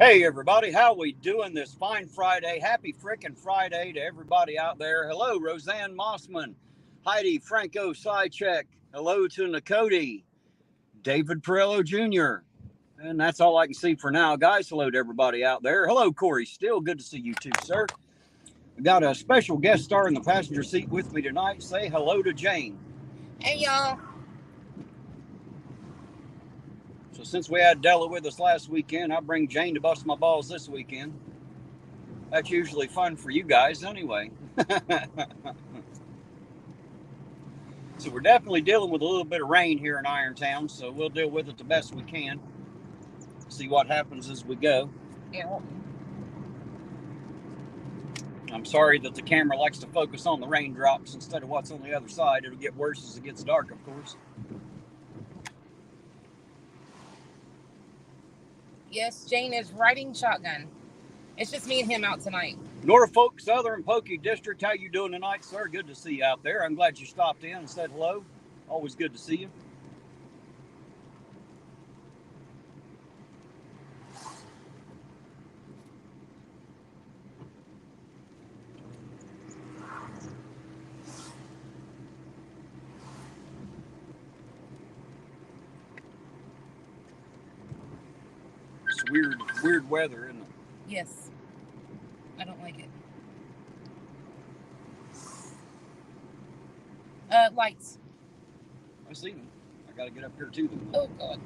Hey everybody, how we doing this fine Friday? Happy frickin' Friday to everybody out there. Hello, Roseanne Mossman, Heidi Franco Sidecheck. Hello to Nakoti, David Perillo Jr. And that's all I can see for now, guys. Hello to everybody out there. Hello, Corey Still. Good to see you too, sir. We got a special guest star in the passenger seat with me tonight. Say hello to Jane. Hey, y'all. So since we had Della with us last weekend, I bring Jane to bust my balls this weekend. That's usually fun for you guys anyway. So we're definitely dealing with a little bit of rain here in Irontown, so we'll deal with it the best we can. See what happens as we go. Yeah. I'm sorry that the camera likes to focus on the raindrops instead of what's on the other side. It'll get worse as it gets dark, of course. Yes, Jane is riding shotgun. It's just me and him out tonight. Norfolk Southern Pokey District, how you doing tonight, sir? Good to see you out there. I'm glad you stopped in and said hello. Always good to see you. It's weird weather, isn't it? Yes. I don't like it. Lights. I see them. I got to get up here to them. Oh, God.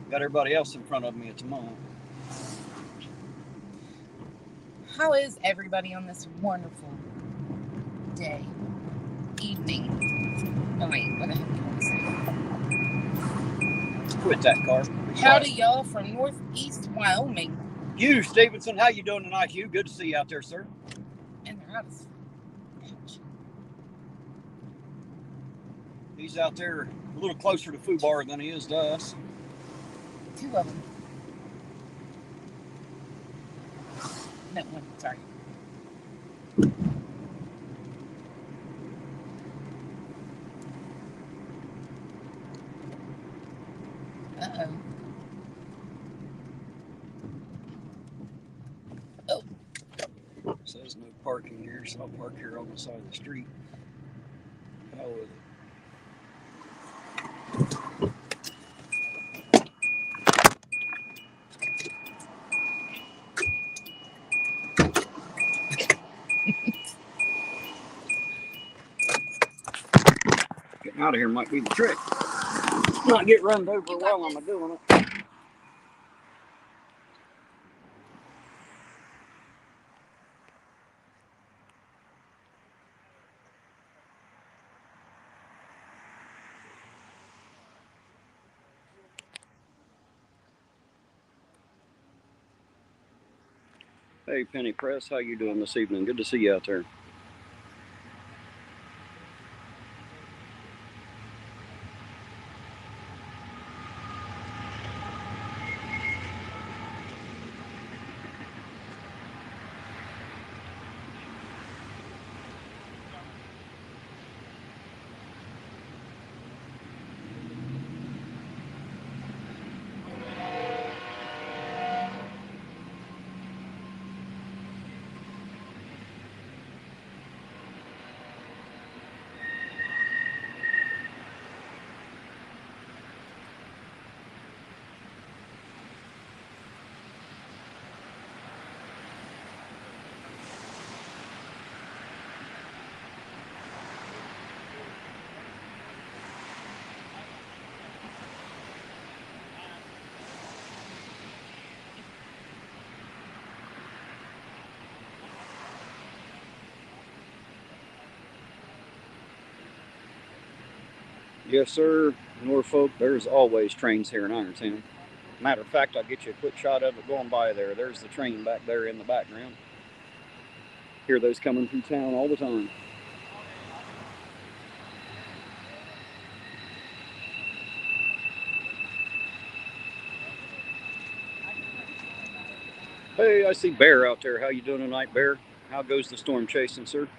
Got everybody else in front of me at the moment. How is everybody on this wonderful day, evening, night, what the heck do you want to say? Quit that car. Howdy, y'all from Northeast Wyoming. Hugh Stevenson, how you doing tonight, Hugh? Good to see you out there, sir. And they're out of touch. He's out there a little closer to Fubar than he is to us. Two of them. No, one, sorry. Uh-oh. Oh. It says no parking here, so I'll park here on the side of the street. How is it? Getting out of here might be the trick. Not get run over while I'm doing it. Hey, Penny Press, how you doing this evening? Good to see you out there. Yes, sir. Norfolk, there's always trains here in Irontown. Matter of fact, I'll get you a quick shot of it going by there. There's the train back there in the background. Hear those coming through town all the time. Hey, I see Bear out there. How you doing tonight, Bear? How goes the storm chasing, sir?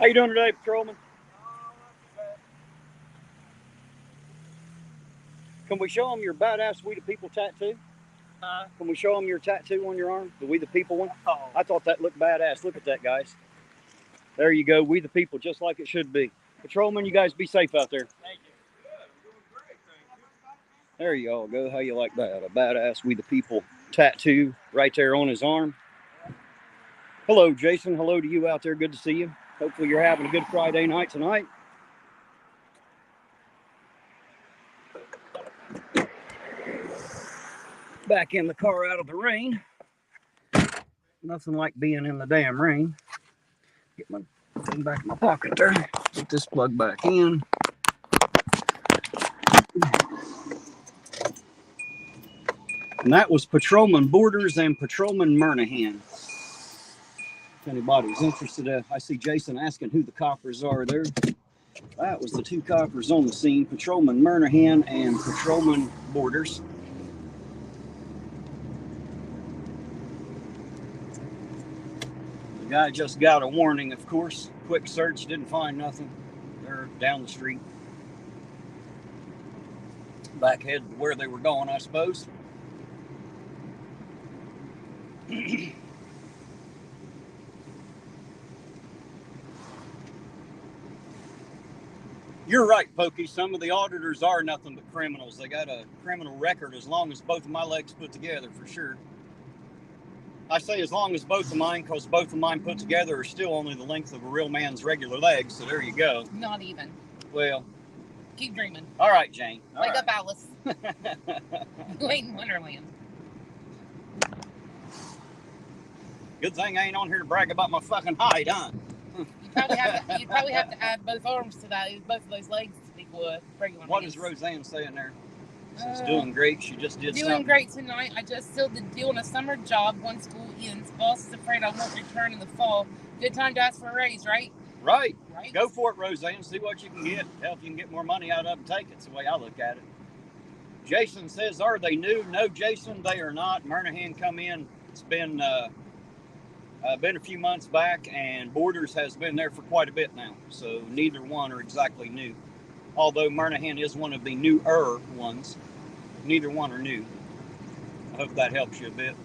How you doing today, patrolman? Can we show them your badass We the People tattoo? Can we show them your tattoo on your arm? The We the People one? Oh. I thought that looked badass. Look at that, guys. There you go. We the People, just like it should be. Patrolman, you guys be safe out there. Thank you. Good. We're doing great. Thank you. There you all go. How you like that? A badass We the People tattoo right there on his arm. Hello, Jason. Hello to you out there. Good to see you. Hopefully you're having a good Friday night tonight. Back in the car out of the rain. Nothing like being in the damn rain. Get my thing back in my pocket there. Put this plug back in. And that was Patrolman Borders and Patrolman Murnahan. If anybody's interested, I see Jason asking who the coppers are there. That was the two coppers on the scene, Patrolman Murnahan and Patrolman Borders. The guy just got a warning, of course. Quick search, didn't find nothing. They're down the street. Back headed to where they were going, I suppose. You're right, Pokey. Some of the auditors are nothing but criminals. They got a criminal record as long as both of my legs put together, for sure. I say as long as both of mine, because both of mine put together are still only the length of a real man's regular legs, so there you go. Not even. Well. Keep dreaming. All right, Jane. Wake up, Alice. You ain't in Wonderland. Good thing I ain't on here to brag about my fucking height, huh? You probably have to add both arms to that, both of those legs to equal a regular. What is Roseanne saying there? She's doing great. She just did doing something. Great tonight. I just sealed the deal on a summer job. One school ends. Boss is afraid I won't return in the fall. Good time to ask for a raise, right? Right. Go for it, Roseanne. See what you can get. Hell, if you can get more money out of it, take it. It's the way I look at it. Jason says, are they new? No, Jason, they are not. Murnahan come in. It's been a few months back, and Borders has been there for quite a bit now. So neither one are exactly new. Although Murnahan is one of the newer ones. Neither one are new. I hope that helps you a bit.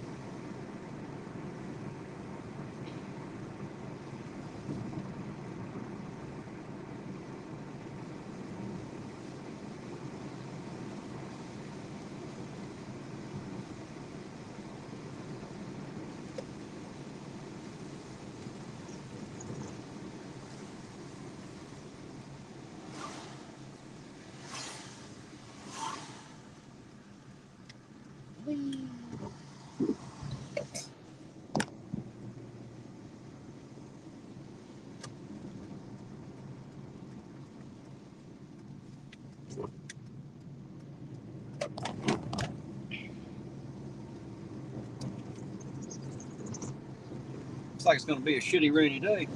Looks like it's going to be a shitty rainy day.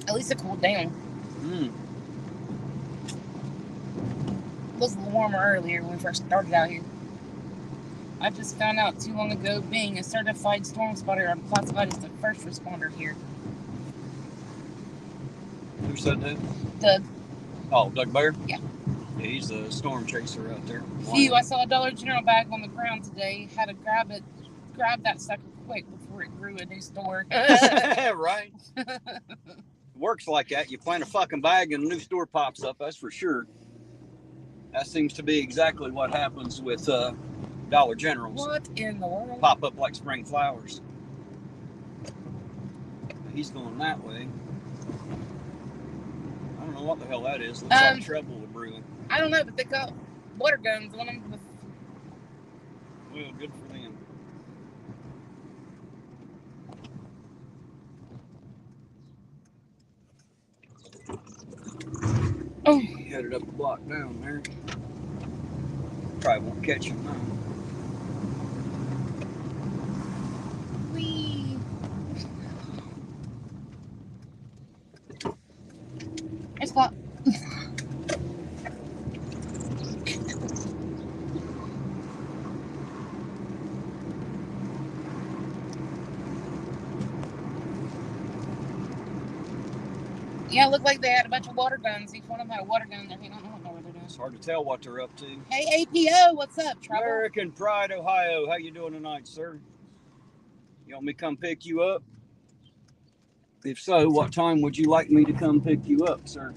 At least it cooled down. It was a little warmer earlier when we first started out here. I just found out too long ago, being a certified storm spotter, I'm classified as the first responder here. Who said that? Doug. Oh, Doug Bear? Yeah. Yeah, he's a storm chaser out there. Phew, I saw a Dollar General bag on the ground today. Had to grab that sucker quick before it grew a new store. Right. Works like that. You plant a fucking bag and a new store pops up, that's for sure. That seems to be exactly what happens with Dollar Generals. What in the world? Pop up like spring flowers. He's going that way. I don't know what the hell that is. Looks like trouble with brewing. I don't know, but they got water guns on them. Well, good for them. Oh. He headed up the block down there. Probably won't catch him now. Whee! It's Pop. Yeah, it looked like they had a bunch of water guns. Each one of them had a water gun in their hand. I don't know what they're doing. It's hard to tell what they're up to. Hey, APO, what's up, Trouble? American Pride, Ohio. How you doing tonight, sir? You want me to come pick you up? If so, what time would you like me to come pick you up, sir?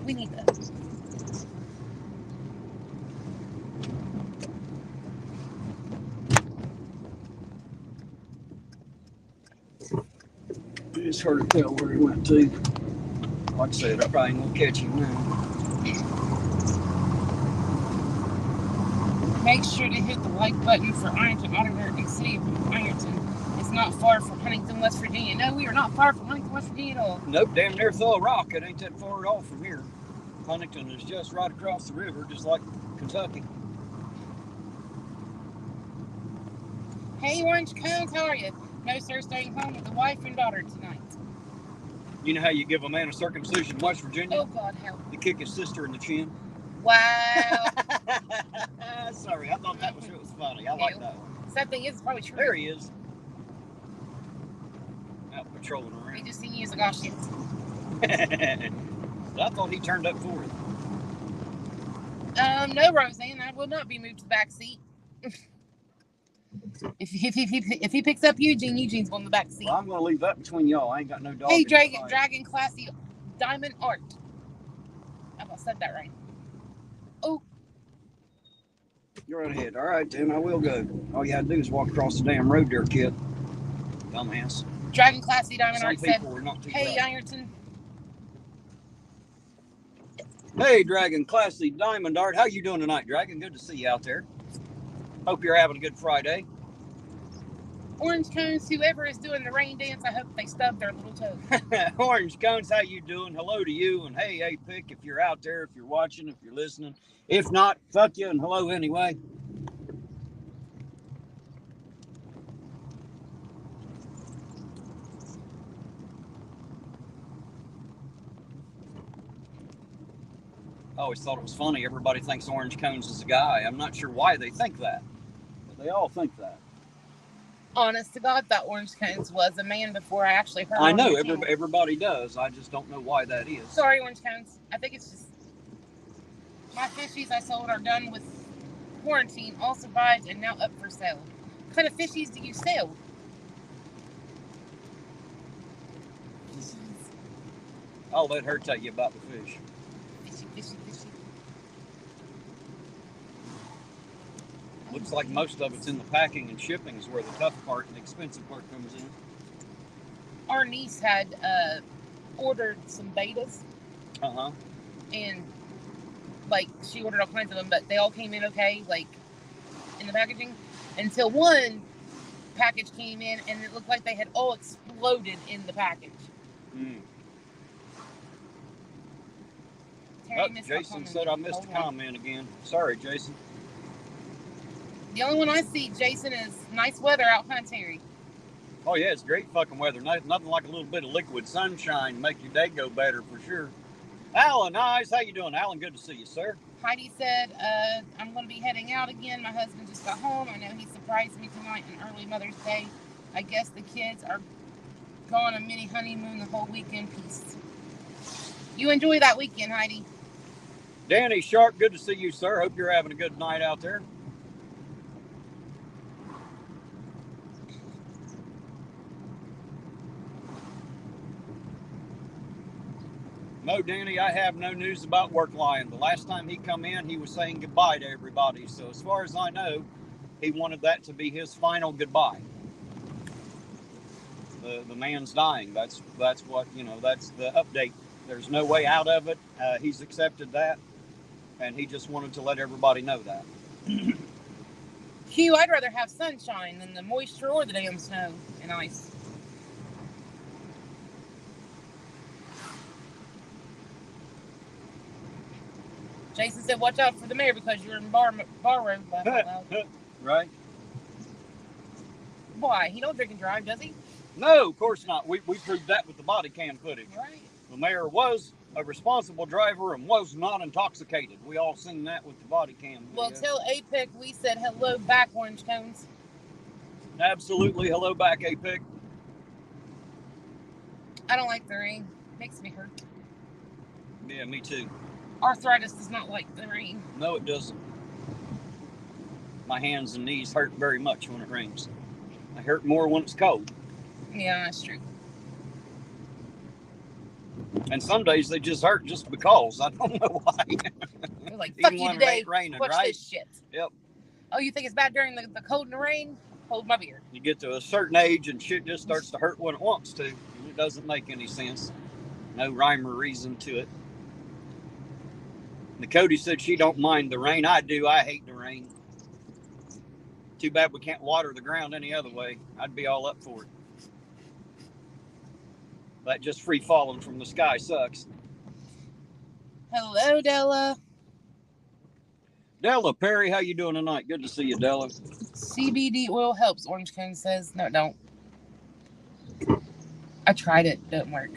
We need that. It's hard to tell where he went to. Like I said, I probably ain't gonna catch him now. Make sure to hit the like button for Ironton Auditor and City of Ironton. It's not far from Huntington, West Virginia. No, we are not far from Huntington, West Virginia at all. Nope, damn near Throw Rock. It ain't that far at all from here. Huntington is just right across the river, just like Kentucky. Hey, Orange Cones, how are you? No, sir, staying home with the wife and daughter tonight. You know how you give a man a circumcision in West Virginia? Oh, God, help. You kick his sister in the chin. Wow. Sorry, I thought that was funny. I like that one. Sad thing is, it's probably true. There he is. Out patrolling He around. just seen you as a gosh shit. I thought he turned up for it. No, Roseanne, I will not be moved to the back seat. If he picks up Eugene, Eugene's going to the back seat. Well, I'm going to leave that between y'all. I ain't got no dog. Hey, in the fight. Dragon Classy Diamond Art. I about said that right. Oh. You're right ahead. All right, then I will go. All you had to do is walk across the damn road there, kid. Dumbass. Dragon Classy Diamond Some Art said, people are not too hey, bad. Ironton. Hey, Dragon Classy Diamond Art. How you doing tonight, Dragon? Good to see you out there. Hope you're having a good Friday. Orange Cones, whoever is doing the rain dance, I hope they stub their little toe. Orange Cones, how you doing? Hello to you. And hey, Apic, if you're out there, if you're watching, if you're listening. If not, fuck you and hello anyway. I always thought it was funny. Everybody thinks Orange Cones is a guy. I'm not sure why they think that, but they all think that. Honest to God, that Orange Cones was a man before I actually heard. I know everybody does. I just don't know why that is. Sorry, Orange Cones. I think it's just my fishies I sold are done with quarantine, all survived and now up for sale. What kind of fishies do you sell? Fishies. I'll let her tell you about the fish. Fishy. Looks like most of it's in the packing and shipping is where the tough part and expensive part comes in. Our niece had ordered some betas. Uh-huh. And like she ordered all kinds of them, but they all came in okay, like in the packaging, until one package came in and it looked like they had all exploded in the package. Oh, Jason said I missed a comment again. Sorry, Jason. The only one I see, Jason, is nice weather out Hunt Terry. Oh yeah, it's great fucking weather. Nothing like a little bit of liquid sunshine to make your day go better for sure. Alan, nice. How you doing, Alan? Good to see you, sir. Heidi said, I'm going to be heading out again. My husband just got home. I know he surprised me tonight on early Mother's Day. I guess the kids are going on a mini honeymoon the whole weekend. Peace. You enjoy that weekend, Heidi. Danny Sharp, good to see you, sir. Hope you're having a good night out there. No, Danny, I have no news about Work Lion. The last time he come in, he was saying goodbye to everybody. So as far as I know, he wanted that to be his final goodbye. The man's dying. That's what, that's the update. There's no way out of it. He's accepted that. And he just wanted to let everybody know that. Hugh, I'd rather have sunshine than the moisture or the damn snow and ice. Jason said, watch out for the mayor because you're in bar road. Right? Why? He don't drink and drive, does he? No, of course not. We proved that with the body cam footage. Right. The mayor was a responsible driver and was not intoxicated. We all seen that with the body cam. Well, tell APEC we said hello back, Orange Cones. Absolutely. Hello back, APEC. I don't like the rain. Makes me hurt. Yeah, me too. Arthritis does not like the rain. No, it doesn't. My hands and knees hurt very much when it rains. They hurt more when it's cold. Yeah, that's true. And some days they just hurt just because. I don't know why. They're like, fuck you today. Raining, watch right? this shit. Yep. Oh, you think it's bad during the cold and the rain? Hold my beer. You get to a certain age and shit just starts to hurt when it wants to. It doesn't make any sense. No rhyme or reason to it. And Cody said she don't mind the rain. I do. I hate the rain. Too bad we can't water the ground any other way. I'd be all up for it. That just free falling from the sky sucks. Hello, Della. Della Perry, how you doing tonight? Good to see you, Della. CBD oil helps, Orange Cone says. No, it don't. I tried it. Doesn't work.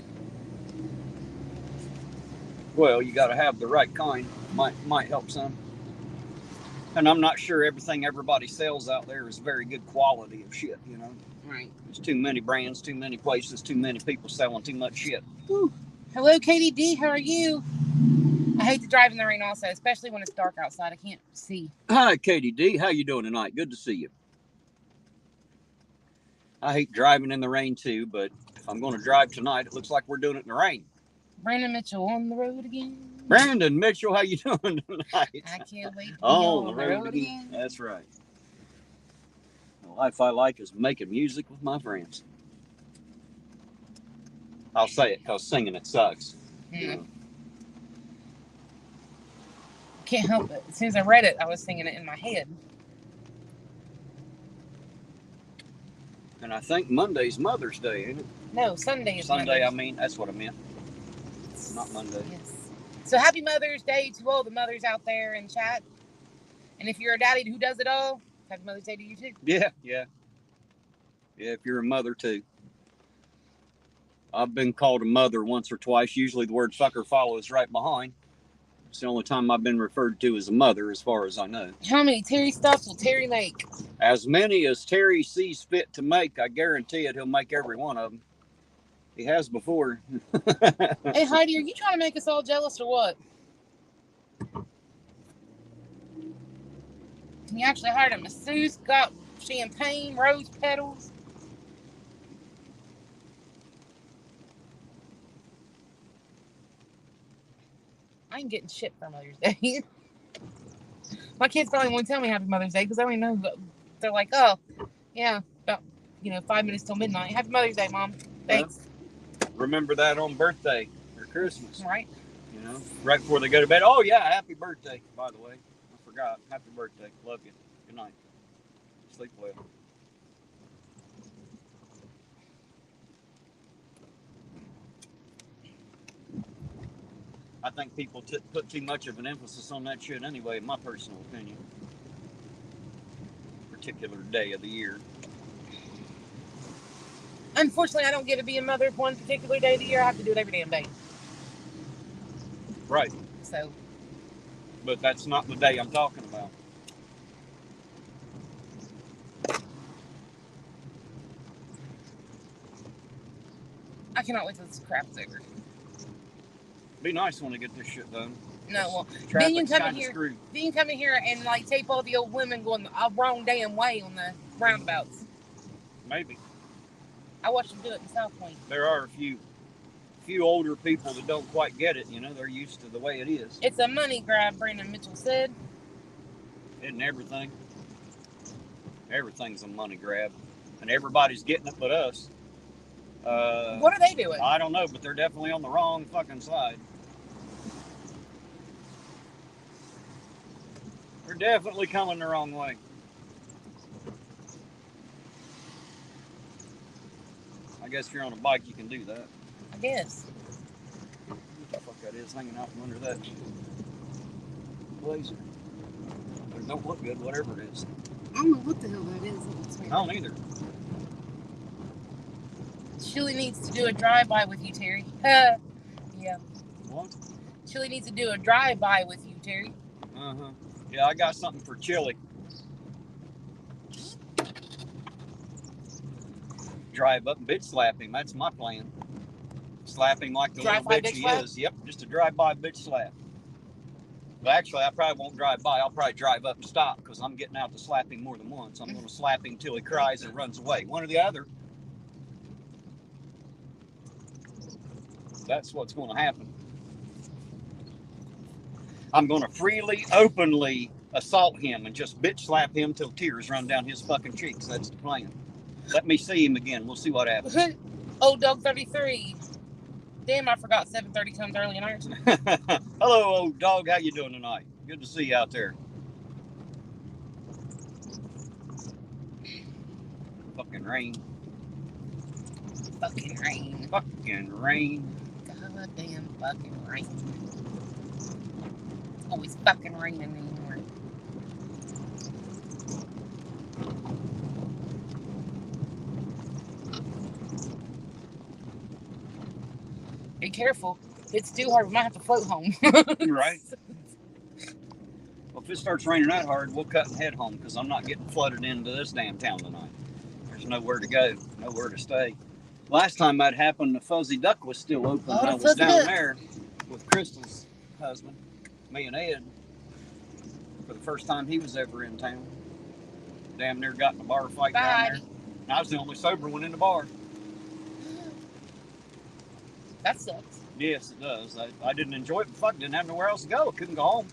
Well, you got to have the right kind. Might help some. And I'm not sure everything everybody sells out there is very good quality of shit, you know. Right. There's too many brands, too many places, too many people selling too much shit. Whew. Hello, Katie D. How are you? I hate to drive in the rain also, especially when it's dark outside. I can't see. Hi, Katie D. How you doing tonight? Good to see you. I hate driving in the rain too, but if I'm going to drive tonight, it looks like we're doing it in the rain. Brandon Mitchell on the road again. Brandon Mitchell, how you doing tonight? I can't wait to be on the road again. That's right. The life I like is making music with my friends. I'll say it because singing it sucks. Mm. You know? Can't help it. As soon as I read it, I was singing it in my head. And I think Monday's Mother's Day, ain't it? No, Sunday is Sunday, Mother's. I mean, that's what I meant. Not Monday. Yes. So happy Mother's Day to all the mothers out there in chat. And if you're a daddy who does it all, happy Mother's Day to you too. Yeah. Yeah, if you're a mother too. I've been called a mother once or twice. Usually the word fucker follows right behind. It's the only time I've been referred to as a mother, as far as I know. How many Terry stuffs will Terry make? As many as Terry sees fit to make. I guarantee it, he'll make every one of them. He has before. Hey, Heidi, are you trying to make us all jealous or what? You actually hired a masseuse, got champagne, rose petals. I ain't getting shit for Mother's Day. My kids probably won't tell me Happy Mother's Day because I don't even know. They're like, oh, yeah, about 5 minutes till midnight. Happy Mother's Day, Mom. Thanks. Remember that on birthday or Christmas. Right. You know, right before they go to bed. Oh, yeah, happy birthday, by the way. I forgot. Happy birthday. Love you. Good night. Sleep well. I think people put too much of an emphasis on that shit anyway, in my personal opinion. Particular day of the year. Unfortunately, I don't get to be a mother one particular day of the year. I have to do it every damn day. Right. So. But that's not the day I'm talking about. I cannot wait till this crap is over. Be nice when they get this shit done. No, well, then you come in here and like tape all the old women going the wrong damn way on the roundabouts. Maybe. I watched them do it in South Point. There are a few older people that don't quite get it. You know, they're used to the way it is. It's a money grab, Brandon Mitchell said. Isn't everything? Everything's a money grab, and everybody's getting it but us. What are they doing? I don't know, but they're definitely on the wrong fucking side. They're definitely coming the wrong way. I guess if you're on a bike, you can do that. I guess. What the fuck that is hanging out from under that blazer? It don't look good, whatever it is. I don't know what the hell that is. I don't either. Chili needs to do a drive-by with you, Terry. Yeah. What? Chili needs to do a drive-by with you, Terry. Uh-huh. Yeah, I got something for Chili. Drive up and bitch slap him. That's my plan. Slap him like the little Drive-by bitch bitch he slap? is. Yep, just a drive-by bitch slap. But actually, I probably won't drive by. I'll probably drive up and stop because I'm getting out to slap him more than once. I'm going to slap him till he cries and runs away. One or the other. That's what's going to happen. I'm going to freely, openly assault him and just bitch slap him till tears run down his fucking cheeks. That's the plan. Let me see him again. We'll see what happens. Old Dog 33. Damn, I forgot 7:30 comes early in Ironton. Hello, old dog. How you doing tonight? Good to see you out there. Fucking rain. Fucking rain. Fucking rain. Goddamn fucking rain. It's always fucking raining anymore. Be careful. If it's too hard, we might have to float home. Right. Well, if it starts raining that hard, we'll cut and head home because I'm not getting flooded into this damn town tonight. There's nowhere to go, nowhere to stay. Last time that happened, the Fuzzy Duck was still open. Oh, I the was Fuzzy down Duck. there with Crystal's husband, me and Ed, for the first time he was ever in town. Damn near got in a bar fight down Bye. there. And I was the only sober one in the bar. That sucks. Yes, it does. I didn't enjoy it, but fuck, didn't have nowhere else to go. I couldn't go home.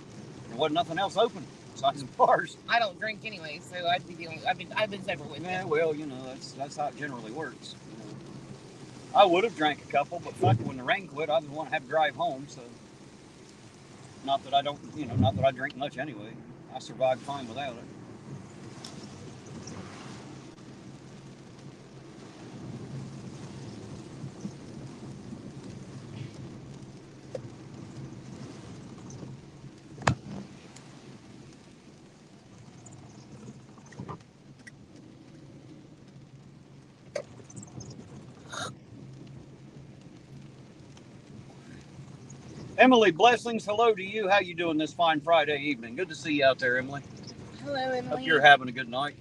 There wasn't nothing else open besides the bars. I don't drink anyway, so I'd be the only. I've been sober with Yeah, you. well, you know, that's how it generally works. You know. I would have drank a couple, but fuck, when the rain quit, I didn't want to have to drive home. So, not that I don't, not that I drink much anyway. I survived fine without it. Emily, blessings. Hello to you. How you doing this fine Friday evening? Good to see you out there, Emily. Hello, Emily. Hope you're having a good night.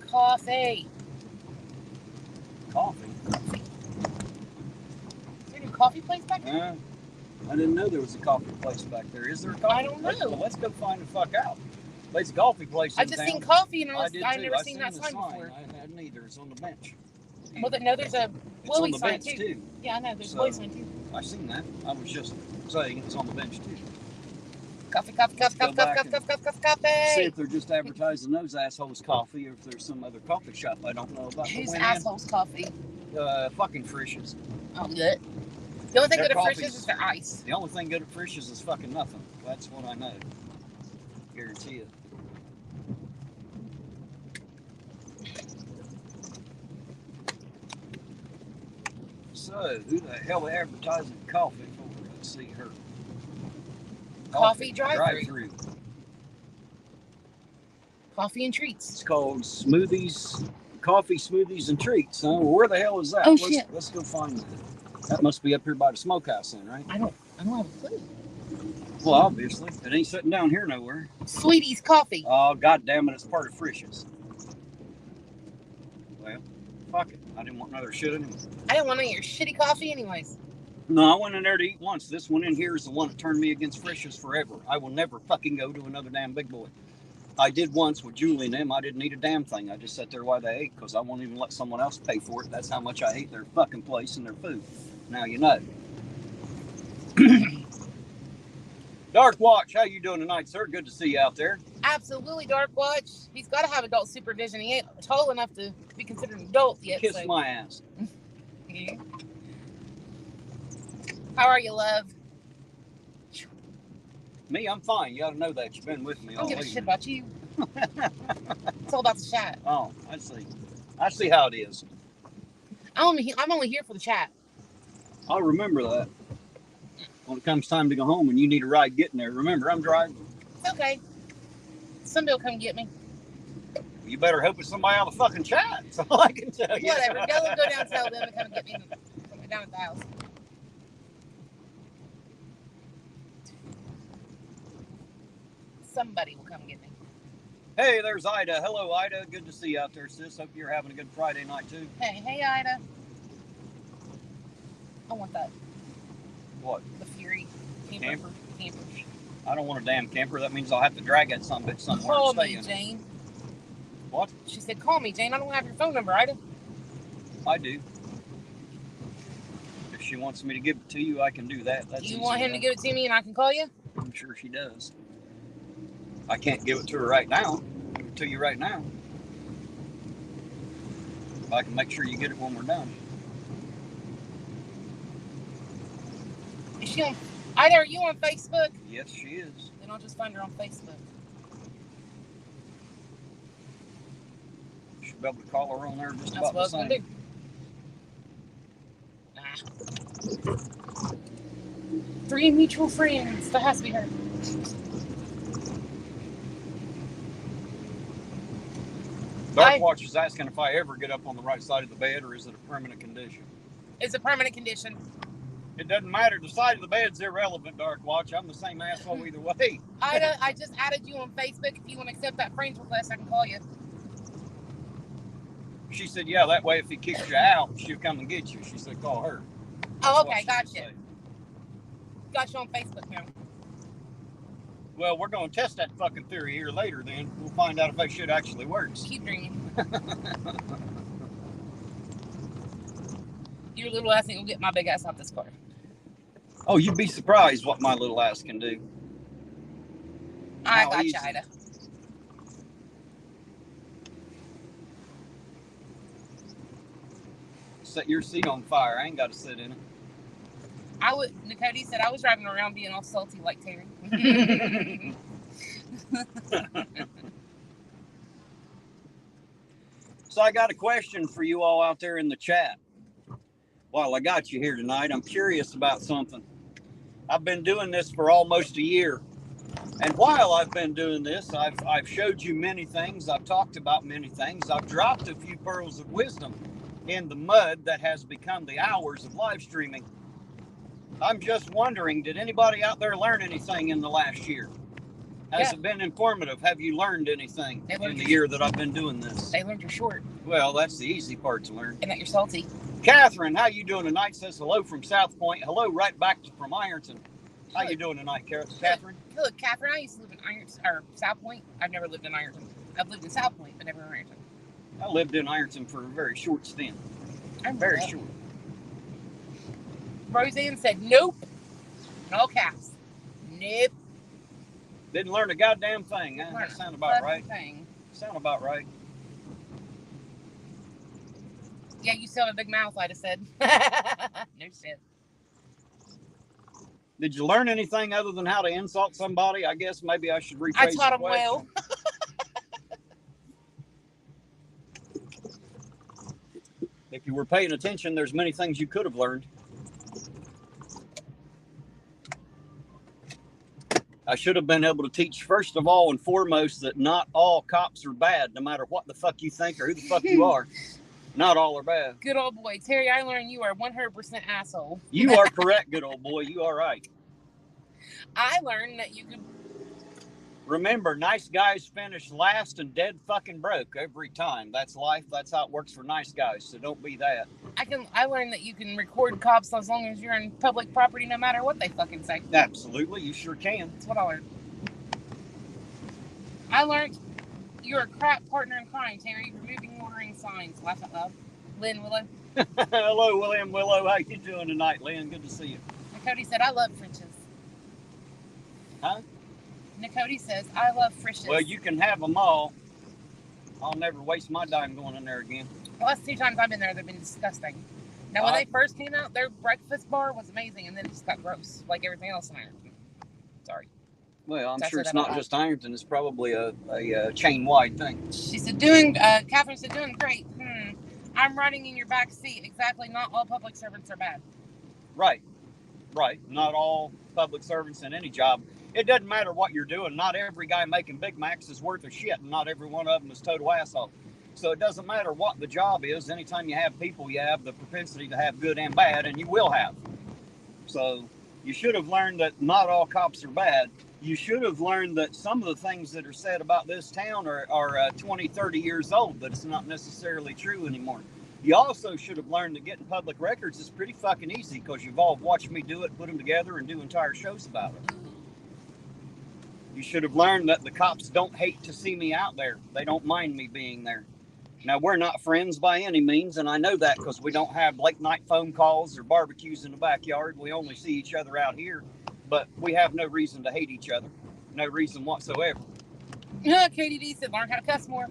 Coffee. Coffee? Is there a new coffee place back there? I didn't know there was a coffee place back there. Is there a coffee I don't place? know. Well, let's go find the fuck out. There's a coffee place I in just town. seen coffee and I did I've too. never I seen seen that the sign before. I hadn't either. It's on the bench. Well, no, there's a It's on Willie the sign bench too. too. Yeah, I know. There's a So- Willie sign too. I seen that. I was just saying it's on the bench too. Coffee. Go Coffee. back See if they're just advertising those assholes coffee, or if there's some other coffee shop I don't know about. Who's Went assholes coffee? in, fucking Frisch's. Oh, good. The only thing Their good at coffee's- Frisch's is their ice. The only thing good at Frisch's is fucking nothing. That's what I know. Guarantee it. So, who the hell advertising coffee for? Let's see her. Coffee drive-thru. Coffee and treats. It's called Smoothies, Coffee Smoothies and Treats. Huh? Well, where the hell is that? Oh, shit. Let's go find that. That must be up here by the smokehouse then, right? I don't have a clue. Well, obviously. It ain't sitting down here nowhere. Sweetie's Coffee. Oh, god damn it, it's part of Frisch's. Well, fuck it. I didn't want another shit anyway. I didn't want any of your shitty coffee anyways. No, I went in there to eat once. This one in here is the one that turned me against Frisch's forever. I will never fucking go to another damn big boy. I did once with Julie and them. I didn't eat a damn thing. I just sat there while they ate because I won't even let someone else pay for it. That's how much I hate their fucking place and their food. Now you know. Dark Watch, how you doing tonight, sir? Good to see you out there. Absolutely, Dark Watch. He's got to have adult supervision. He ain't tall enough to be considered an adult yet. Kiss so. my ass. Yeah. How are you, love? Me, I'm fine. You ought to know that. You've been with me I all don't give a evening. shit about you. It's all about the chat. Oh, I see. I see how it is. I'm only here for the chat. I'll remember that. When it comes time to go home and you need a ride getting there, remember, I'm driving. It's okay. Somebody will come get me. You better hope it's somebody out of the fucking chat. That's all I can tell you. Whatever. Go down and tell them to come and get me down at the house. Somebody will come get me. Hey, there's Ida. Hello, Ida. Good to see you out there, sis. Hope you're having a good Friday night, too. Hey, Ida. I want that. What? The Fury camper. I don't want a damn camper. That means I'll have to drag that some bitch somewhere Call and stay me, in Jane. What? She said, call me, Jane. I don't have your phone number, Ida. I do. If she wants me to give it to you, I can do that. That's you want him to give it to me and I can call you? I'm sure she does. I can't give it to her right now. Give it to you right now. I can make sure you get it when we're done. Is she on? Ida, are you on Facebook? Yes, she is. Then I'll just find her on Facebook. You should be able to call her on there just That's about what the I was same. Gonna do. 3 mutual friends. That has to be her. Dark Watch is asking if I ever get up on the right side of the bed, or is it a permanent condition? It's a permanent condition. It doesn't matter. The side of the bed's irrelevant, Dark Watch. I'm the same asshole either way. Ida, I just added you on Facebook. If you want to accept that friend's request, I can call you. She said, yeah, that way if he kicks you out, she'll come and get you. She said, call her. Oh, okay, gotcha. Got you on Facebook now. Well, we're going to test that fucking theory here later then. We'll find out if that shit actually works. Keep dreaming. Your little ass ain't gonna get my big ass out this car. Oh, you'd be surprised what my little ass can do. I got you, Ida. Set your seat on fire. I ain't got to sit in it. Nicody said I was driving around being all salty like Terry. So I got a question for you all out there in the chat. While I got you here tonight, I'm curious about something. I've been doing this for almost a year. And while I've been doing this, I've showed you many things. I've talked about many things. I've dropped a few pearls of wisdom in the mud that has become the hours of live streaming. I'm just wondering, did anybody out there learn anything in the last year? Has it been informative? Have you learned anything in the year that I've been doing this? They learned you're short. Well, that's the easy part to learn. And that you're salty. Catherine, how you doing tonight? Says hello from South Point. Hello right back from Ironton. How you doing tonight, Catherine? Look, Catherine, I used to live in South Point. I've never lived in Ironton. I've lived in South Point, but never in Ironton. I lived in Ironton for a very short stint. I'm very short. Roseanne said, nope. In all caps. Nope. Didn't learn a goddamn thing. Huh? That sound about right. Sound about right. Yeah, you still have a big mouth, I'd have said. No shit. Did you learn anything other than how to insult somebody? I guess maybe I should rephrase I taught the them well. If you were paying attention, there's many things you could have learned. I should have been able to teach, first of all and foremost, that not all cops are bad, no matter what the fuck you think or who the fuck you are. Not all are bad. Good old boy. Terry, I learned you are 100% asshole. You are correct, good old boy. You are right. I learned that you could... Remember, nice guys finish last and dead fucking broke every time. That's life. That's how it works for nice guys, so don't be that. I learned that you can record cops as long as you're in public property, no matter what they fucking say. Absolutely, you sure can. That's what I learned. I learned you're a crap partner in crime, Terry. Removing ordering signs. Laugh out loud. Lynn Willow. Hello, William Willow. How you doing tonight, Lynn? Good to see you. Cody said, I love Frenches. Huh? Nicody says, I love Frishes. Well, you can have them all. I'll never waste my dime going in there again. The last 2 times I've been there, they've been disgusting. Now, when they first came out, their breakfast bar was amazing, and then it just got gross, like everything else in Ironton. Sorry. Well, I'm sure it's not just Ironton. It's probably a chain-wide thing. She said, Catherine said, doing great. I'm riding in your back seat. Exactly, not all public servants are bad. Right. Not all public servants in any job. It doesn't matter what you're doing. Not every guy making Big Macs is worth a shit, and not every one of them is total asshole. So it doesn't matter what the job is. Anytime you have people, you have the propensity to have good and bad, and you will have. So you should have learned that not all cops are bad. You should have learned that some of the things that are said about this town are 20, 30 years old, but it's not necessarily true anymore. You also should have learned that getting public records is pretty fucking easy because you've all watched me do it, put them together, and do entire shows about it. You should have learned that the cops don't hate to see me out there. They don't mind me being there. Now, we're not friends by any means, and I know that because we don't have late night phone calls or barbecues in the backyard. We only see each other out here, but we have no reason to hate each other. No reason whatsoever. Katie D said, learn how to cuss more.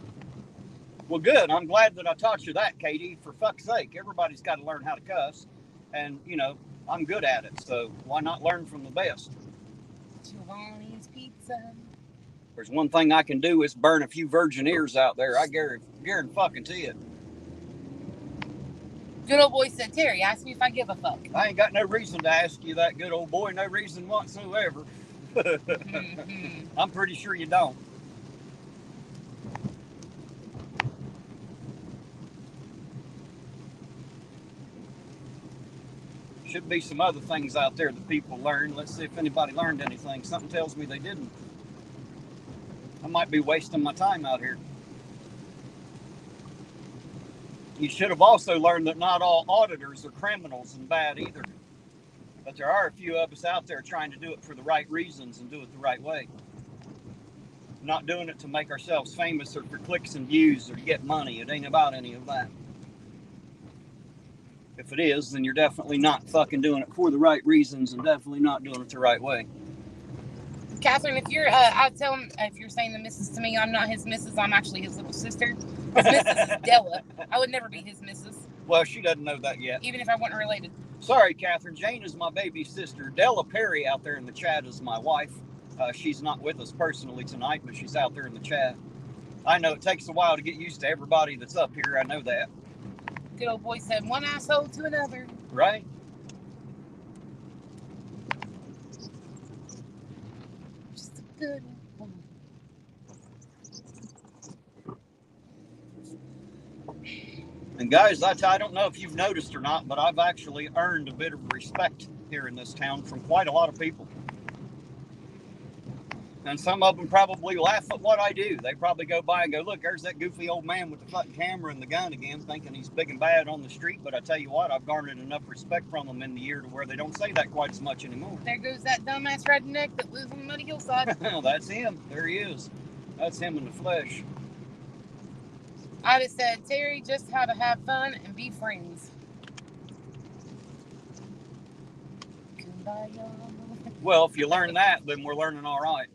Well, good. I'm glad that I taught you that, Katie. For fuck's sake, everybody's got to learn how to cuss. And, you know, I'm good at it, so why not learn from the best? Giovanni's Pizza. There's one thing I can do is burn a few virgin ears out there. I guarantee fucking to it. Good old boy said, Terry, ask me if I give a fuck. I ain't got no reason to ask you that, good old boy. No reason whatsoever. I'm pretty sure you don't. Should be some other things out there that people learn. Let's see if anybody learned anything. Something tells me they didn't. I might be wasting my time out here. You should have also learned that not all auditors are criminals and bad either. But there are a few of us out there trying to do it for the right reasons and do it the right way. Not doing it to make ourselves famous or for clicks and views or to get money. It ain't about any of that. If it is, then you're definitely not fucking doing it for the right reasons and definitely not doing it the right way. Catherine, if you're, I'd tell him, if you're saying the missus to me, I'm not his missus, I'm actually his little sister. His missus is Della. I would never be his missus. Well, she doesn't know that yet. Even if I wasn't related. Sorry, Catherine. Jane is my baby sister. Della Perry out there in the chat is my wife. She's not with us personally tonight, but she's out there in the chat. I know it takes a while to get used to everybody that's up here. I know that. Good old boy said, one asshole to another. Right? Just a good one. And guys, I don't know if you've noticed or not, but I've actually earned a bit of respect here in this town from quite a lot of people. And some of them probably laugh at what I do. They probably go by and go, look, there's that goofy old man with the fucking camera and the gun again, thinking he's big and bad on the street. But I tell you what, I've garnered enough respect from them in the year to where they don't say that quite as much anymore. There goes that dumbass redneck that lives on the muddy hillside. That's him. There he is. That's him in the flesh. I just said, Terry, just how to have fun and be friends. Kumbaya. Well, if you learn that, then we're learning all right.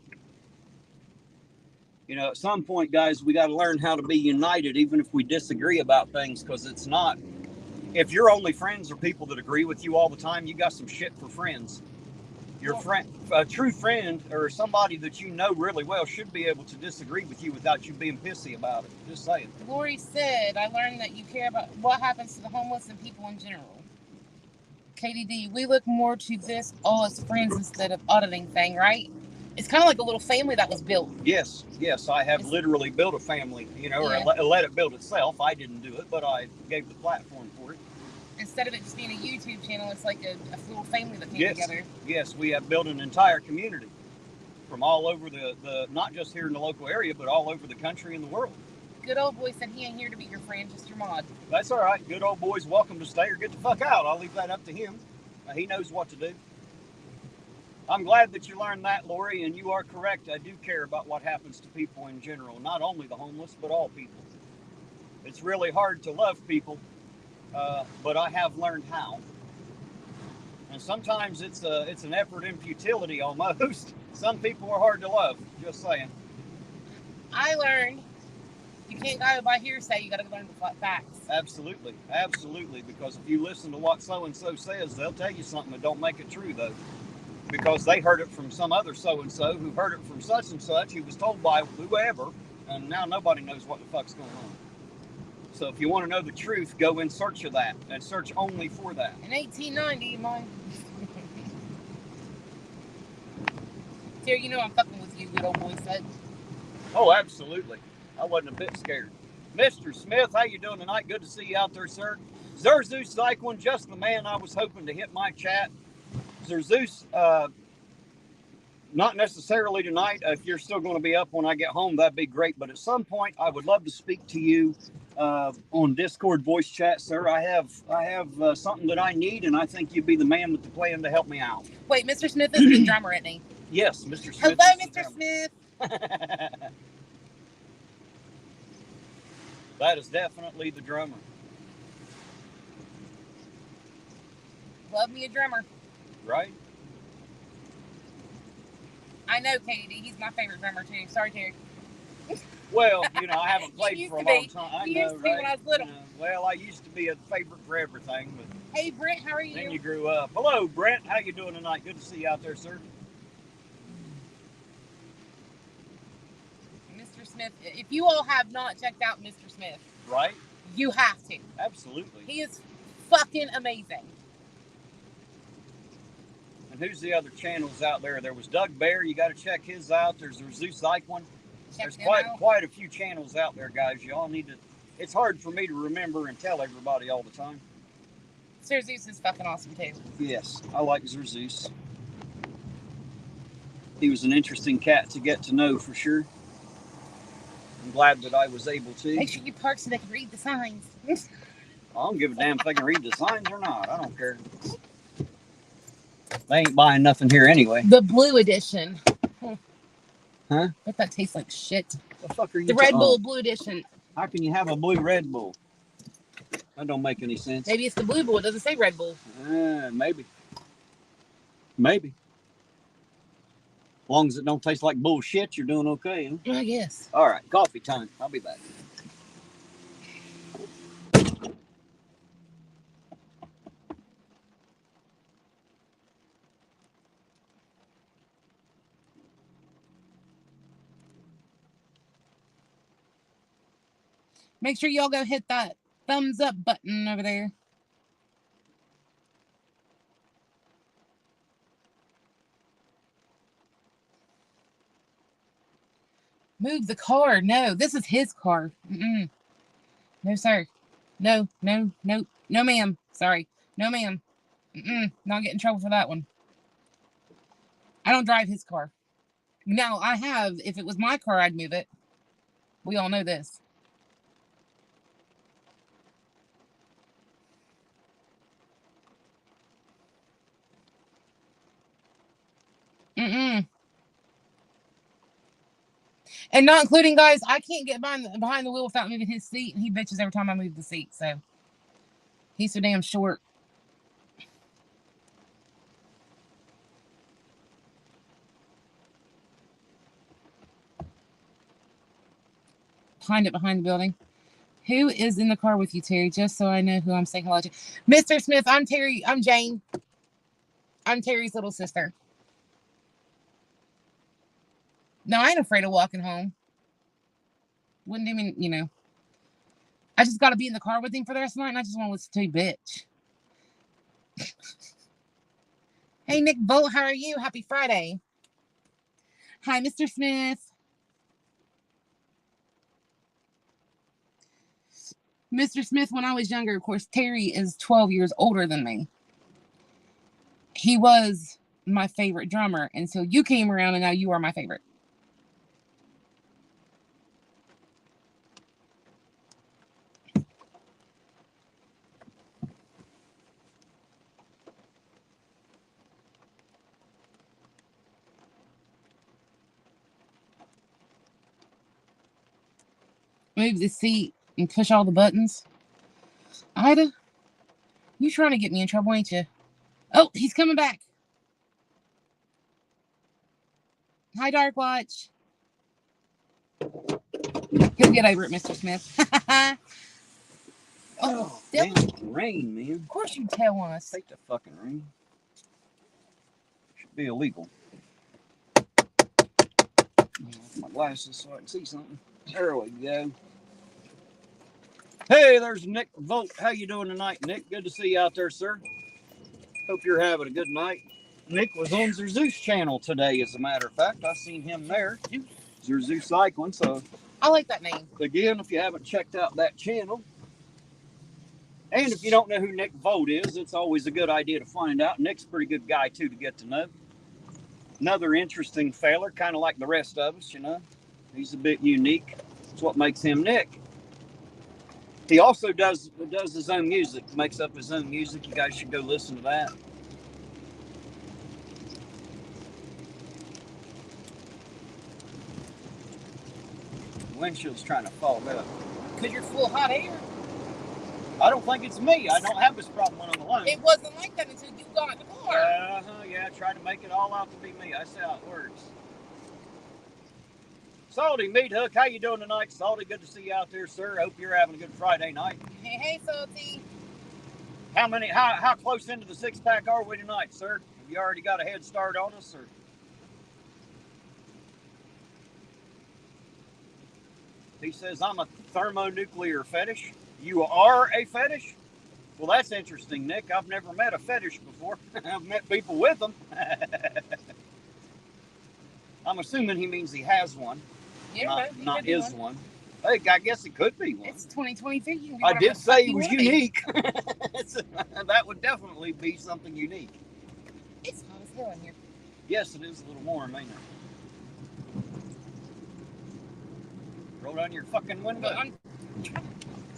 You know, at some point, guys, we got to learn how to be united, even if we disagree about things, because it's not, if your only friends are people that agree with you all the time, you got some shit for friends. Your friend, a true friend or somebody that you know really well should be able to disagree with you without you being pissy about it. Just saying. Lori said, I learned that you care about what happens to the homeless and people in general. Katie D, we look more to this all as friends instead of auditing thing, right? It's kind of like a little family that was built. Yes, I have literally built a family, you know, or let it build itself. I didn't do it, but I gave the platform for it. Instead of it just being a YouTube channel, it's like a little family that came together. Yes, we have built an entire community from all over the not just here in the local area, but all over the country and the world. Good old boy said he ain't here to be your friend, just your mod. That's all right. Good old boy's welcome to stay or get the fuck out. I'll leave that up to him. He knows what to do. I'm glad that you learned that, Lori, and you are correct. I do care about what happens to people in general, not only the homeless, but all people. It's really hard to love people, but I have learned how. And sometimes it's an effort in futility almost. Some people are hard to love, just saying. I learned you can't go by hearsay, you got to learn the facts. Absolutely, because if you listen to what so-and-so says, they'll tell you something that don't make it true, though. Because they heard it from some other so-and-so who heard it from such and such, who was told by whoever, and now nobody knows what the fuck's going on. So if you want to know the truth, go in search of that, and search only for that. In 1890, mine. Terry, you know I'm fucking with you, good old boy said. Oh, absolutely. I wasn't a bit scared. Mr. Smith, how you doing tonight? Good to see you out there, sir. Zerzeus Cyclone, just the man I was hoping to hit my chat. Zerzeus, not necessarily tonight. If you're still going to be up when I get home, that'd be great. But at some point, I would love to speak to you on Discord voice chat, sir. I have something that I need, and I think you'd be the man with the plan to help me out. Wait, Mr. Smith is the drummer, isn't he? Yes, Mr. Smith. Hello, Mr. Smith. That is definitely the drummer. Love me a drummer. Right? I know, Katie. He's my favorite drummer, too. Sorry, Terry. Well, I haven't played for a long time. I know, used to be when I was little. Well, I used to be a favorite for everything, but hey, Brent, how are you? Then you grew up. Hello, Brent. How you doing tonight? Good to see you out there, sir. Mr. Smith, if you all have not checked out Mr. Smith, right? You have to. Absolutely. He is fucking amazing. And who's the other channels out there? There was Doug Bear. You got to check his out. There's Zeus Ike one. There's quite a few channels out there, guys. Y'all need to. It's hard for me to remember and tell everybody all the time. Sir Zeus is fucking awesome too. Yes, I like Sir Zeus. He was an interesting cat to get to know for sure. I'm glad that I was able to. Make sure you park so they can read the signs. I don't give a damn if they can read the signs or not. I don't care. They ain't buying nothing here anyway. The blue edition. Huh? But that tastes like shit. The fuck are you? The Red Bull Blue Edition. How can you have a blue Red Bull? That don't make any sense. Maybe it's the Blue Bull. It doesn't say Red Bull. Maybe. Maybe. As long as it don't taste like bullshit, you're doing okay. Huh? I guess. All right, coffee time. I'll be back. Make sure y'all go hit that thumbs up button over there. Move the car. No, this is his car. Mm-mm. No, sir. No, no, no, no, ma'am. Sorry. No, ma'am. Not get in trouble for that one. I don't drive his car. Now, I have. If it was my car, I'd move it. We all know this. And not including, guys, I can't get behind the wheel without moving his seat, and he bitches every time I move the seat, so he's so damn short. Behind the building. Who is in the car with you, Terry? Just so I know who I'm saying hello to. Mr. Smith, I'm Terry. I'm Jane. I'm Terry's little sister. No, I ain't afraid of walking home. Wouldn't even, I just got to be in the car with him for the rest of the night, and I just want to listen to you, bitch. Hey, Nick Bolt, how are you? Happy Friday. Hi, Mr. Smith. Mr. Smith, when I was younger, of course, Terry is 12 years older than me. He was my favorite drummer until you came around, and now you are my favorite. Move the seat and push all the buttons. Ida, you trying to get me in trouble, ain't you? Oh, he's coming back. Hi, Dark Watch. He'll get over it, Mr. Smith. Oh, damn, rain, man. Of course you tell us. Take the fucking rain. Should be illegal. My glasses so I can see something. There we go. Hey, there's Nick Vogt. How you doing tonight, Nick? Good to see you out there, sir. Hope you're having a good night. Nick was on Zeus channel today, as a matter of fact. I seen him there. Zeus Cycling. So I like that name. Again, if you haven't checked out that channel, and if you don't know who Nick Vogt is, it's always a good idea to find out. Nick's a pretty good guy, too, to get to know. Another interesting feller, kind of like the rest of us, you know. He's a bit unique. It's what makes him Nick. He also does his own music, makes up his own music. You guys should go listen to that. Windshield's trying to fog up. Because you're full of hot air. I don't think it's me. I don't have this problem when I'm alone. It wasn't like that until you got in the car. Yeah, try to make it all out to be me. I see how it works. Salty Meat Hook, how you doing tonight? Salty, good to see you out there, sir. Hope you're having a good Friday night. Hey, Salty. How close into the 6-pack are we tonight, sir? Have you already got a head start on us, or? He says, I'm a thermonuclear fetish. You are a fetish? Well, that's interesting, Nick. I've never met a fetish before. I've met people with them. I'm assuming he means he has one. Yeah, not his one. Hey, I guess it could be one. It's 2023. I did say he was unique. That would definitely be something unique. It's hot as hell in here. Yes, it is a little warm, ain't it? Roll down your fucking window.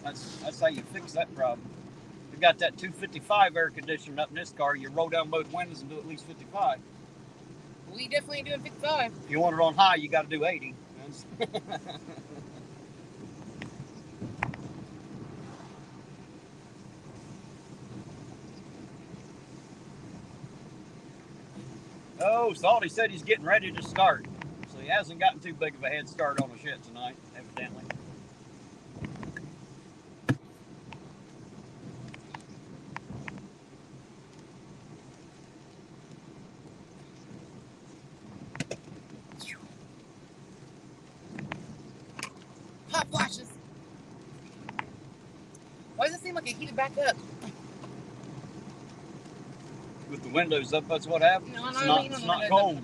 That's how you fix that problem. We got that 255 air conditioning up in this car. You roll down both windows and do at least 55. We definitely doing 55. If you want it on high, you got to do 80. Oh, Salty said he's getting ready to start. So he hasn't gotten too big of a head start on us yet tonight, evidently. Hot flashes. Why does it seem like it heated back up? With the windows up, that's what happens. No, It's not cold.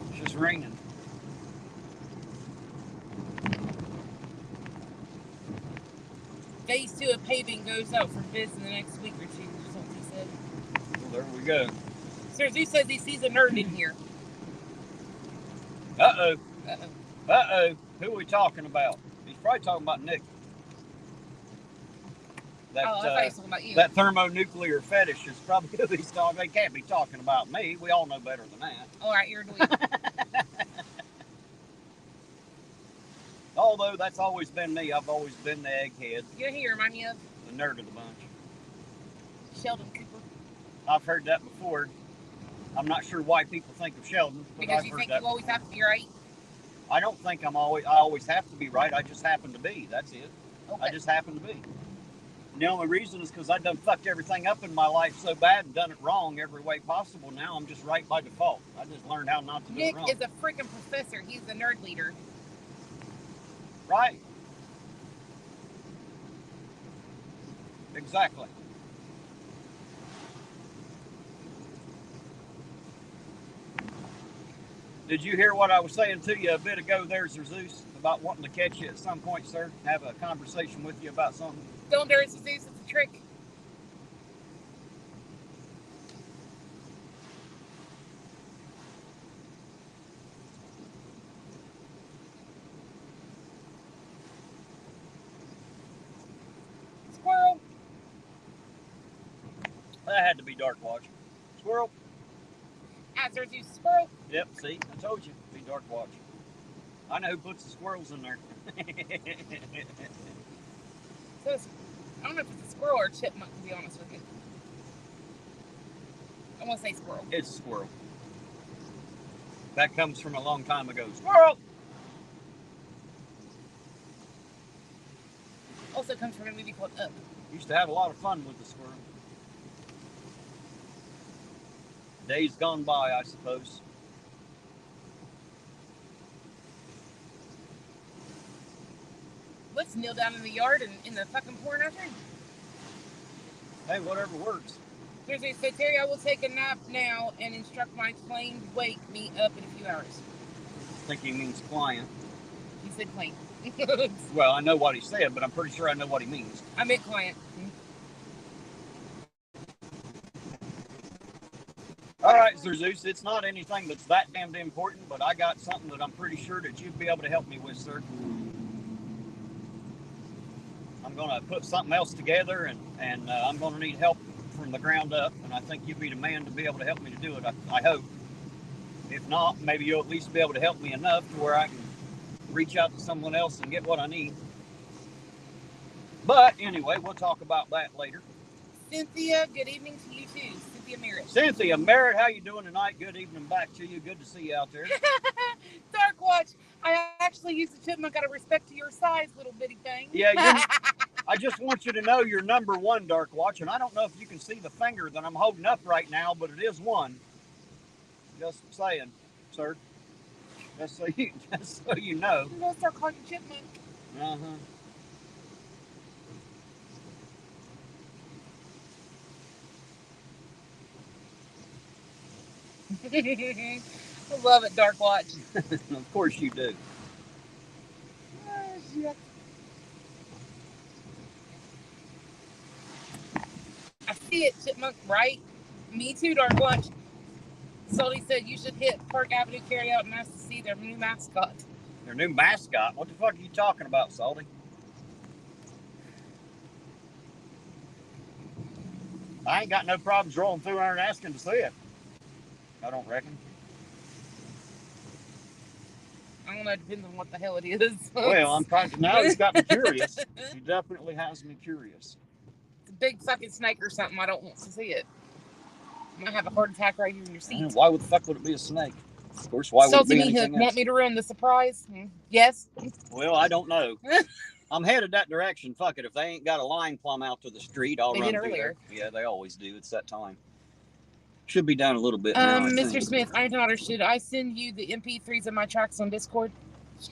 It's just raining. Phase 2 of paving goes out for bids in the next week or two, is what he said. Well, there we go. Sir Zoo says he sees a nerd in here. Uh-oh. Who are we talking about? He's probably talking about Nick. I thought he was talking about you. That thermonuclear fetish is probably who he's talking. They can't be talking about me. We all know better than that. All right, you're a dweeb. Although that's always been me. I've always been the egghead. You know who you remind me of? The nerd of the bunch. Sheldon Cooper. I've heard that before. I'm not sure why people think of Sheldon. Because I've you heard think that you always have to be right? I don't think I always have to be right. I just happen to be. That's it. Okay. I just happen to be. And the only reason is because I done fucked everything up in my life so bad and done it wrong every way possible. Now I'm just right by default. I just learned how not to do it wrong. Nick is a freaking professor. He's the nerd leader. Right. Exactly. Did you hear what I was saying to you a bit ago there, Sir Zeus, about wanting to catch you at some point, sir? Have a conversation with you about something? Don't dare Zeus, it's a trick. Squirrel. That had to be Dark Watch. Squirrel? Answer to squirrel. Yep, see, I told you. Be Dark Watch. I know who puts the squirrels in there. So I don't know if it's a squirrel or a chipmunk, to be honest with you. I want to say squirrel. It's a squirrel. That comes from a long time ago. Squirrel! Also comes from a movie called Up. Used to have a lot of fun with the squirrel. Days gone by, I suppose. Let's kneel down in the yard and in the fucking pouring out rain. Hey, whatever works. Seriously, so Terry, I will take a nap now and instruct my plane to wake me up in a few hours. I think he means client. He said plane. Well, I know what he said, but I'm pretty sure I know what he means. I meant client. All right, Sir Zeus, it's not anything that's that damned important, but I got something that I'm pretty sure that you'd be able to help me with, sir. I'm going to put something else together, and I'm going to need help from the ground up, and I think you'd be the man to be able to help me to do it, I hope. If not, maybe you'll at least be able to help me enough to where I can reach out to someone else and get what I need. But anyway, we'll talk about that later. Cynthia, good evening to you too. Cynthia Merritt. Cynthia Merritt, how you doing tonight? Good evening back to you. Good to see you out there. Dark Watch. I actually used a chipmunk out of respect to your size, little bitty thing. Yeah, I just want you to know you're number one, Dark Watch, and I don't know if you can see the finger that I'm holding up right now, but it is one. Just saying, sir. Just so you know. I'm gonna start calling you chipmunk. Uh-huh. I love it, Dark Watch. Of course you do. Oh, shit. I see it, chipmunk, right? Me too, Dark Watch. Sully said you should hit Park Avenue carry out and ask to see their new mascot. Their new mascot? What the fuck are you talking about, Salty? I ain't got no problems rolling through there and asking to see it. I don't reckon. I don't know, it depends on what the hell it is. Well, I'm kind of, now he's got me curious. He definitely has me curious. It's a big fucking snake or something. I don't want to see it. You might have a heart attack right here in your seat. Why would the fuck would it be a snake? Of course, why would it be anything else? Want me to ruin the surprise? Yes. Well, I don't know. I'm headed that direction. Fuck it. If they ain't got a line plumb out to the street, I'll run through there. Yeah, they always do. It's that time. Should be down a little bit now, Mr. Smith, irontonauditor, should I send you the MP3s of my tracks on Discord?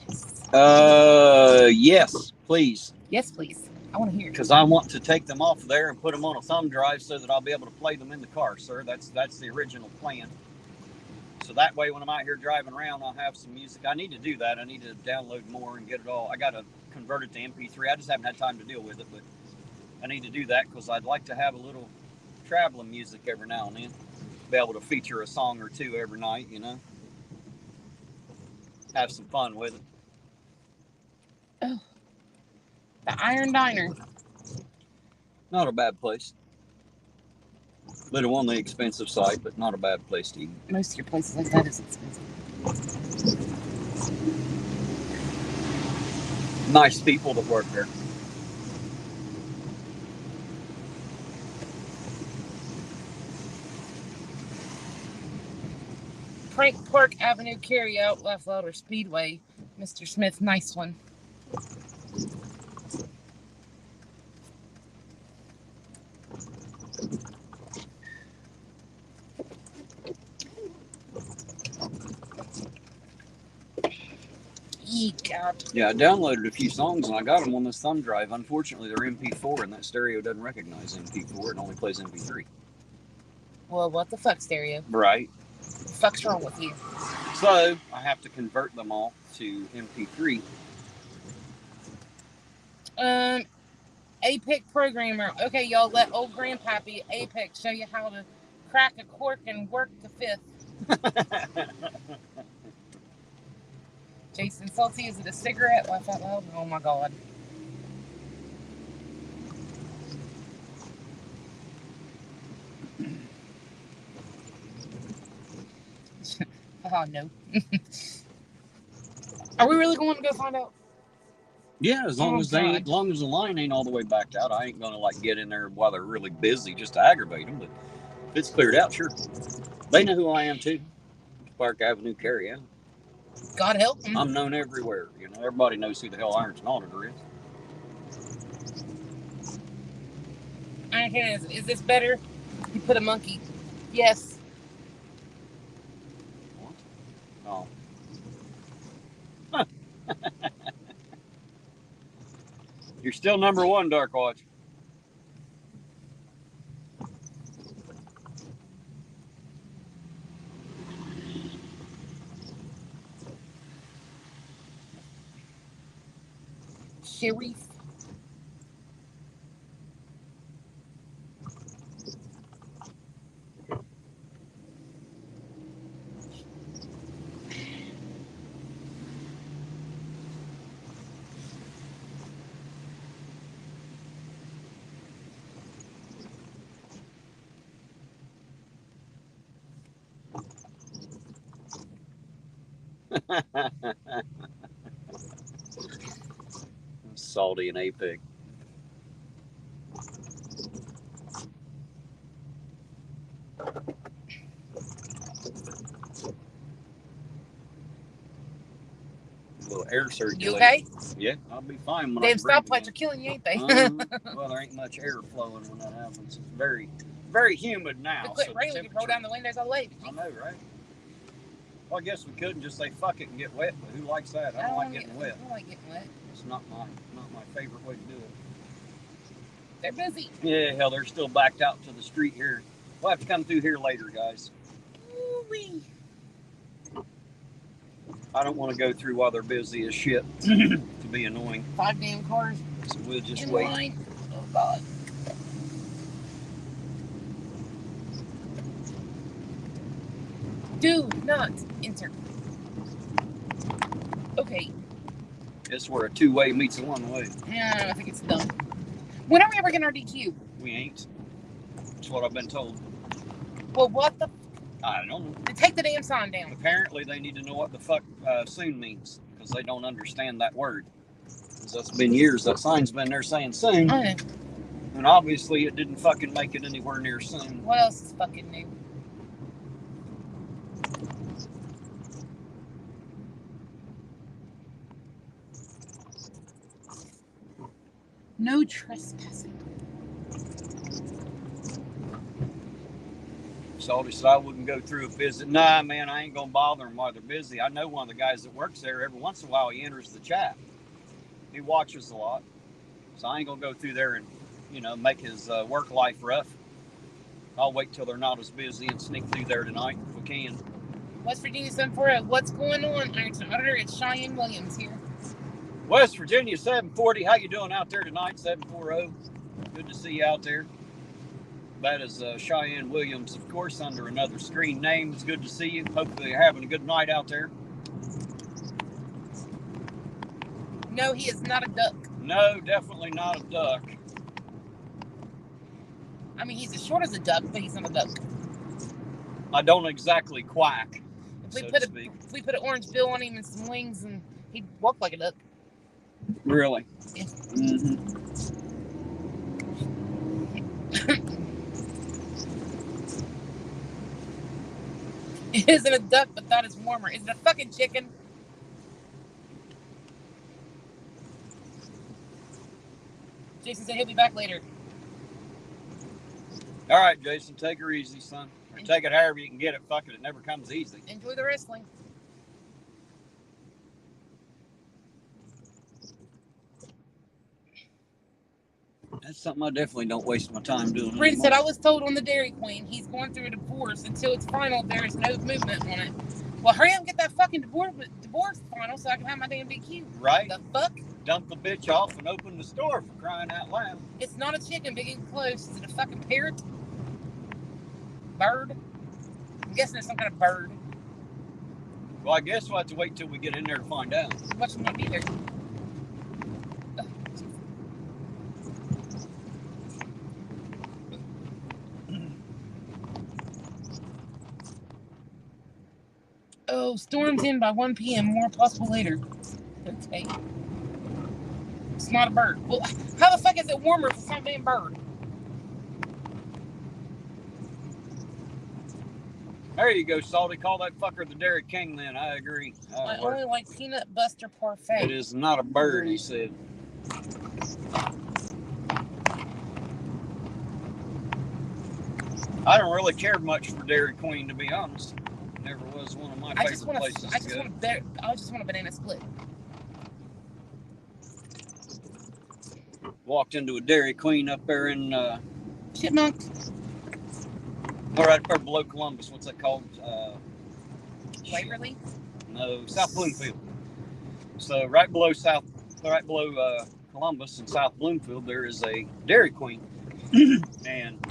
Yes. Yes, please. Yes, please. I want to hear it. Because I want to take them off there and put them on a thumb drive so that I'll be able to play them in the car, sir. That's the original plan. So that way, when I'm out here driving around, I'll have some music. I need to do that. I need to download more and get it all. I got to convert it to MP3. I just haven't had time to deal with it, but I need to do that because I'd like to have a little traveling music every now and then. Be able to feature a song or two every night, you know. Have some fun with it. Oh, the Iron Diner. Not a bad place. Little on the expensive side, but not a bad place to eat. Most of your places like that is expensive. Nice people that work there. Frank Park Avenue carryout, Left Louder Speedway. Mr. Smith, nice one. God. Yeah, I downloaded a few songs and I got them on this thumb drive. Unfortunately, they're MP4 and that stereo doesn't recognize MP4. It only plays MP3. Well, what the fuck, stereo? Right. What the fuck's wrong with you? So I have to convert them all to MP3. APEC programmer. Okay, y'all, let old Grandpappy APEC show you how to crack a cork and work the fifth. Jason Salty, is it a cigarette? Laugh out loud. Oh my god. Oh no. Are we really going to go find out? Yeah, as long as the line ain't all the way backed out, I ain't gonna like get in there while they're really busy just to aggravate them. But if it's cleared out, sure. They know who I am too. Park Avenue carryout. God help them. I'm known everywhere. You know, everybody knows who the hell Ironton Auditor is. Is this better? You put a monkey. Yes. What? Oh. You're still number one, Dark Watch. Sharif. Salty and Apex. Little air circulation. You okay? Yeah, I'll be fine when Damn I breathe stoplights again. are killing you, ain't they? Well, there ain't much air flowing when that happens. It's very, very humid now. If it quit so raining, we could roll down the windows all the way. I know, right? Well, I guess we could and just say fuck it and get wet, but who likes that? I don't like getting wet. I don't like getting wet. It's not my favorite way to do it. They're busy. Yeah, hell, they're still backed out to the street here. We'll have to come through here later, guys. Ooh-wee. I don't want to go through while they're busy as shit to be annoying. 5 damn cars. So we'll just in wait. Line. Oh, God. Do not enter. Okay. It's where a two-way meets a one-way. Yeah, I think it's done. When are we ever getting our DQ? We ain't. That's what I've been told. Well, what the? I don't know. Then take the damn sign down. Apparently, they need to know what the fuck soon means because they don't understand that word. Because that's been years. That sign's been there saying soon. I know. And obviously, it didn't fucking make it anywhere near soon. What else is fucking new? No trespassing. So said I wouldn't go through a visit. Nah, man, I ain't gonna bother them while they're busy. I know one of the guys that works there. Every once in a while, he enters the chat. He watches a lot, so I ain't gonna go through there and, make his work life rough. I'll wait till they're not as busy and sneak through there tonight if we can. West Virginia 740. What's going on, Ironton Auditor? It's Cheyenne Williams here. West Virginia 740. How you doing out there tonight? 740. Good to see you out there. That is Cheyenne Williams, of course, under another screen name. It's good to see you. Hopefully you're having a good night out there. No, he is not a duck. No, definitely not a duck. I mean, he's as short as a duck, but he's not a duck. I don't exactly quack, If we put an orange bill on him and some wings, and he'd walk like a duck. Really? Yeah. Mm-hmm. It isn't a duck, but that is warmer. Is it a fucking chicken? Jason said he'll be back later. All right, Jason, take her easy, son. Or take it however you can get it. Fuck it, it never comes easy. Enjoy the wrestling. That's something I definitely don't waste my time doing. Brent said, I was told on the Dairy Queen he's going through a divorce. Until it's final, there is no movement on it. Well, hurry up and get that fucking divorce final so I can have my damn DQ. Right? The fuck? Dump the bitch off and open the store for crying out loud. It's not a chicken, big and close. Is it a fucking parrot? Bird? I'm guessing it's some kind of bird. Well, I guess we'll have to wait till we get in there to find out. What's going to be there? Oh, storms in by 1 p.m. More possible later. Okay. It's not a bird. Well, how the fuck is it warmer if it's not a damn bird? There you go, Salty. Call that fucker the Dairy King then. I agree. I only like peanut buster parfait. It is not a bird, he said. I don't really care much for Dairy Queen, to be honest. Never was one of my favorite places to go. I just want a banana split. Walked into a Dairy Queen up there in Chipmunk. All right, up there below Columbus. What's that called? Waverly? No, South Bloomfield. So right below Columbus and South Bloomfield, there is a Dairy Queen. And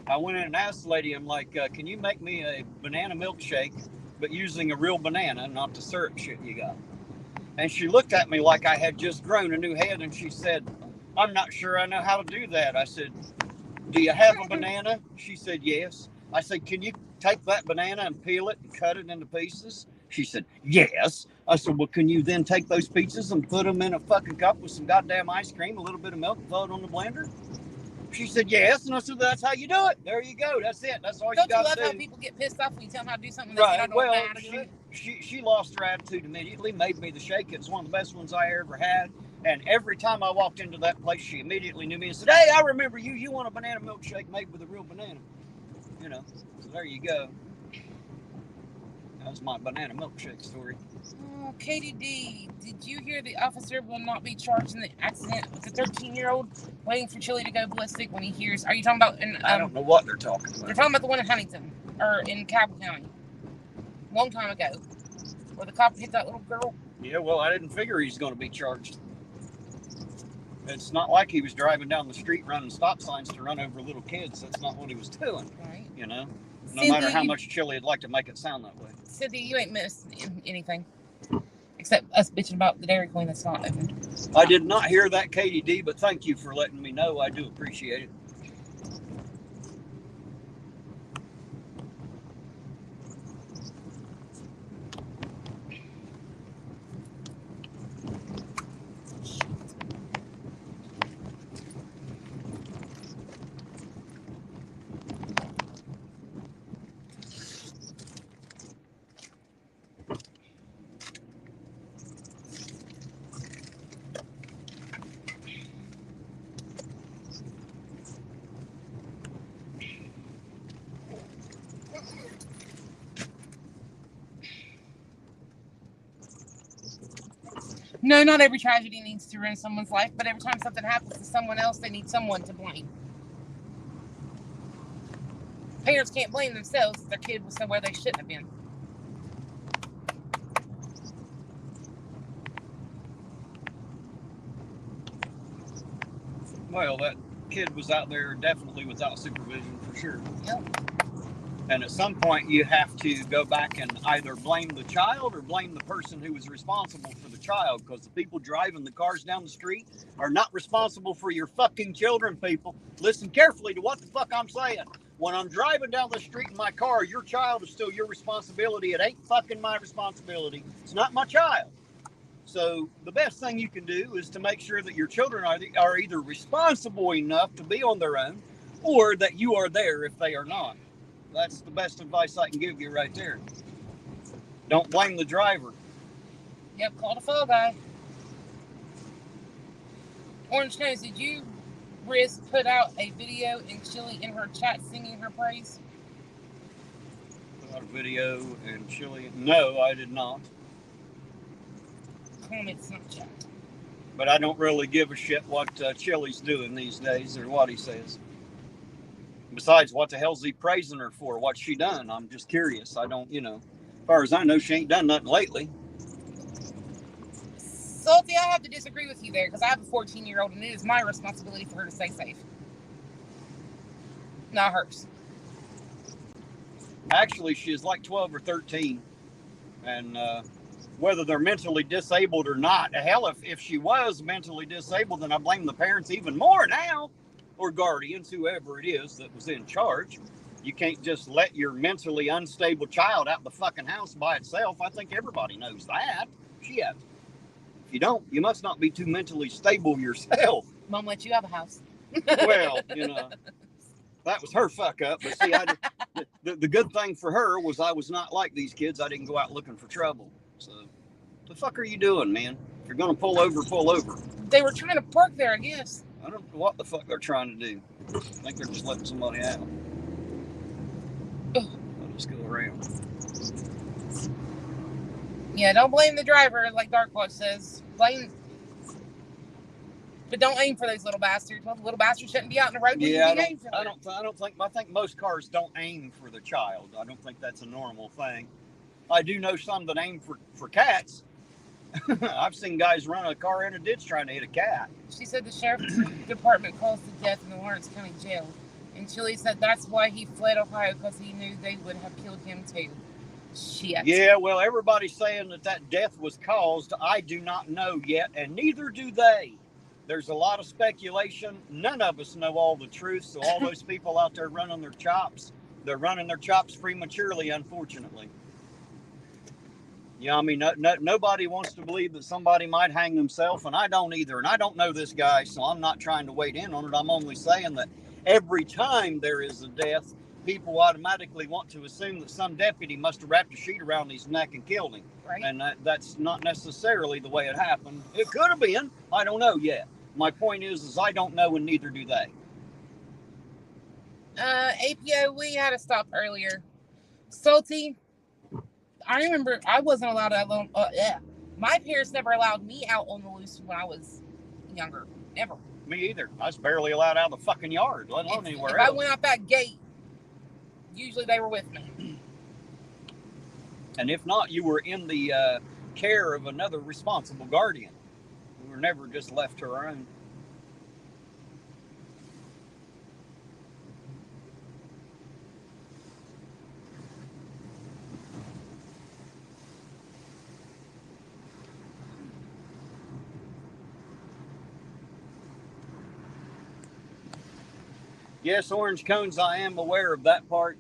I went in and asked the lady, I'm like, can you make me a banana milkshake, but using a real banana, not the syrup shit you got? And she looked at me like I had just grown a new head, and she said, I'm not sure I know how to do that. I said, do you have a banana? She said, yes. I said, can you take that banana and peel it and cut it into pieces? She said, yes. I said, well, can you then take those pieces and put them in a fucking cup with some goddamn ice cream, a little bit of milk, and throw it on the blender? She said, yes. And I said, that's how you do it. There you go. That's it. That's all you got to do. Don't you love how people get pissed off when you tell them how to do something? They Right. say, I don't Well, know how to do it. she lost her attitude immediately, made me the shake. It's one of the best ones I ever had. And every time I walked into that place, she immediately knew me and said, hey, I remember you. You want a banana milkshake made with a real banana. You know, so there you go. That was my banana milkshake story. Oh, Katie D, did you hear the officer will not be charged in the accident with the 13-year-old waiting for Chili to go ballistic when he hears? Are you talking about? I don't know what they're talking about. They're talking about the one in Huntington or in Cabell County, long time ago, where the cop hit that little girl. Yeah, well, I didn't figure he's going to be charged. It's not like he was driving down the street running stop signs to run over little kids. That's not what he was doing. Right. You know, no Cynthia, matter how much Chili would like to make it sound that way. Cynthia, you ain't missed anything except us bitching about the Dairy Queen that's not open. I did not hear that, Katie D, but thank you for letting me know. I do appreciate it. No, not every tragedy needs to ruin someone's life, but every time something happens to someone else, they need someone to blame. Parents can't blame themselves if their kid was somewhere they shouldn't have been. Well, that kid was out there definitely without supervision for sure. Yep. And at some point, you have to go back and either blame the child or blame the person who was responsible for the child, because the people driving the cars down the street are not responsible for your fucking children, people. Listen carefully to what the fuck I'm saying. When I'm driving down the street in my car, your child is still your responsibility. It ain't fucking my responsibility. It's not my child. So the best thing you can do is to make sure that your children are either responsible enough to be on their own, or that you are there if they are not. That's the best advice I can give you right there. Don't blame the driver. Yep, call the fall guy. Orange Nose, did you, Riz, put out a video in Chili in her chat singing her praise? Put out a video and Chili. No, I did not. Comment Snapchat. But I don't really give a shit what Chili's doing these days or what he says. Besides, what the hell's he praising her for? What's she done? I'm just curious. I don't, as far as I know, she ain't done nothing lately. Salty, I have to disagree with you there because I have a 14-year-old and it is my responsibility for her to stay safe. Not hers. Actually, she's like 12 or 13. And whether they're mentally disabled or not, hell, if she was mentally disabled, then I blame the parents even more now. Or guardians, whoever it is that was in charge. You can't just let your mentally unstable child out the fucking house by itself. I think everybody knows that. Shit. If you don't, you must not be too mentally stable yourself. Mom let you have a house. Well, that was her fuck up. But see, the good thing for her was I was not like these kids. I didn't go out looking for trouble. So, the fuck are you doing, man? If you're going to pull over, pull over. They were trying to park there, I guess. I don't know what the fuck they're trying to do. I think they're just letting somebody out. I'll just go around. Yeah, don't blame the driver, like Darkwatch says. Blame, but don't aim for those little bastards. Well, the little bastards shouldn't be out in the road. Yeah, I think most cars don't aim for the child. I don't think that's a normal thing. I do know some that aim for cats. I've seen guys run a car in a ditch trying to hit a cat. She said the sheriff's department caused the death in the Lawrence County jail. And Chili said that's why he fled Ohio, because he knew they would have killed him too. Shit. Yeah, well, everybody's saying that death was caused. I do not know yet, and neither do they. There's a lot of speculation. None of us know all the truth, so all those people out there running their chops, They're running their chops prematurely, unfortunately. Yeah, I mean, nobody wants to believe that somebody might hang themselves, and I don't either. And I don't know this guy, so I'm not trying to wade in on it. I'm only saying that every time there is a death, people automatically want to assume that some deputy must have wrapped a sheet around his neck and killed him. Right. And that's not necessarily the way it happened. It could have been. I don't know yet. My point is I don't know, and neither do they. APO, we had to stop earlier. Salty, I remember I wasn't allowed to alone. My parents never allowed me out on the loose when I was younger. Never. Me either. I was barely allowed out of the fucking yard, let alone anywhere else. else. If I went out that gate, usually they were with me. And if not, you were in the care of another responsible guardian. We were never just left to our own. Yes, orange cones, I am aware of that part.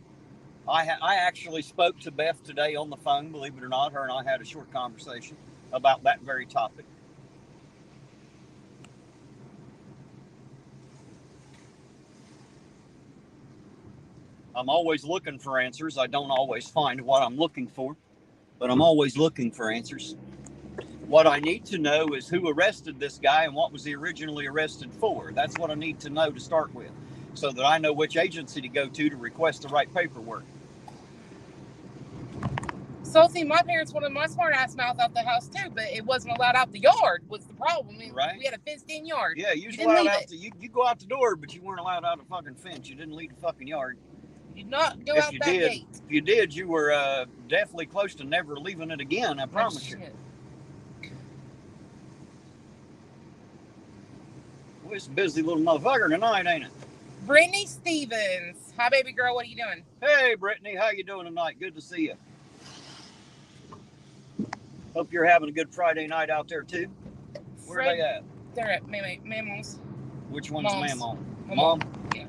I actually spoke to Beth today on the phone, believe it or not. Her and I had a short conversation about that very topic. I'm always looking for answers. I don't always find what I'm looking for, but I'm always looking for answers. What I need to know is who arrested this guy and what was he originally arrested for. That's what I need to know to start with, so that I know which agency to go to request the right paperwork. So, see, my parents wanted my smart ass mouth out the house too, but it wasn't allowed out the yard. Was the problem? I mean, right? We had a fenced-in yard. Yeah, you allowed out. You go out the door, but you weren't allowed out the fucking fence. You didn't leave the fucking yard. You did not go out that gate. If you did, you were definitely close to never leaving it again. I promise you. Well, it's a busy little motherfucker tonight, ain't it? Brittany Stevens. Hi, baby girl. What are you doing? Hey, Brittany. How you doing tonight? Good to see you. Hope you're having a good Friday night out there, too. Where are they at? They're at Mammal's. Which one's Mammal? Mom? Yeah.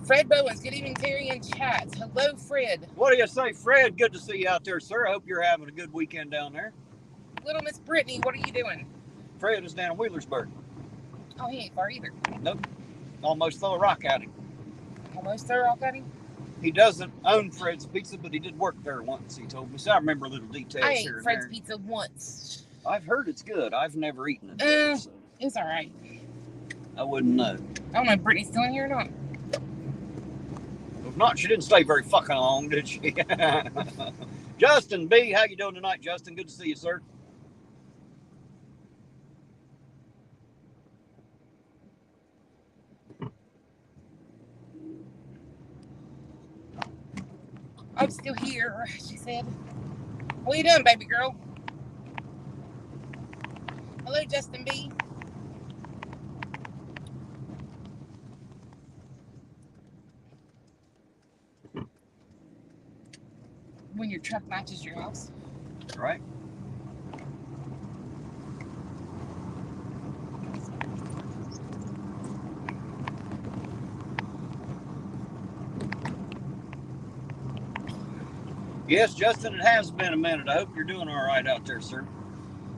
Fred Bowens. Good evening, Terry and chat. Hello, Fred. What do you say, Fred? Good to see you out there, sir. I hope you're having a good weekend down there. Little Miss Brittany, what are you doing? Fred is down in Wheelersburg. Oh, he ain't far either. Nope. Almost throw a rock at him. Almost throw a rock at him? He doesn't own Fred's Pizza, but he did work there once, he told me. So I remember little details here and there. I ate Fred's Pizza once. I've heard it's good. I've never eaten it. There, so it's all right. I wouldn't know. I don't know if Brittany's still in here or not. If not, she didn't stay very fucking long, did she? Justin B., how you doing tonight, Justin? Good to see you, sir. I'm still here, she said. What are you doing, baby girl? Hello, Justin B. When your truck matches your house. Right. Yes, Justin, it has been a minute. I hope you're doing all right out there, sir.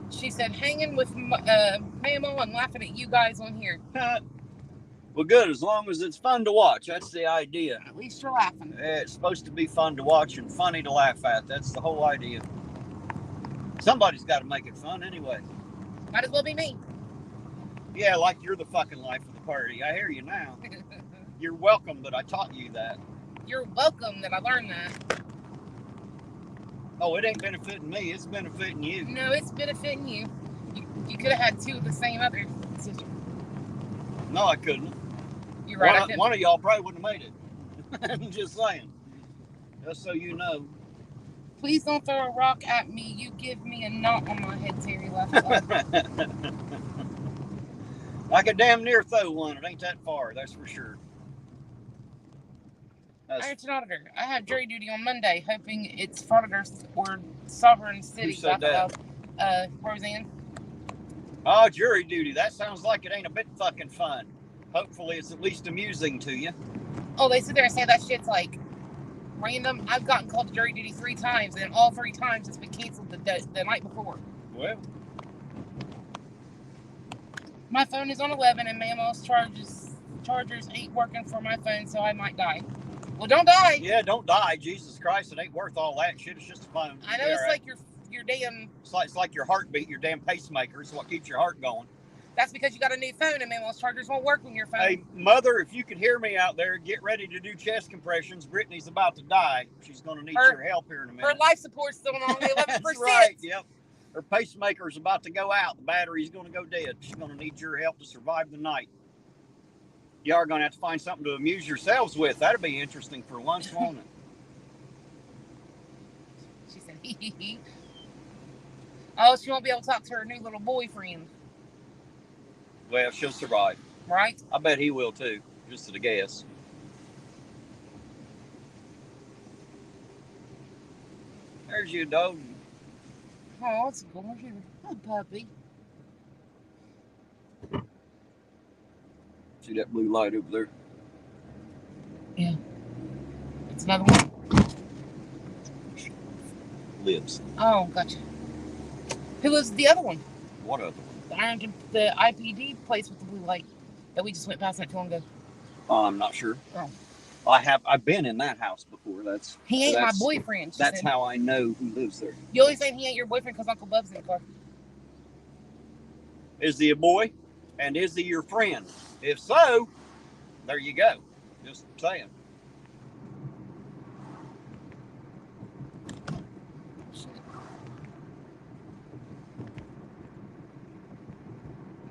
She said, hanging with Mammo and laughing at you guys on here. Well, good, as long as it's fun to watch. That's the idea. At least you're laughing. It's supposed to be fun to watch and funny to laugh at. That's the whole idea. Somebody's got to make it fun anyway. Might as well be me. Yeah, like you're the fucking life of the party. I hear you now. You're welcome that I taught you that. You're welcome that I learned that. Oh, it ain't benefiting me. It's benefiting you. No, it's benefiting you. You could have had two of the same other sister. No, I couldn't. You're right. One of y'all probably wouldn't have made it. I'm just saying. Just so you know. Please don't throw a rock at me. You give me a knot on my head, Terry left. I could damn near throw one. It ain't that far, that's for sure. Irontonauditor. I have jury duty on Monday, hoping it's frauditors or sovereign city. Who said that? Roseanne. Oh, jury duty. That sounds like it ain't a bit fucking fun. Hopefully it's at least amusing to you. Oh, they sit there and say that shit's like Random. I've gotten called to jury duty 3 times, and all 3 times it's been canceled the night before. Well, my phone is on 11, and Mammoth's chargers ain't working for my phone, so I might die. Well, don't die. yeah, don't die. Jesus Christ, it ain't worth all that shit. It's just a phone. I know it's like your damn. It's like your heartbeat, your damn pacemaker. It's what keeps your heart going. That's because you got a new phone, and Mammoth's chargers won't work on your phone. Hey, mother, if you can hear me out there, get ready to do chest compressions. Brittany's about to die. She's going to need your help here in a minute. Her life support's still on 11%. That's right. Yep. Her pacemaker's about to go out. The battery's going to go dead. She's going to need your help to survive the night. You are going to have to find something to amuse yourselves with. That'll be interesting for lunch, won't it? She said, hee hee hee. Oh, she won't be able to talk to her new little boyfriend. Well, she'll survive. Right? I bet he will too, just at a guess. There's your dog. Oh, it's a gorgeous puppy. See that blue light over there? Yeah. It's another one. Lives. Oh, gotcha. Who was the other one? What other one? The IPD place with the blue light that we just went past not too long ago. I'm not sure. Oh. I've been in that house before. He ain't my boyfriend. That's how I know who lives there. You always saying he ain't your boyfriend because Uncle Bub's in the car. Is he a boy? And is he your friend? If so, there you go. Just saying.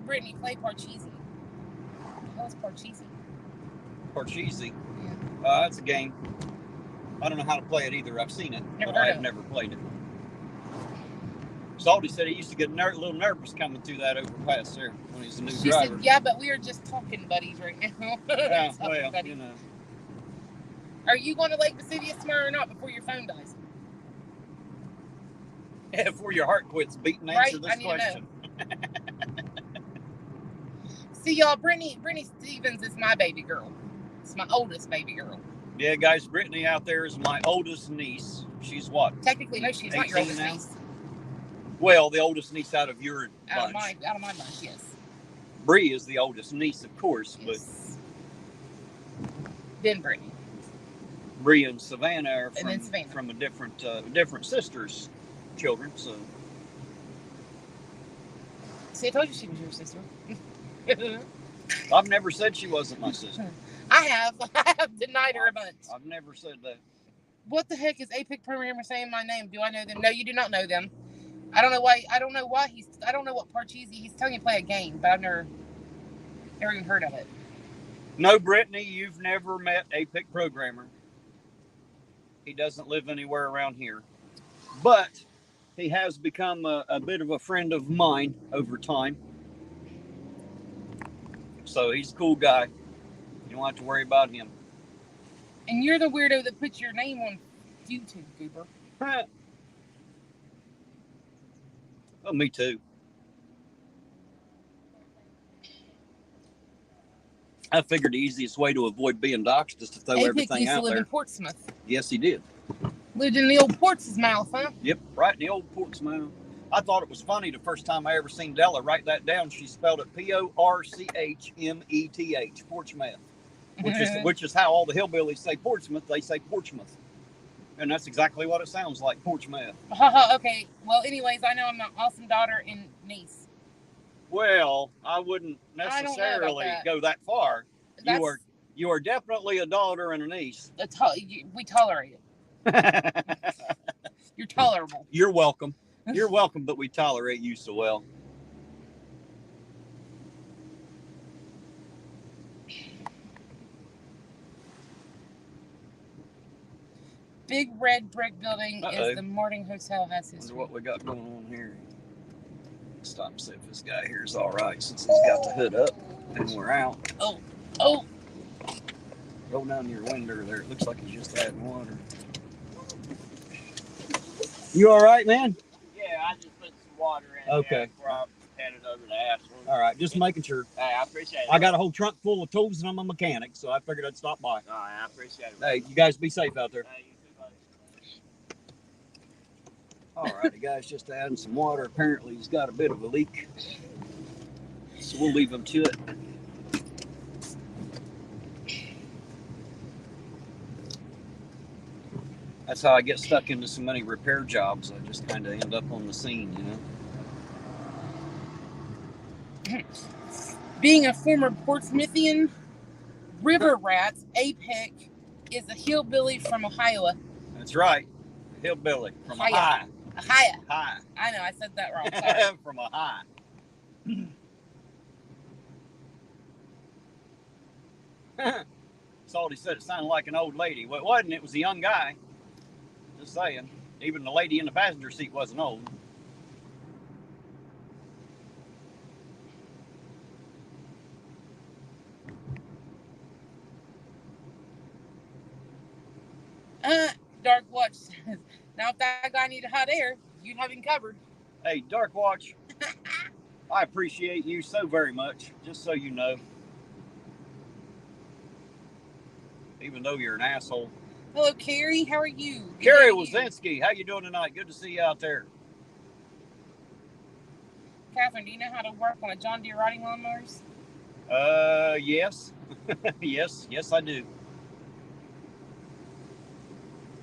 Brittany, play Parcheesi. How's Parcheesi? Parcheesi? Yeah. That's a game. I don't know how to play it either. I've seen it, but I've never played it. Salty said he used to get a little nervous coming through that overpass there when he's a new driver. She said, yeah, but we are just talking buddies right now. Yeah, well, buddies. You know. Are you going to Lake Vesuvius tomorrow or not before your phone dies? Yeah, before your heart quits beating, answer this question. See, y'all, Brittany Stevens is my baby girl. It's my oldest baby girl. Yeah, guys, Brittany out there is my oldest niece. She's what? Technically, no, she's not your oldest niece. Well, the oldest niece out of your bunch. Out of my bunch, yes. Bree is the oldest niece, of course, yes. But then Brittany. Bree and Savannah are from a different sister's children. So. See, I told you she was your sister. I've never said she wasn't my sister. I have denied her a bunch. I've never said that. What the heck is APIC programmer saying my name? Do I know them? No, you do not know them. I don't know why. I don't know what Parcheesi. He's telling you to play a game, but I've never even heard of it. No, Brittany, you've never met APIC programmer. He doesn't live anywhere around here, but he has become a bit of a friend of mine over time. So he's a cool guy. You don't have to worry about him. And you're the weirdo that puts your name on YouTube, Goober. Oh, me too. I figured the easiest way to avoid being doxxed is to throw everything used out to live there. in Portsmouth. Yes, he did. Lived in the old Portsmouth mouth, huh? Yep, right in the old Portsmouth. I thought it was funny the first time I ever seen Della write that down. She spelled it Porchmeth, Portsmouth, which is how all the hillbillies say Portsmouth. They say Portsmouth, and that's exactly what it sounds like, Portsmouth. Okay. Well, anyways, I know I'm an awesome daughter and niece. Well, I wouldn't necessarily go that far. You are definitely a daughter and a niece. We tolerate it. You're tolerable. You're welcome. You're welcome, but we tolerate you so well. Big red brick building is the Morning Hotel has his. Wonder what we got going on here. Stop and see if this guy here is all right since he's got the hood up and we're out. Oh. Roll down your window there. It looks like he's just adding water. You all right, man? Yeah, I just put some water in there before I headed over to Ashland. All right, just making sure. Hey, I appreciate it. I got a whole trunk full of tools and I'm a mechanic, so I figured I'd stop by. All right, I appreciate it. Hey, you guys be safe out there. Hey, you All righty, guys, just adding some water. Apparently, he's got a bit of a leak, so we'll leave him to it. That's how I get stuck into so many repair jobs. I just kind of end up on the scene, you know. Being a former Portsmouthian, river rats, Apex is a hillbilly from Ohio. That's right, hillbilly from Ohio. Ohio. Ohio. High. I know, I said that wrong. Sorry. From Ohio. That's all he said. It sounded like an old lady. Well, it wasn't. It was a young guy. Just saying. Even the lady in the passenger seat wasn't old. Dark Watch says, now if that guy needed hot air, you'd have him covered. Hey, Dark Watch, I appreciate you so very much, just so you know. Even though you're an asshole. Hello, Carrie. How are you? Carrie Wazinski, how you doing tonight? Good to see you out there. Catherine, do you know how to work on a John Deere riding lawnmowers? Yes. yes, I do.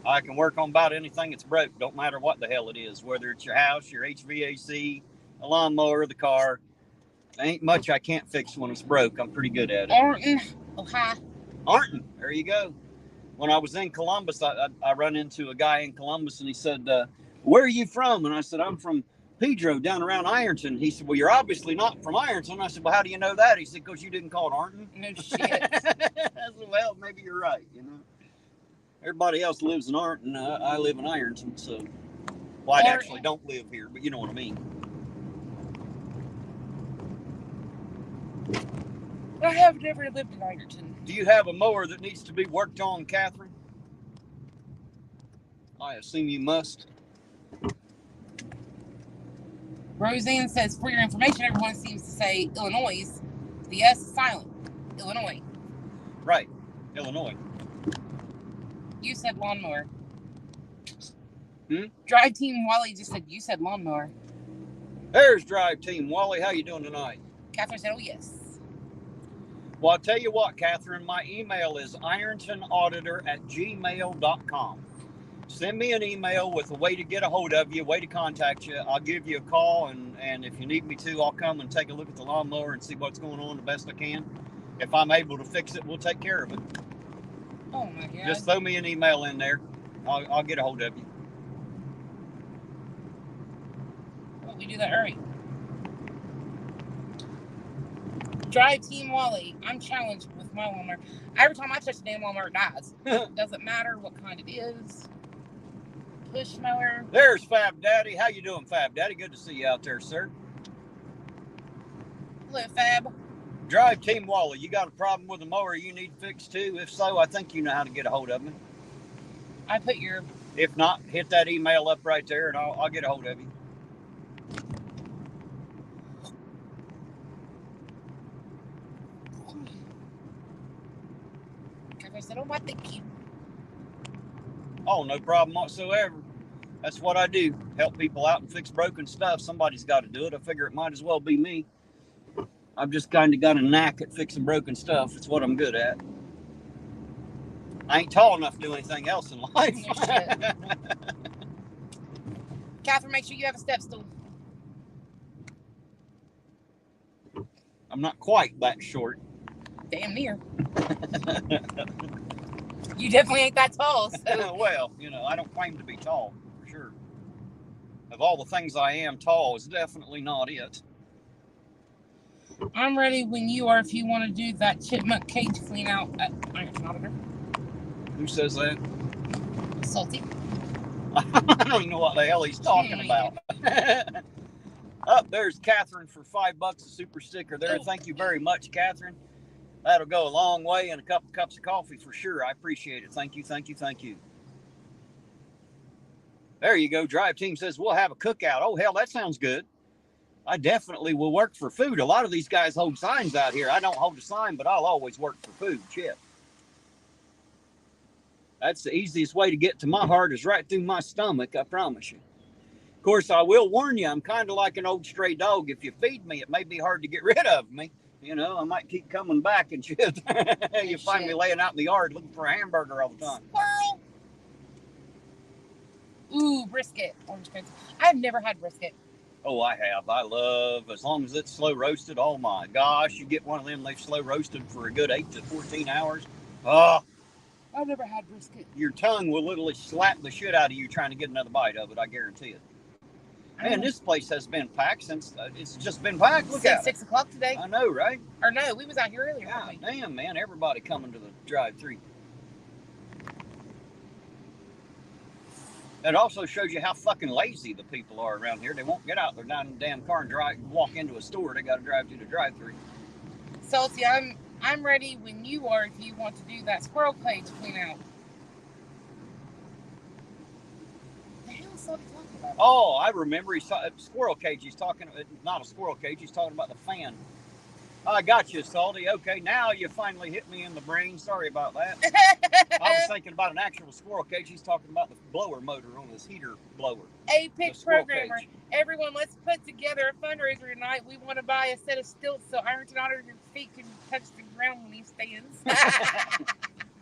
I can work on about anything that's broke. Don't matter what the hell it is, whether it's your house, your HVAC, a lawnmower, the car. There ain't much I can't fix when it's broke. I'm pretty good at it. Arnton, Ohio. Arnton, there you go. When I was in Columbus, I run into a guy in Columbus, and he said, where are you from? And I said, I'm from Pedro, down around Ironton. He said, well, you're obviously not from Ironton. I said, well, how do you know that? He said, because you didn't call it Arnton. No shit. I said, well, maybe you're right, you know. Everybody else lives in Arnton. I live in Ironton, so... Well, I actually don't live here, but you know what I mean. I have never lived in Ironton. Do you have a mower that needs to be worked on, Catherine? I assume you must. Roseanne says, for your information, everyone seems to say Illinois. The S is silent. Illinois. Right. Illinois. You said lawnmower. Hmm? Drive Team Wally just said, you said lawnmower. There's Drive Team Wally. How you doing tonight? Catherine said, oh, yes. Well, I'll tell you what, Catherine, my email is irontonauditor@gmail.com. Send me an email with a way to get a hold of you, a way to contact you. I'll give you a call, and if you need me to, I'll come and take a look at the lawnmower and see what's going on the best I can. If I'm able to fix it, we'll take care of it. Oh, my God. Just throw me an email in there. I'll get a hold of you. Well, we do that early. Drive Team Wally. I'm challenged with my lawnmower. Every time I touch the damn lawnmower, it dies. Doesn't matter what kind it is. Push mower. There's Fab Daddy. How you doing, Fab Daddy? Good to see you out there, sir. Hello, Fab. Drive Team Wally, you got a problem with a mower you need fixed too? If so, I think you know how to get a hold of me. I put your... If not, hit that email up right there, and I'll get a hold of you. I said, oh, my thank you. Oh, no problem whatsoever. That's what I do. Help people out and fix broken stuff. Somebody's got to do it. I figure it might as well be me. I've just kind of got a knack at fixing broken stuff. It's what I'm good at. I ain't tall enough to do anything else in life. No shit. Catherine, make sure you have a step stool. I'm not quite that short. Damn near. You definitely ain't that tall. So. Well, you know, I don't claim to be tall, for sure. Of all the things I am, tall is definitely not it. I'm ready when you are if you want to do that chipmunk cage clean out at Ironton Auditor. Who says that? Salty. I don't even know what the hell he's talking about. Up there's Catherine for $5, a super sticker there. Oh. Thank you very much, Catherine. That'll go a long way, and a couple cups of coffee for sure. I appreciate it. Thank you, thank you, thank you. There you go. Drive Team says we'll have a cookout. Oh, hell, that sounds good. I definitely will work for food. A lot of these guys hold signs out here. I don't hold a sign, but I'll always work for food. Shit. That's the easiest way to get to my heart is right through my stomach, I promise you. Of course, I will warn you, I'm kind of like an old stray dog. If you feed me, it may be hard to get rid of me. You know, I might keep coming back and shit. You find me laying out in the yard looking for a hamburger all the time. Squirrel. Ooh, brisket. I've never had brisket. Oh, I have. I love, as long as it's slow roasted. Oh my gosh, you get one of them, they've slow roasted for a good 8 to 14 hours. Oh, I've never had brisket. your tongue will literally slap the shit out of you trying to get another bite of it. I guarantee it. Man, this place has been packed since it's just been packed. Look at it. 6 o'clock today. I know, right? Or no, we was out here earlier. God damn, man, everybody coming to the drive-thru. It also shows you how fucking lazy the people are around here. They won't get out their damn car and walk into a store. They got to drive through the drive-thru. Salty, I'm ready when you are if you want to do that squirrel cage clean out. The hell is Salty talking about? Oh, I remember. He saw a squirrel cage. He's talking, not a squirrel cage. He's talking about the fan. I got you, Salty. Okay, now you finally hit me in the brain. Sorry about that. I was thinking about an actual squirrel cage. He's talking about the blower motor on his heater blower. Apex programmer. Cage. Everyone, let's put together a fundraiser tonight. We want to buy a set of stilts so irontonauditor's feet can touch the ground when he stands.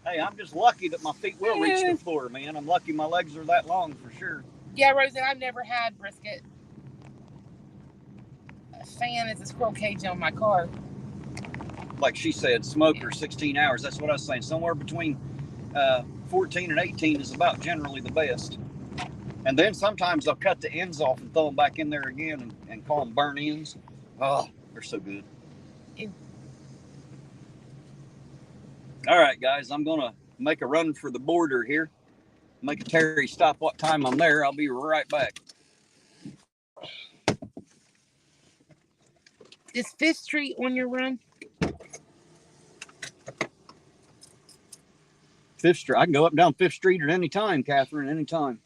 Hey, I'm just lucky that my feet will reach the floor, man. I'm lucky my legs are that long for sure. Yeah, Roseanne, I've never had brisket. A fan is a squirrel cage on my car. Like she said, smoker 16 hours. That's what I was saying. Somewhere between 14 and 18 is about generally the best. And then sometimes I'll cut the ends off and throw them back in there again and call them burn ends. Oh, they're so good. Ew. All right, guys, I'm going to make a run for the border here. Make a Terry stop what time I'm there. I'll be right back. Is 5th Street on your run? 5th Street. I can go up and down 5th Street at any time, Catherine, any time.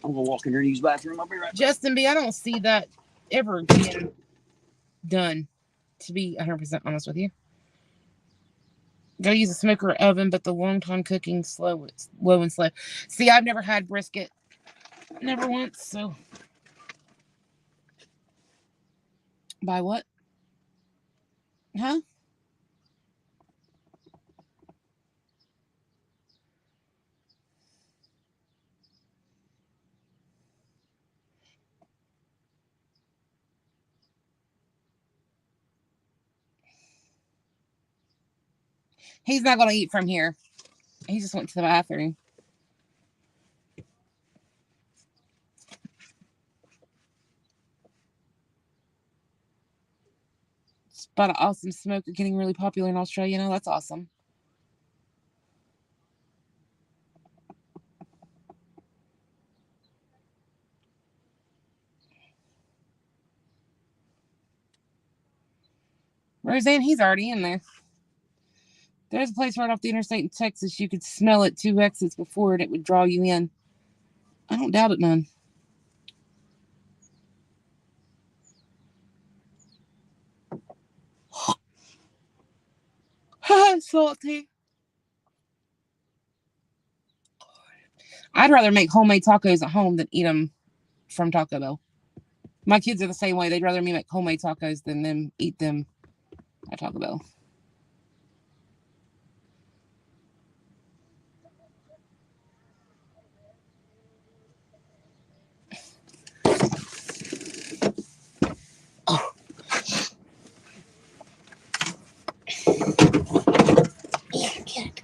I'm going to walk in here and use the bathroom. I'll be right back. Justin B., I don't see that ever being done, to be 100% honest with you. Gotta use a smoker or oven, but the long time cooking slow and slow. See, I've never had brisket. Never once, so. By what? Huh? He's not going to eat from here. He just went to the bathroom. Spot an awesome smoker getting really popular in Australia. No, that's awesome. Roseanne, he's already in there. There's a place right off the interstate in Texas. You could smell it 2 exits before and it would draw you in. I don't doubt it none. Salty. I'd rather make homemade tacos at home than eat them from Taco Bell. My kids are the same way. They'd rather me make homemade tacos than them eat them at Taco Bell. Oh. Yeah, get it.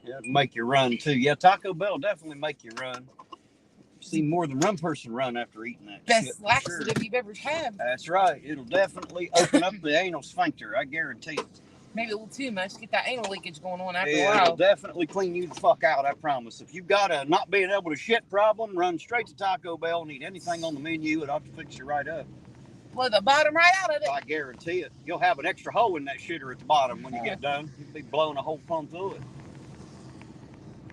Yeah, make you run too. Yeah, Taco Bell definitely make you run. I've seen more than one person run after eating that. Best laxative you've ever had. That's right. It'll definitely open up the anal sphincter. I guarantee it. Maybe a little too much. Get that anal leakage going on after a Yeah, while. it'll definitely clean you the fuck out. I promise. If you've got a not being able to shit problem, run straight to Taco Bell and eat anything on the menu. It'll have to fix you right up. Blow the bottom right out of it. I guarantee it. You'll have an extra hole in that shitter at the bottom when you get done. You'll be blowing a hole plumb through it.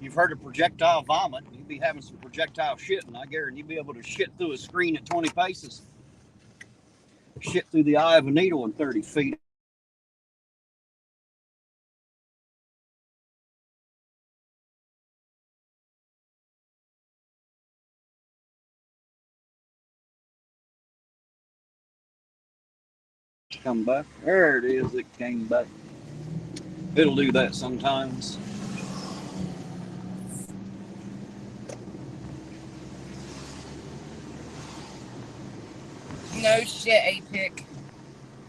You've heard of projectile vomit. You'll be having some projectile shitting. I guarantee you'll be able to shit through a screen at 20 paces. Shit through the eye of a needle in 30 feet. Come back. There it is. It came back. It'll do that sometimes. No shit, A-Pick.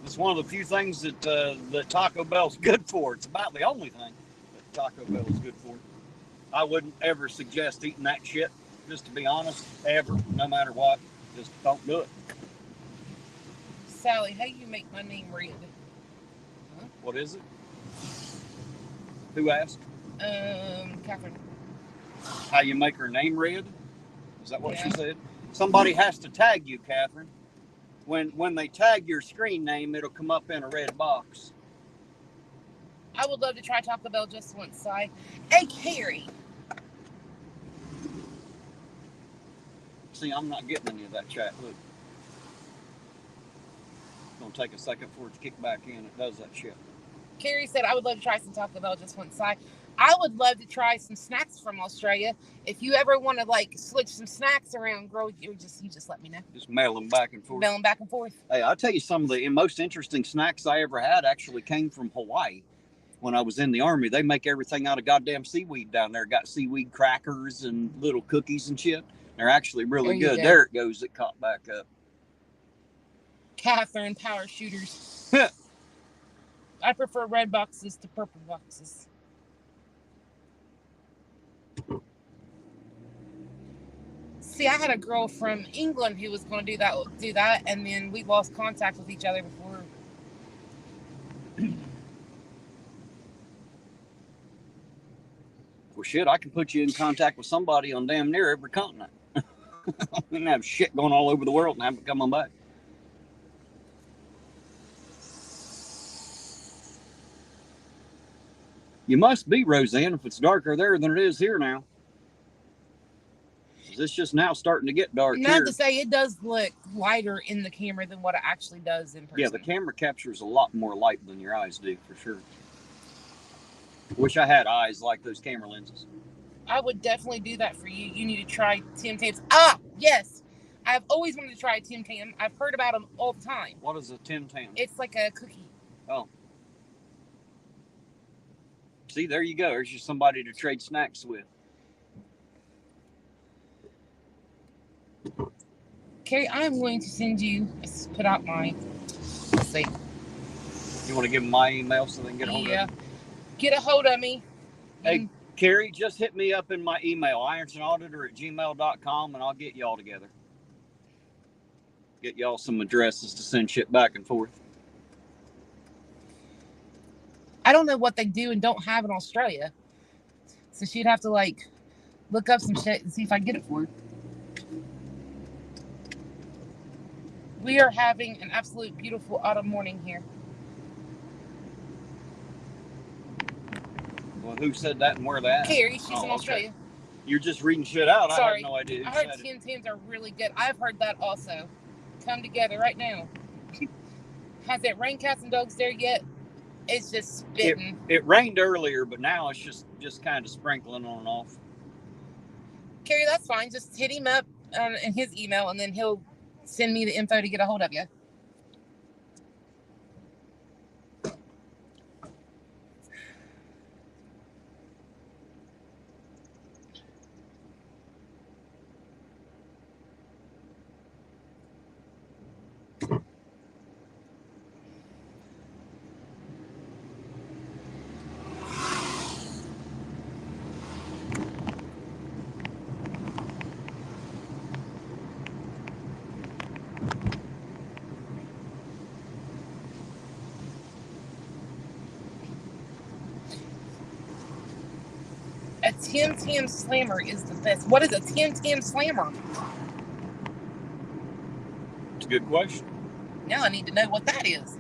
It's one of the few things that Taco Bell's good for. It's about the only thing that Taco Bell is good for. I wouldn't ever suggest eating that shit, just to be honest, ever, no matter what. Just don't do it. Sally, how do you make my name red? Huh? What is it? Who asked? Catherine. How you make her name red? Is that what she said? Somebody has to tag you, Catherine. When they tag your screen name, it'll come up in a red box. I would love to try Taco Bell just once, Si. Hey, Carrie. See, I'm not getting any of that chat. Look. It's going to take a second for it to kick back in. It does that shit. Carrie said, I would love to try some Taco Bell just once, Si. I would love to try some snacks from Australia. If you ever want to switch some snacks around, girl, you just let me know. Just mail them back and forth. Mail them back and forth. Hey, I'll tell you, some of the most interesting snacks I ever had actually came from Hawaii. When I was in the Army, they make everything out of goddamn seaweed down there. Got seaweed crackers and little cookies and shit. They're actually really good. There it goes. It caught back up. Catherine, power shooters. I prefer red boxes to purple boxes. See, I had a girl from England who was going to do that, and then we lost contact with each other before. Well, shit, I can put you in contact with somebody on damn near every continent. We can have shit going all over the world and have it come back. You must be, Roseanne, if it's darker there than it is here now. It's just now starting to get dark here. Not to say it does look lighter in the camera than what it actually does in person. Yeah, the camera captures a lot more light than your eyes do, for sure. Wish I had eyes like those camera lenses. I would definitely do that for you. You need to try Tim Tams. Ah, yes. I've always wanted to try a Tim Tam. I've heard about them all the time. What is a Tim Tam? It's like a cookie. Oh. See, there you go. There's just somebody to trade snacks with. Carrie, I'm going to send you, let's put out my, let's see. You want to give them my email so they can get a hold of me? Get a hold of me. Hey, Carrie, just hit me up in my email, irontonauditor@gmail.com, and I'll get y'all together. Get y'all some addresses to send shit back and forth. I don't know what they do and don't have in Australia. So she'd have to look up some shit and see if I can get it for her. We are having an absolute beautiful autumn morning here. Well, who said that and where that? Carrie, she's in Australia. Okay. You're just reading shit out. Sorry. I have no idea. I heard Tim Tams are really good. I've heard that also. Come together right now. Has it rained cats and dogs there yet? It's just spitting. It rained earlier, but now it's just kind of sprinkling on and off. Carrie, that's fine. Just hit him up in his email, and then he'll send me the info to get a hold of you. A Tim Tam Slammer is the best. What is a Tim Tam Slammer? It's a good question. Now I need to know what that is.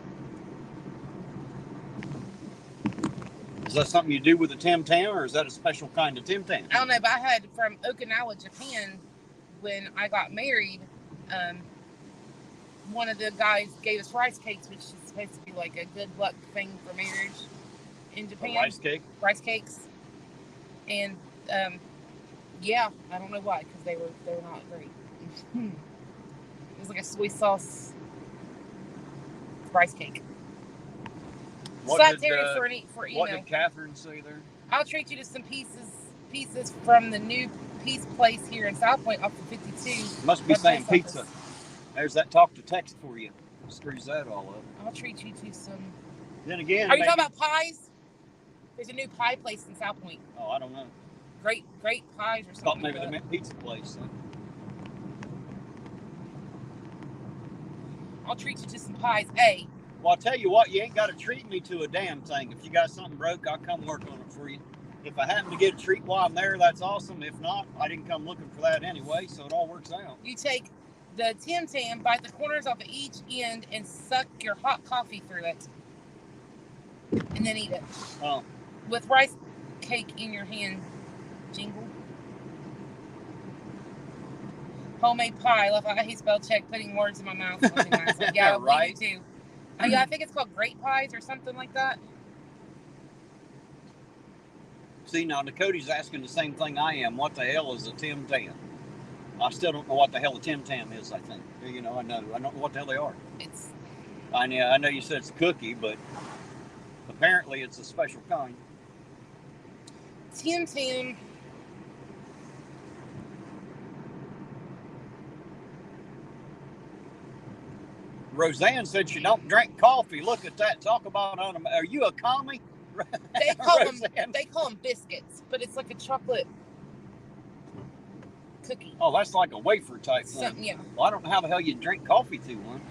Is that something you do with a Tim Tam, or is that a special kind of Tim Tam? I don't know, but I had from Okinawa, Japan, when I got married. one of the guys gave us rice cakes, which is supposed to be like a good luck thing for marriage in Japan. A rice cake? Rice cakes. And, yeah, I don't know why, because they're not great. It was like a soy sauce rice cake. What Slap did, Terry for email. What did Catherine say there? I'll treat you to some pieces from the new Peace Place here in South Point off of 52. Must be saying pizza. Office. There's that talk to text for you. Screws that all up. I'll treat you to some. Then again, Are you talking about pies? There's a new pie place in South Point. Oh, I don't know. Great pies or something. Thought maybe they meant pizza place. Huh? I'll treat you to some pies. Hey. Well, I'll tell you what, you ain't got to treat me to a damn thing. If you got something broke, I'll come work on it for you. If I happen to get a treat while I'm there, that's awesome. If not, I didn't come looking for that anyway, so it all works out. You take the Tim Tam, bite the corners off of each end, and suck your hot coffee through it. And then eat it. Oh. With rice cake in your hand. Jingle. Homemade pie. Love how he spelled check, putting words in my mouth. Yeah, right. Me too. Yeah, I think it's called great pies or something like that. See, now Cody's asking the same thing I am. What the hell is a Tim Tam? I still don't know what the hell a Tim Tam is, I think. You know, I don't know what the hell they are. I know you said it's a cookie, but apparently it's a special kind. Tim Tam. Roseanne said she don't drink coffee. Look at that. Talk about are you a commie? They call them biscuits, but it's like a chocolate cookie. Oh, that's like a wafer type thing. Yeah. Well, I don't know how the hell you drink coffee through one.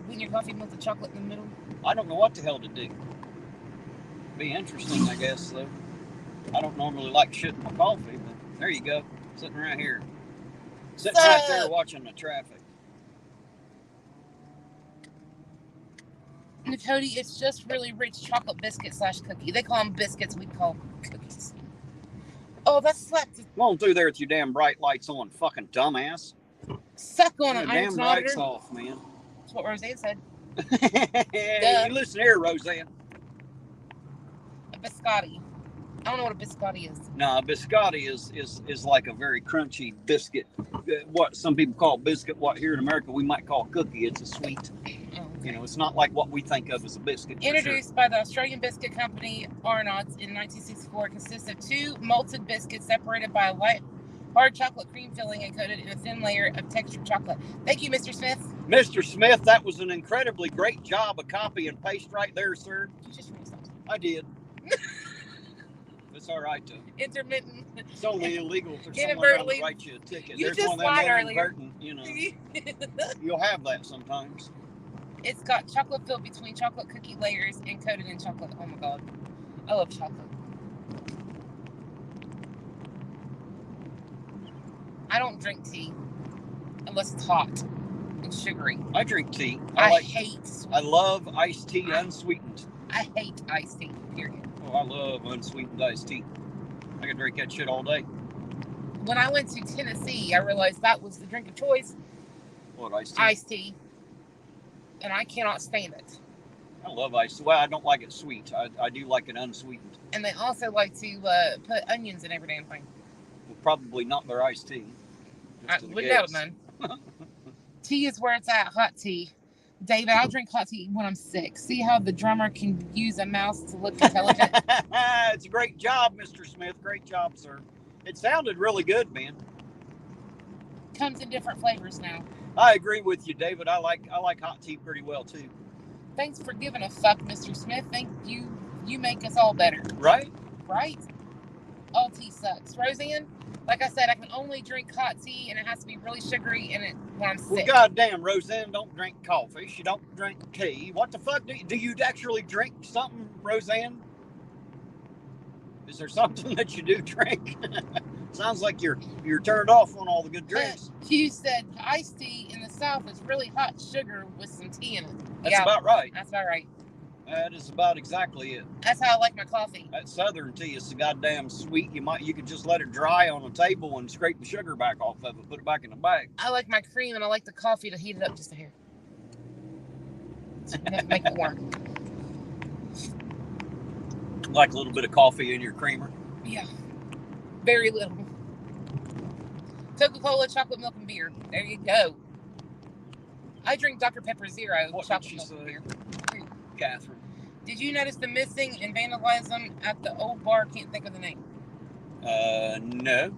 When your coffee melts the chocolate in the middle. I don't know what the hell to do. Be interesting, I guess, though. I don't normally like shit in my coffee, but there you go. Sitting right here. Sitting right there watching the traffic. Cody, it's just really rich chocolate biscuit / cookie. They call them biscuits. We call them cookies. Oh, that's slapped. Come on through there with your damn bright lights on, fucking dumbass. Suck on an damn irontonauditor. lights off, man. That's what Roseanne said. You listen here, Roseanne. A biscotti. I don't know what a biscotti is. No, a biscotti is like a very crunchy biscuit. What some people call biscuit, what here in America we might call cookie. It's a sweet. You know, it's not like what we think of as a biscuit. Introduced by the Australian biscuit company Arnott's in 1964, it consists of 2 malted biscuits separated by a light, hard chocolate cream filling and coated in a thin layer of textured chocolate. Thank you, Mr. Smith. Mr. Smith, that was an incredibly great job of copy and paste right there, sir. You just read something. I did. It's all right, too. Intermittent. It's only illegal for someone to write you a ticket. You There's just one of them lied earlier. you know. You'll have that sometimes. It's got chocolate filled between chocolate cookie layers and coated in chocolate. Oh my god. I love chocolate. I don't drink tea unless it's hot and sugary. I drink tea. I love iced tea unsweetened. I hate iced tea, period. Oh, I love unsweetened iced tea. I can drink that shit all day. When I went to Tennessee, I realized that was the drink of choice. What, iced tea? Iced tea. And I cannot stand it. I love iced tea. Well, I don't like it sweet. I do like it unsweetened. And they also like to put onions in every damn thing. Well, probably not their iced tea. I wouldn't doubt it, man. Tea is where it's at, hot tea. David, I'll drink hot tea when I'm sick. See how the drummer can use a mouse to look intelligent? It's a great job, Mr. Smith. Great job, sir. It sounded really good, man. Comes in different flavors now. I agree with you, David. I like hot tea pretty well, too. Thanks for giving a fuck, Mr. Smith. Thank you. You make us all better. Right? Right? All tea sucks. Roseanne, like I said, I can only drink hot tea, and it has to be really sugary when I'm sick. Well, goddamn, Roseanne don't drink coffee. She don't drink tea. What the fuck? Do you actually drink something, Roseanne? Is there something that you do drink? Sounds like you're turned off on all the good drinks. Q said iced tea in the South is really hot sugar with some tea in it. That's about right. That's about right. That is about exactly it. That's how I like my coffee. That Southern tea is so goddamn sweet. You could just let it dry on a table and scrape the sugar back off of it, put it back in the bag. I like my cream, and I like the coffee to heat it up just a hair. Make it warm. Like a little bit of coffee in your creamer. Yeah. Very little. Coca-Cola, chocolate milk, and beer. There you go. I drink Dr. Pepper Zero. What chocolate did milk she and say? beer. Catherine. Did you notice the missing and vandalism at the old bar? Can't think of the name. No,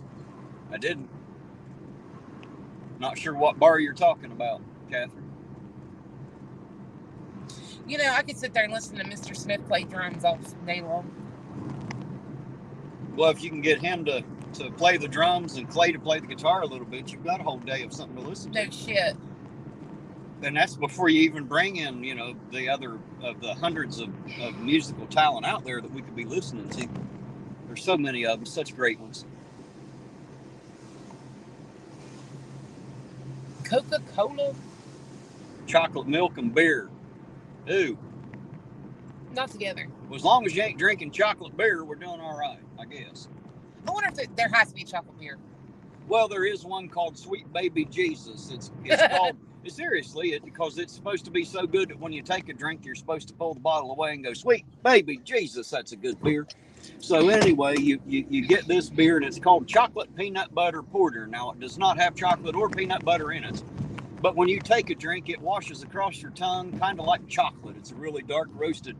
I didn't. Not sure what bar you're talking about, Catherine. You know, I could sit there and listen to Mr. Smith play drums all day long. Well, if you can get him to play the drums and Clay to play the guitar a little bit, you've got a whole day of something to listen to. No shit. And that's before you even bring in, the other of the hundreds of musical talent out there that we could be listening to. There's so many of them, such great ones. Coca-Cola? Chocolate milk and beer. Ooh. Not together. Well, as long as you ain't drinking chocolate beer, we're doing all right, I guess. I wonder if there has to be chocolate beer. Well, there is one called Sweet Baby Jesus. It's called, seriously, because it's supposed to be so good that when you take a drink, you're supposed to pull the bottle away and go, Sweet Baby Jesus, that's a good beer. So anyway, you get this beer, and it's called Chocolate Peanut Butter Porter. Now, it does not have chocolate or peanut butter in it. But when you take a drink, it washes across your tongue, kind of like chocolate. It's a really dark roasted,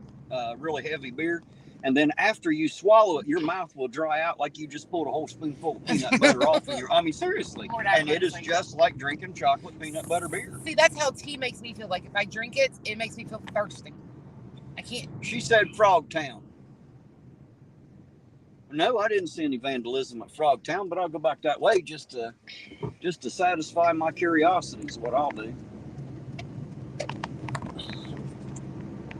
really heavy beer. And then after you swallow it, your mouth will dry out like you just pulled a whole spoonful of peanut butter off of your... I mean, seriously. And it is just like drinking chocolate peanut butter beer. See, that's how tea makes me feel. Like, if I drink it, it makes me feel thirsty. I can't... She said Frogtown. No, I didn't see any vandalism at Frogtown, but I'll go back that way just to satisfy my curiosity is what I'll do.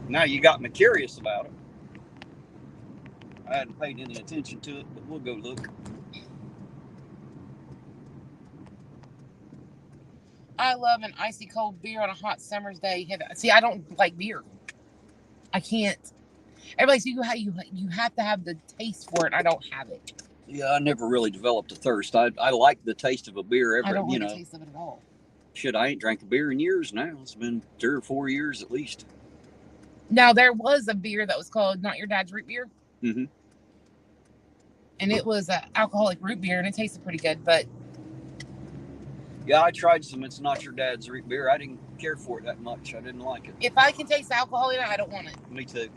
Now you got me curious about it. I hadn't paid any attention to it, but we'll go look. I love an icy cold beer on a hot summer's day. See, I don't like beer. I can't. Everybody's you have to have the taste for it. I don't have it. Yeah, I never really developed a thirst. I like the taste of a beer. I don't like the taste of it at all. Shit, I ain't drank a beer in years now. It's been 3 or 4 years at least. Now, there was a beer that was called Not Your Dad's Root Beer. Mm-hmm. And it was an alcoholic root beer, and it tasted pretty good, but... Yeah, I tried some It's Not Your Dad's Root Beer. I didn't care for it that much. I didn't like it. If I can taste alcohol in it, I don't want it. Me too.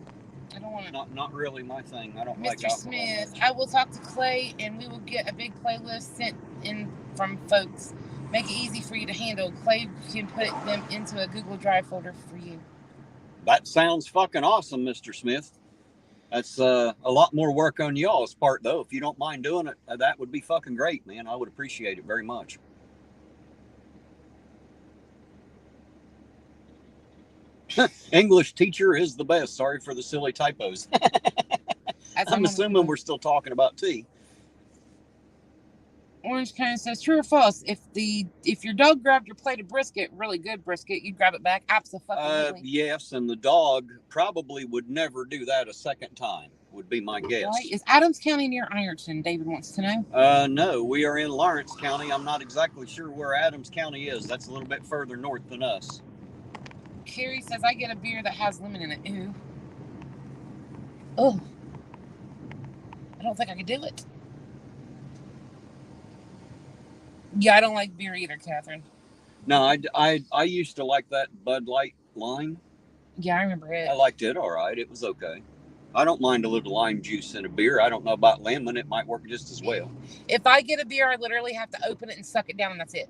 I don't want it. Not really my thing. I don't Mr. like alcohol. Smith, much. I will talk to Clay, and we will get a big playlist sent in from folks. Make it easy for you to handle. Clay can put them into a Google Drive folder for you. That sounds fucking awesome, Mr. Smith. That's a lot more work on y'all's part, though. If you don't mind doing it, that would be fucking great, man. I would appreciate it very much. English teacher is the best. Sorry for the silly typos. I'm assuming we're still talking about tea. Orange County says, true or false? If your dog grabbed your plate of brisket, really good brisket, you'd grab it back. Absolutely. Yes, and the dog probably would never do that a second time, would be my guess. Right. Is Adams County near Ironton? David wants to know. No, we are in Lawrence County. I'm not exactly sure where Adams County is. That's a little bit further north than us. Carrie says, I get a beer that has lemon in it. Ooh. Oh. I don't think I could do it. Yeah, I don't like beer either, Catherine. No, I used to like that Bud Light lime. Yeah, I remember it. I liked it all right. It was okay. I don't mind a little lime juice in a beer. I don't know about lemon. It might work just as well. If I get a beer, I literally have to open it and suck it down, and that's it.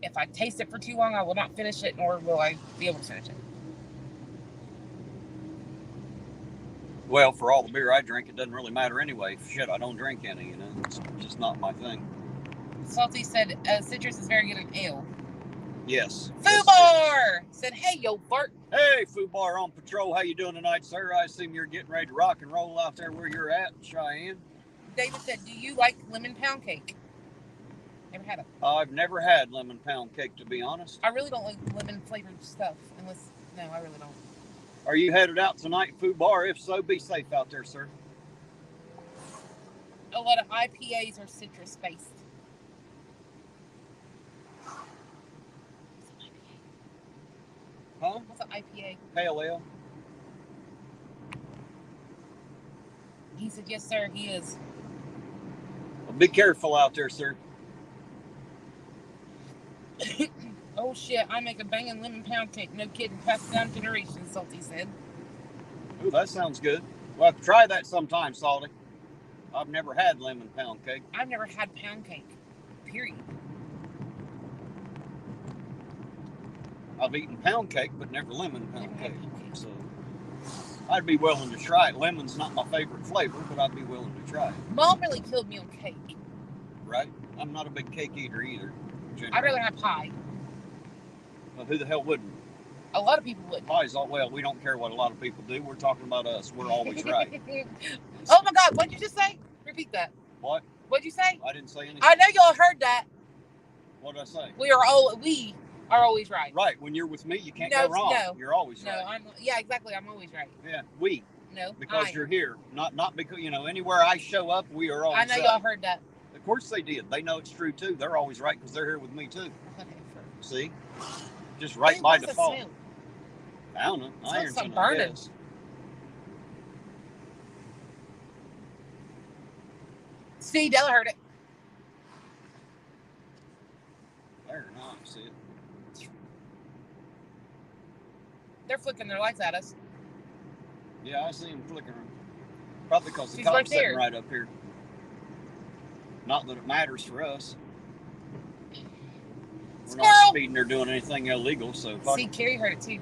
If I taste it for too long, I will not finish it, nor will I be able to finish it. Well, for all the beer I drink, it doesn't really matter anyway. Shit, I don't drink any, It's just not my thing. Salty said, citrus is very good in ale. Yes. Fubar said, hey, yo, Bart. Hey, Fubar on patrol. How you doing tonight, sir? I assume you're getting ready to rock and roll out there where you're at, Cheyenne. David said, do you like lemon pound cake? Never had it. I've never had lemon pound cake, to be honest. I really don't like lemon flavored stuff, no, I really don't. Are you headed out tonight, Food Bar? If so, be safe out there, sir. A lot of IPAs are citrus based. Huh? What's an IPA? Pale ale. He said, yes, sir, he is. Well, be careful out there, sir. Oh, shit, I make a banging lemon pound cake. No kidding. Passed down generations, Salty said. Ooh, that sounds good. Well, try that sometime, Salty. I've never had lemon pound cake. I've never had pound cake, period. I've eaten pound cake, but never lemon pound Never cake. had pound cake. So I'd be willing to try it. Lemon's not my favorite flavor, but I'd be willing to try it. Mom really killed me on cake. Right? I'm not a big cake eater either. I'd rather have pie. Well, who the hell wouldn't? A lot of people would. Pie's all, well, we don't care what a lot of people do. We're talking about us. We're always right. Oh my God, what'd you just say? Repeat that. What? What'd you say? I didn't say anything. I know y'all heard that. What'd I say? We are always right. Right. When you're with me, you can't No, go wrong. no. You're always No, right. yeah, exactly. I'm always right. Yeah, we. No, Because you're here. Not because, anywhere I show up, we are always I know right. y'all heard that. Of course they did. They know it's true, too. They're always right because they're here with me, too. Whatever. See? Just right Hey, by what's the default. smell? I don't know. Smells like Ironton, I burning. guess. See, Della heard it. There, now I see it. They're flicking their lights at us. Yeah, I see them flickering. Probably because the She's cop's right sitting there. right up here. Not that it matters for us. We're Squirrel! not speeding or doing anything illegal, so fuck See, it. Carrie heard it too.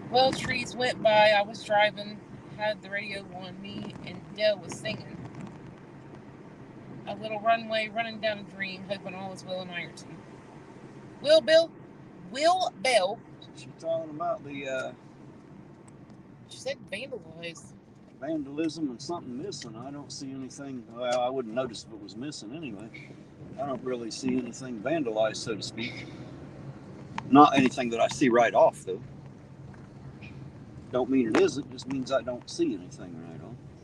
Well, trees went by. I was driving, had the radio on me, and Dell was singing. A little runway, running down a dream, hoping all is well in Ironton. Will Bell. She's talking about the She said vandalized. vandalism and something missing. I don't see anything. Well, I wouldn't notice if it was missing anyway. I don't really see anything vandalized, so to speak. Not anything that I see right off, though. Don't mean it isn't, just means I don't see anything right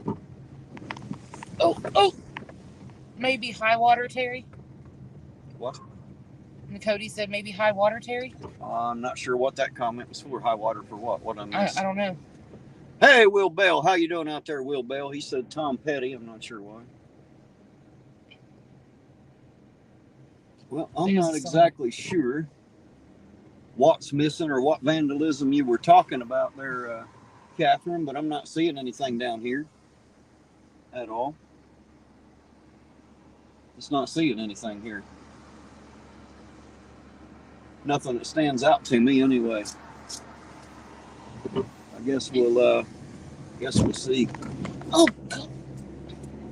off. Oh. Maybe high water, Terry. What? And Cody said maybe high water, Terry. I'm not sure what that comment was for. High water for what? What I missed? I don't know. Hey, Will Bell. How you doing out there, Will Bell? He said Tom Petty. I'm not sure why. Well, I'm not exactly sure what's missing or what vandalism you were talking about there, Catherine, but I'm not seeing anything down here at all. Just not seeing anything here. Nothing that stands out to me anyway. I guess we'll see. Oh, God.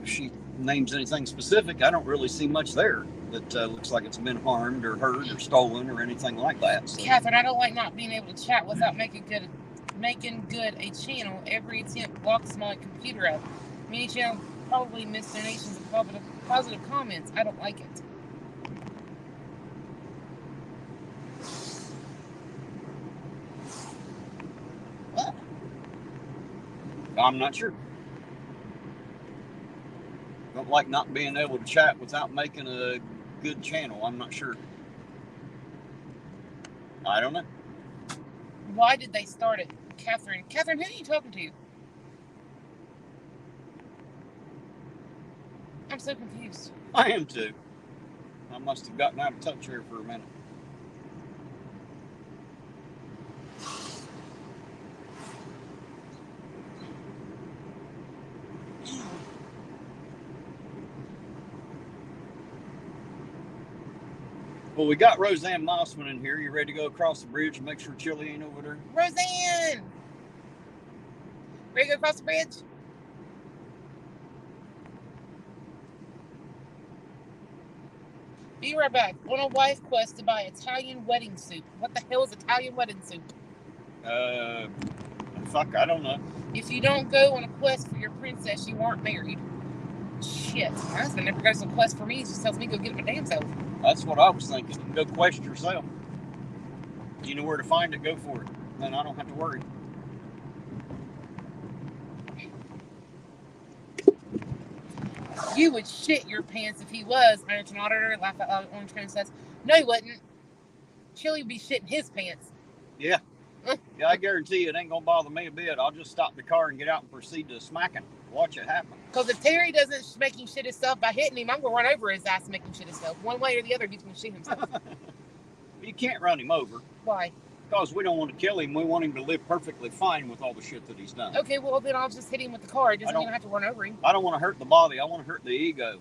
If she names anything specific, I don't really see much there that looks like it's been harmed or hurt or stolen or anything like that. So. Catherine, I don't like not being able to chat without making good a channel. Every attempt blocks my computer up. Many channels probably miss donations and positive comments. I don't like it. What? I'm not sure. Don't like not being able to chat without making a good channel. I'm not sure. I don't know. Why did they start it? Catherine, who are you talking to? I'm so confused. I am too. I must have gotten out of touch here for a minute. Well, we got Roseanne Mossman in here. You ready to go across the bridge and make sure Chili ain't over there? Roseanne! Ready to go across the bridge? Be right back. On a wife quest to buy Italian wedding soup. What the hell is Italian wedding soup? Fuck, I don't know. If you don't go on a quest for your princess, you aren't married. Shit. My husband never goes on a quest for me. He just tells me go get it my damn self. That's what I was thinking. Go quest yourself. You know where to find it, go for it. Then I don't have to worry. You would shit your pants if he was Ironton Auditor. Laugh out loud. Orange Cone says, no, he wouldn't. Chili would be shitting his pants. Yeah. Yeah, I guarantee you it ain't gonna bother me a bit. I'll just stop the car and get out and proceed to smacking. Watch it happen. Because if Terry doesn't make him shit himself by hitting him, I'm gonna run over his ass and make him shit himself. One way or the other, he's gonna shit himself. You can't run him over. Why? Because we don't want to kill him. We want him to live perfectly fine with all the shit that he's done. Okay, well then I'll just hit him with the car. It doesn't mean I have to run over him. I don't want to hurt the body. I want to hurt the ego.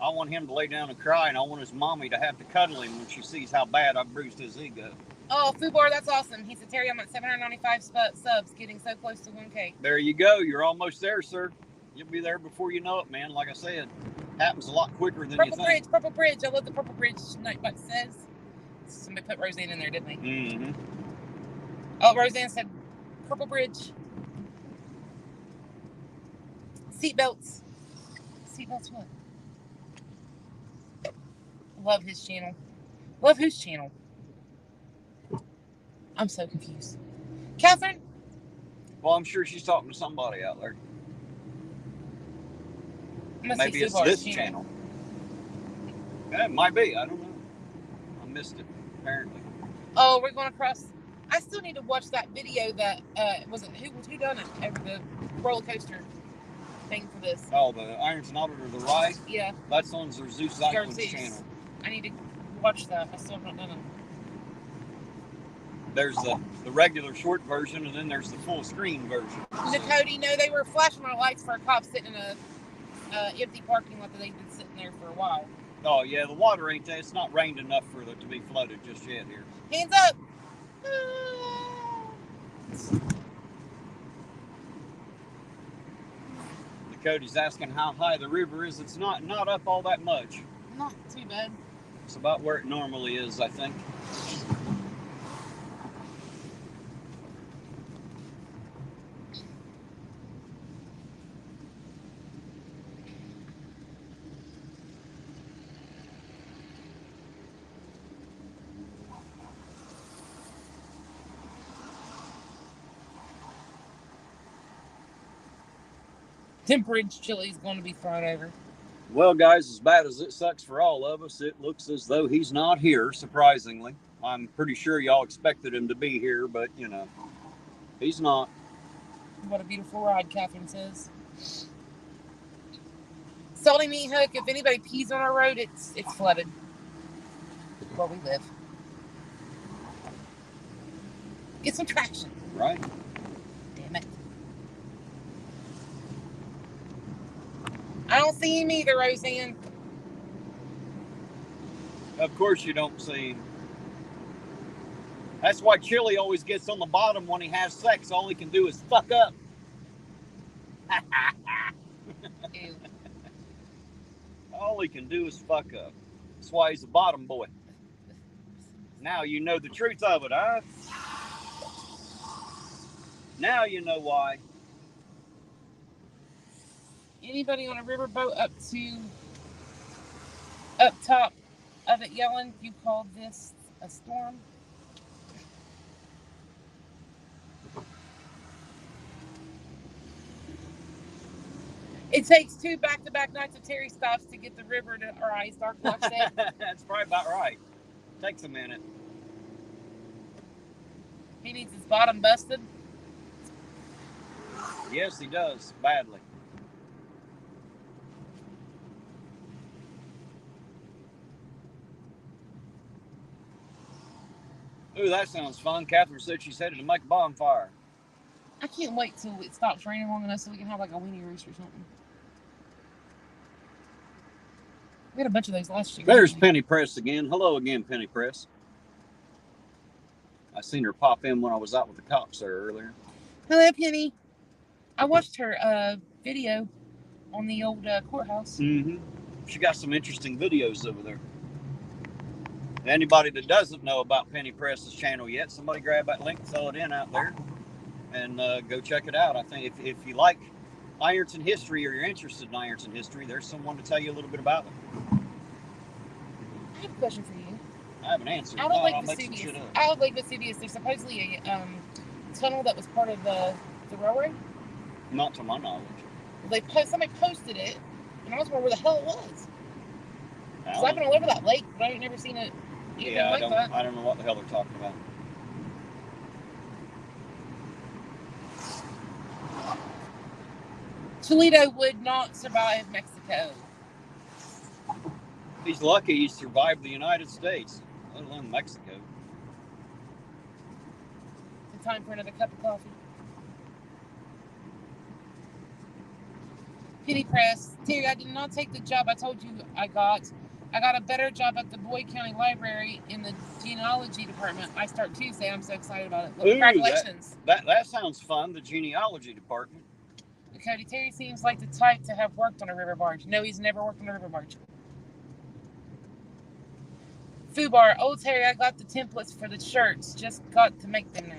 I want him to lay down and cry, and I want his mommy to have to cuddle him when she sees how bad I've bruised his ego. Oh, Fubar, that's awesome. He said, Terry, I'm at 795 subs, getting so close to 1K. There you go. You're almost there, sir. You'll be there before you know it, man. Like I said, happens a lot quicker than you think. Purple Bridge. I love the Purple Bridge. Nightbot says. Somebody put Roseanne in there, didn't they? Mm-hmm. Oh, Roseanne said Purple Bridge. Seatbelts. Seatbelts what? Love his channel. Love whose channel? I'm so confused. Catherine? Well, I'm sure she's talking to somebody out there. Maybe it's this channel. Yeah, it might be. I don't know. I missed it, apparently. Oh, we're going across. I still need to watch that video that, was it, who done it? Over the roller coaster thing for this. Oh, the Ironton Auditor, the ride? Yeah. That's on Zeus Zykl's channel. I need to watch that. I still haven't done it. There's the regular short version, and then there's the full screen version. Cody, no, they were flashing our lights for a cop sitting in a empty parking lot that they've been sitting there for a while. Oh, yeah, the water ain't there. It's not rained enough for it to be flooded just yet here. Hands up! Cody's asking how high the river is. It's not up all that much. Not too bad. It's about where it normally is, I think. Temperance chili's going to be thrown over. Well, guys, as bad as it sucks for all of us, it looks as though he's not here, surprisingly. I'm pretty sure y'all expected him to be here, but, you know, he's not. What a beautiful ride, Catherine says. Salty Meat Hook, if anybody pees on our road, it's flooded. Where we live. Get some traction. Right. Damn it. I don't see him either, Roseanne. Of course you don't see him. That's why Chili always gets on the bottom when he has sex. All he can do is fuck up. Ew. All he can do is fuck up. That's why he's a bottom boy. Now you know the truth of it, huh? Now you know why. Anybody on a riverboat up top of it yelling, you called this a storm? It takes 2 back-to-back nights of Terry stops to get the river to rise. Dark Watch said. That's probably about right. Takes a minute. He needs his bottom busted. Yes, he does. Badly. Ooh, that sounds fun. Catherine said she's headed to make a bonfire. I can't wait till it stops raining long enough so we can have like a weenie roast or something. We had a bunch of those last year. There's Penny Press again. Hello again, Penny Press. I seen her pop in when I was out with the cops there earlier. Hello, Penny. I watched her video on the old courthouse. Mm-hmm. She got some interesting videos over there. Anybody that doesn't know about Penny Press's channel yet, somebody grab that link, throw it in out there, and go check it out. I think if you like Ironton history or you're interested in Ironton history, there's someone to tell you a little bit about it. I have a question for you. I haven't answered. Out of Lake I'll make some shit Vesuvius. up. Out of Lake Vesuvius, there's supposedly a tunnel that was part of the railroad. Not to my knowledge. Somebody posted it, and I was wondering where the hell it was. Because I've been all over that lake, but I ain't never seen it. Yeah, I don't know what the hell they're talking about. Toledo would not survive Mexico. He's lucky he survived the United States, let alone Mexico. It's time for another cup of coffee. Penny Press. Terry, I did not take the job I told you I got. I got a better job at the Boyd County Library in the genealogy department. I start Tuesday. I'm so excited about it. Well, congratulations. That sounds fun, the genealogy department. Cody, Terry seems like the type to have worked on a river barge. No, he's never worked on a river barge. Fubar. Oh, Terry, I got the templates for the shirts. Just got to make them now.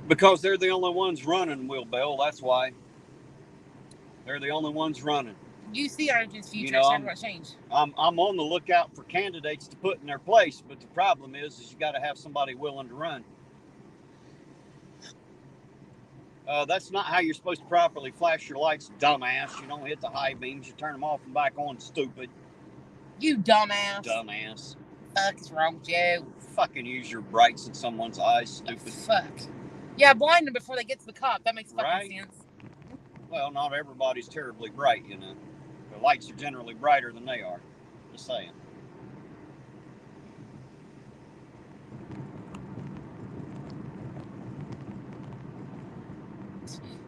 Because they're the only ones running, Will Bell. That's why. They're the only ones running. You see Argent's future. You know, It's never change. I'm on the lookout for candidates to put in their place, but the problem is you got to have somebody willing to run. That's not how you're supposed to properly flash your lights, dumbass. You don't hit the high beams. You turn them off and back on, stupid. You dumbass. Dumbass. Fuck is wrong with you? Fucking use your brights in someone's eyes, stupid. Fuck. Yeah, blind them before they get to the cop. That makes fucking sense. Well, not everybody's terribly bright, you know. The lights are generally brighter than they are. Just saying.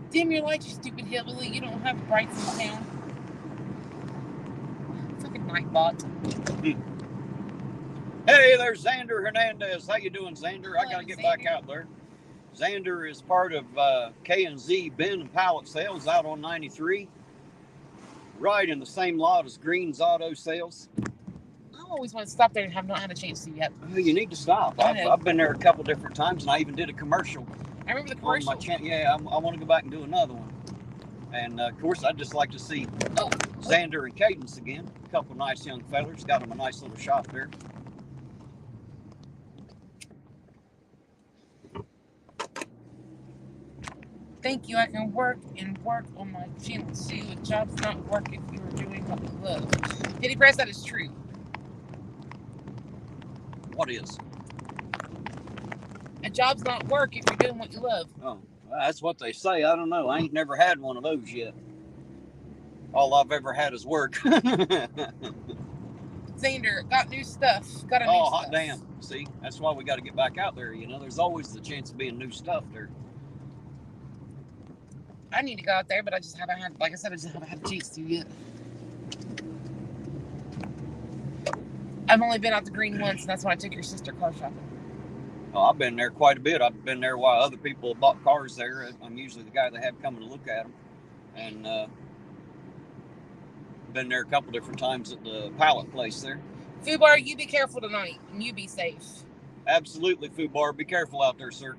Dim your lights, you stupid hillbilly. You don't have brights in town. Fucking nightbot. Hey, there's Xander Hernandez. How you doing, Xander? Hello, I gotta get Xander. back out there. Xander is part of K&Z Bin and Pallet Sales out on 93. Right in the same lot as Green's Auto Sales. I always want to stop there and have not had a chance to yet. Oh, you need to stop. I've been there a couple different times, and I even did a commercial. I remember the commercial. On my yeah, I want to go back and do another one. And, of course, I'd just like to see Xander and Cadence again. A couple nice young fellers. Got them a nice little shop there. Thank you. I can work on my channel too. A job's not work if you are doing what you love. Penny Press, that is true. What is? A job's not work if you're doing what you love. Oh, well, that's what they say. I don't know. I ain't never had one of those yet. All I've ever had is work. Xander, got new stuff. Got a new stuff. Hot damn. See, that's why we got to get back out there. You know, there's always the chance of being new stuff there. I need to go out there, but I just haven't had, like I said, I just haven't had a chance to yet. I've only been out the Green once, and that's when I took your sister car shopping. Oh, I've been there quite a bit. I've been there while other people have bought cars there. I'm usually the guy they have coming to look at them. And been there a couple different times at the pallet place there. Fubar, you be careful tonight, and you be safe. Absolutely, Fubar. Be careful out there, sir.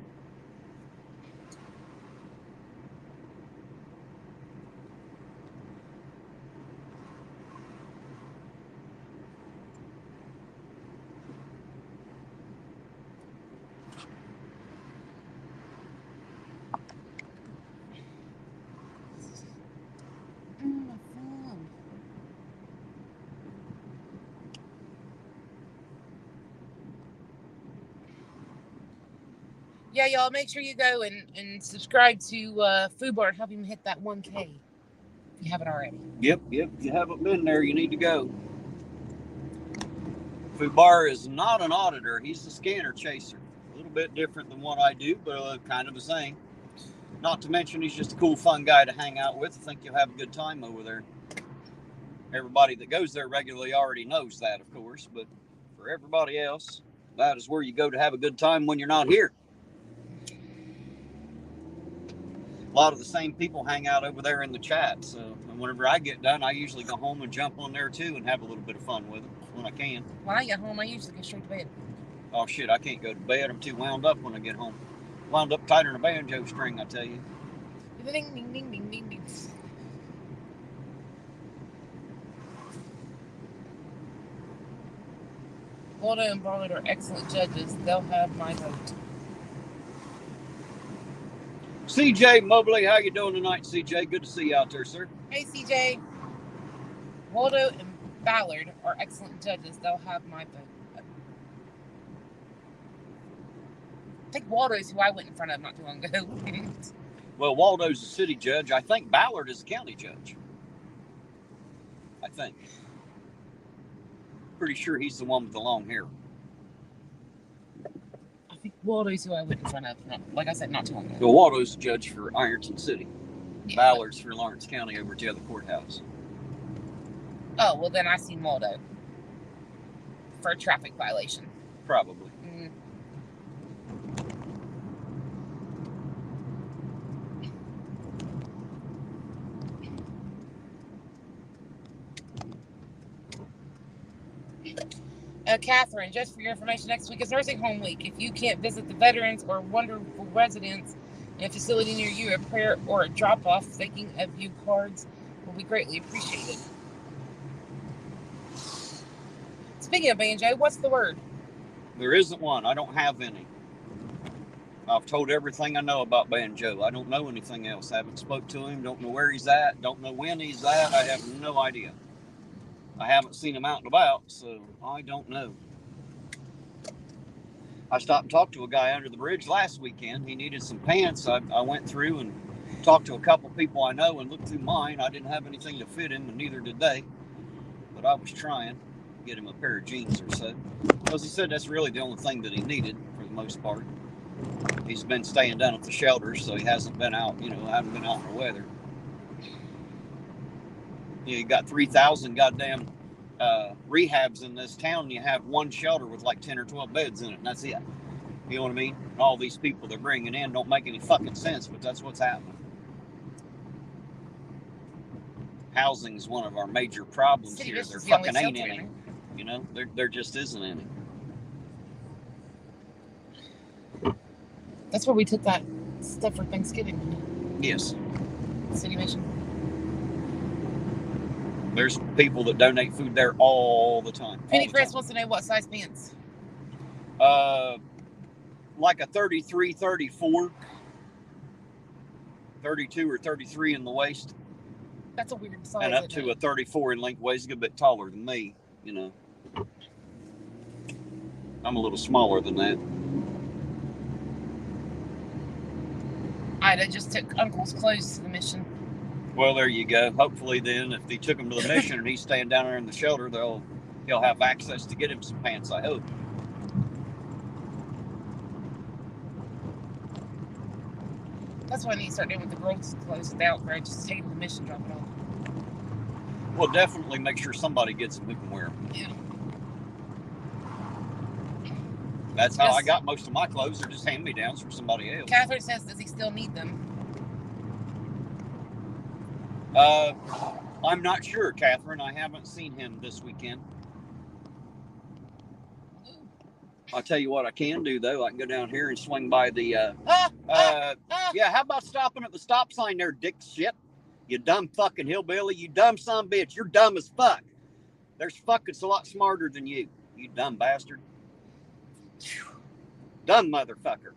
Yeah, y'all, make sure you go and subscribe to Fubar and help him hit that 1K if you haven't already. Yep. If you haven't been there, you need to go. Fubar is not an auditor. He's a scanner chaser. A little bit different than what I do, but kind of the same. Not to mention he's just a cool, fun guy to hang out with. I think you'll have a good time over there. Everybody that goes there regularly already knows that, of course, but for everybody else, that is where you go to have a good time when you're not here. a lot of the same people hang out over there in the chat. So whenever I get done, I usually go home and jump on there too and have a little bit of fun with them when I can. When I get home, I usually go straight to bed. Oh shit, I can't go to bed. I'm too wound up when I get home. Wound up tighter than a banjo string, I tell you. Ding, ding, ding, ding, ding, ding. Waldo and Bartlett are excellent judges. They'll have my vote. CJ Mobley, how you doing tonight, CJ? Good to see you out there, sir. Hey, CJ. Waldo and Ballard are excellent judges. They'll have my vote. I think Waldo's who I went in front of not too long ago. Well, Waldo's the city judge. I think Ballard is the county judge. I think. Pretty sure he's the one with the long hair. I think Waldo's who I went in front of. Like I said, not too long ago. Well, Waldo's the judge for Ironton City. Yeah. Ballard's for Lawrence County over at the other courthouse. Oh, well, then I seen Waldo for a traffic violation. Probably. Mm. Catherine, just for your information, next week is Nursing Home Week. If you can't visit the veterans or wonderful residents in a facility near you, a prayer or a drop-off thinking of you cards will be greatly appreciated. Speaking of banjo, what's the word? There isn't one. I don't have any. I've told everything I know about Banjo. I don't know anything else. I haven't spoke to him. Don't know where he's at. Don't know when he's at. I have no idea. I haven't seen him out and about, so I don't know. I stopped and talked to a guy under the bridge last weekend. He needed some pants. I went through and talked to a couple people I know and looked through mine. I didn't have anything to fit him, and neither did they. But I was trying to get him a pair of jeans or so. Because he said that's really the only thing that he needed for the most part. He's been staying down at the shelters, so he hasn't been out, haven't been out in the weather. You got 3,000 goddamn rehabs in this town, and you have one shelter with like 10 or 12 beds in it, and that's it. You know what I mean? And all these people they're bringing in don't make any fucking sense, but that's what's happening. Housing is one of our major problems here. There fucking ain't any. There just isn't any. That's where we took that stuff for Thanksgiving. Yes. City Mission. There's people that donate food there all the time. Penny Press wants to know what size pants. Like a 33, 34, 32 or 33 in the waist. That's a weird size. And up to a 34 in lengthways, a bit taller than me, I'm a little smaller than that. Ida just took Uncle's clothes to the mission. Well, there you go. Hopefully then, if they took him to the mission and he's staying down there in the shelter, he'll have access to get him some pants, I hope. That's what I need to start doing with the girls' clothes without where I just take them to the mission, drop it off. Well, definitely make sure somebody gets them who can wear them. Yeah. That's how I got most of my clothes. They're just hand-me-downs from somebody else. Catherine says, does he still need them? I'm not sure, Catherine. I haven't seen him this weekend. I'll tell you what I can do, though. I can go down here and swing by the... Yeah, how about stopping at the stop sign there, dick shit? You dumb fucking hillbilly. You dumb son of a bitch. You're dumb as fuck. There's fuckers a lot smarter than you. You dumb bastard. Dumb motherfucker.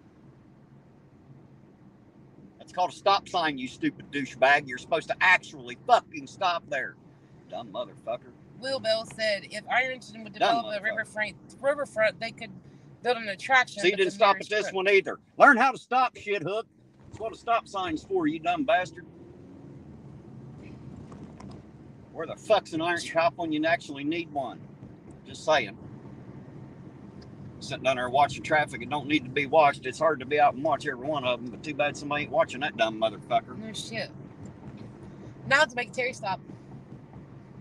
It's called a stop sign, you stupid douchebag. You're supposed to actually fucking stop there. Dumb motherfucker. Will Bell said if Ironton would develop a riverfront, they could build an attraction. See, you didn't stop at this one either. Learn how to stop, shit hook. That's what a stop sign's for, you dumb bastard. Where the fuck's an iron cop when you actually need one? Just saying. Sitting down there watching traffic, it don't need to be watched. It's hard to be out and watch every one of them, but too bad somebody ain't watching that dumb motherfucker. No shit. Now to make a Terry stop.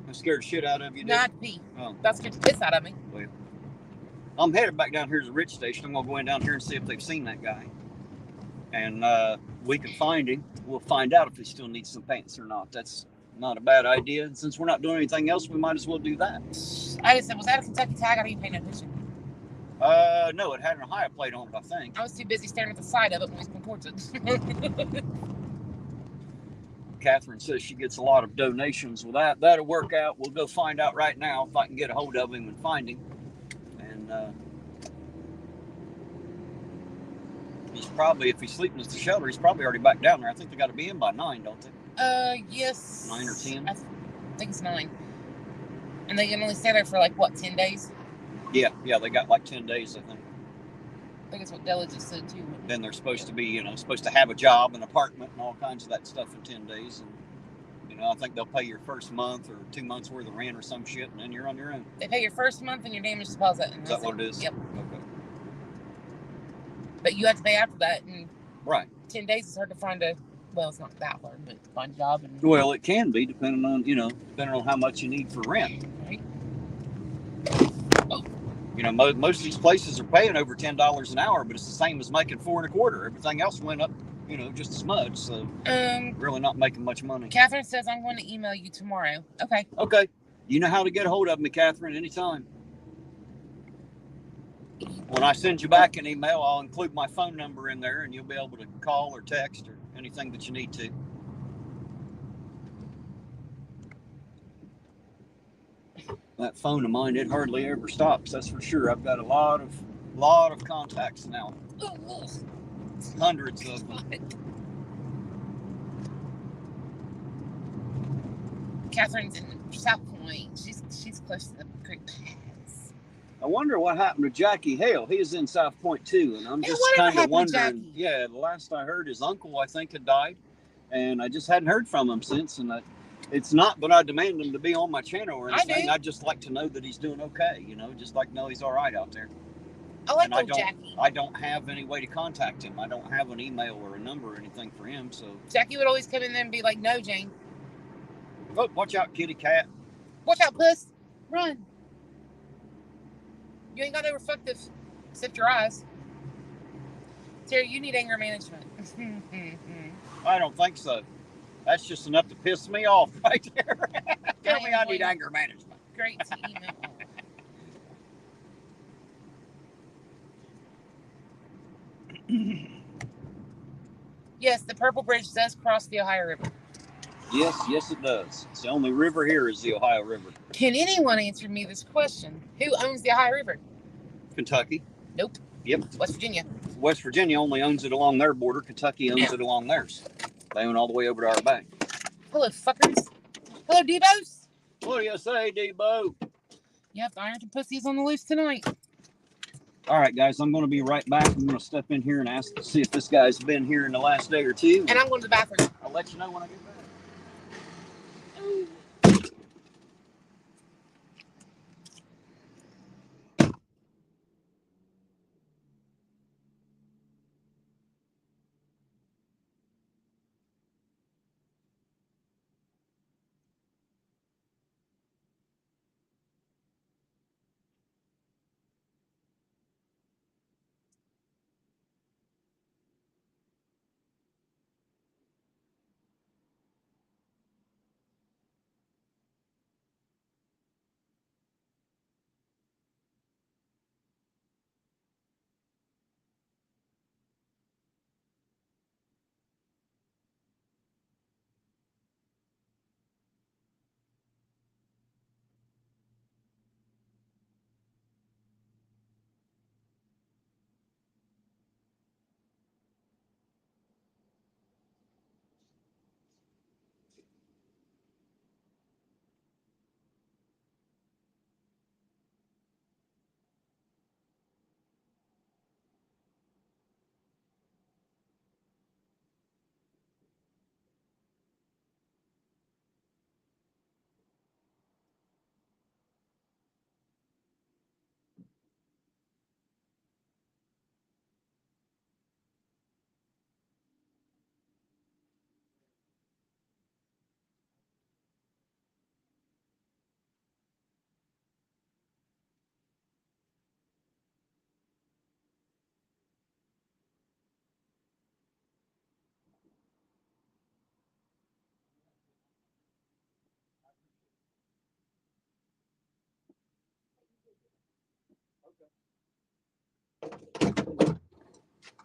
I'm scared shit out of you, dude. Not me. Oh. That scared the piss out of me. Well, I'm headed back down here to the Rich Station. I'm gonna go in down here and see if they've seen that guy. And we can find him. We'll find out if he still needs some pants or not. That's not a bad idea. And since we're not doing anything else, we might as well do that. I just said, was that a Kentucky tag? I didn't pay no attention. No, it had an Ohio plate on it, I think. I was too busy staring at the side of it when we come towards it. Catherine says she gets a lot of donations. Well, that'll work out. We'll go find out right now if I can get a hold of him and find him. And he's probably, if he's sleeping at the shelter, he's probably already back down there. I think they got to be in by 9, don't they? Yes. 9 or 10? I think it's 9. And they can only stay there for like, what, 10 days? Yeah, they got like 10 days, I think. I think that's what Della just said, too. Then they're supposed to be, supposed to have a job, an apartment, and all kinds of that stuff in 10 days. And, I think they'll pay your first month or 2 months worth of rent or some shit, and then you're on your own. They pay your first month and your damage deposit. And is that what it is? Yep. Okay. But you have to pay after that. And right. 10 days is hard to find well, it's not that hard, but to find a job. And well, it can be, depending on how much you need for rent. Right. Oh. Most of these places are paying over $10 an hour, but it's the same as making $4.25. Everything else went up, just as much. So really not making much money. Catherine says I'm going to email you tomorrow. Okay. Okay. You know how to get a hold of me, Catherine, anytime. When I send you back an email, I'll include my phone number in there, and you'll be able to call or text or anything that you need to. That phone of mine, it hardly ever stops. That's for sure. I've got a lot of contacts now. Hundreds of them. Catherine's in South Point. She's close to the creek paths. I wonder what happened to Jackie Hale. He is in South Point too, and I'm just kind of wondering. Yeah, the last I heard, his uncle, I think, had died, and I just hadn't heard from him since. And it's not that I demand him to be on my channel or anything. I just like to know that he's doing okay. Just like know he's all right out there. I like old Jackie. I don't have any way to contact him. I don't have an email or a number or anything for him. So Jackie would always come in there and be like, "No, Jane. Oh, watch out, kitty cat. Watch out, puss. Run. You ain't got no reflective except your eyes. Terry, you need anger management." I don't think so. That's just enough to piss me off right there. Tell me I need anger management. Great to email. Yes, the Purple Bridge does cross the Ohio River. Yes, it does. It's the only river here is the Ohio River. Can anyone answer me this question? Who owns the Ohio River? Kentucky. Nope. Yep. West Virginia. West Virginia only owns it along their border. Kentucky owns it along theirs. They own all the way over to our bank. Hello, fuckers. Hello, Debos. What do you say, Debo? Yep, the Ironton pussy is on the loose tonight. All right, guys, I'm going to be right back. I'm going to step in here and ask to see if this guy's been here in the last day or two. And I'm going to the bathroom. I'll let you know when I get back.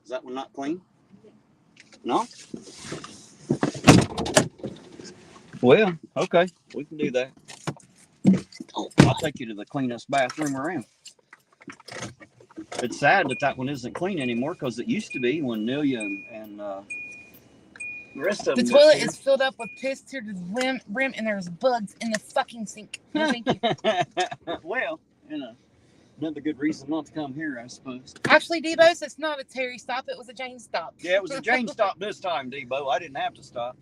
Is that one not clean? No? Well, okay. We can do that. Oh, I'll take you to the cleanest bathroom around. It's sad that one isn't clean anymore because it used to be when Nelia and the rest of The them. toilet is filled up with piss to the brim, and there's bugs in the fucking sink. No, thank you. Well, another good reason not to come here, I suppose. Actually, Debos, it's not a Terry stop. It was a Jane stop. Yeah, it was a Jane stop this time, Debo. I didn't have to stop.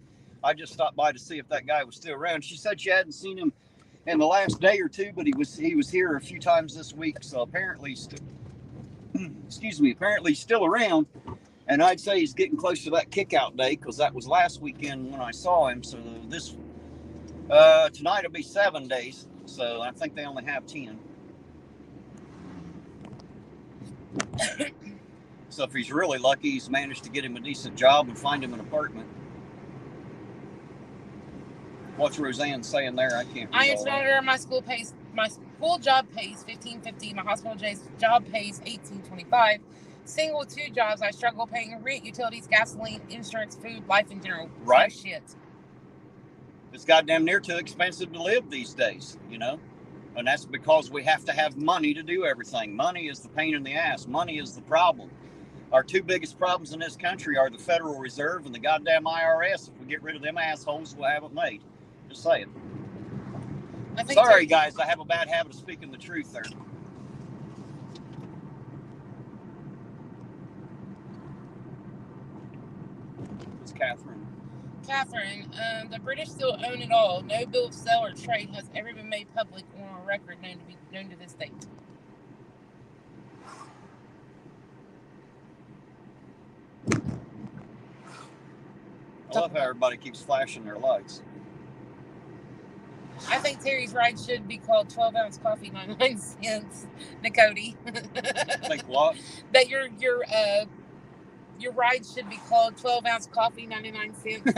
I just stopped by to see if that guy was still around. She said she hadn't seen him in the last day or two, but he was here a few times this week. So apparently, apparently he's still around. And I'd say he's getting close to that kick-out day because that was last weekend when I saw him. So tonight will be 7 days. So I think they only have 10. So if he's really lucky, he's managed to get him a decent job and find him an apartment. What's Roseanne saying there? I can't read I am all that. auditor. My school job pays $15.50. My hospital job pays $18.25. Single 2 jobs. I struggle paying rent, utilities, gasoline, insurance, food, life in general. Right. Shit. It's goddamn near too expensive to live these days, And that's because we have to have money to do everything. Money is the pain in the ass. Money is the problem. Our 2 biggest problems in this country are the Federal Reserve and the goddamn IRS. If we get rid of them assholes, we'll have it made. Just saying. Sorry, guys. I have a bad habit of speaking the truth there. It's Catherine. The British still own it all. No bill of sale or trade has ever been made public or on record known to this date. I love how everybody keeps flashing their lights. I think Terry's ride should be called 12-ounce coffee, 99 cents. Nicody. Think what? That your ride should be called 12-ounce coffee, 99 cents.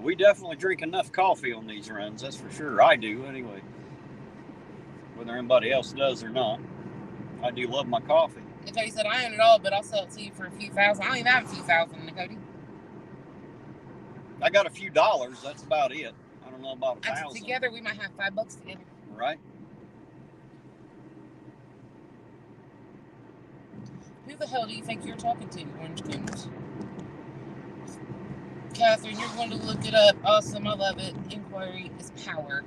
We definitely drink enough coffee on these runs, that's for sure. I do, anyway. Whether anybody else does or not. I do love my coffee. Nicody said, I own it all, but I'll sell it to you for a few thousand. I don't even have a few thousand, Nicody. I got a few dollars, that's about it. I don't know about 1,000. Together, we might have $5 together. Right. Who the hell do you think you're talking to, Orange Coons? Catherine, you're going to look it up. Awesome, I love it. Inquiry is power.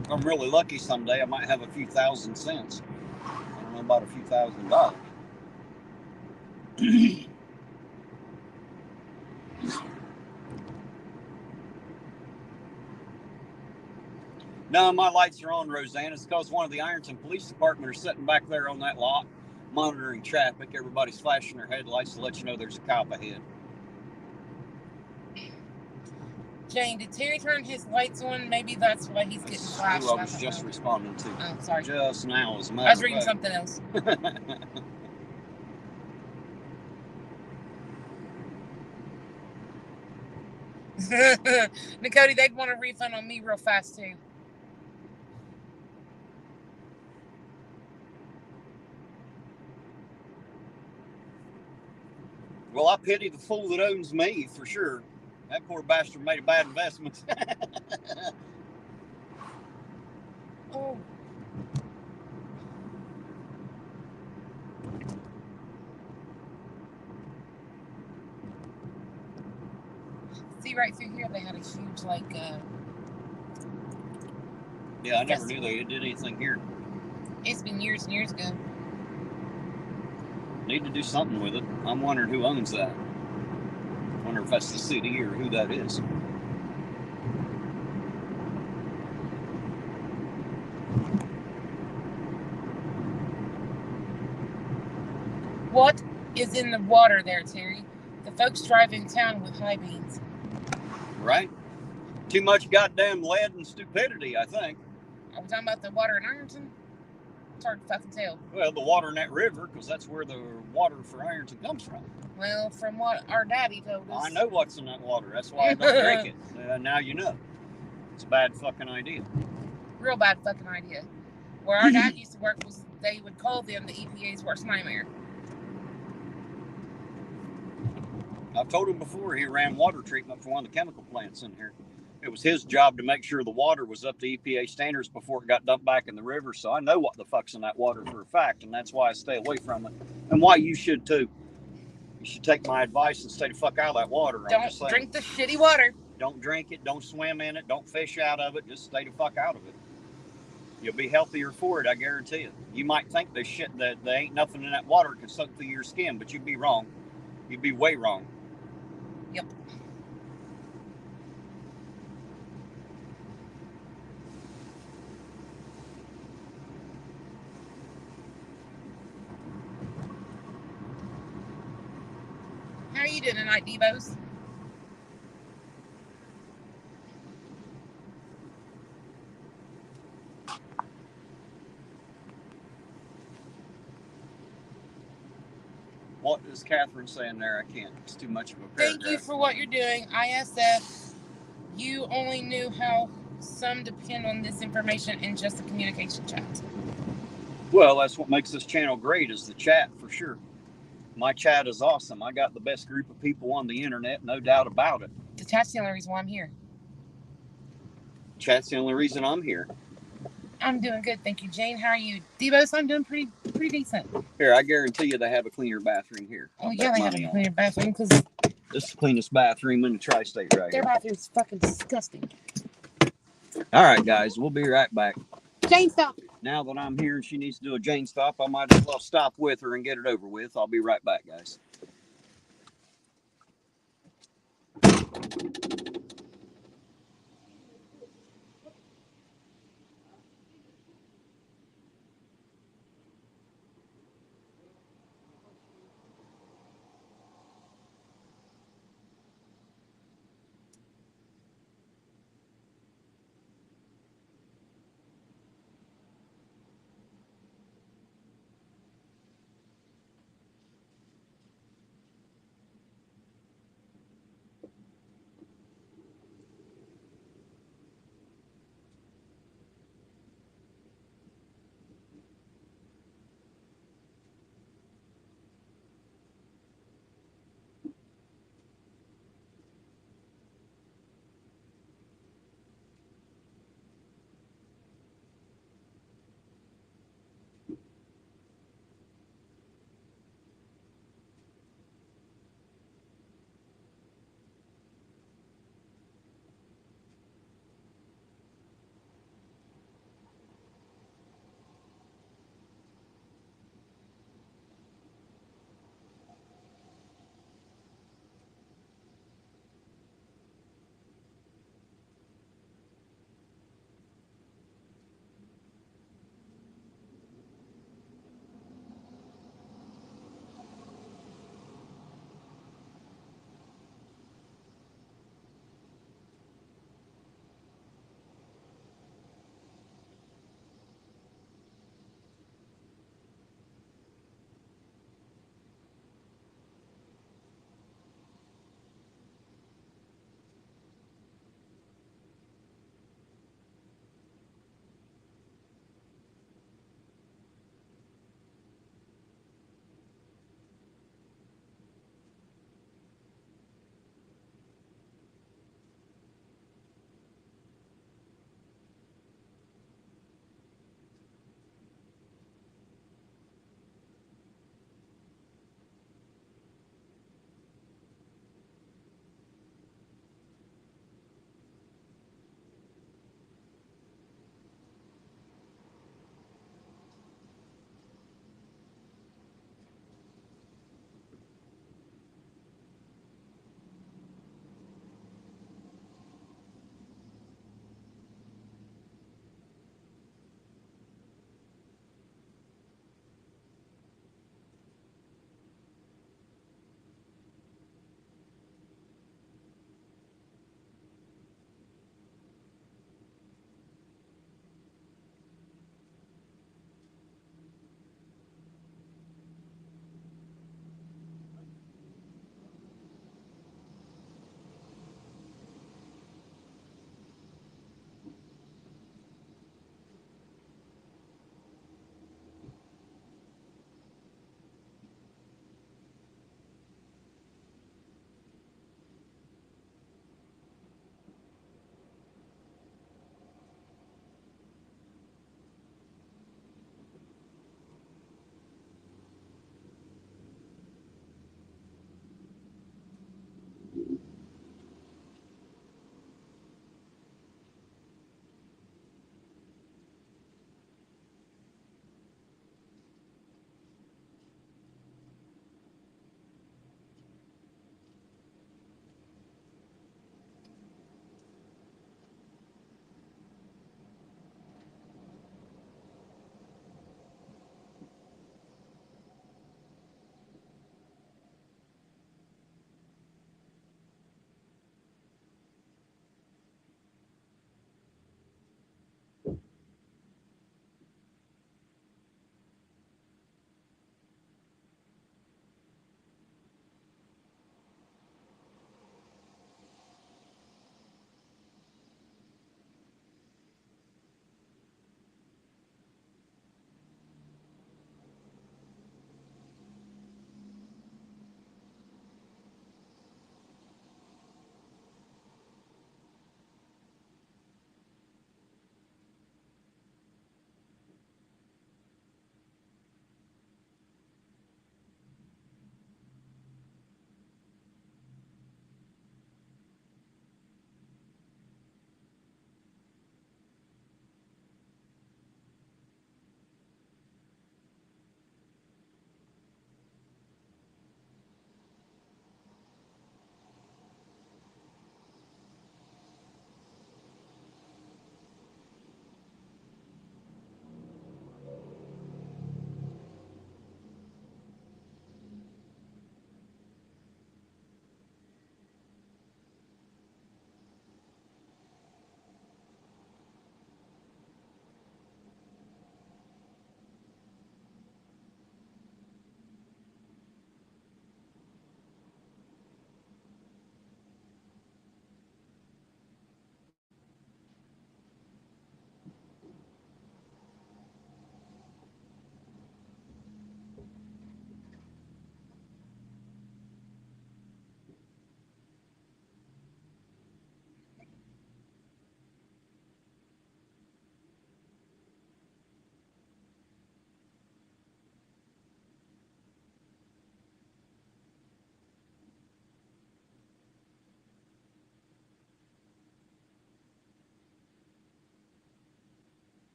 If I'm really lucky someday, I might have a few thousand cents. I don't know about a few $1,000s. No, my lights are on, Roseanne. It's because one of the Ironton Police Department are sitting back there on that lot, monitoring traffic. Everybody's flashing their headlights to let you know there's a cop ahead. Jane, did Terry turn his lights on? Maybe that's why he's getting flashed. Who I was just responding to. Oh, sorry. Just now, as a matter I was reading of fact. something else. Nicody, they'd want a refund on me real fast, too. Well, I pity the fool that owns me, for sure. That poor bastard made a bad investment. Oh. See, right through here, they had a huge, Yeah, I never knew they did anything here. It's been years and years ago. Need to do something with it. I'm wondering who owns that. I wonder if that's the city or who that is. What is in the water there, Terry? The folks drive in town with high beams. Right? Too much goddamn lead and stupidity, I think. Are we talking about the water in Ironton? It's hard to fucking tell. Well, the water in that river, because that's where the water for Ironton comes from. Well, from what our daddy told us. I know what's in that water. That's why I don't drink it. Now you know. It's a bad fucking idea. Real bad fucking idea. Where our dad used to work was they would call them the EPA's worst nightmare. I've told him before he ran water treatment for one of the chemical plants in here. It was his job to make sure the water was up to EPA standards before it got dumped back in the river. So I know what the fuck's in that water for a fact, and that's why I stay away from it. And why you should too. You should take my advice and stay the fuck out of that water. Don't drink the shitty water. Don't drink it. Don't swim in it. Don't fish out of it. Just stay the fuck out of it. You'll be healthier for it, I guarantee it. You might think that there ain't nothing in that water can soak through your skin, but you'd be wrong. You'd be way wrong. Yep. How are you doing tonight, Devos? What is Catherine saying there? I can't. It's too much of a paragraph. Thank you for what you're doing, ISF. You only knew how some depend on this information in just the communication chat. Well, that's what makes this channel great, is the chat, for sure. My chat is awesome. I got the best group of people on the internet, no doubt about it. The chat's the only reason why I'm here. Chat's the only reason I'm here. I'm doing good, thank you, Jane. How are you? Devos, I'm doing pretty decent. Here, I guarantee you they have a cleaner bathroom here. Oh, yeah, they have a cleaner bathroom because this is the cleanest bathroom in the tri-state right their here. bathroom's fucking disgusting. All right, guys, we'll be right back. Jane, stop. Now that I'm here and she needs to do a Jane stop, I might as well stop with her and get it over with. I'll be right back, guys.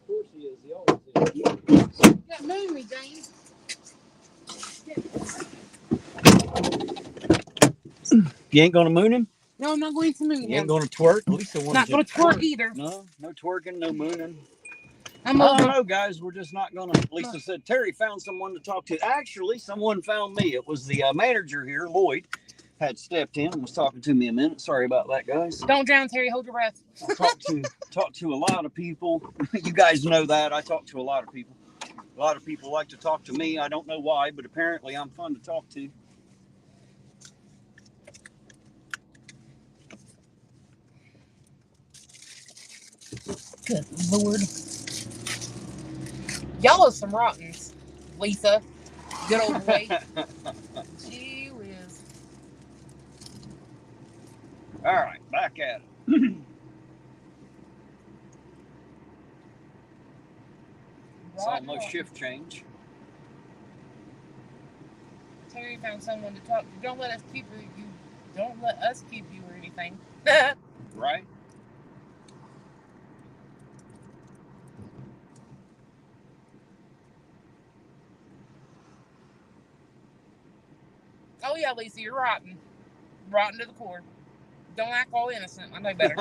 Of course he is. He always is. You got moon me, James. You ain't gonna moon him? No, I'm not going to moon him. You ain't gonna twerk? Lisa wanted Not to going to twerk either. No twerking, no mooning. I'm I over. don't know, guys. We're just not gonna. Lisa said Terry found someone to talk to. Actually, someone found me. It was the manager here, Lloyd, had stepped in and was talking to me a minute. Sorry about that, guys. Don't drown, Terry. Hold your breath. I talk to a lot of people. You guys know that I talk to a lot of people. A lot of people like to talk to me. I don't know why, but apparently I'm fun to talk to. Good Lord. Y'all are some rottens, Lisa. Good old boy. Gee whiz. All right, back at it. almost shift change. Terry found someone to talk to. Don't let us keep you. Don't let us keep you or anything. Right? Oh yeah, Lisa, you're rotten. Rotten to the core. Don't act all innocent. I know better.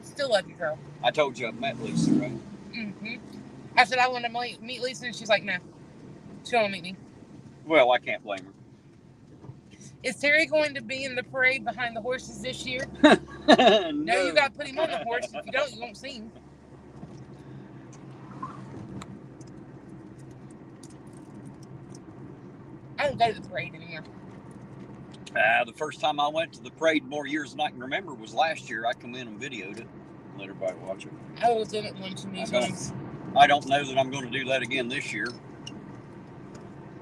Still love you, girl. I told you I've met Lisa, right? Mm-hmm. I said I want to meet Lisa, and she's like, "No, she don't want to meet me." Well, I can't blame her. Is Terry going to be in the parade behind the horses this year? No, you got to put him on the horse. If you don't, you won't see him. I don't go to the parade anymore. The first time I went to the parade more years than I can remember was last year. I come in and videoed it. Let everybody watch it. I was in it one too many times. I don't know that I'm going to do that again this year.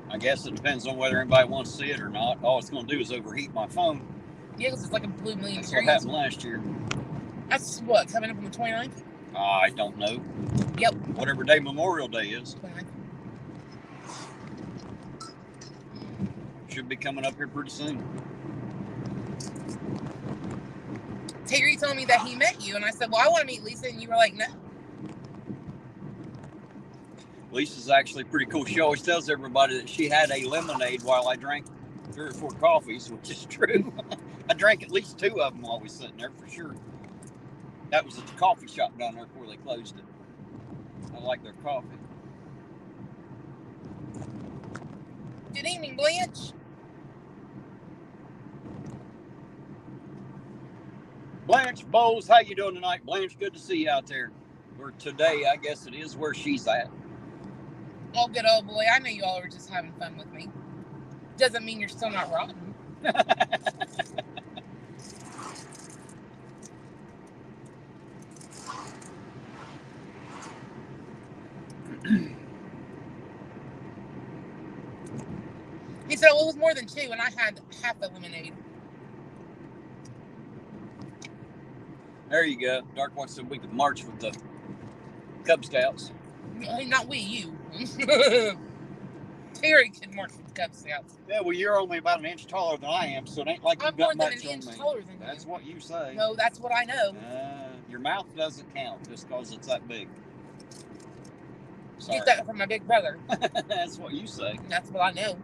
I guess it depends on whether anybody wants to see it or not. All it's going to do is overheat my phone. Yeah, because it's like a blue million That's degrees. what happened last year. That's what, coming up on the 29th? I don't know. Yep. Whatever day Memorial Day is. 29th. Should be coming up here pretty soon. Terry told me that he met you, and I said, well, I want to meet Lisa, and you were like, no. Lisa's actually pretty cool. She always tells everybody that she had a lemonade while I drank 3 or 4 coffees, which is true. I drank at least 2 of them while we was sitting there, for sure. That was at the coffee shop down there before they closed it. I like their coffee. Good evening, Blanche. Blanche Bowles, how you doing tonight? Blanche, good to see you out there. Where today, I guess it is where she's at. Oh, good old boy. I know you all were just having fun with me. Doesn't mean you're still not rotten. He said, well, it was more than 2, and I had half the lemonade. There you go. Dark Watch said we could march with the Cub Scouts. Not we, you. Terry could march with the Cub Scouts. Yeah, well, you're only about an inch taller than I am, so it ain't like I'm you've got more than much an on inch me. taller than That's you. what you say. No, that's what I know. Your mouth doesn't count just because it's that big. Sorry. Get that from my big brother. That's what you say. That's what I know.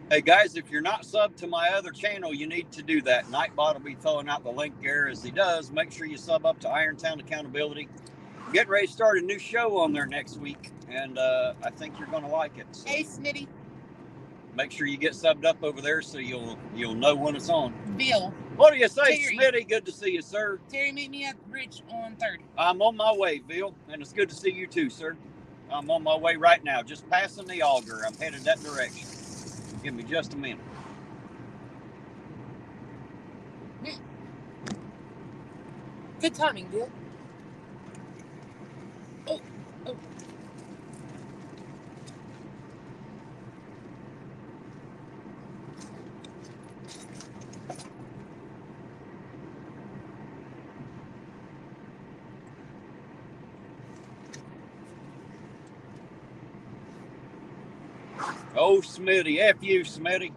Hey guys, if you're not subbed to my other channel, you need to do that. Nightbot will be throwing out the link there as he does. Make sure you sub up to Irontown Accountability. Getting ready to start a new show on there next week, and I think you're going to like it. So Hey, Smitty. make sure you get subbed up over there so you'll know when it's on. Bill. What do you say, Terry. Smitty? Good to see you, sir. Terry, meet me at the bridge on 3rd. I'm on my way, Bill, and it's good to see you too, sir. I'm on my way right now, just passing the auger. I'm headed that direction. Give me just a minute. Good timing, Bill. Oh. Oh, Smitty. F you, Smitty.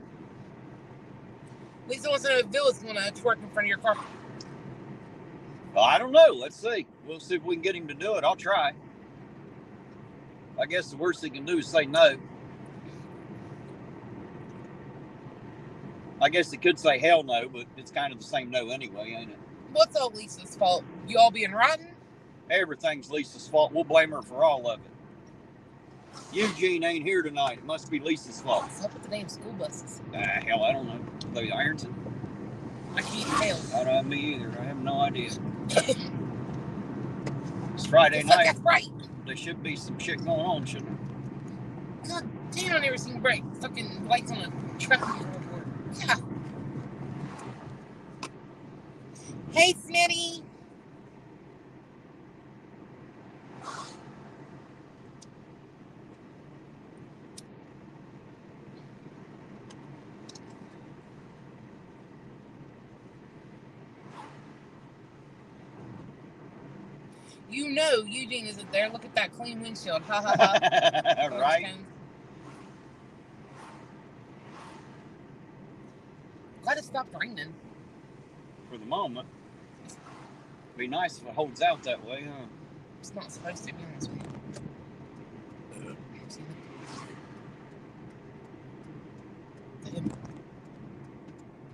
Lisa wants to know if Bill is going to twerk in front of your car. Well, I don't know. Let's see. We'll see if we can get him to do it. I'll try. I guess the worst he can do is say no. I guess he could say hell no, but it's kind of the same no anyway, ain't it? What's all Lisa's fault? You all being rotten? Everything's Lisa's fault. We'll blame her for all of it. Eugene ain't here tonight. It must be Lisa's fault. What's up with the damn school buses? Hell, I don't know. Are they Ironton? I can't tell. I don't have me either. I have no idea. It's Friday night. That's right. There should be some shit going on, shouldn't there? God damn, I never seen bright fucking lights on a truck in the airport. Yeah. Hey, Smitty. You know Eugene isn't there. Look at that clean windshield. Ha ha ha. Right? Glad it stopped raining. For the moment. Be nice if it holds out that way, huh? It's not supposed to be honest with you.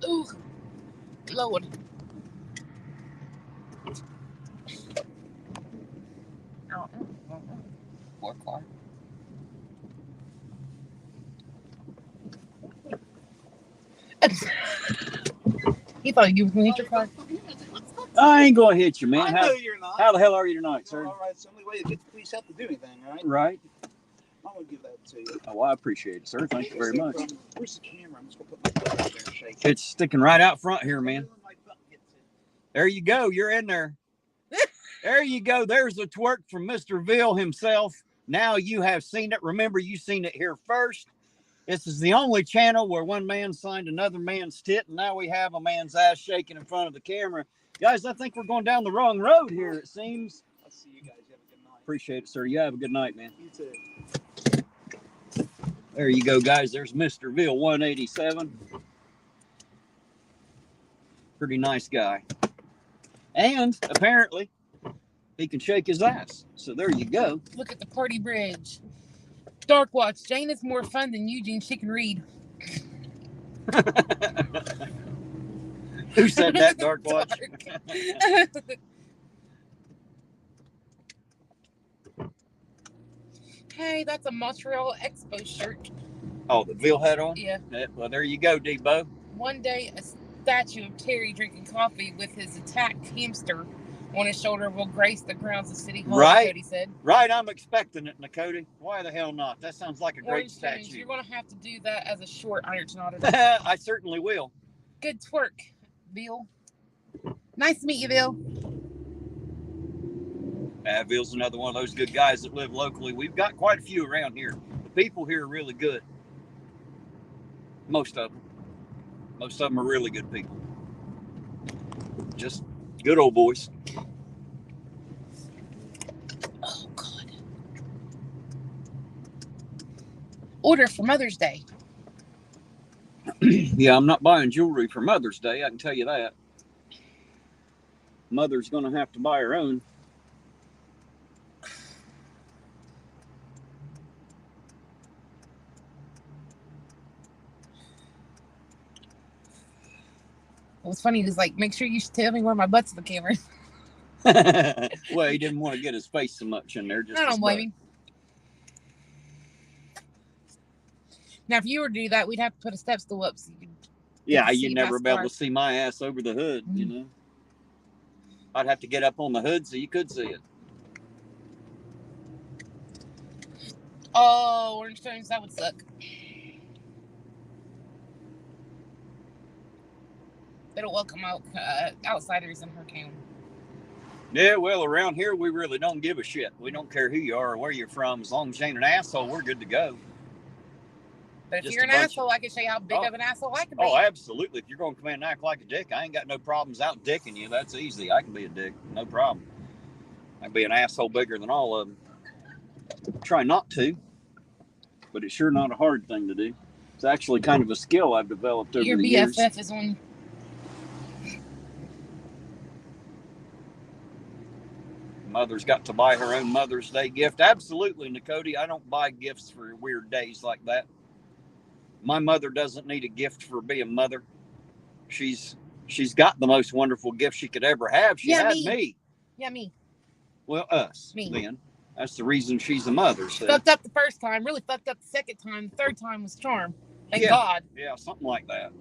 Ooh, Lord. Poor car. He thought you were going to hit your car. I ain't going to hit you, man. I know you're not. How the hell are you tonight, sir? All right, it's the only way to get the police help to do anything, all right? Right. I'm going to give that to you. Oh, well, I appreciate it, sir. Thank you very much. Where's the camera? I'm just going to put my foot out there and shake it. It's sticking right out front here, man. There you go. You're in there. There you go. There's the twerk from Mr. Ville himself. Now you have seen it. Remember, you seen it here first. This is the only channel where one man signed another man's tit, and now we have a man's ass shaking in front of the camera. Guys, I think we're going down the wrong road here, it seems. I'll see you guys. You have a good night. Appreciate it, sir. You have a good night, man. You too. There you go, guys. There's Mr. Ville 187. Pretty nice guy. And apparently, he can shake his ass. So there you go. Look at the party bridge. Dark Watch. Jane is more fun than Eugene. She can read. Who said that, Dark Watch? Hey, that's a Montreal Expo shirt. Oh, the Ville hat on? Yeah. Well, there you go, Debo. One day, a statue of Terry drinking coffee with his attacked hamster on his shoulder will grace the grounds of City Hall, Right. Cody said. Right, I'm expecting it, Nakoti. Why the hell not? That sounds like a great Orange statue. Stones, you're going to have to do that as a short irontonauditor. I certainly will. Good twerk, Bill. Nice to meet you, Bill. Ville's another one of those good guys that live locally. We've got quite a few around here. The people here are really good. Most of them. Most of them are really good people. Just good old boys. Oh, God. Order for Mother's Day. Yeah, I'm not buying jewelry for Mother's Day. I can tell you that. Mother's going to have to buy her own. What's funny is like, make sure you tell me where my butt's in the camera. Well, he didn't want to get his face so much in there. Just I don't blame him. Now, if you were to do that, we'd have to put a step stool up so you could. Yeah, see you'd never past be able cars. to see my ass over the hood, you know. I'd have to get up on the hood so you could see it. Oh, Orange Stones, that would suck. They don't welcome outsiders in her town. Yeah, well, around here, we really don't give a shit. We don't care who you are or where you're from. As long as you ain't an asshole, we're good to go. But if Just you're a an bunch asshole, I can show you how big of an asshole I can be. Oh, absolutely. If you're going to come in and act like a dick, I ain't got no problems out dicking you. That's easy. I can be a dick. No problem. I can be an asshole bigger than all of them. Try not to, but it's sure not a hard thing to do. It's actually kind of a skill I've developed over Your the years. BFF is on. Mother's got to buy her own Mother's Day gift. Absolutely, Nakoti. I don't buy gifts for weird days like that. My mother doesn't need a gift for being mother. She's got the most wonderful gift she could ever have. She had me. Yeah, me. Well, us. Me. Then. That's the reason she's a mother. So. Fucked up the first time. Really fucked up the second time. The third time was charm. Thank Yeah. God. Yeah, something like that.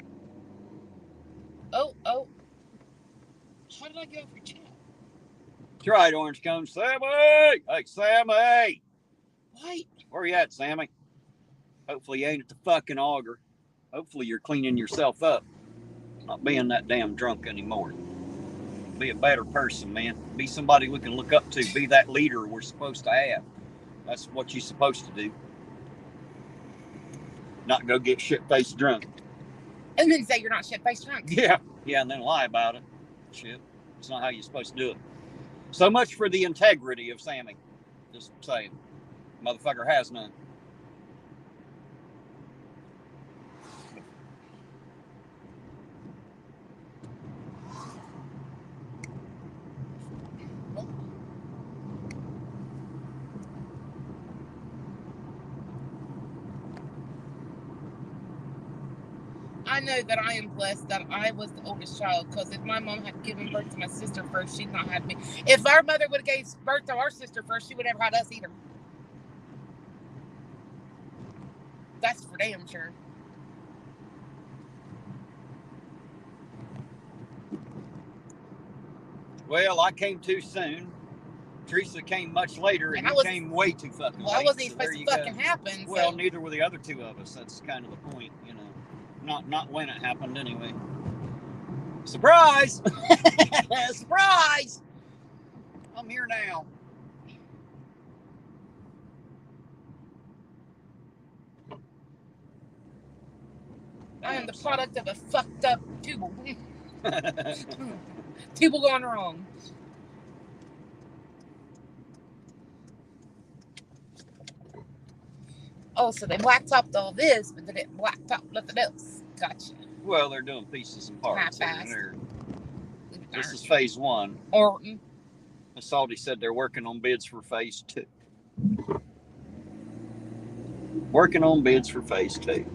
Oh. How did I get off your chat? That's right, Orange Cone. Sammy! Hey, Sammy! What? Where you at, Sammy? Hopefully you ain't at the fucking auger. Hopefully you're cleaning yourself up. Not being that damn drunk anymore. Be a better person, man. Be somebody we can look up to. Be that leader we're supposed to have. That's what you're supposed to do. Not go get shit-faced drunk. And then say you're not shit-faced drunk. Yeah, and then lie about it. Shit. It's not how you're supposed to do it. So much for the integrity of Sammy. Just saying. Motherfucker has none. I know that I am blessed that I was the oldest child, because if my mom had given birth to my sister first, she'd not had me. If our mother would have gave birth to our sister first, she would have had us either. That's for damn sure. Well, I came too soon. Teresa came much later, and you came way too fucking late. Well, I wasn't even supposed to fucking happen. Well, neither were the other two of us. That's kind of the point, you know. Not when it happened, anyway. Surprise! Surprise! I'm here now. I am the product of a fucked up tubal. Tubal gone wrong. Oh, so they blacktopped all this, but they didn't blacktop nothing else. Gotcha. Well, they're doing pieces and parts. Half-assed. This is phase 1. Orton. Miss Aldi said they're working on bids for phase 2. Working on bids for phase 2.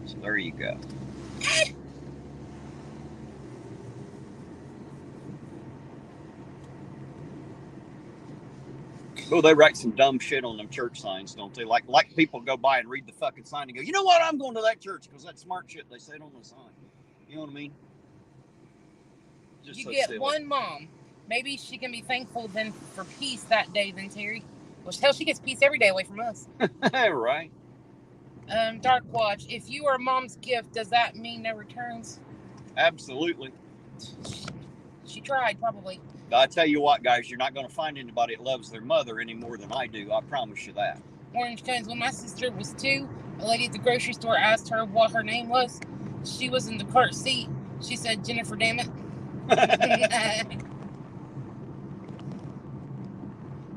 So there you go. Oh, they write some dumb shit on them church signs, don't they? Like people go by and read the fucking sign and go, you know what? I'm going to that church because that's smart shit they said on the sign. You know what I mean? Just you so get silly. One mom. Maybe she can be thankful then for peace that day, then Terry. Well, hell, she gets peace every day away from us. Right. Dark Watch. If you are mom's gift, does that mean no returns? Absolutely. She tried, probably. I tell you what, guys, you're not going to find anybody that loves their mother any more than I do. I promise you that. Orange Cones. When my sister was 2, a lady at the grocery store asked her what her name was. She was in the cart seat. She said, Jennifer, damn it.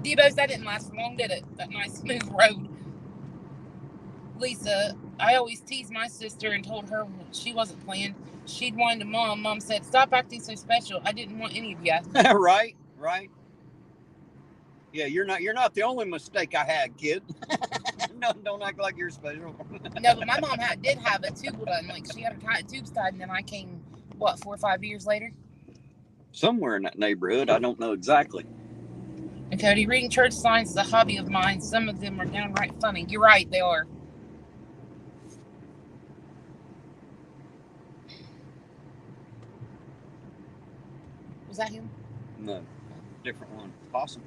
Debos, that didn't last for long, did it? That nice smooth road. Lisa, I always teased my sister and told her she wasn't playing. She'd whine to Mom. Mom said, stop acting so special. I didn't want any of you. Right. Yeah, you're not the only mistake I had, kid. No, don't act like you're special. No, but my mom did have a tube done. Like, she had her tubes tied, and then I came, 4 or 5 years later? Somewhere in that neighborhood. I don't know exactly. And Cody, reading church signs is a hobby of mine. Some of them are downright funny. You're right, they are. Was that him? No, different one. Awesome.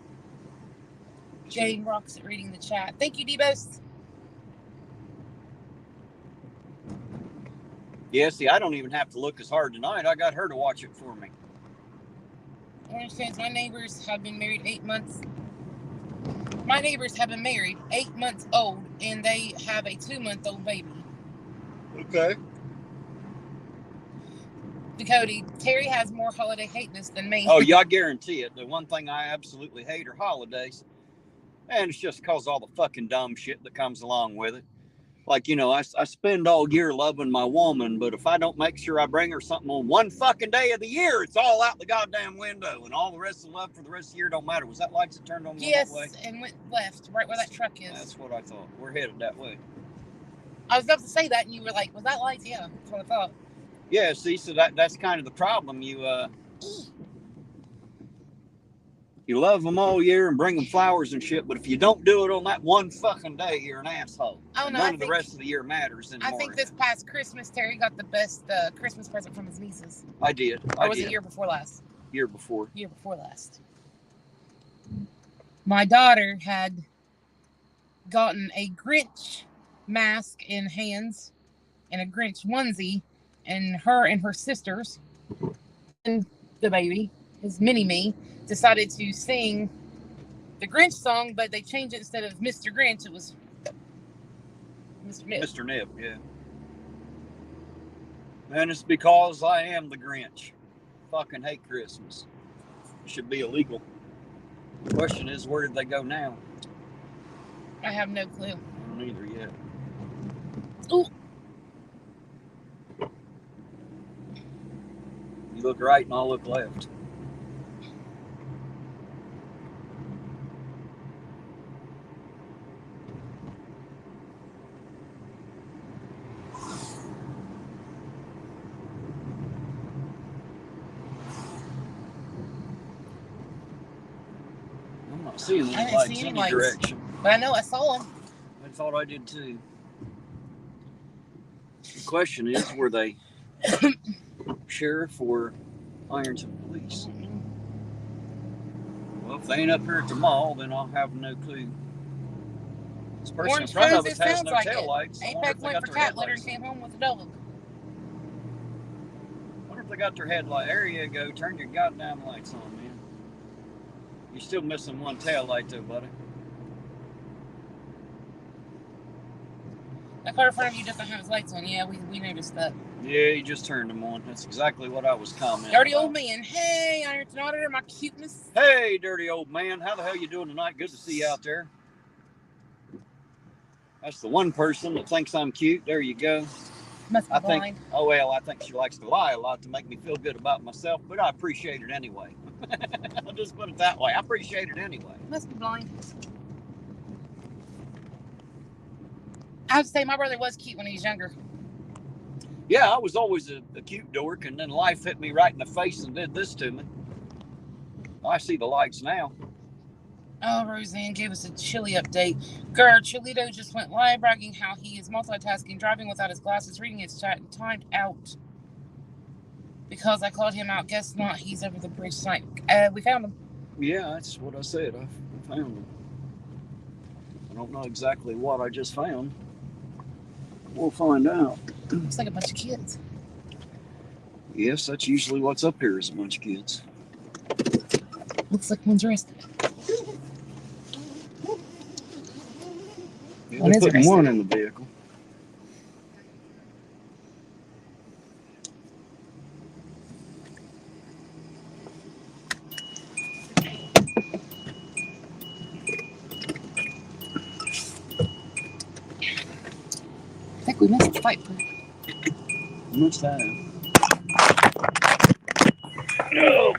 Jane rocks at reading the chat. Thank you, Debos. Yeah, see, I don't even have to look as hard tonight. I got her to watch it for me. Orange Cones, my neighbors have been married 8 months. My neighbors have been married 8 months old, and they have a 2-month-old baby. Okay. Cody, Terry has more holiday hateness than me. Oh, yeah, I guarantee it. The one thing I absolutely hate are holidays. And it's just because all the fucking dumb shit that comes along with it. Like, you know, I spend all year loving my woman, but if I don't make sure I bring her something on one fucking day of the year, it's all out the goddamn window, and all the rest of the love for the rest of the year don't matter. Was that lights that turned on yes, that way? And went left, right where that truck is. That's what I thought. We're headed that way. I was about to say that, and you were like, was that lights? Yeah, that's what I thought. Yeah, see, so that's kind of the problem. You love them all year and bring them flowers and shit, but if you don't do it on that one fucking day, you're an asshole. Oh, no, None of the rest of the year matters anymore. I think this past Christmas, Terry got the best Christmas present from his nieces. I did. Or was it year before last? Year before. Year before last. My daughter had gotten a Grinch mask in hands and a Grinch onesie, and her and her sisters and the baby, his mini-me, decided to sing the Grinch song, but they changed it. Instead of Mr. Grinch, it was Mr. Nip. Mr. Nip, yeah. And it's because I am the Grinch. Fucking hate Christmas. Should be illegal. The question is, where did they go now? I have no clue. I don't either yet. Ooh. You look right and I'll look left. I'm not seeing I any didn't lights see any any lights. direction. But I know I saw them. I thought I did too. The question is, were they sheriff or Ironton police? Well, if they ain't up here at the mall, then I'll have no clue. This person Orange in front of Rose, us it has sounds no like tail it. lights. I wonder if Apex they went got for their cat litter and headlights. came home with a dog. I wonder if they got their headlight. There you go. Turn your goddamn lights on, man. You're still missing one tail light, though, buddy. That car in front of you doesn't have his lights on. Yeah, we noticed that. Yeah, you just turned them on. That's exactly what I was commenting Dirty about. old man. Hey, Ironton Auditor, my cuteness. Hey, dirty old man. How the hell you doing tonight? Good to see you out there. That's the one person that thinks I'm cute. There you go. Must be blind. think, oh, well, I think she likes to lie a lot to make me feel good about myself, but I appreciate it anyway. I'll just put it that way. I appreciate it anyway. Must be blind. I have to say, my brother was cute when he was younger. Yeah, I was always a cute dork, and then life hit me right in the face and did this to me. I see the lights now. Oh, Roseanne gave us a chili update. Girl, Chilito just went live bragging how he is multitasking, driving without his glasses, reading his chat, and timed out. Because I called him out. Guess not, he's over the bridge tonight. We found him. Yeah, that's what I said. I found him. I don't know exactly what I just found. We'll find out. Looks like a bunch of kids. Yes, that's usually what's up here is a bunch of kids. Looks like one's arrested. Yeah, they're putting one in the vehicle. I think we missed the fight. Must have. No.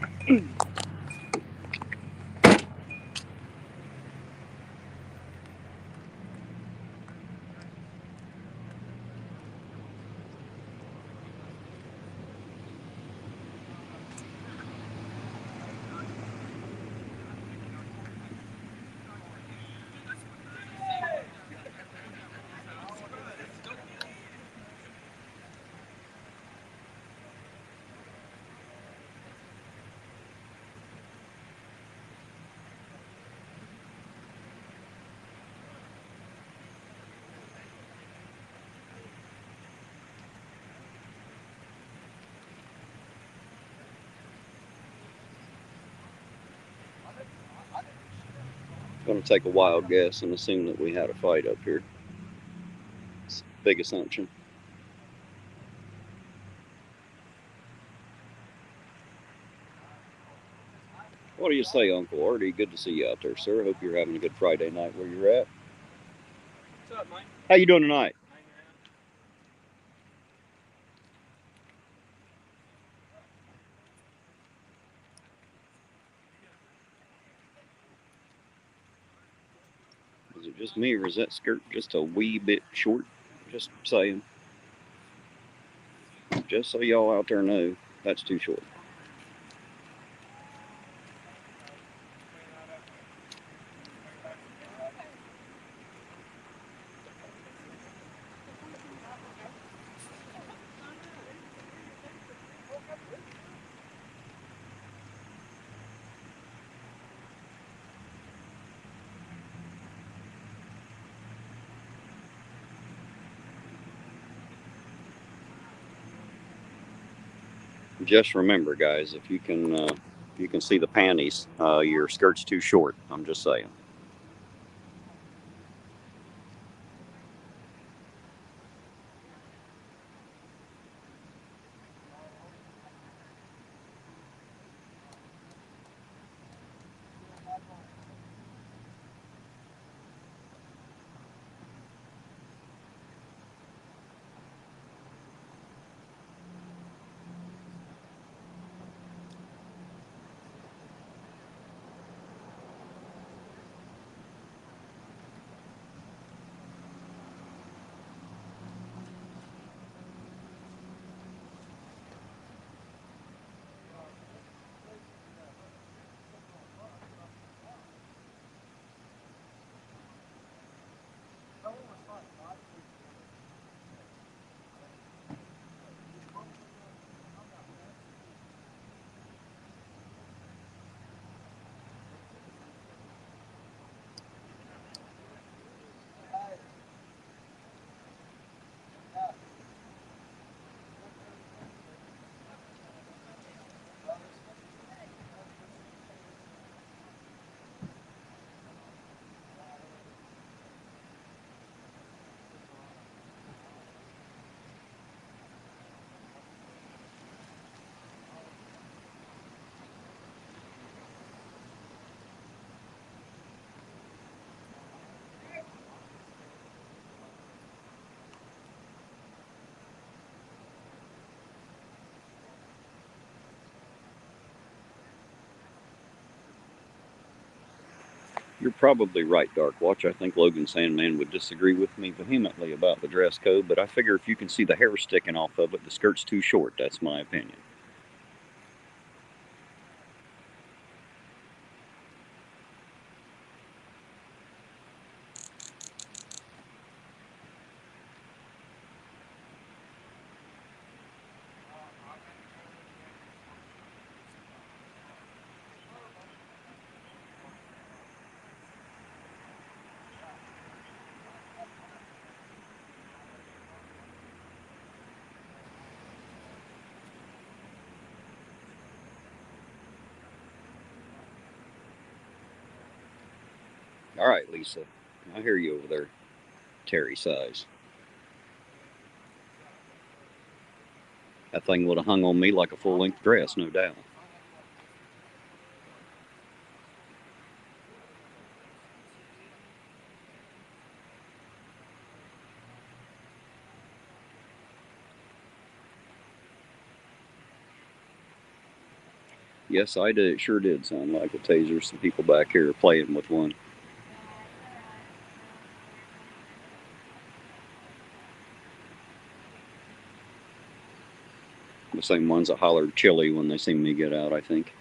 Going to take a wild guess and assume that we had a fight up here. It's a big assumption. What do you say, Uncle Artie? Good to see you out there, sir. Hope you're having a good Friday night where you're at. What's up, Mike? How you doing tonight? Is it just me, or is that skirt just a wee bit short? Just saying. Just so y'all out there know, that's too short. Just remember, guys, if you can see the panties, your skirt's too short. I'm just saying. You're probably right, Dark Watch. I think Logan Sandman would disagree with me vehemently about the dress code, but I figure if you can see the hair sticking off of it, the skirt's too short. That's my opinion. All right, Lisa. I hear you over there, Terry size. That thing would have hung on me like a full-length dress, no doubt. Yes, I did. It sure did sound like a taser. Some people back here are playing with one. The same ones that hollered chili when they seen me get out, I think.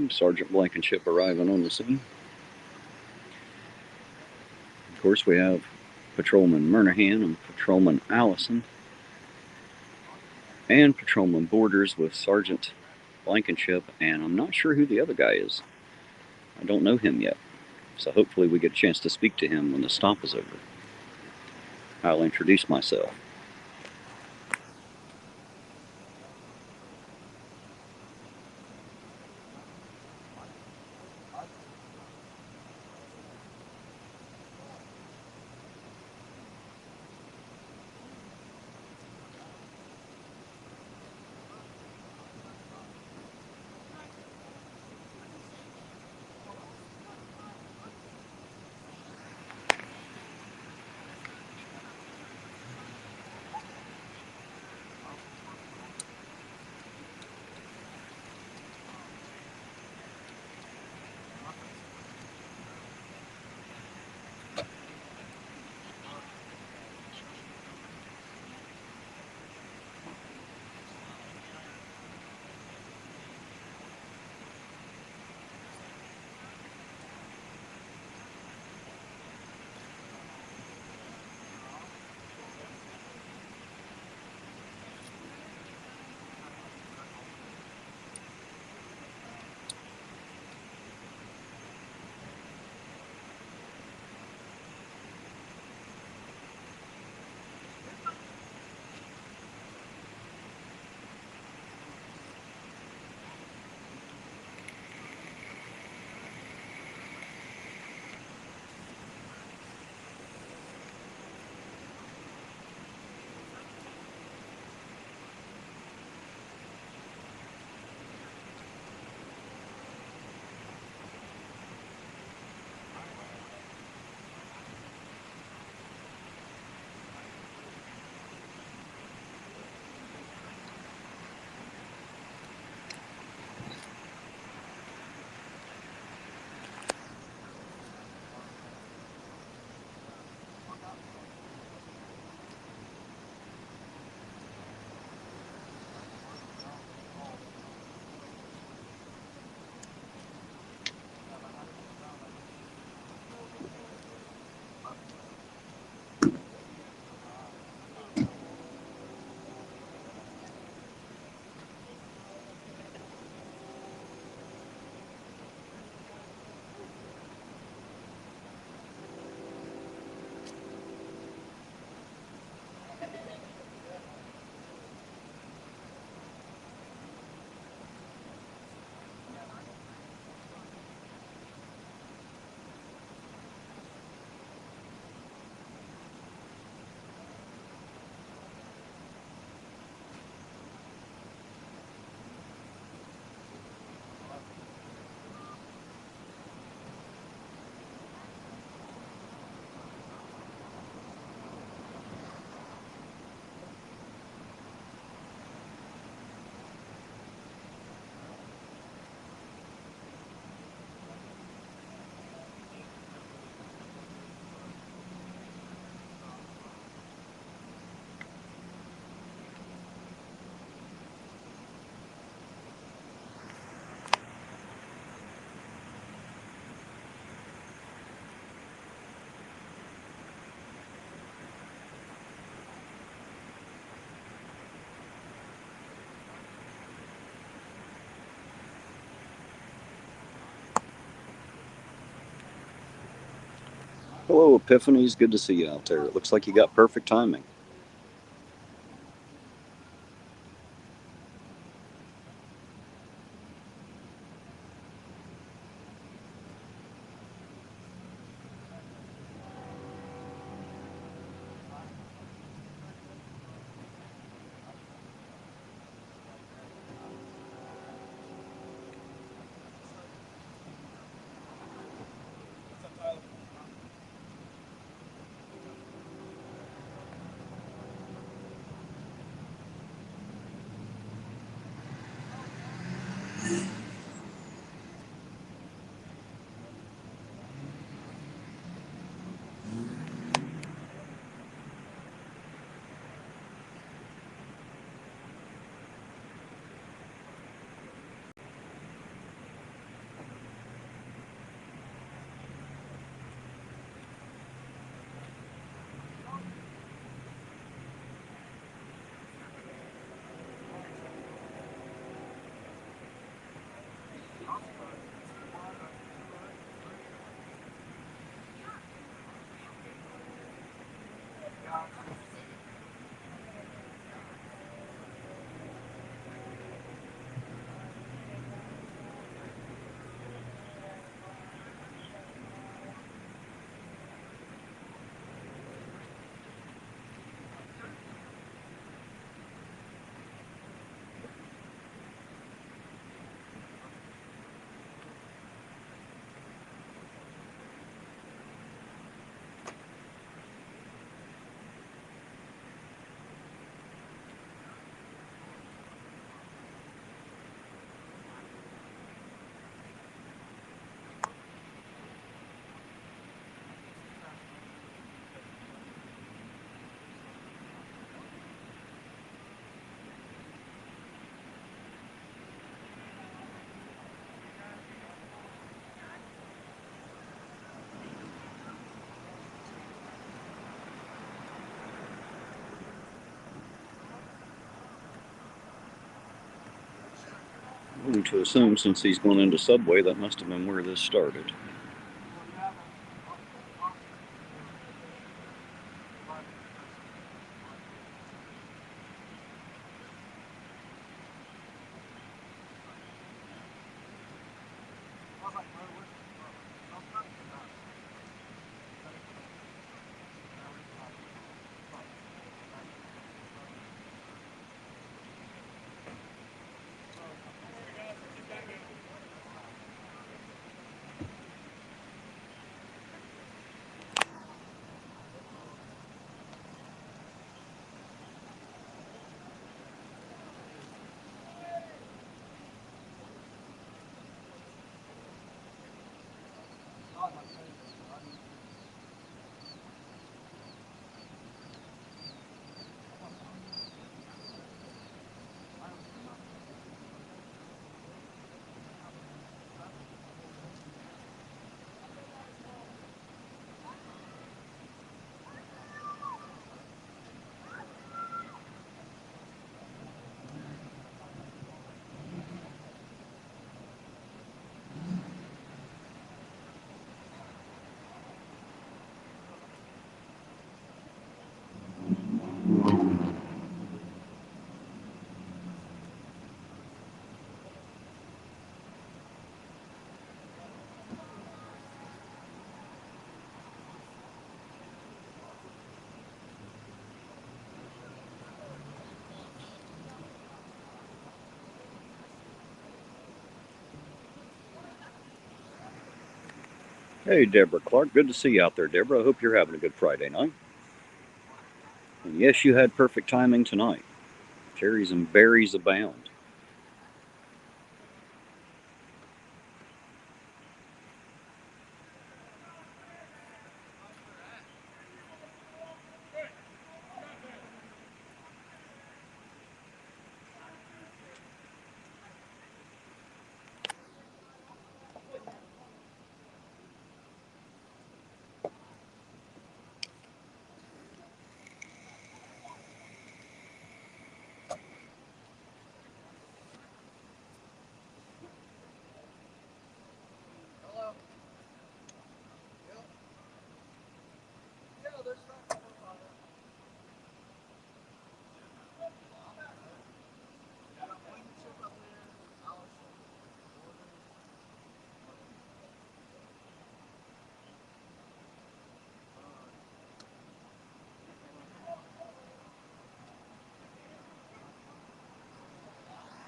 Sergeant Blankenship arriving on the scene. Of course, we have Patrolman Murnahan and Patrolman Allison, and Patrolman Borders with Sergeant Blankenship, and I'm not sure who the other guy is. I don't know him yet, so hopefully we get a chance to speak to him when the stop is over. I'll introduce myself. Hello, Epiphanies. Good to see you out there. It looks like you got perfect timing. going to assume since he's going into Subway, that must have been where this started. Hey, Deborah Clark. Good to see you out there, Deborah. I hope you're having a good Friday night. And yes, you had perfect timing tonight. Cherries and berries abound.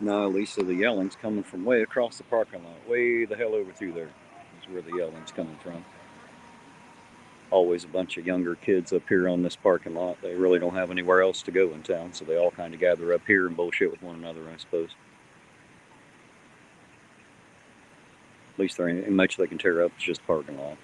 No, Lisa, the yelling's coming from way across the parking lot, way the hell over through there is where the yelling's coming from. Always a bunch of younger kids up here on this parking lot. They really don't have anywhere else to go in town, so they all kind of gather up here and bullshit with one another, I suppose. At least there ain't much they can tear up. It's just a parking lot.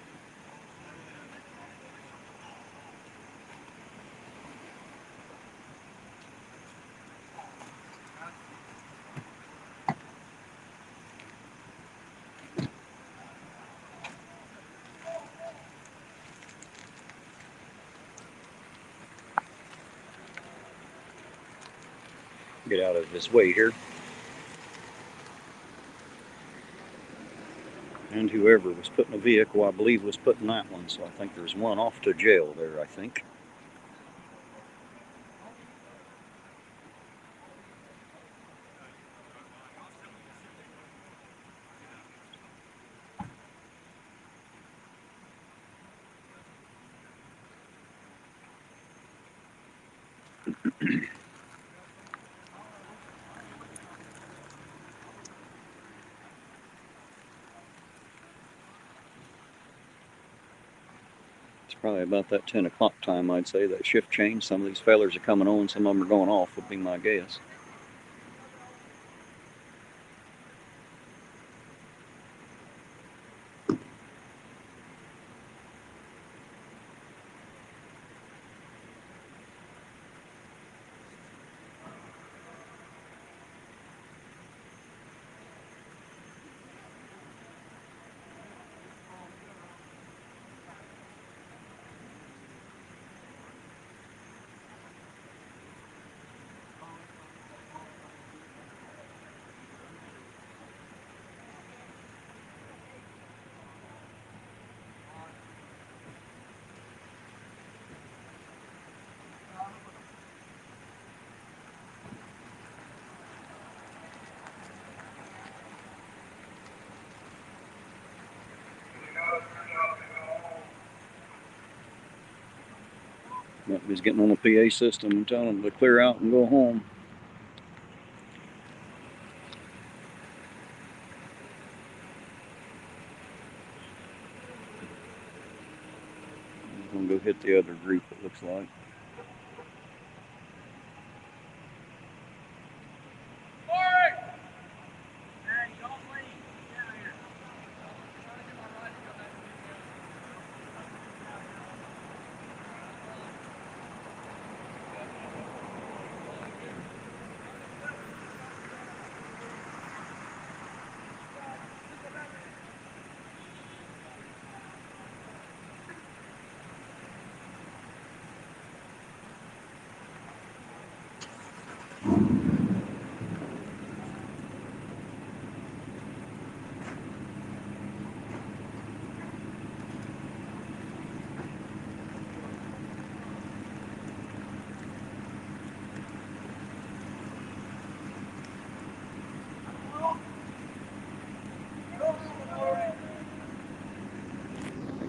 Get out of his way here. And whoever was putting a vehicle, I believe, was putting that one. So I think there's one off to jail there, I think. It's probably about that 10 o'clock time, I'd say. That shift change. Some of these fellers are coming on, some of them are going off, would be my guess. He's getting on the PA system and telling them to clear out and go home. He's going to go hit the other group, it looks like.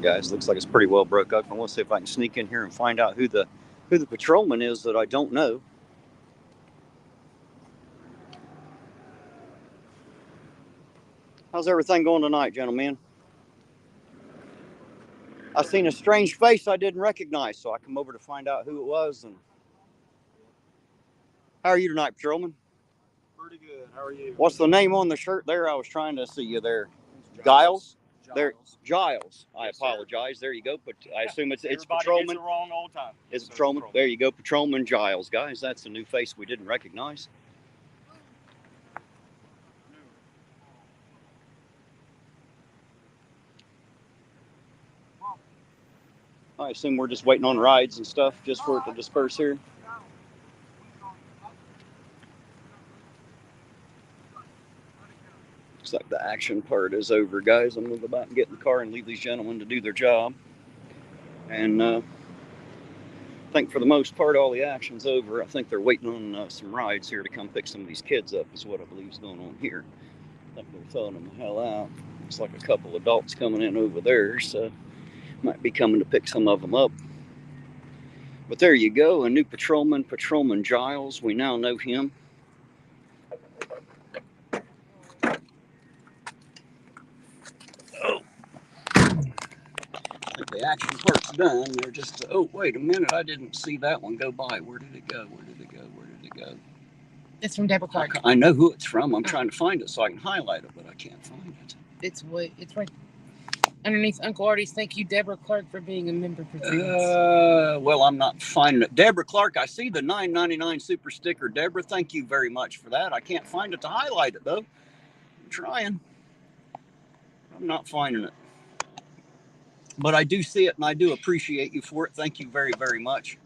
Guys, looks like it's pretty well broke up. I want to see if I can sneak in here and find out who the patrolman is that I don't know. How's everything going tonight, gentlemen? I seen a strange face I didn't recognize, so I come over to find out who it was. And how are you tonight, patrolman? Pretty good. How are you? What's the name on the shirt there? I was trying to see you there. Giles? There, Giles. I apologize. There you go. But I assume it's patrolman. Gets it wrong all the time. It's patrolman. There you go, patrolman Giles. Guys, that's a new face we didn't recognize. I assume we're just waiting on rides and stuff just for it to disperse here. Looks like the action part is over, guys. I'm going to go back and get in the car and leave these gentlemen to do their job. And I think for the most part, all the action's over. I think they're waiting on some rides here to come pick some of these kids up is what I believe is going on here. I think they're throwing them the hell out. Looks like a couple adults coming in over there, so might be coming to pick some of them up. But there you go, a new patrolman, Patrolman Giles. We now know him. Oh, I think the action part's done. They're just, oh, wait a minute, I didn't see that one go by. Where did it go? Where did it go? Where did it go? It's from Deborah Clark. I know who it's from. I'm trying to find it so I can highlight it, but I can't find it. It's right underneath Uncle Artie's. Thank you, Deborah Clark, for being a member for 3 months. Well, I'm not finding it. Deborah Clark, I see the $9.99 super sticker. Deborah, thank you very much for that. I can't find it to highlight it, though. I'm trying. I'm not finding it. But I do see it, and I do appreciate you for it. Thank you very, very much.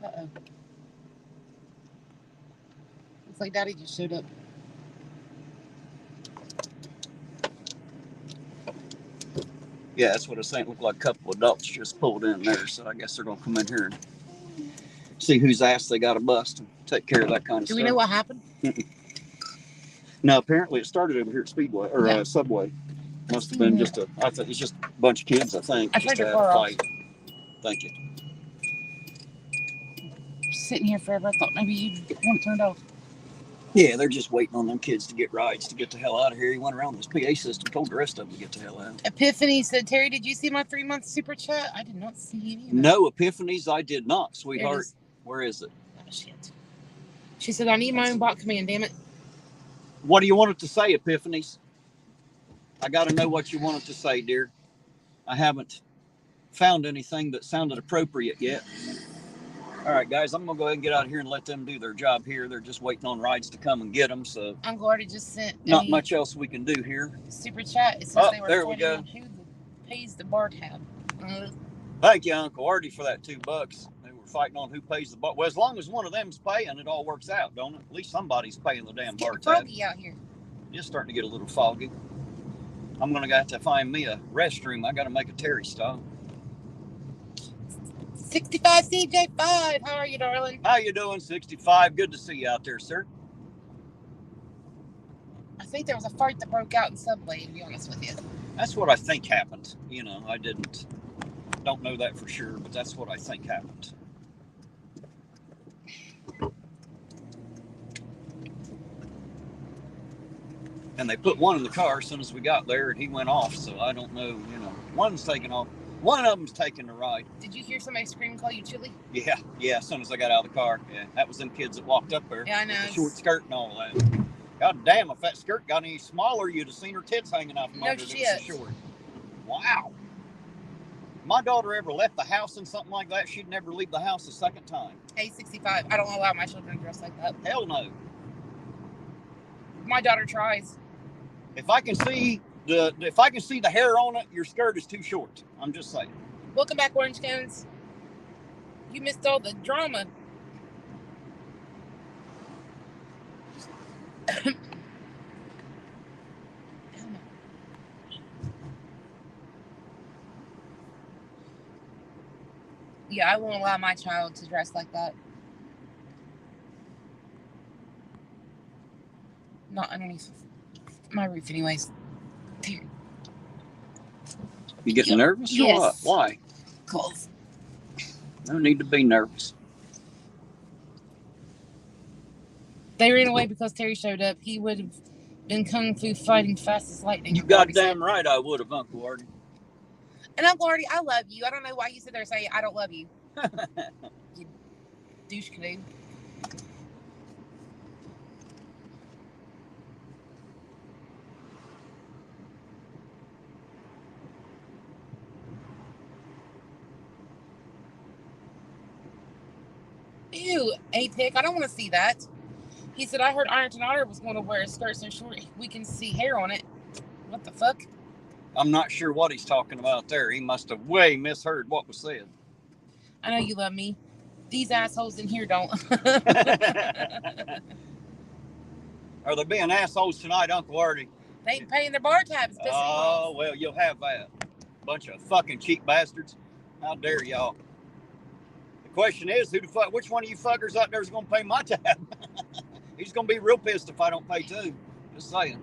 Uh-oh. Looks like Daddy just showed up. Yeah, that's what I was saying. It looked like a couple of adults just pulled in there, so I guess they're going to come in here and see whose ass they got to bust and take care of that kind of stuff. Do we know what happened? No, apparently it started over here at Speedway, or Subway. Must have been just I thought it's just a bunch of kids, I think. I turned your car off. Thank you. Sitting here forever, I thought maybe you'd want it turned off. Yeah, they're just waiting on them kids to get rides to get the hell out of here. He went around this PA system, told the rest of them to get the hell out. Epiphany said, Terry, did you see my 3-month super chat? I did not see any of that. No, Epiphanies, I did not, sweetheart. Where is it? Oh, shit. She said, I need my own bot command, damn it. What do you want it to say, Epiphanies? I got to know what you want it to say, dear. I haven't found anything that sounded appropriate yet. All right, guys, I'm going to go ahead and get out of here and let them do their job here. They're just waiting on rides to come and get them, so Uncle Artie just sent not much else we can do here. Super chat. It says they were there we go. who pays the bar tab. Thank you, Uncle Artie, for that $2. They were fighting on who pays the bar. Well, as long as one of them's paying, it all works out, don't it? At least somebody's paying the damn bar tab. Foggy out here. It's starting to get a little foggy. I'm going to have to find me a restroom. I got to make a Terry stop. 65 CJ5. How are you, darling? How you doing, 65? Good to see you out there, sir. I think there was a fight that broke out in Subway, to be honest with you. That's what I think happened. You know, I didn't don't know that for sure, but that's what I think happened. And they put one in the car as soon as we got there, and he went off. So I don't know, one's taking off. One of them's taking the ride. Did you hear somebody scream and call you Chili? Yeah. As soon as I got out of the car. Yeah, that was them kids that walked up there. Yeah, I know. With the short skirt and all that. God damn, if that skirt got any smaller, you'd have seen her tits hanging out from under it. It was so short. Wow. My daughter ever left the house in something like that, she'd never leave the house a second time. Hey, 65. I don't allow my children to dress like that. Hell no. My daughter tries. If I can see the hair on it, your skirt is too short. I'm just saying. Welcome back, Orange Cones. You missed all the drama. Yeah, I won't allow my child to dress like that. Not underneath my roof, anyways. You getting nervous or yes. what? Why? Cause No need to be nervous. they ran away because Terry showed up. He would have been kung fu fighting fast as lightning. You goddamn right I would have, Uncle Artie. And Uncle Artie, I love you. I don't know why you sit there and say I don't love you. You douche canoe. Ew, A-Pick, I don't want to see that. He said, I heard Irontonauditor was going to wear a skirt so short we can see hair on it. What the fuck? I'm not sure what he's talking about there. He must have way misheard what was said. I know you love me. These assholes in here don't. Are they being assholes tonight, Uncle Artie? They ain't paying their bar tabs. Oh, well, you'll have that. Bunch of fucking cheap bastards. How dare y'all? The question is, which one of you fuckers out there is going to pay my tab? He's going to be real pissed if I don't pay too. Just saying.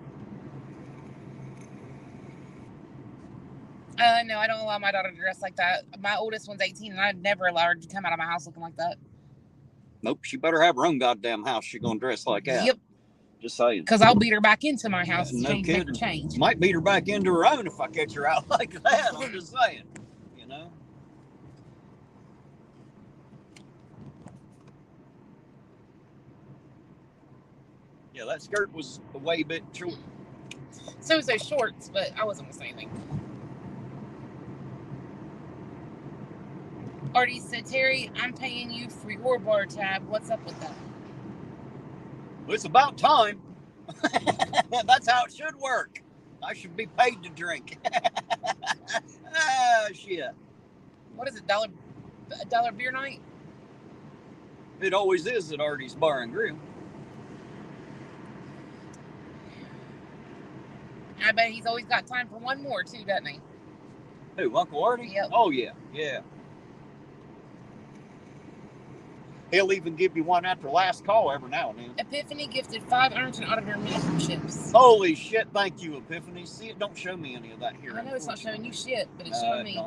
No, I don't allow my daughter to dress like that. My oldest one's 18, and I'd never allow her to come out of my house looking like that. Nope, she better have her own goddamn house. She's going to dress like that. Yep. Just saying. Because I'll beat her back into my house. No kidding. Change. Might beat her back into her own if I catch her out like that. I'm just saying. Yeah, that skirt was a way bit short. So was those shorts, but I wasn't going to say anything. Artie said, Terry, I'm paying you for your bar tab. What's up with that? Well, it's about time. That's how it should work. I should be paid to drink. Ah, shit. What is it, a dollar beer night? It always is at Artie's Bar and Grill. I bet he's always got time for one more, too, doesn't he? Who, Uncle Artie? Yep. Oh, yeah. He'll even give you one after last call every now and then. Epiphany gifted 5 Irontonauditor memberships. Holy shit, thank you, Epiphany. See, it don't show me any of that here. I know it's not showing you shit, but it's showing me.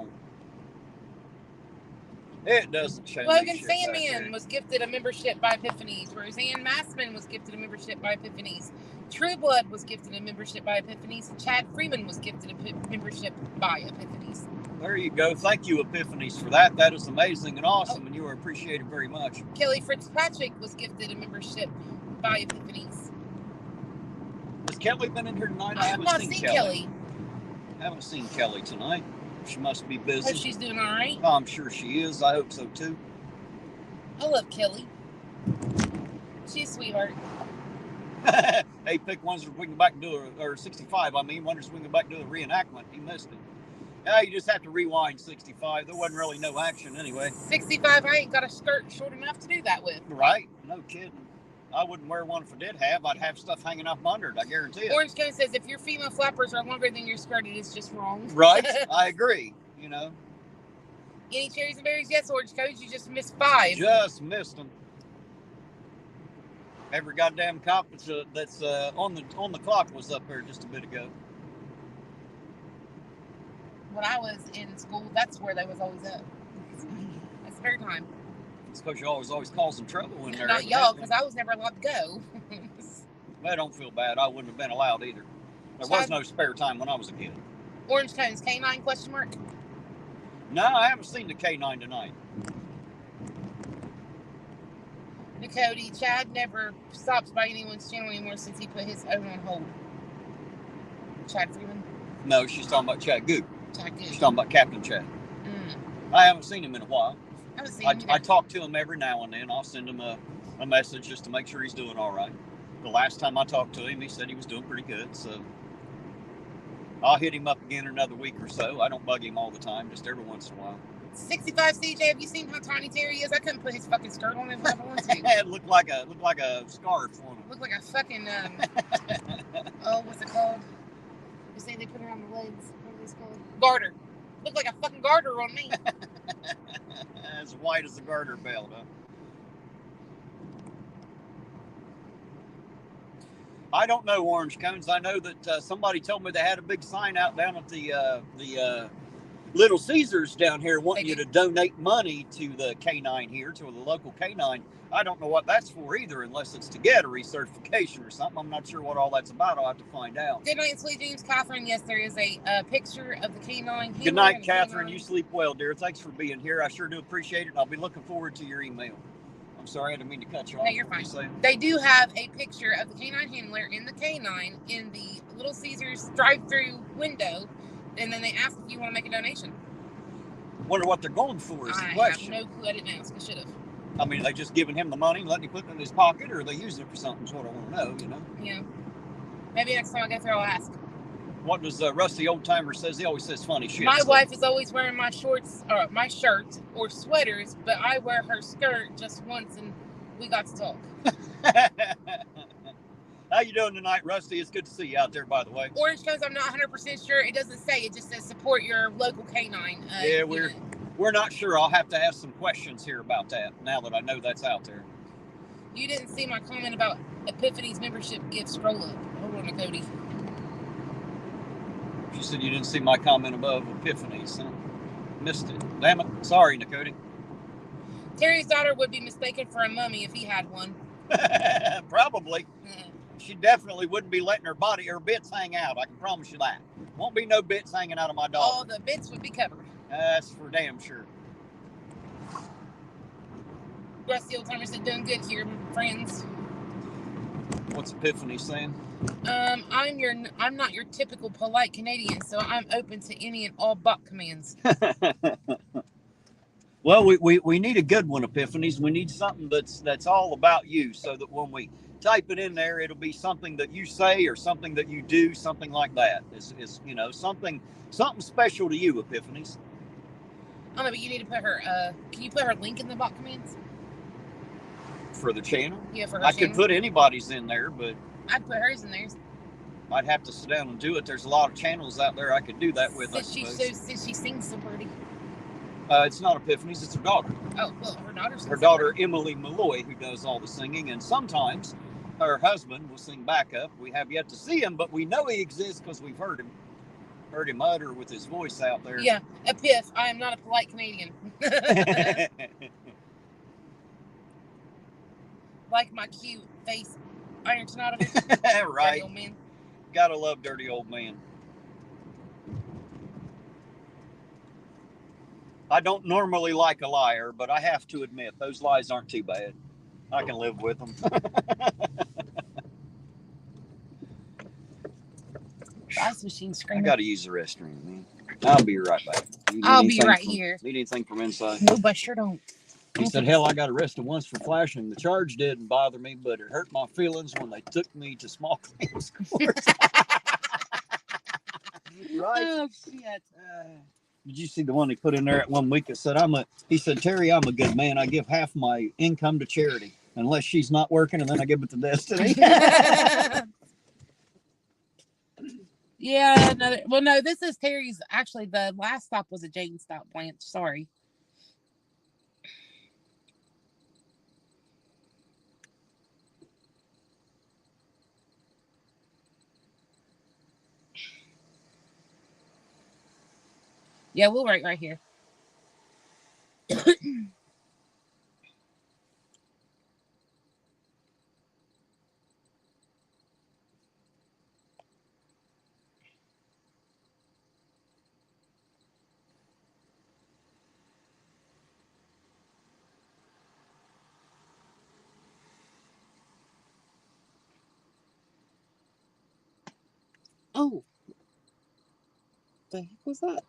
It doesn't show me Logan shit. Sandman was gifted a membership by Epiphanies. Roseanne Massman was gifted a membership by Epiphanies. True Blood was gifted a membership by Epiphanies. Chad Freeman was gifted a membership by Epiphanies. There you go. Thank you, Epiphanies, for that. That is amazing and awesome, and you are appreciated very much. Kelly Fitzpatrick was gifted a membership by Epiphanies. Has Kelly been in here tonight? I have not seen Kelly. I haven't seen Kelly tonight. She must be busy. Hope she's doing all right. Oh, I'm sure she is. I hope so, too. I love Kelly. She's a sweetheart. Hey, pick ones that we can back and do or 65. I mean, wonders we can back and do a reenactment. He missed it. Yeah, you just have to rewind 65. There wasn't really no action anyway. 65, I ain't got a skirt short enough to do that with. Right? No kidding. I wouldn't wear one if I did have. I'd have stuff hanging off under it, I guarantee it. Orange Cone says, if your female flappers are longer than your skirt, it is just wrong. Right? I agree. Any cherries and berries? Yes, Orange Cone. You just missed 5. Just missed them. Every goddamn cop that's on the clock was up there just a bit ago. when I was in school, that's where they was always at. That's fair time. It's because you always causing trouble in there. Not y'all, because I was never allowed to go. Well, I don't feel bad. I wouldn't have been allowed either. There was no spare time when I was a kid. Orange Cones, K9 question mark? No, I haven't seen the K9 tonight. Cody, Chad never stops by anyone's channel anymore since he put his own on hold. Chad Freeman? No, she's talking about Chad Goop. Chad Goop. She's talking about Captain Chad. I haven't seen him in a while. I haven't seen him I talk to him every now and then. I'll send him a message just to make sure he's doing all right. The last time I talked to him, he said he was doing pretty good. So I'll hit him up again in another week or so. I don't bug him all the time, just every once in a while. 65 CJ, have you seen how tiny Terry is? I couldn't put his fucking skirt on if I wanted to. It looked like a scarf on him. Looked like a fucking oh, what's it called? You say they put it on the legs. What is it called? Garter. Looked like a fucking garter on me. As white as a garter belt, huh? I don't know, Orange Cones. I know that somebody told me they had a big sign out down at the Little Caesars down here wanting you to donate money to the K9 here, to the local K9. I don't know what that's for either, unless it's to get a recertification or something. I'm not sure what all that's about. I'll have to find out. Good night, sweet dreams, Catherine. Yes, there is a picture of the K9. Good night, Catherine. You sleep well, dear. Thanks for being here. I sure do appreciate it. I'll be looking forward to your email. I'm sorry, I didn't mean to cut you off. No, you're fine. They do have a picture of the K9 handler in the K9 in the Little Caesars drive-through window, and then they ask if you want to make a donation. Wonder what they're going for is the question. I have no clue. I didn't ask. I should have. I mean, are they just giving him the money and letting him put it in his pocket, or are they using it for something? Is what I want to know, you know? Yeah. Maybe next time I go through, I'll ask. What does Rusty Old Timer says? He always says funny shit. My wife is always wearing my shorts, or my shirt, or sweaters, but I wear her skirt just once, and we got to talk. How you doing tonight, Rusty? It's good to see you out there, by the way. Orange Cones, I'm not 100% sure. It doesn't say. It just says support your local K9. Yeah, we're not sure. I'll have to ask some questions here about that now that I know that's out there. You didn't see my comment about Epiphany's membership gift. Scroll up. Hold on, Cody. She said you didn't see my comment above Epiphany's. Huh? Missed it. Damn it. Sorry, Nakoti. Terry's daughter would be mistaken for a mummy if he had one. Probably. She definitely wouldn't be letting her bits hang out. I can promise you that. Won't be no bits hanging out of my daughter. All the bits would be covered. That's for damn sure. Rusty Old Timer said, doing good here, friends. What's Epiphany saying? I'm not your typical polite Canadian, so I'm open to any and all bot commands. Well, we need a good one, Epiphanies. We need something that's all about you, so that when we type it in there, it'll be something that you say or something that you do, something like that. Is you know, something special to you, Epiphanies. I don't know, but you need to put her. Can you put her link in the bot commands? For the channel? Yeah, for her I channel. could put anybody's in there, but I'd put hers in there. I'd have to sit down and do it. There's a lot of channels out there I could do that with. Since she sings so pretty. It's not Epiphany's, it's her daughter. Oh, well, her daughter sings. Her daughter, Emily Malloy, who does all the singing, and sometimes her husband will sing backup. We have yet to see him, but we know he exists because we've heard him utter with his voice out there. Yeah, Epiph, I am not a polite Canadian. Like my cute face, irontonauditor. Right. Old man. Gotta love dirty old man. I don't normally like a liar, but I have to admit, those lies aren't too bad. I can live with them. Ice machine screaming. I gotta use the restroom, man. I'll be right back. I'll be right here. Need anything from inside? No, but sure don't. He said, hell, I got arrested once for flashing. The charge didn't bother me, but it hurt my feelings when they took me to small claims court. Right? Oh, shit. Did you see the one he put in there at 1 week that said, he said, Terry, I'm a good man. I give half my income to charity unless she's not working, and then I give it to Destiny. Yeah, no, this is Terry's. Actually, the last stop was a Jane stop, Blanche. Sorry. Yeah, we'll write right here. Oh, the heck was that?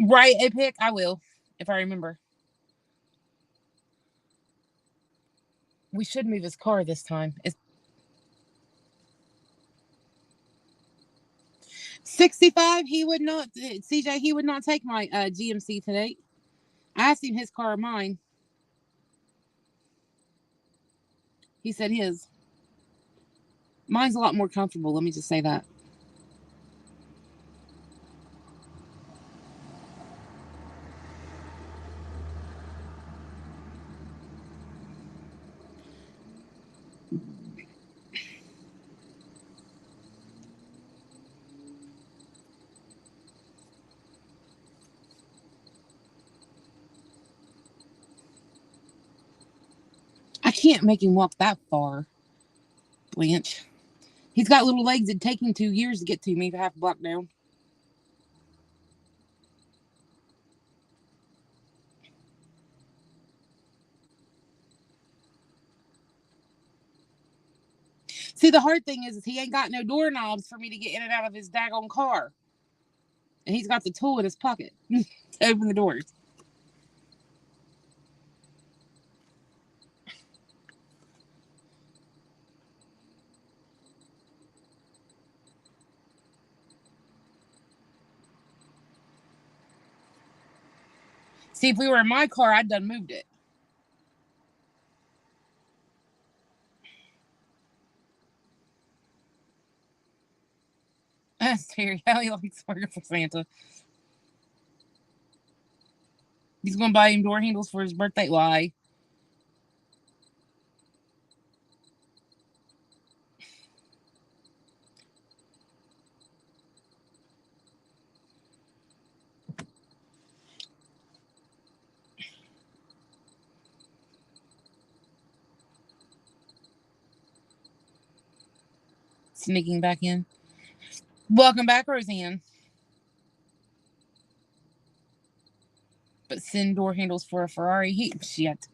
Write a pic. I will, if I remember. We should move his car this time. It's 65. He would not, CJ, he would not take my GMC today. I asked him his car or mine. He said his. Mine's a lot more comfortable. Let me just say that. I can't make him walk that far, Blanche. He's got little legs. It'd take him 2 years to get to me, half a block down. See, the hard thing is he ain't got no doorknobs for me to get in and out of his daggone car. And he's got the tool in his pocket to open the doors. See, if we were in my car, I'd done moved it. That's Terry. How he likes working for Santa. He's going to buy him door handles for his birthday. Why? Sneaking back in. Welcome back, Roseanne. But send door handles for a Ferrari. Shit.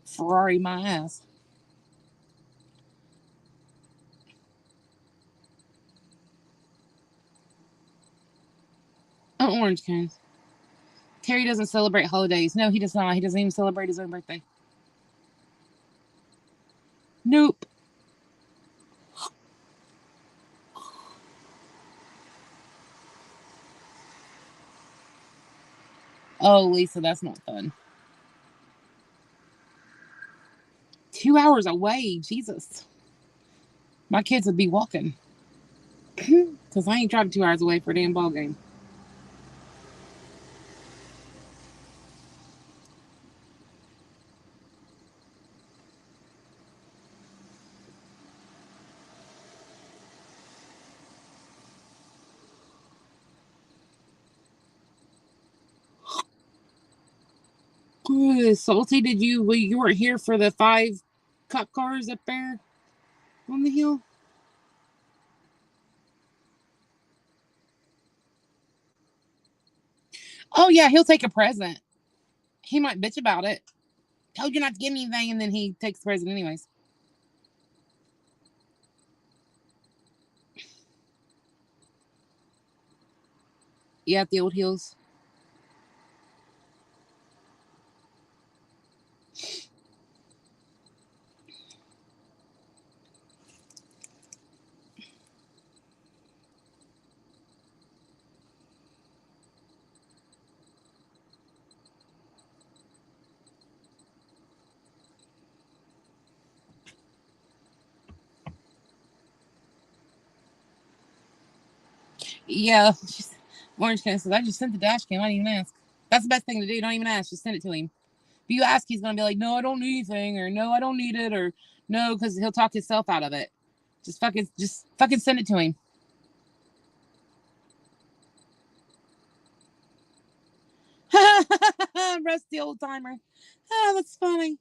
Ferrari my ass. Oh, orange cones. Terry doesn't celebrate holidays. No, he does not. He doesn't even celebrate his own birthday. Nope. Oh, Lisa, that's not fun. 2 hours away. Jesus. My kids would be walking. Because I ain't driving 2 hours away for a damn ball game. Salty, you weren't here for the 5 cop cars up there on the hill? Oh, yeah, he'll take a present. He might bitch about it. Told you not to give me anything, and then he takes the present anyways. Yeah, at the old hills. Yeah, Orange County says, I just sent the dash cam. I didn't even ask. That's the best thing to do. Don't even ask. Just send it to him. If you ask, he's going to be like, no, I don't need anything, or no, I don't need it, or no, because he'll talk himself out of it. Just fucking send it to him. Rusty old timer. Oh, that's funny.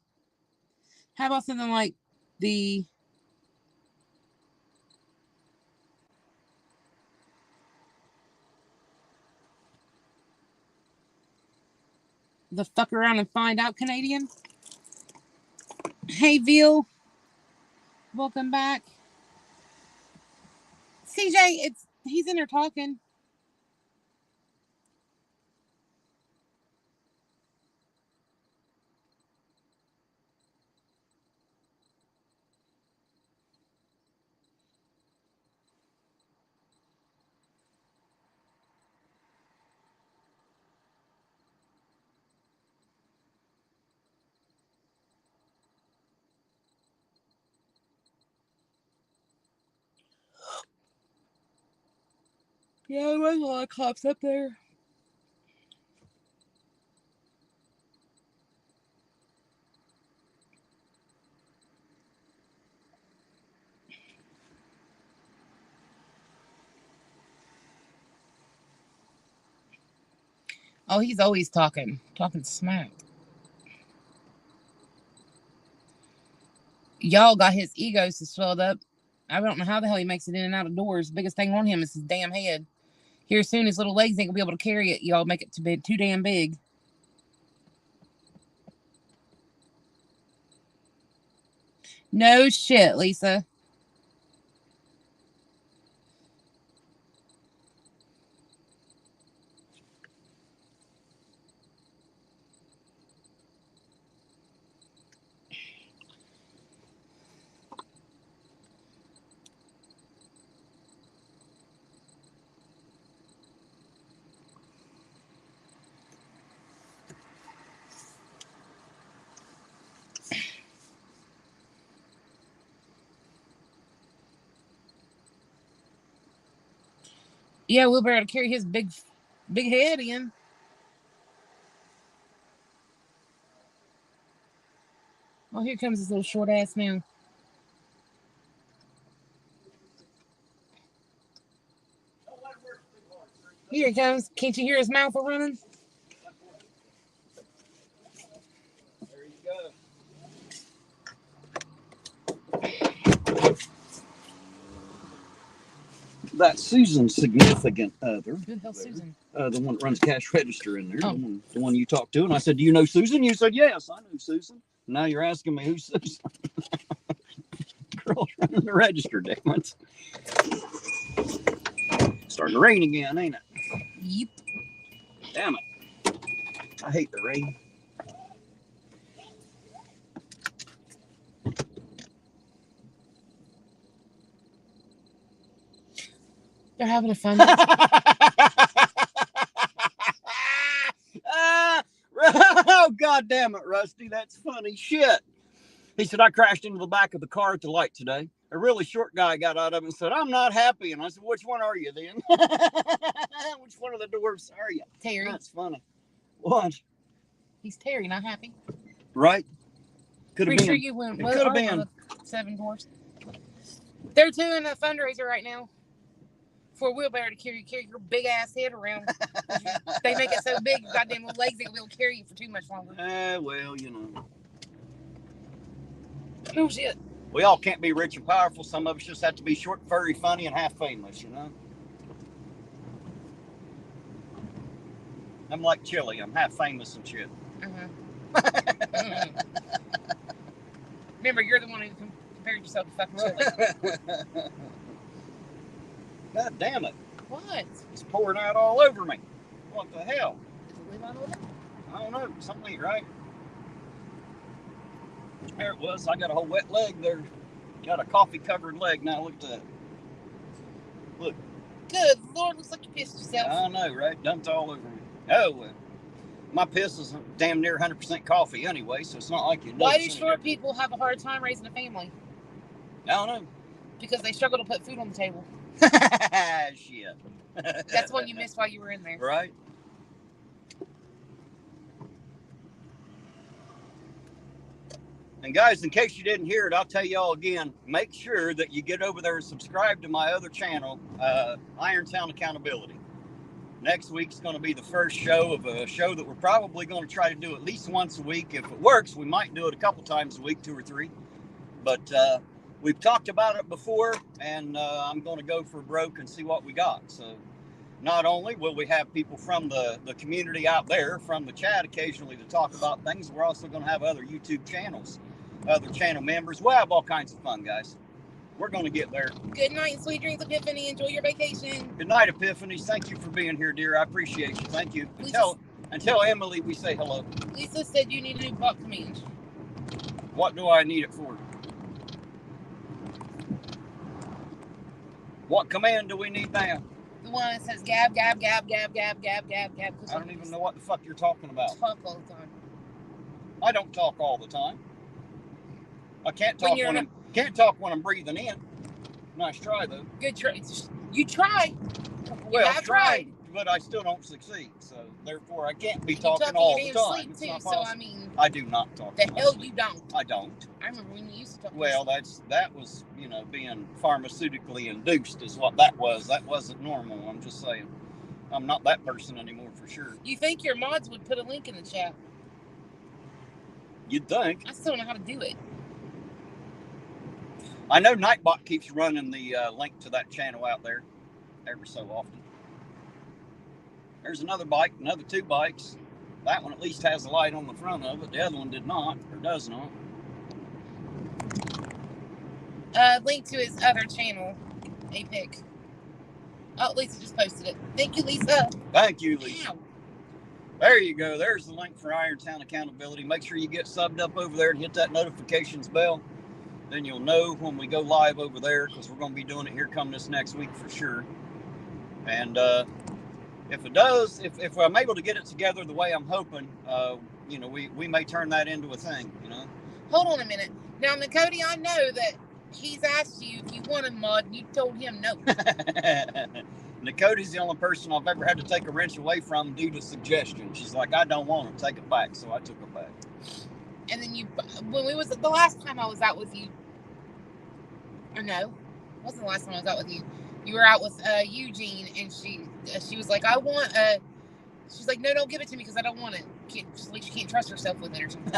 How about something like the fuck around and find out Canadian? Hey, Veal. Welcome back. CJ, he's in there talking. Yeah, there was a lot of cops up there. Oh, he's always talking smack. Y'all got his ego so swelled up. I don't know how the hell he makes it in and out of doors. The biggest thing on him is his damn head. Here soon, his little legs ain't gonna be able to carry it. Y'all make it too damn big. No shit, Lisa. Yeah, we'll be able to carry his big head in. Oh, here comes this little short ass now. Here he comes. Can't you hear his mouth running? There you go. That's Susan's significant other. Who the hell's Susan? The one that runs cash register in there. Oh. The one you talked to. And I said, do you know Susan? You said, yes, I know Susan. Now you're asking me who's Susan. Girl's running the register, damn it. Starting to rain again, ain't it? Yep. Damn it. I hate the rain. They're having a fun Oh, God damn it, Rusty. That's funny shit. He said, I crashed into the back of the car at the light today. A really short guy got out of it and said, I'm not happy. And I said, which one are you then? Which one of the dwarfs are you? Terry. That's funny. What? He's Terry, not happy. Right? Could have been. Sure you went. It could have been. 7 dwarfs. They're doing a fundraiser right now for a wheelbarrow to carry your big ass head around. They make it so big, your goddamn little legs ain't gonna be able to carry you for too much longer. Well, you know. Oh shit. We all can't be rich and powerful. Some of us just have to be short, furry, funny, and half famous, you know? I'm like Chili. I'm half famous and shit. Remember, you're the one who compared yourself to fucking Chili. God damn it. What? It's pouring out all over me. What the hell? Does it live on over? I don't know. Something ain't right. There it was. I got a whole wet leg there. Got a coffee-covered leg. Now look at that. Look. Good Lord, looks like you pissed yourself. I know, right? Dumped all over me. Oh, my piss is damn near 100% coffee anyway, so it's not like you know. Why do short people have a hard time raising a family? I don't know. Because they struggle to put food on the table. Shit. That's one you missed while you were in there. Right. And guys, in case you didn't hear it, I'll tell y'all again, make sure that you get over there and subscribe to my other channel, Irontown Accountability. Next week's going to be the first show of a show that we're probably going to try to do at least once a week. If it works, we might do it a couple times a week, 2 or 3. But we've talked about it before, and I'm going to go for broke and see what we got. So not only will we have people from the community out there, from the chat occasionally to talk about things, we're also going to have other YouTube channels, other channel members. We'll have all kinds of fun, guys. We're going to get there. Good night and sweet dreams, Epiphany. Enjoy your vacation. Good night, Epiphany. Thank you for being here, dear. I appreciate you. Thank you. Until Emily, we say hello. Lisa said you need a new bot command. What do I need it for? What command do we need now? The one that says gab, gab, gab, gab, gab, gab, gab, gab. I don't even know what the fuck you're talking about. Talk all the time. I don't talk all the time. I can't talk can't talk when I'm breathing in. Nice try though. Good try. You tried. Well, I tried, but I still don't succeed. So therefore, I can't be talking all the time. It's not possible. So I mean, I do not talk. The hell you don't. I don't. I remember when you used to talk. Well, that was being pharmaceutically induced is what that was. That wasn't normal. I'm just saying. I'm not that person anymore for sure. You think your mods would put a link in the chat? You'd think. I still don't know how to do it. I know Nightbot keeps running the link to that channel out there every so often. There's another bike, another 2 bikes. That one at least has a light on the front of it. The other one did not, or does not. Link to his other channel, APIC. Oh, Lisa just posted it. Thank you, Lisa. Thank you, Lisa. Ow. There you go. There's the link for Irontown Accountability. Make sure you get subbed up over there and hit that notifications bell. Then you'll know when we go live over there, because we're going to be doing it here come this next week for sure. And if it does, if I'm able to get it together the way I'm hoping, we may turn that into a thing, Hold on a minute. Now, Cody, I know that he's asked you if you want a mod, and you told him no. Cody's the only person I've ever had to take a wrench away from due to suggestion. She's like, I don't want it, take it back. So I took it back. And then the last time I was out with you, or no, it wasn't the last time I was out with you. You were out with Eugene, and she was like, I want she's like, no, don't give it to me because I don't want it. She can't trust herself with it or something.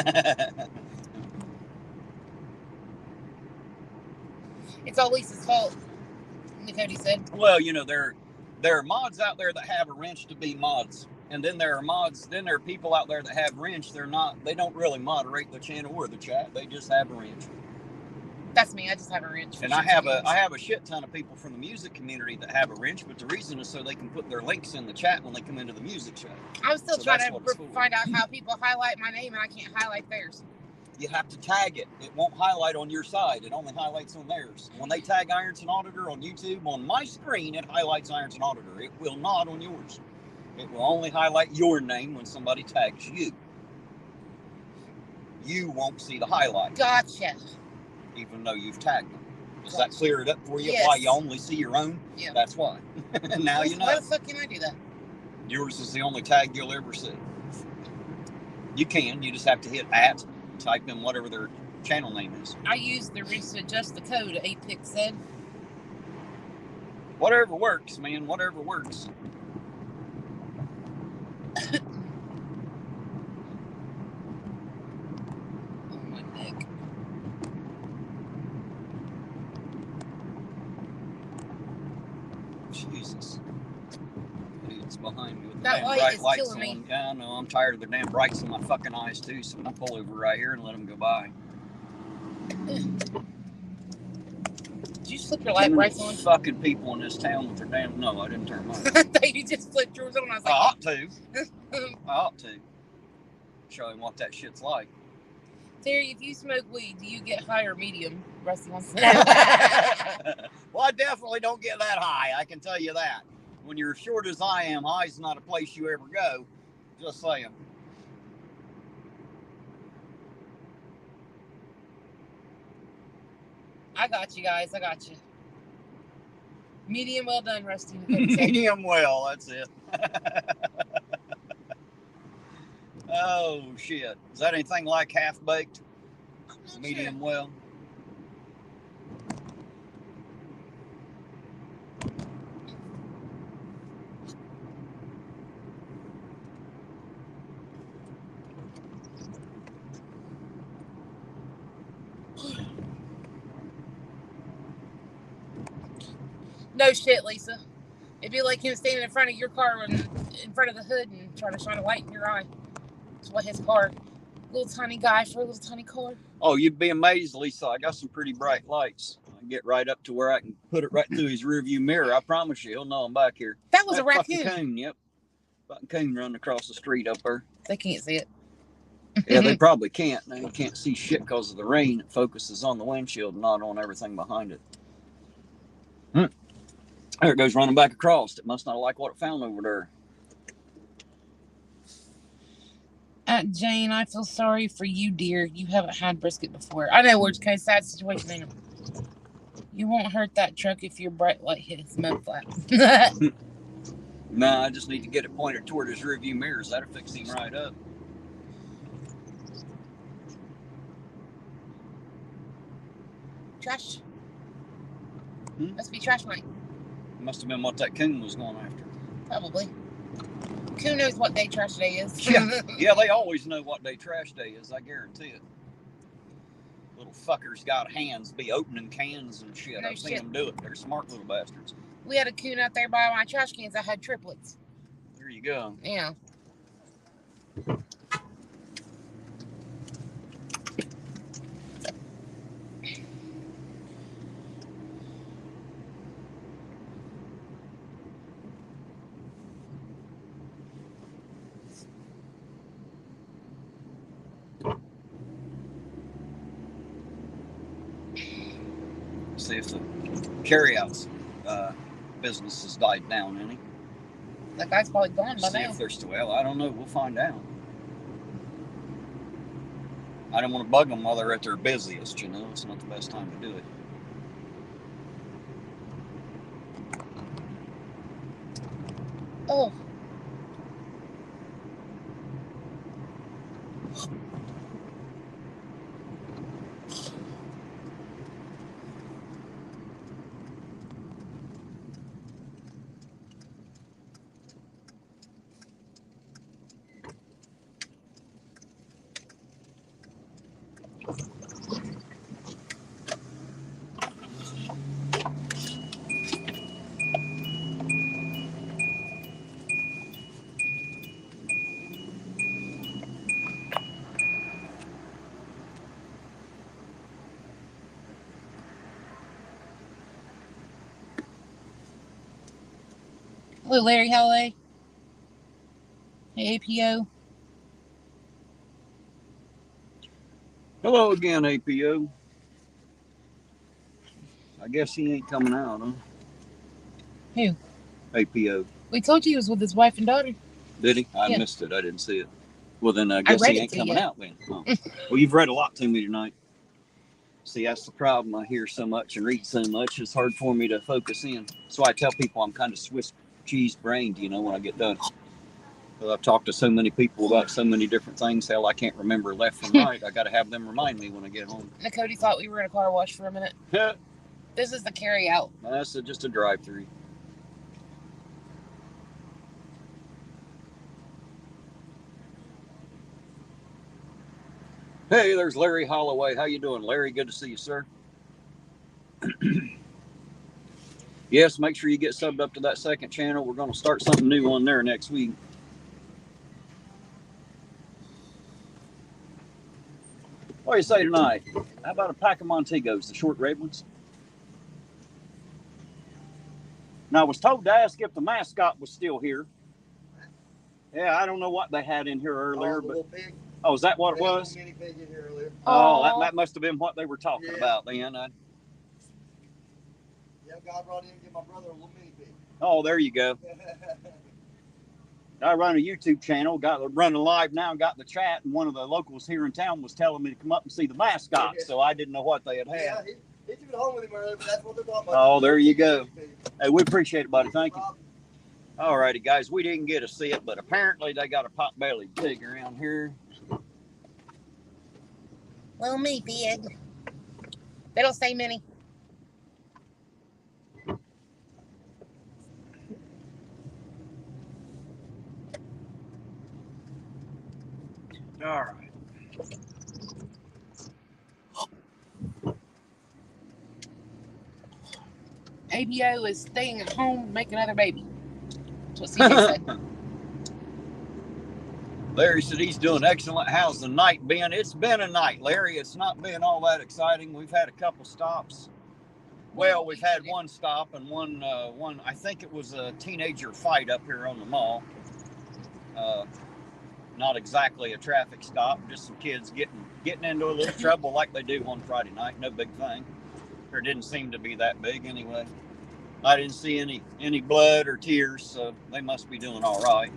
It's all Lisa's fault, Cody said. Well, there are mods out there that have a wrench to be mods. And then there are people out there that have wrench. They don't really moderate the channel or the chat. They just have a wrench. That's me. I just have a wrench. And I have a shit ton of people from the music community that have a wrench, but the reason is so they can put their links in the chat when they come into the music chat. I'm still trying to find out how people highlight my name and I can't highlight theirs. You have to tag it. It won't highlight on your side. It only highlights on theirs. When they tag Ironton Auditor on YouTube, on my screen, it highlights Ironton Auditor. It will not on yours. It will only highlight your name when somebody tags you. You won't see the highlight. Gotcha. Even though you've tagged them. Does that clear it up for you? Yes. Why you only see your own? Yeah. That's why. Now you know. Why the fuck can I do that? Yours is the only tag you'll ever see. You can. You just have to hit @ type in whatever their channel name is. I used the wrench to adjust the code, APIC said. Whatever works, man. Whatever works. Oh, my neck. Jesus. Dude's behind me with the That damn light bright is lights killing me. on. Yeah, I know. I'm tired of the damn brights in my fucking eyes, too, so I'm going to pull over right here and let them go by. Did you flip your light brights on? Fucking people in this town with their damn... No, I didn't turn mine. I thought you just flipped yours on. I was like... I ought to. I ought to. Show him what that shit's like. Terry, if you smoke weed, do you get high or medium? Rusty wants to know. Well, I definitely don't get that high. I can tell you that. When you're as short as I am, high's not a place you ever go. Just saying. I got you guys. I got you. Medium well done, Rusty. Medium well, that's it. Oh, shit. Is that anything like half-baked? medium well. No shit, Lisa. It'd be like him standing in front of your car and in front of the hood and trying to shine a light in your eye. That's what his car. Little tiny guy for a little tiny car. Oh, you'd be amazed, Lisa. I got some pretty bright lights. I can get right up to where I can put it right through his rearview mirror. I promise you, he'll know I'm back here. That was a raccoon. Fucking coon, yep. Fucking coon running across the street up there. They can't see it. Yeah, they probably can't. They can't see shit because of the rain. It focuses on the windshield, not on everything behind it. There it goes running back across. It must not like what it found over there. Jane, I feel sorry for you, dear. You haven't had brisket before. I know, it's kind of sad situation, ain't it? You won't hurt that truck if your bright light hits mud flat. Nah, I just need to get it pointed toward his rearview mirrors. That'll fix him right up. Trash. Must be trash night. Must have been what that coon was going after. Probably. Who knows what day trash day is? Yeah, they always know what day trash day is. I guarantee it. Little fuckers got hands, be opening cans and shit. No I've seen them do it. They're smart little bastards. We had a coon out there by my trash cans that had triplets. There you go. Yeah. See if the carryouts business has died down any. That guy's probably gone by See now. if they're still, well, I don't know. We'll find out. I don't want to bug them while they're at their busiest, you know. It's not the best time to do it. Oh. Hello, Larry Halley. Hey, APO. Hello again, APO. I guess he ain't coming out, huh? Who? APO. We told you he was with his wife and daughter. Did he? I Yeah. missed it. I didn't see it. Well, then I guess read he it ain't to coming you. out then. Oh. Well, you've read a lot to me tonight. See, that's the problem. I hear so much and read so much. It's hard for me to focus in. So I tell people I'm kind of Swiss cheese brained, you know, when I get done. Well, I've talked to so many people about so many different things. Hell, I can't remember left from right. I got to have them remind me when I get home. Cody thought we were in a car wash for a minute. This is the carry out. That's just a drive-through. Hey, there's Larry Holloway. How you doing, Larry? Good to see you, sir. Yes, make sure you get subbed up to that second channel. We're going to start something new on there next week. What do you say tonight? How about a pack of Montegos, the short red ones? Now, I was told to ask if the mascot was still here. Yeah, I don't know what they had in here earlier, but oh, is that what it was? Mini pig in here earlier. Oh, that must have been what they were talking about then. Yeah, God brought in and give my brother a little mini pig. Oh, there you go. I run a YouTube channel, got running live now, got the chat, and one of the locals here in town was telling me to come up and see the mascot, so I didn't know what they had. Yeah, he took it home with him earlier, but that's what they're talking about. Oh, there you go. Hey, we appreciate it, buddy. Thank you. All righty, guys. We didn't get to see it, but apparently they got a pot-bellied pig around here. Little me, big. They don't say many. All right. ABO is staying at home, make another baby. That's what CJ said. Larry said he's doing excellent. How's the night been? It's been a night, Larry. It's not been all that exciting. We've had a couple stops. Well, we've had one stop and one. I think it was a teenager fight up here on the mall. Not exactly a traffic stop, just some kids getting into a little trouble like they do on Friday night. No big thing. There didn't seem to be that big anyway. I didn't see any blood or tears, so they must be doing all right.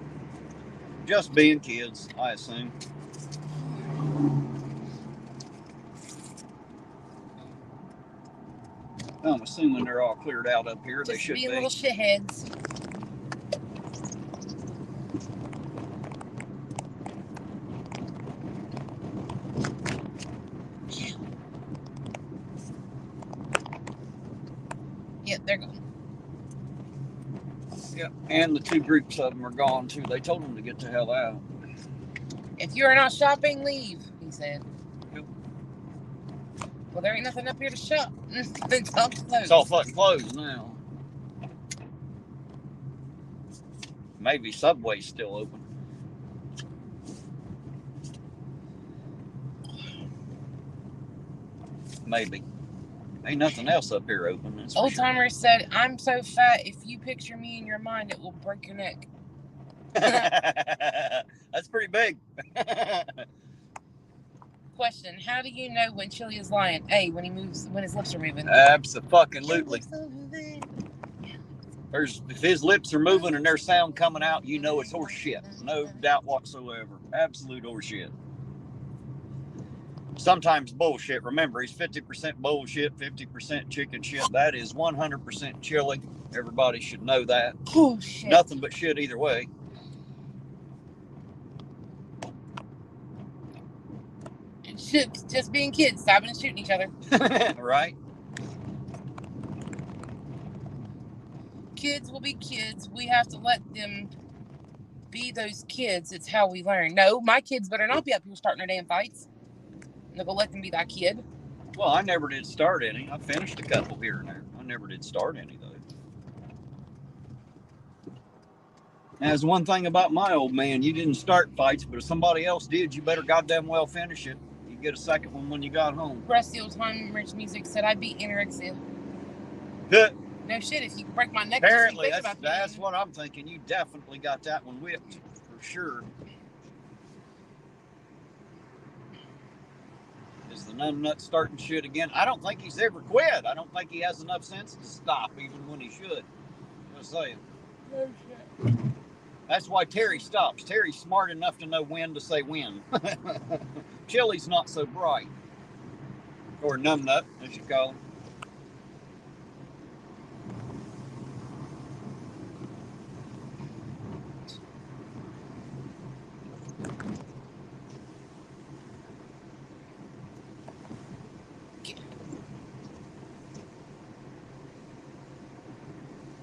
Just being kids, I assume. I'm assuming they're all cleared out up here. Just they should being be. Little shitheads. Yep, they're gone. Yep, and the two groups of them are gone too. They told them to get the hell out. If you're not shopping, leave, he said. Yep. Well, there ain't nothing up here to shop. It's all closed. It's all fucking closed now. Maybe Subway's still open. Maybe. Ain't nothing else up here open. Old Timer said, I'm so fat, if you picture me in your mind, it will break your neck. That's pretty big. Question, how do you know when Chili is lying? A, when his lips are moving. Absolutely. If his lips are moving and there's sound coming out, you know it's horse shit. No doubt whatsoever. Absolute horse shit. Sometimes bullshit. Remember, he's 50% bullshit, 50% chicken shit. That is 100% Chili. Everybody should know that. Oh, shit. Nothing but shit either way. Just being kids, stabbing and shooting each other. Right? Kids will be kids. We have to let them be those kids. It's how we learn. No, my kids better not be up here starting their damn fights. They'll go let them be that kid. Well, I never did start any. I finished a couple here and there. I never did start any, though. That's one thing about my old man. You didn't start fights, but if somebody else did, you better goddamn well finish it. You get a second one when you got home. Rusty Old Time Rich Music said, I beat anorexia. No shit, if you break my neck, apparently, that's what I'm thinking. You definitely got that one whipped, for sure. Is the numbnut starting shit again? I don't think he's ever quit. I don't think he has enough sense to stop, even when he should. Just saying. No shit. That's why Terry stops. Terry's smart enough to know when to say when. Chili's not so bright. Or numbnut, as you call him.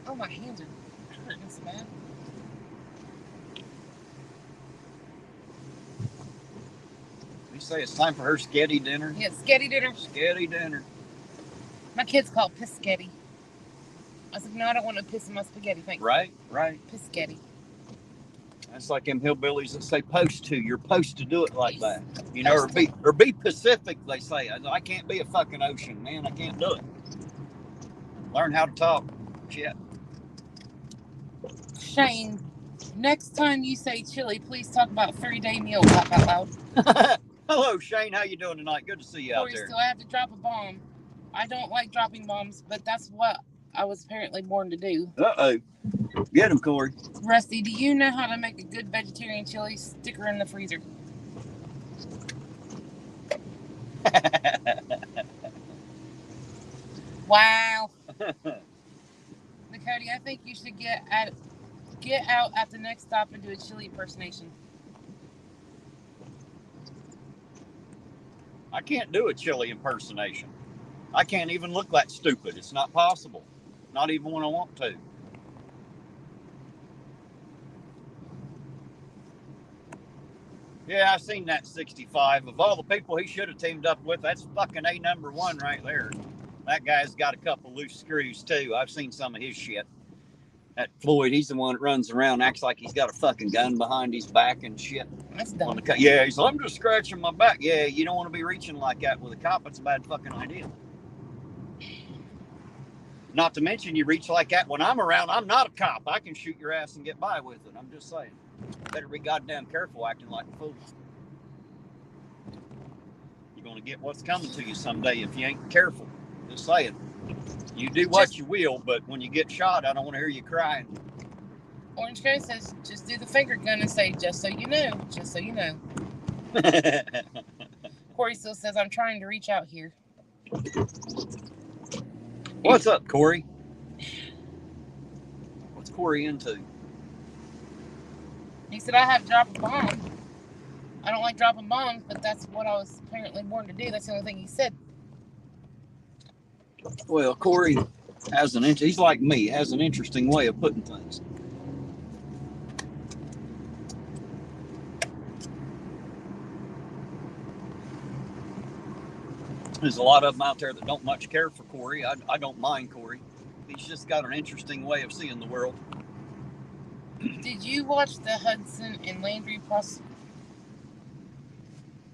Oh, my hands are hurting so bad. You say it's time for her sketty dinner? Yeah, sketty dinner. Sketty dinner. My kids call it piscetti. I said, no, I don't want to piss in my spaghetti, thanks. Right. Piscetti. That's like them hillbillies that say "post to." You're supposed to do it like that, you know, or be Pacific. They say I can't be a fucking ocean, man. I can't do it. Learn how to talk. Shit. Shane, next time you say chili, please talk about 30-day meal. Laugh out loud. Hello, Shane. How you doing tonight? Good to see you out there. Still, I have to drop a bomb. I don't like dropping bombs, but that's what I was apparently born to do. Uh-oh. Get him, Corey. Rusty, do you know how to make a good vegetarian chili? Stick her in the freezer. Wow. Cody, I think you should get out at the next stop and do a chili impersonation. I can't do a chili impersonation. I can't even look that stupid. It's not possible. Not even when I want to. Yeah, I've seen that 65. Of all the people he should have teamed up with, that's fucking A number one right there. That guy's got a couple loose screws too. I've seen some of his shit. That Floyd, he's the one that runs around, acts like he's got a fucking gun behind his back and shit. That's dumb. Yeah, he's like, I'm just scratching my back. Yeah, you don't want to be reaching like that with a cop. It's a bad fucking idea. Not to mention, you reach like that when I'm around, I'm not a cop. I can shoot your ass and get by with it. I'm just saying. Better be goddamn careful acting like a fool. You're going to get what's coming to you someday if you ain't careful. Just saying. You do what you will, but when you get shot, I don't want to hear you crying. Orange Coast says, just do the finger gun and say, just so you know, just so you know. Corey still says, I'm trying to reach out here. What's up, Corey? What's Corey into? He said, I have dropped a bomb. I don't like dropping bombs, but that's what I was apparently born to do. That's the only thing he said. Well, Corey has he's like me, has an interesting way of putting things. There's a lot of them out there that don't much care for Corey. I don't mind Corey. He's just got an interesting way of seeing the world. Did you watch the Hudson and Landry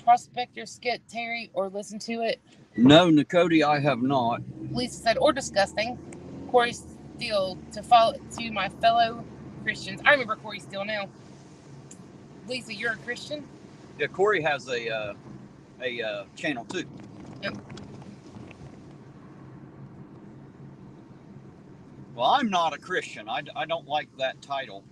Prospector skit, Terry, or listen to it? No, Nicody, I have not. Lisa said, or disgusting. Corey Steele, to my fellow Christians. I remember Corey Steele now. Lisa, you're a Christian? Yeah, Corey has a channel too. Yep. Well, I'm not a Christian. I don't like that title.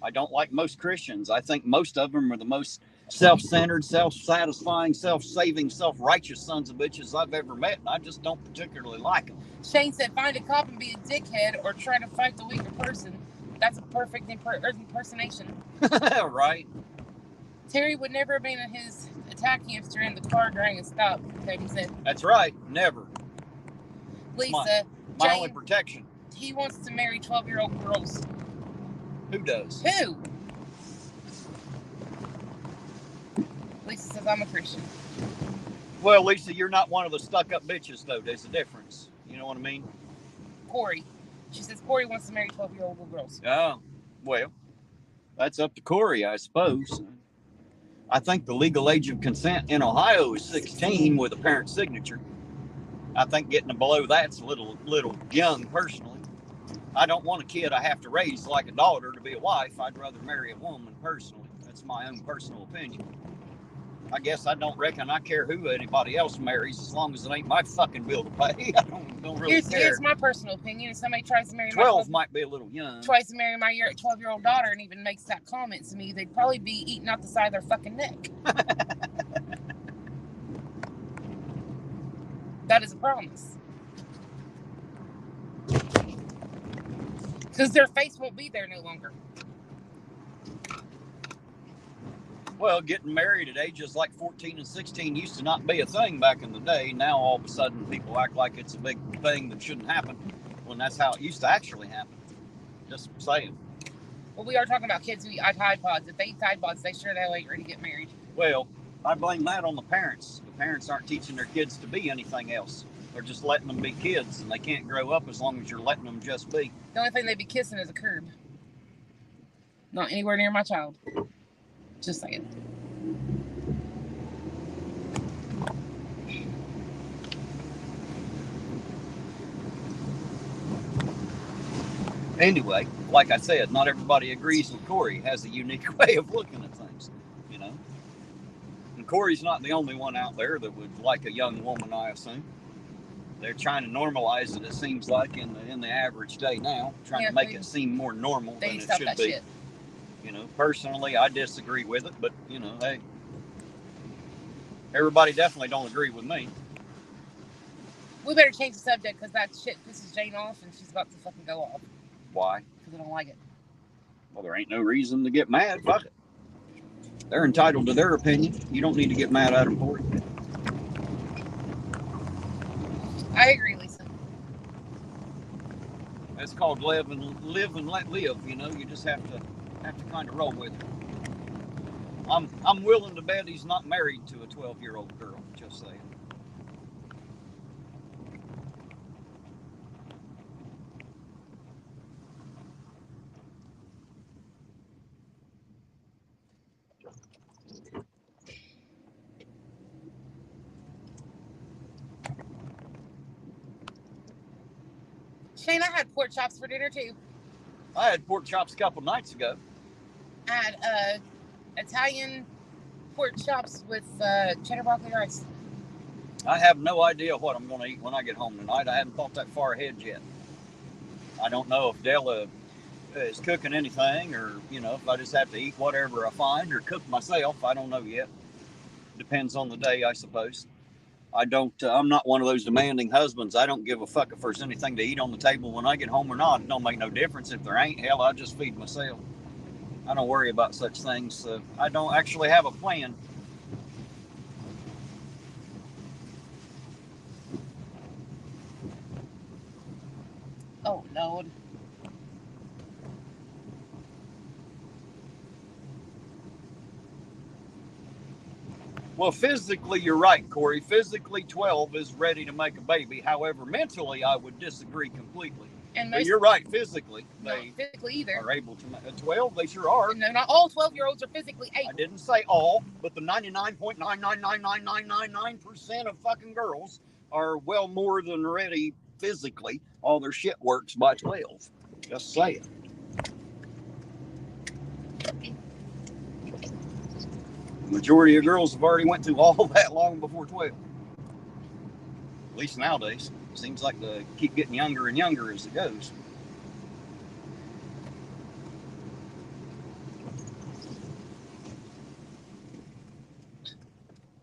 I don't like most Christians. I think most of them are the most self-centered, self-satisfying, self-saving, self-righteous sons of bitches I've ever met, and I just don't particularly like them. Shane said, find a cop and be a dickhead or try to fight the weaker person. That's a perfect impersonation. Right. Terry would never abandon his attack hamster in the car during a stop, Cody said. That's right. Never. Lisa, my Jane, only protection. He wants to marry 12-year-old girls. Who does? Who? Lisa says, I'm a Christian. Well, Lisa, you're not one of the stuck-up bitches, though. There's a difference. You know what I mean? Corey. She says Corey wants to marry 12-year-old little girls. Oh, well, that's up to Corey, I suppose. I think the legal age of consent in Ohio is 16 with a parent's signature. I think getting below that's a little young, personally. I don't want a kid I have to raise like a daughter to be a wife. I'd rather marry a woman, personally. That's my own personal opinion. I guess I don't reckon I care who anybody else marries as long as it ain't my fucking bill to pay. I don't really care. Here's my personal opinion. If somebody tries to marry 12 might be a little young. Tries to marry my 12-year-old daughter and even makes that comment to me, they'd probably be eating out the side of their fucking neck. That is a promise. Because their face won't be there no longer. Well, getting married at ages like 14 and 16 used to not be a thing back in the day. Now all of a sudden people act like it's a big thing that shouldn't happen when that's how it used to actually happen. Just saying. Well, we are talking about kids who eat Tide Pods. If they eat Tide Pods, they sure the hell ain't ready to get married. Well, I blame that on the parents. The parents aren't teaching their kids to be anything else. They're just letting them be kids, and they can't grow up as long as you're letting them just be. The only thing they'd be kissing is a curb. Not anywhere near my child. Just saying. Anyway, like I said, not everybody agrees with Corey. He has a unique way of looking at things, you know. And Corey's not the only one out there that would like a young woman, I assume. They're trying to normalize it, it seems like, in the average day now, trying to make it seem more normal than it should be. Shit. You know, personally, I disagree with it, but, you know, hey, everybody definitely don't agree with me. We better change the subject because that shit pisses Jane off and she's about to fucking go off. Why? Because I don't like it. Well, there ain't no reason to get mad. Fuck it. They're entitled to their opinion. You don't need to get mad at them for it. I agree, Lisa. That's called live and let live. You know, you just have to kind of roll with it. I'm willing to bet he's not married to a 12-year-old girl. Just saying. Shane, I had pork chops for dinner too. I had pork chops a couple nights ago. I had Italian pork chops with cheddar broccoli rice. I have no idea what I'm going to eat when I get home tonight. I haven't thought that far ahead yet. I don't know if Della is cooking anything, or if I just have to eat whatever I find or cook myself. I don't know yet. Depends on the day, I suppose. I'm not one of those demanding husbands. I don't give a fuck if there's anything to eat on the table when I get home or not. It don't make no difference if there ain't. Hell, I just feed myself. I don't worry about such things. I don't actually have a plan. Oh, Lord. Well, physically, you're right, Corey. Physically, 12 is ready to make a baby. However, mentally, I would disagree completely. But you're right, physically. They physically either. Are able to make 12. They sure are. No, not all 12-year-olds are physically able. I didn't say all, but the 99.9999999% of fucking girls are well more than ready physically. All their shit works by 12. Just saying. The majority of girls have already went through all that long before 12. At least nowadays. Seems like they keep getting younger and younger as it goes.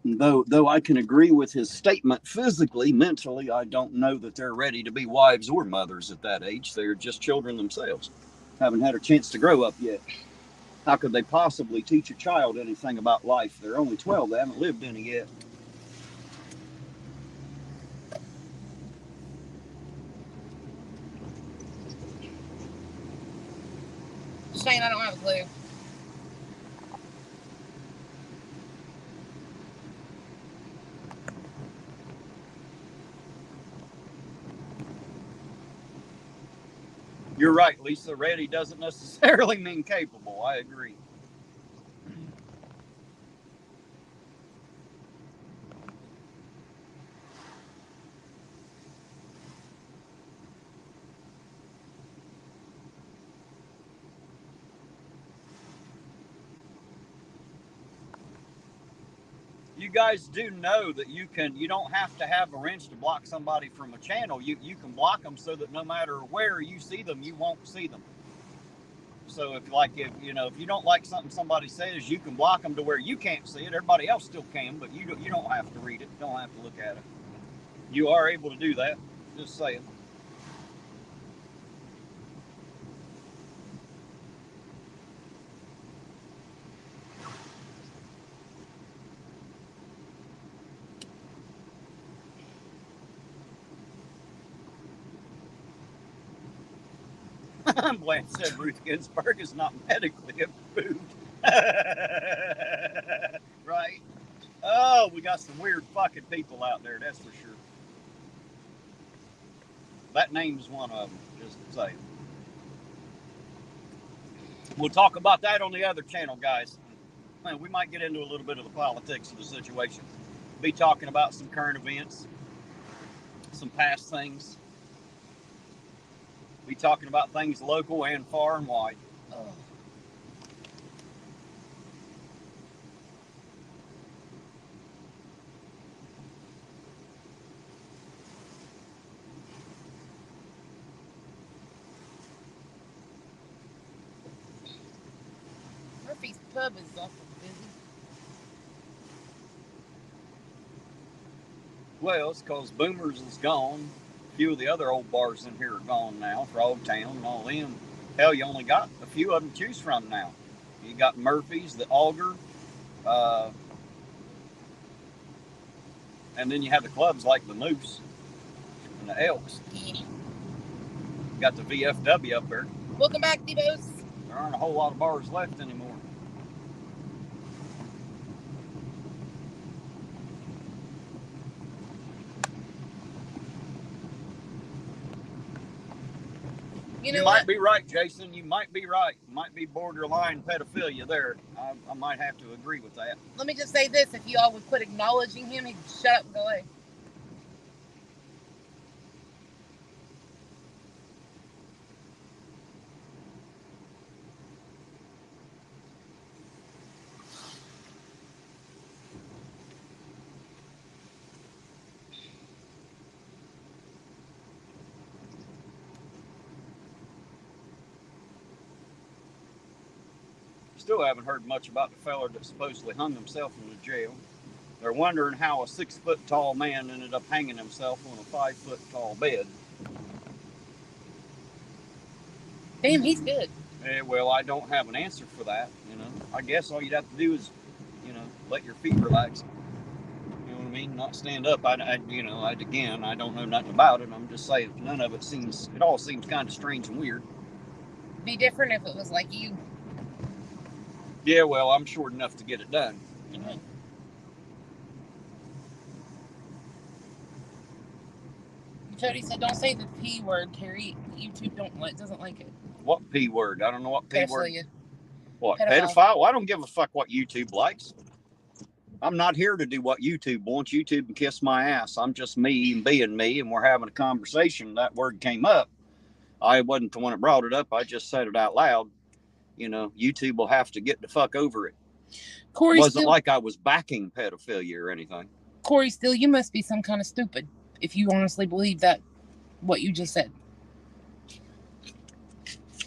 Though I can agree with his statement, physically, mentally, I don't know that they're ready to be wives or mothers at that age. They're just children themselves. Haven't had a chance to grow up yet. How could they possibly teach a child anything about life? They're only 12. They haven't lived any yet. Shane, I don't have a clue. You're right, Lisa. Ready doesn't necessarily mean capable. I agree. You guys do know that you don't have to have a wrench to block somebody from a channel. You can block them so that no matter where you see them, you won't see them. So if you don't like something somebody says, you can block them to where you can't see it. Everybody else still can, but you don't have to read it. Don't have to look at it. You are able to do that. Just saying. Blanche said Ruth Ginsburg is not medically approved. Right? Oh, we got some weird fucking people out there, that's for sure. That name's one of them, just saying. We'll talk about that on the other channel, guys. Man, we might get into a little bit of the politics of the situation. Be talking about some current events, some past things. Be talking about things local and far and wide. Oh. Murphy's Pub is awful busy. Well, it's because Boomers is gone. A few of the other old bars in here are gone now. Frogtown and all them. Hell, you only got a few of them to choose from now. You got Murphy's, the Auger, and then you have the clubs like the Moose. and the Elks. Yeah. Got the VFW up there. Welcome back, Devos. There aren't a whole lot of bars left anymore. You know You what? might be right, Jason. You might be right. Might be borderline pedophilia there. I might have to agree with that. Let me just say this. If you all would quit acknowledging him, he'd shut up and go away. Still haven't heard much about the feller that supposedly hung himself in the jail. They're wondering how a 6-foot-tall man ended up hanging himself on a 5-foot-tall bed. Damn, he's good. Well, I don't have an answer for that. I guess all you'd have to do is, let your feet relax. You know what I mean? Not stand up. I don't know nothing about it. I'm just saying, none of it it all seems kind of strange and weird. Be different if it was like you. Yeah, well, I'm short enough to get it done. Mm-hmm. Jody said, "Don't say the P word, Terry. YouTube doesn't like it." What P word? I don't know what P word. Pedophilia. What? Pedophile. Pedophile? Well, I don't give a fuck what YouTube likes. I'm not here to do what YouTube wants. YouTube can kiss my ass. I'm just me and being me, and we're having a conversation. That word came up. I wasn't the one that brought it up. I just said it out loud. YouTube will have to get the fuck over it. Corey, It wasn't like I was backing pedophilia or anything. Corey, still, you must be some kind of stupid if you honestly believe that what you just said.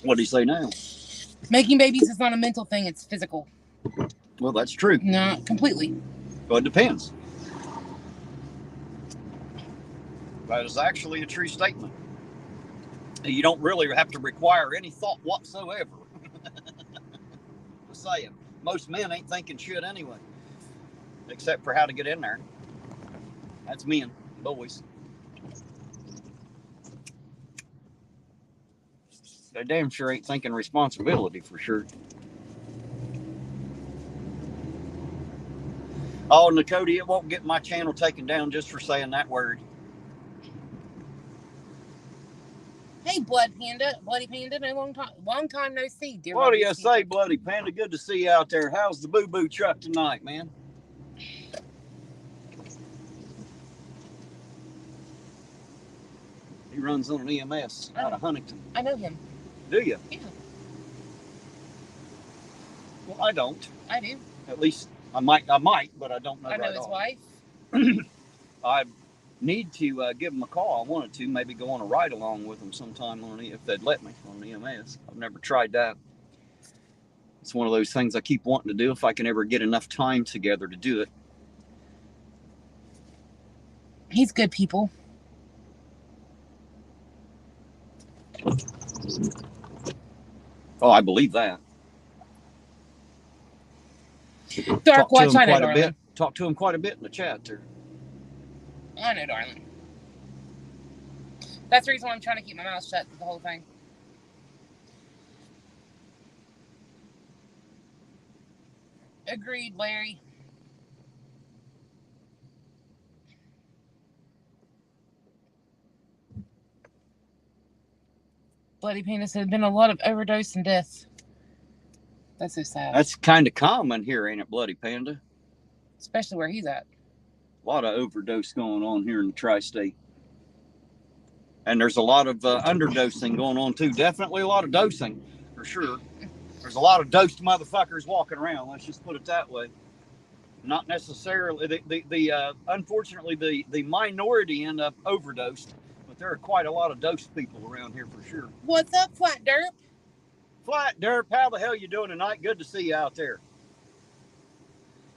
What do you say now? Making babies is not a mental thing; it's physical. Well, that's true. Not completely. Well, it depends. That is actually a true statement. You don't really have to require any thought whatsoever. Just saying. Most men ain't thinking shit anyway. Except for how to get in there. That's men, boys. They damn sure ain't thinking responsibility for sure. Oh, Nakoti, it won't get my channel taken down just for saying that word. Hey, Bloody Panda, long time no see, dear. What do you say, Bloody Panda? Good to see you out there. How's the boo-boo truck tonight, man? He runs on an EMS out of Huntington. I know him. Do you? Yeah. Well, I don't. I do. At least I might, but I don't know. I know his wife. I need to give him a call. I wanted to maybe go on a ride along with him sometime if they'd let me on the EMS. I've never tried that. It's one of those things I keep wanting to do if I can ever get enough time together to do it. He's good people. Oh, I believe that. Dark Watch, I know, darling. Talk to him quite a bit in the chat there. I know, darling. That's the reason why I'm trying to keep my mouth shut the whole thing. Agreed, Larry. Bloody Penis, there's been a lot of overdose and deaths. That's so sad. That's kind of common here, ain't it, Bloody Panda? Especially where he's at. A lot of overdose going on here in the tri-state. And there's a lot of underdosing going on, too. Definitely a lot of dosing, for sure. There's a lot of dosed motherfuckers walking around. Let's just put it that way. Not necessarily. Unfortunately, the minority end up overdosed. But there are quite a lot of dosed people around here, for sure. What's up, Flat Derp? Flat Derp, how the hell you doing tonight? Good to see you out there.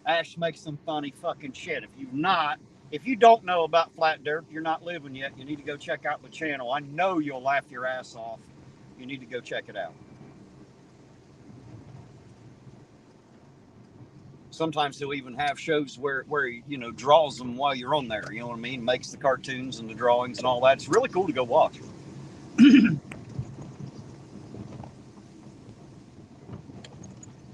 Ash makes some funny fucking shit. If you don't know about Flat Derp, you're not living yet. You need to go check out the channel. I know you'll laugh your ass off. You need to go check it out. Sometimes he'll even have shows where he, you know, draws them while you're on there. You know what I mean? Makes the cartoons and the drawings and all that. It's really cool to go watch.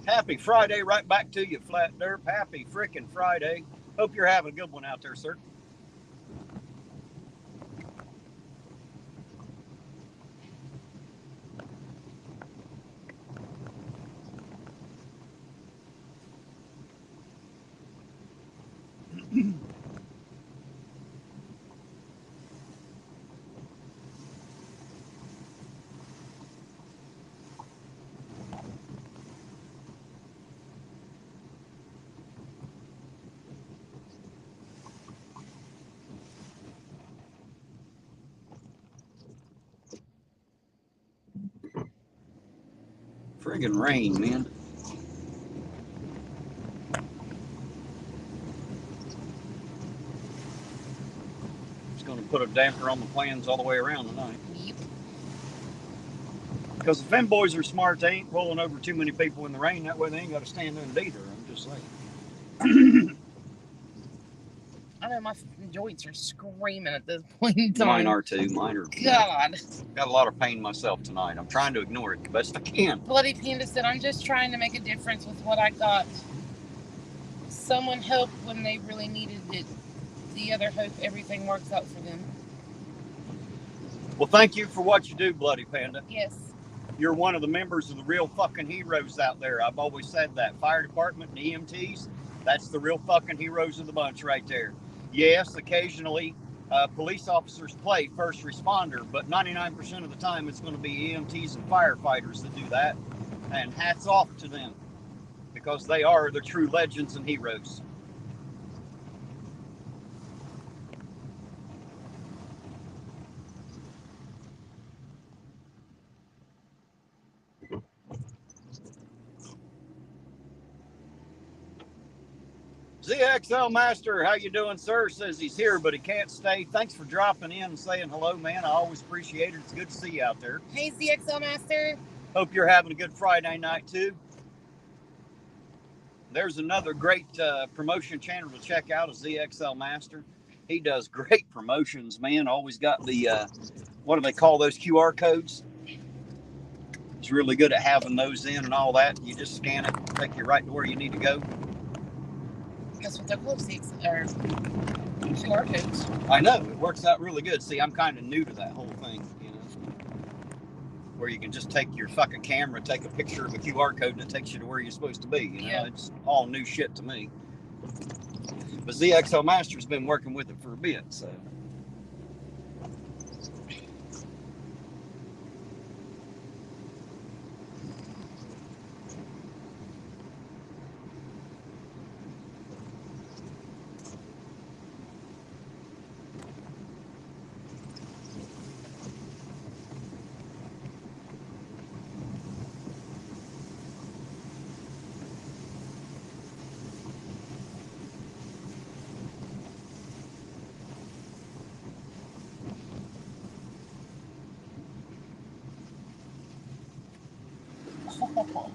Happy Friday, right back to you, Flat Derp. Happy frickin' Friday. Hope you're having a good one out there, sir. Friggin' rain, man. It's going to put a damper on the plans all the way around tonight. Yep. Because if them boys are smart, they ain't pulling over too many people in the rain. That way they ain't got to stand in it either. I'm just saying. I know my joints are screaming at this point in time. Mine are too. Mine are. God. Got a lot of pain myself tonight. I'm trying to ignore it the best I can. Bloody Panda said, I'm just trying to make a difference with what I got. Someone helped when they really needed it. The other hope everything works out for them. Well, thank you for what you do, Bloody Panda. Yes. You're one of the members of the real fucking heroes out there. I've always said that. Fire department and EMTs, that's the real fucking heroes of the bunch right there. Yes, occasionally police officers play first responder, but 99% of the time it's going to be EMTs and firefighters that do that. And hats off to them, because they are the true legends and heroes. ZXL Master, how you doing, sir? Says he's here, but he can't stay. Thanks for dropping in and saying hello, man. I always appreciate it. It's good to see you out there. Hey, ZXL Master. Hope you're having a good Friday night, too. There's another great promotion channel to check out, is ZXL Master. He does great promotions, man. Always got the, what do they call those, QR codes? He's really good at having those in and all that. You just scan it, take you right to where you need to go. That's what they're called, QR codes. I know, it works out really good. See, I'm kind of new to that whole thing, you know, where you can just take your fucking camera, take a picture of a QR code, and it takes you to where you're supposed to be. You know, Yeah. It's all new shit to me. But ZXL Master's been working with it for a bit, so. Oh.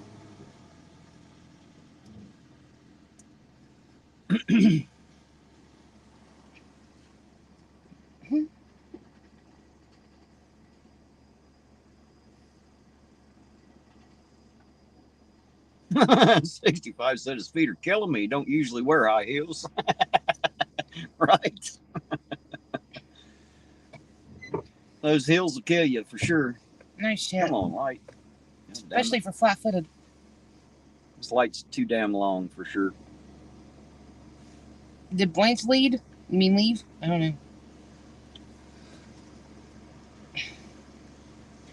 65 said his feet are killing me. Don't usually wear high heels. Right? Those heels will kill you for sure. No shit. Come on, light. Especially for flat-footed. This light's too damn long for sure. Did Blanche lead? You mean leave? I don't know.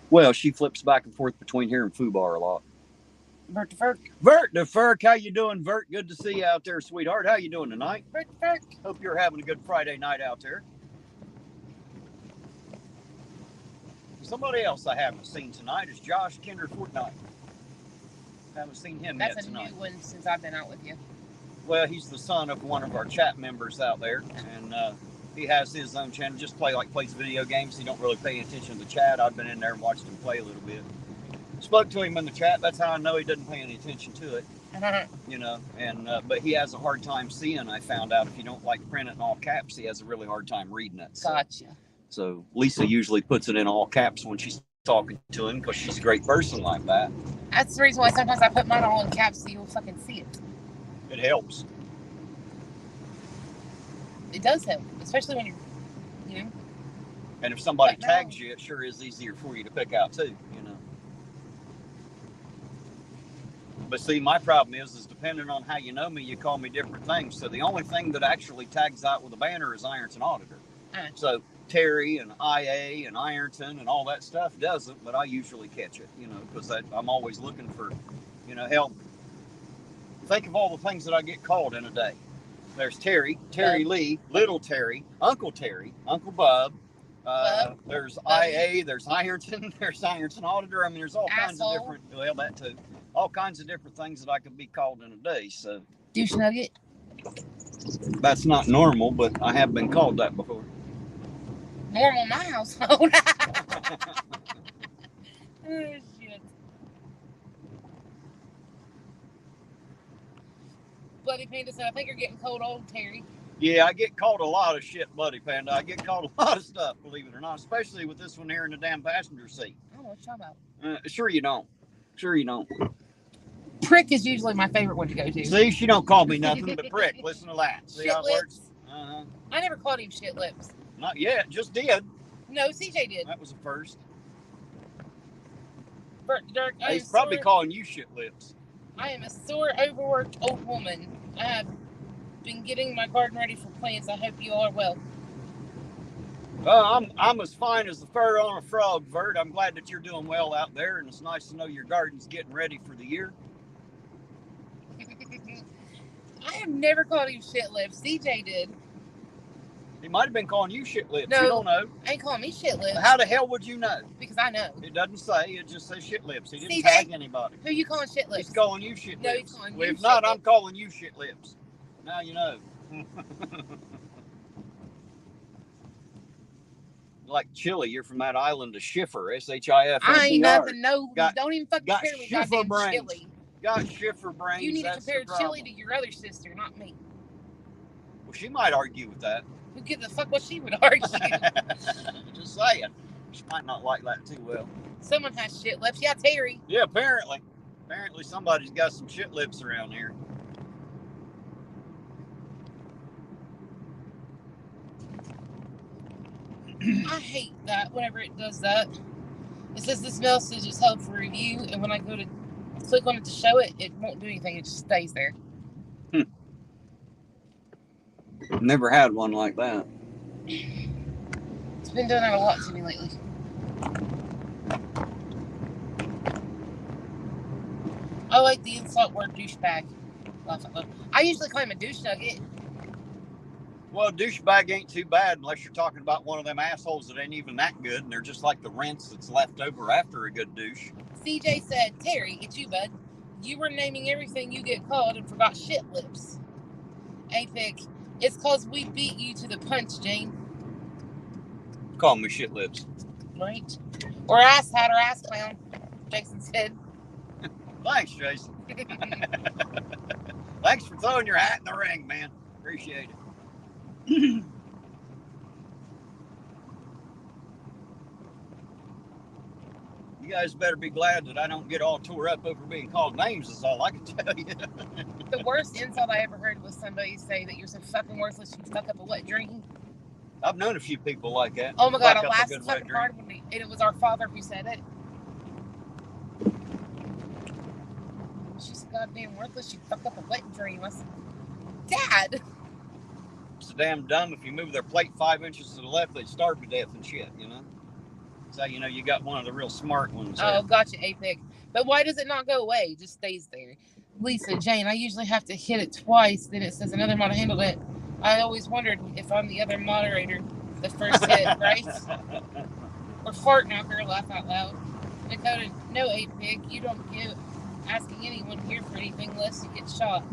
Well, she flips back and forth between here and Fubar a lot. Vert to Ferk. Vert to Ferk, how you doing, Vert? Good to see you out there, sweetheart. How you doing tonight? Vert to Ferk. Hope you're having a good Friday night out there. Somebody else I haven't seen tonight is Josh Kinder Fortnite. Haven't seen him That's yet a tonight. new one since I've been out with you. Well, he's the son of one of our chat members out there, and he has his own channel. Just plays video games. He don't really pay attention to the chat. I've been in there and watched him play a little bit. Spoke to him in the chat. That's how I know he doesn't pay any attention to it. You know, and but he has a hard time seeing. I found out if you don't like print it in all caps, he has a really hard time reading it. So, Gotcha. So Lisa usually puts it in all caps when she's talking to him because she's a great person like that. That's the reason why sometimes I put mine all in caps so you'll fucking see it. It helps. It does help, especially when you're, you know. And if somebody But no. tags you, it sure is easier for you to pick out too, you know. But see, my problem is depending on how you know me, you call me different things. So the only thing that actually tags out with a banner is Ironton Auditor. So Terry and IA and Ironton and all that stuff doesn't, but I usually catch it, you know, because I'm always looking for, you know, help. Think of all the things that I get called in a day. There's Terry Lee, Little Terry, Uncle Bub. There's IA, there's Ironton, there's Ironton Auditor. I mean, there's all kinds of different, well, that too. All kinds of different things that I could be called in a day. So douche nugget. That's not normal, but I have been called that before. Normal in my household. Oh, shit. Bloody Panda said, I think you're getting cold old, Terry. Yeah, I get called a lot of shit, Bloody Panda. I get called a lot of stuff, believe it or not, especially with this one here in the damn passenger seat. I don't know what you're talking about. Sure you don't. Sure you don't. Prick is usually my favorite one to go to. See, she don't call me nothing but prick. Listen to that. See Shit how it lips. works? Uh-huh. I never called him shit lips. Not yet. Just did. No, CJ did. That was the first. Dirk, He's probably calling you shit lips. I am a sore, overworked old woman. I have been getting my garden ready for plants. I hope you all are well. I'm as fine as the fur on a frog, Vert. I'm glad that you're doing well out there, and it's nice to know your garden's getting ready for the year. I have never called him shit lips. CJ did. He might have been calling you shit lips. No, you don't know. I ain't calling me shit lips. How the hell would you know? Because I know. It doesn't say. It just says shit lips. He didn't CJ, tag anybody. Who you calling shit lips? He's calling you shit no, lips. He's calling well, you if not, lips. I'm calling you shit lips. Now you know. Like Chile, you're from that island of Schiffer, S-H-I-F-F-E-R. I ain't nothing. No, don't even fucking got compare me Schiffer goddamn brains. Chili. Got Schiffer brains. You need to That's compare the Chili to your other sister, not me. Well, she might argue with that. Who gives a fuck what she would argue? Just saying. She might not like that too well. Someone has shit lips. Yeah, Terry. Yeah, apparently. Apparently somebody's got some shit lips around here. I hate that whenever it does that. It says this message is held for review, and when I go to click on it to show it, it won't do anything. It just stays there. Never had one like that. It's been doing that a lot to me lately. I like the insult word douchebag. I usually call him a douche nugget. Well, douchebag ain't too bad unless you're talking about one of them assholes that ain't even that good, and they're just like the rinse that's left over after a good douche. CJ said, Terry, it's you, bud. You were naming everything you get called and forgot shit lips. Apic, it's cause we beat you to the punch, Jane. Call me shit lips. Right? Or ass hat or ass clown, Jason said. Thanks, Jason. Thanks for throwing your hat in the ring, man. Appreciate it. You guys better be glad that I don't get all tore up over being called names, is all I can tell you. The worst insult I ever heard was somebody say that you're so fucking worthless you fuck up a wet dream. I've known a few people like that. Oh my god, Fuck I up a laughed good so wet fucking dream. hard when and it was our father who said it. She's goddamn worthless, you fuck up a wet dream. I said, Dad! It's damn dumb. If you move their plate 5 inches to the left, they'd starve to death and shit, you know? So, you know, you got one of the real smart ones there. Oh, gotcha, Apex. But why does it not go away? It just stays there. Lisa, Jane, I usually have to hit it twice, then it says another mod handled it. I always wondered if I'm the other moderator, the first hit, right? Or fart knocker, laugh out loud. Dakota, no, Apex, you don't give asking anyone here for anything unless you get shot.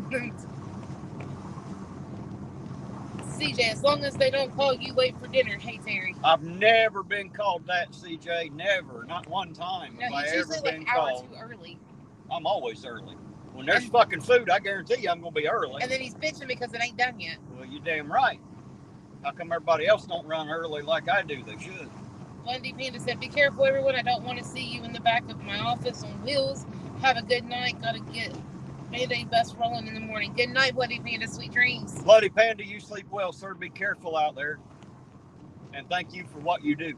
CJ, as long as they don't call you late for dinner, hey Terry. I've never been called that, CJ. Never. Not one time No, have I he's ever usually like been an hour called. too early. I'm always early. When there's fucking food, I guarantee you I'm going to be early. And then he's bitching because it ain't done yet. Well, you damn right. How come everybody else don't run early like I do? They should. Wendy Panda said, be careful, everyone. I don't want to see you in the back of my office on wheels. Have a good night. Got to get Mayday bus rolling in the morning. Good night, Bloody Panda. Sweet dreams. Bloody Panda, you sleep well, sir. Be careful out there. And thank you for what you do.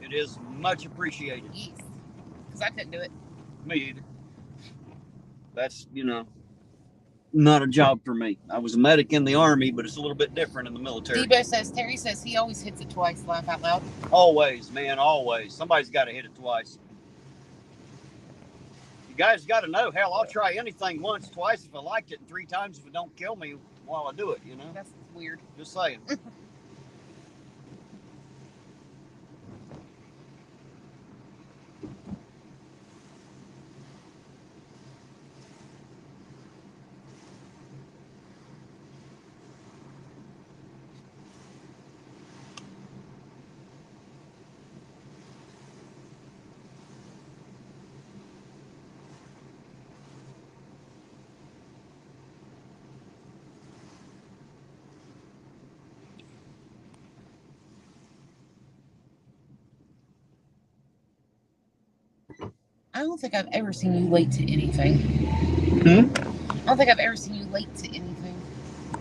It is much appreciated. Yes. Because I couldn't do it. Me either. That's, not a job for me. I was a medic in the Army, but it's a little bit different in the military. Debo says, Terry says he always hits it twice. Laugh out loud. Always, man, always. Somebody's got to hit it twice. You guys got to know, hell, I'll try anything once, twice if I liked it, and 3 times if it don't kill me while I do it, That's weird. Just saying. I don't think I've ever seen you late to anything. I don't think I've ever seen you late to anything.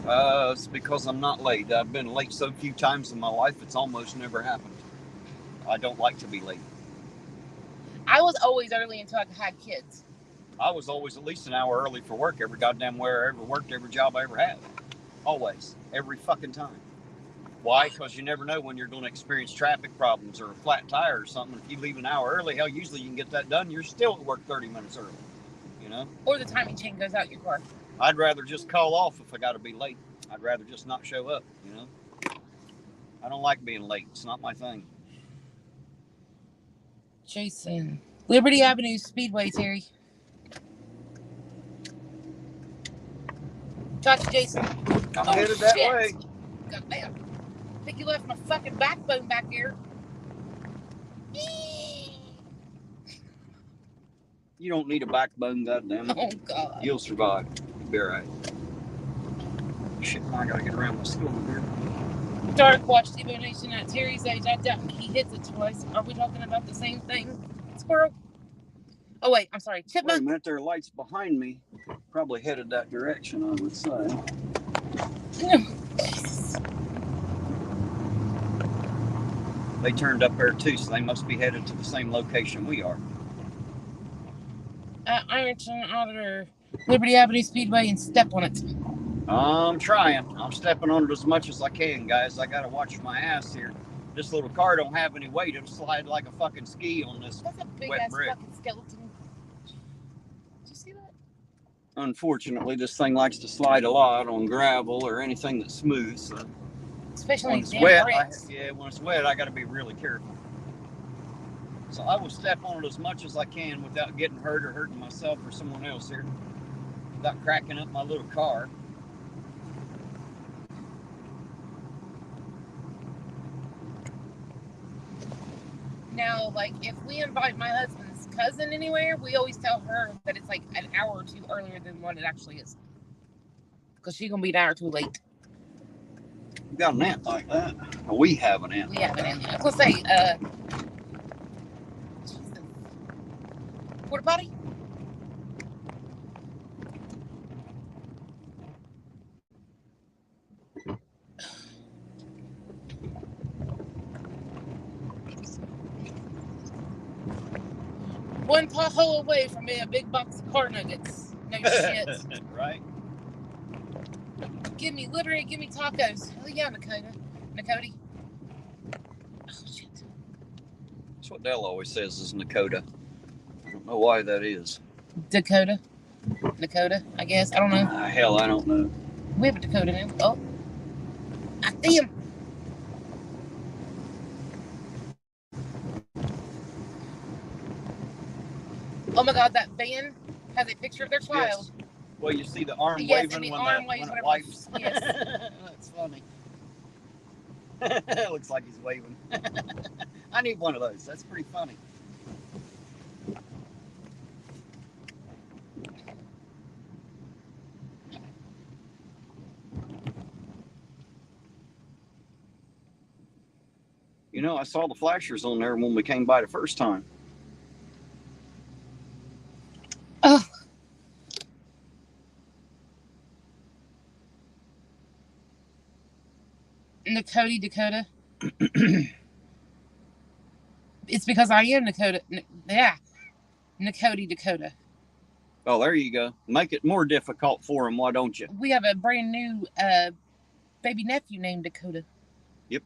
It's because I'm not late. I've been late so few times in my life, it's almost never happened. I don't like to be late. I was always early until I had kids. I was always at least an hour early for work every goddamn where I ever worked, every job I ever had. Always. Every fucking time. Why? Because you never know when you're going to experience traffic problems or a flat tire or something. If you leave an hour early, hell, usually you can get that done. You're still at work 30 minutes early, Or the timing chain goes out your car. I'd rather just call off if I got to be late. I'd rather just not show up, I don't like being late. It's not my thing. Jason. Liberty Avenue Speedway, Terry. Talk to Jason. I'm headed that shit. way. Goddamn. I think you left my fucking backbone back here. You don't need a backbone, goddammit. Oh, God. You'll survive. You'll be all right. Shit, I gotta get around my school here. Dark Watch Debo Nation at Terry's age. I doubt he hits it twice. Are we talking about the same thing? Squirrel? Oh, wait. I'm sorry. Wait a Chipmunk? minute, there are lights behind me. Probably headed that direction, I would say. They turned up there too, so they must be headed to the same location we are. Ironton Auditor, Liberty Avenue Speedway, and step on it. I'm trying. I'm stepping on it as much as I can, guys. I gotta watch my ass here. This little car don't have any weight. It'll slide like a fucking ski on this That's a big wet ass brick. fucking skeleton. Did you see that? Unfortunately, this thing likes to slide a lot on gravel or anything that's smooth. So Especially when in it's damn wet, bricks. when it's wet, I got to be really careful. So I will step on it as much as I can without getting hurt or hurting myself or someone else here, without cracking up my little car. Now, like, if we invite my husband's cousin anywhere, we always tell her that it's like an hour or two earlier than what it actually is. Because she's going to be an hour too late. You got an aunt like that? Or we have an aunt. We have an aunt. I was going to say, Jesus. Porta potty? One pothole away from me, a big box of car nuggets. No shit. Right? Give me tacos. Oh yeah, Nakota. Oh shit. That's what Dell always says is Nakota. I don't know why that is. Dakota, I guess. I don't know. Hell, I don't know. We have a Dakota now. Oh. Ah, damn. Oh my God, that van has a picture of their child. Yes. Well, you see the arm Yes, waving and the when, arm when waves it whenever- wipes. yes. That's funny. It looks like he's waving. I need one of those. That's pretty funny. You know, I saw the flashers on there when we came by the first time. Oh. Dakota. It's because I am Dakota. Dakota. Oh, there you go. Make it more difficult for him, why don't you? We have a brand new baby nephew named Dakota. Yep.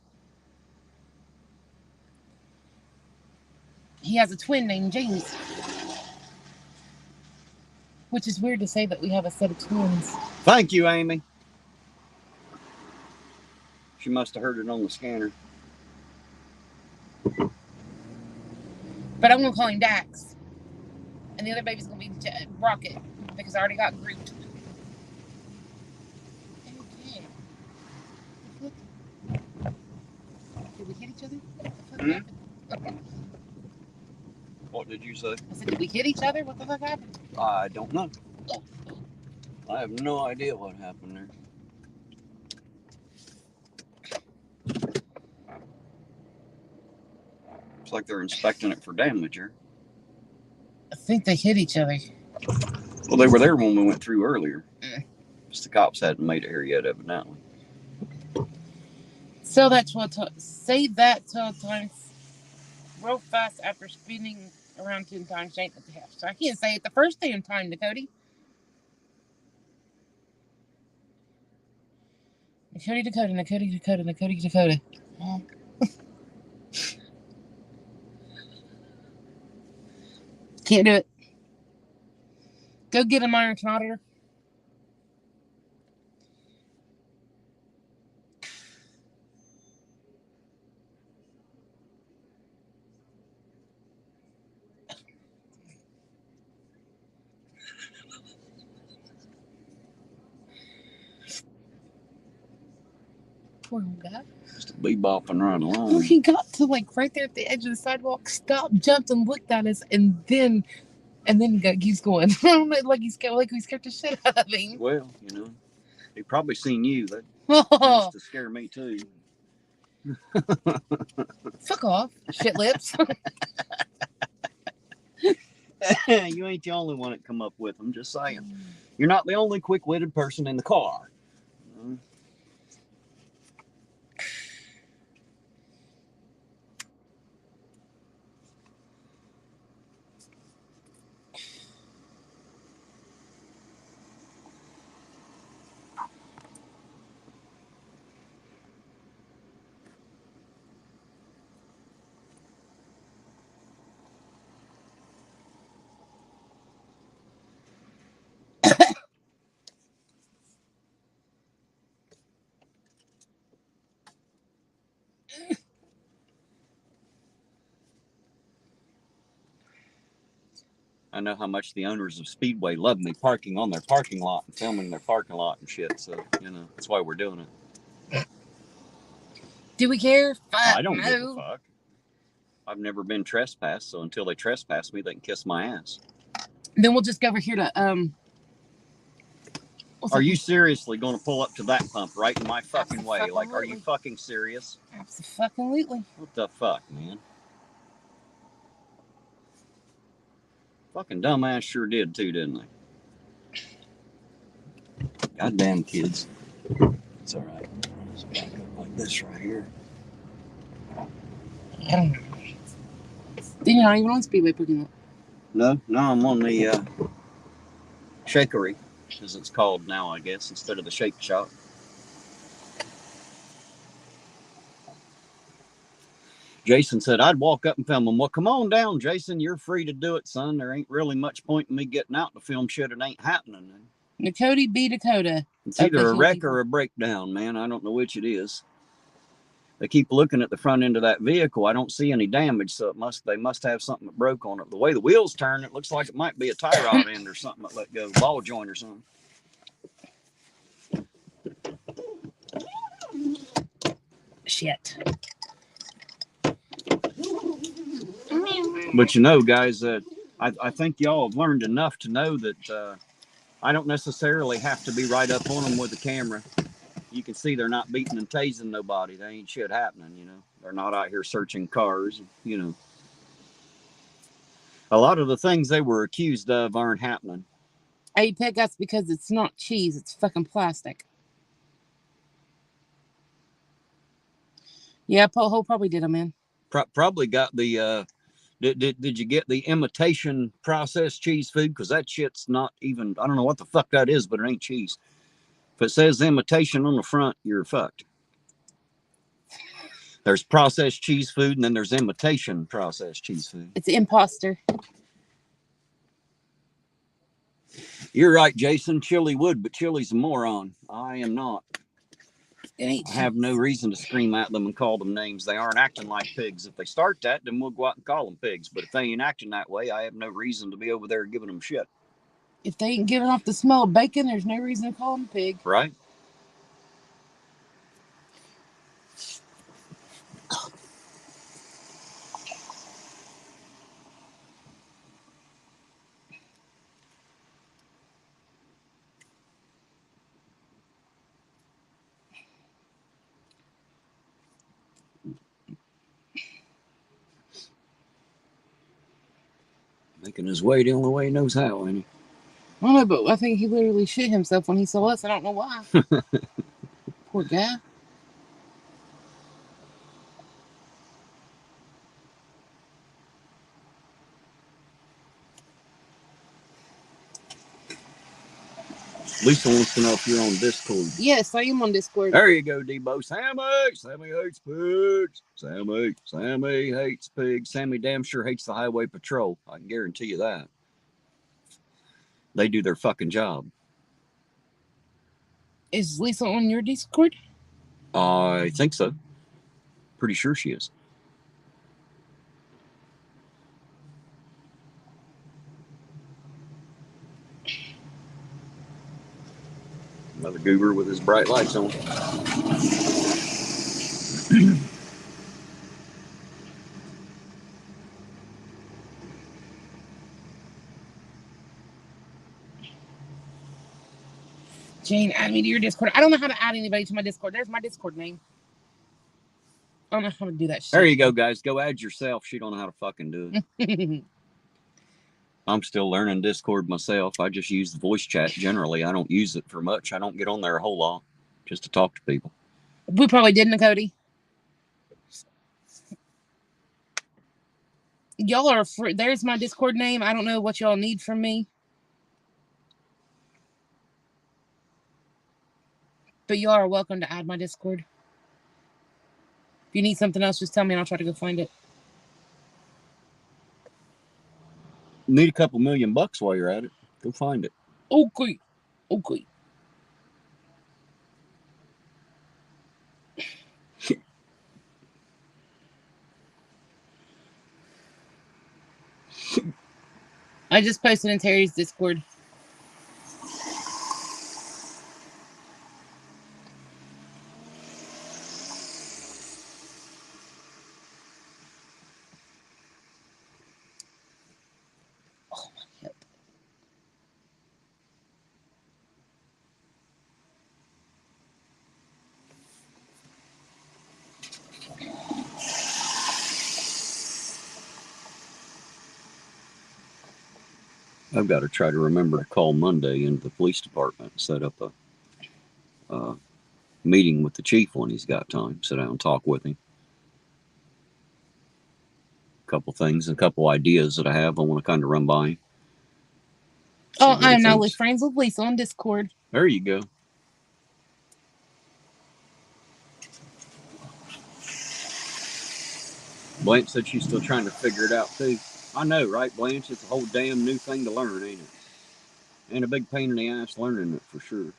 He has a twin named James. Which is weird to say that we have a set of twins. Thank you, Amy. She must have heard it on the scanner. But I'm going to call him Dax. And the other baby's going to be Rocket. Because I already got Groot. Okay. Look. Did we hit each other? What the fuck happened? What did you say? I said, did we hit each other? What the fuck happened? I don't know. I have no idea what happened there. Looks like they're inspecting it for damage here. I think they hit each other. Well, they were there when we went through earlier. Just the cops hadn't made it here yet, evidently. So that's what. Say that 12 times real fast after spinning around 10 times. Ain't what they have. So I can't say it the first damn time, Dakota. Dakota. Can't do it. Go get him, irontonauditor. Poor old guy. Just a bebopping right along. He got to like right there at the edge of the sidewalk, stopped, jumped, and looked at us, and then keeps going. like he's scared the shit out of him. Well, you know, he probably seen you. That used to scare me too. Fuck off, shit lips. You ain't the only one that come up with them. Just saying, you're not the only quick-witted person in the car. I know how much the owners of Speedway love me parking on their parking lot and filming their parking lot and shit. So, you know, that's why we're doing it. Do we care? Fuck, I don't give a fuck. I've never been trespassed, so until they trespass me, they can kiss my ass. Then we'll just go over here to Are you seriously going to pull up to that pump right in my fucking way? Like, are you fucking serious? Absolutely. What the fuck, man? Fucking dumbass sure did too, didn't they? Goddamn kids. It's all right. Just back up like this right here. Then you're not even on Speedway parking lot. No, I'm on the shakery, as it's called now, I guess, instead of the shake shop. Jason said, I'd walk up and film them. Well, come on down, Jason. You're free to do it, son. There ain't really much point in me getting out to film shit. It ain't happening. Dakota B. Dakota. It's either a wreck or a breakdown, man. I don't know which it is. They keep looking at the front end of that vehicle. I don't see any damage, so they must have something that broke on it. The way the wheels turn, it looks like it might be a tie rod end or something that let go, ball joint or something. Shit. But you know, guys, I think y'all have learned enough to know that I don't necessarily have to be right up on them with the camera. You can see they're not beating and tasing nobody. They ain't shit happening, you know. They're not out here searching cars, you know. A lot of the things they were accused of aren't happening. Hey, Peg, that's because it's not cheese. It's fucking plastic. Yeah, Poho probably did them in. Probably got the, did you get the imitation processed cheese food? Because that shit's not even, I don't know what the fuck that is, but it ain't cheese. If it says imitation on the front, you're fucked. There's processed cheese food, and then there's imitation processed cheese food. It's imposter. You're right, Jason. Chili would, but Chili's a moron. I am not. I have no reason to scream at them and call them names. They aren't acting like pigs. If they start that, then we'll go out and call them pigs. But if they ain't acting that way, I have no reason to be over there giving them shit. If they ain't giving off the smell of bacon, there's no reason to call them a pig. Right? Making his way the only way he knows how, ain't he? I don't know, but I think he literally shit himself when he saw us. I don't know why. Poor guy. Lisa wants to know if you're on Discord. Yes, I am on Discord. There you go, Debo. Sammy hates pigs. Sammy hates pigs. Sammy damn sure hates the highway patrol. I can guarantee you that. They do their fucking job. Is Lisa on your Discord? I think so. Pretty sure she is. Another goober with his bright lights on. Jane, add me to your Discord. I don't know how to add anybody to my Discord. There's my Discord name. I don't know how to do that shit. There you go, guys. Go add yourself. She don't know how to fucking do it. I'm still learning Discord myself. I just use the voice chat generally. I don't use it for much. I don't get on there a whole lot just to talk to people. We probably didn't, Cody. Y'all are free. There's my Discord name. I don't know what y'all need from me. But y'all are welcome to add my Discord. If you need something else, just tell me and I'll try to go find it. Need a couple $1,000,000 while you're at it. Go find it. Okay. Okay. I just posted in Terry's Discord. Oh, my hip. I've got to try to remember to call Monday into the police department and set up a meeting with the chief when he's got time. Sit down and talk with him. A couple things, a couple ideas that I have. I want to kind of run by him. Oh, I'm now friends with Lisa on Discord. There you go. Blanche said she's still trying to figure it out too. I know, right, Blanche? It's a whole damn new thing to learn, ain't it? And a big pain in the ass learning it for sure.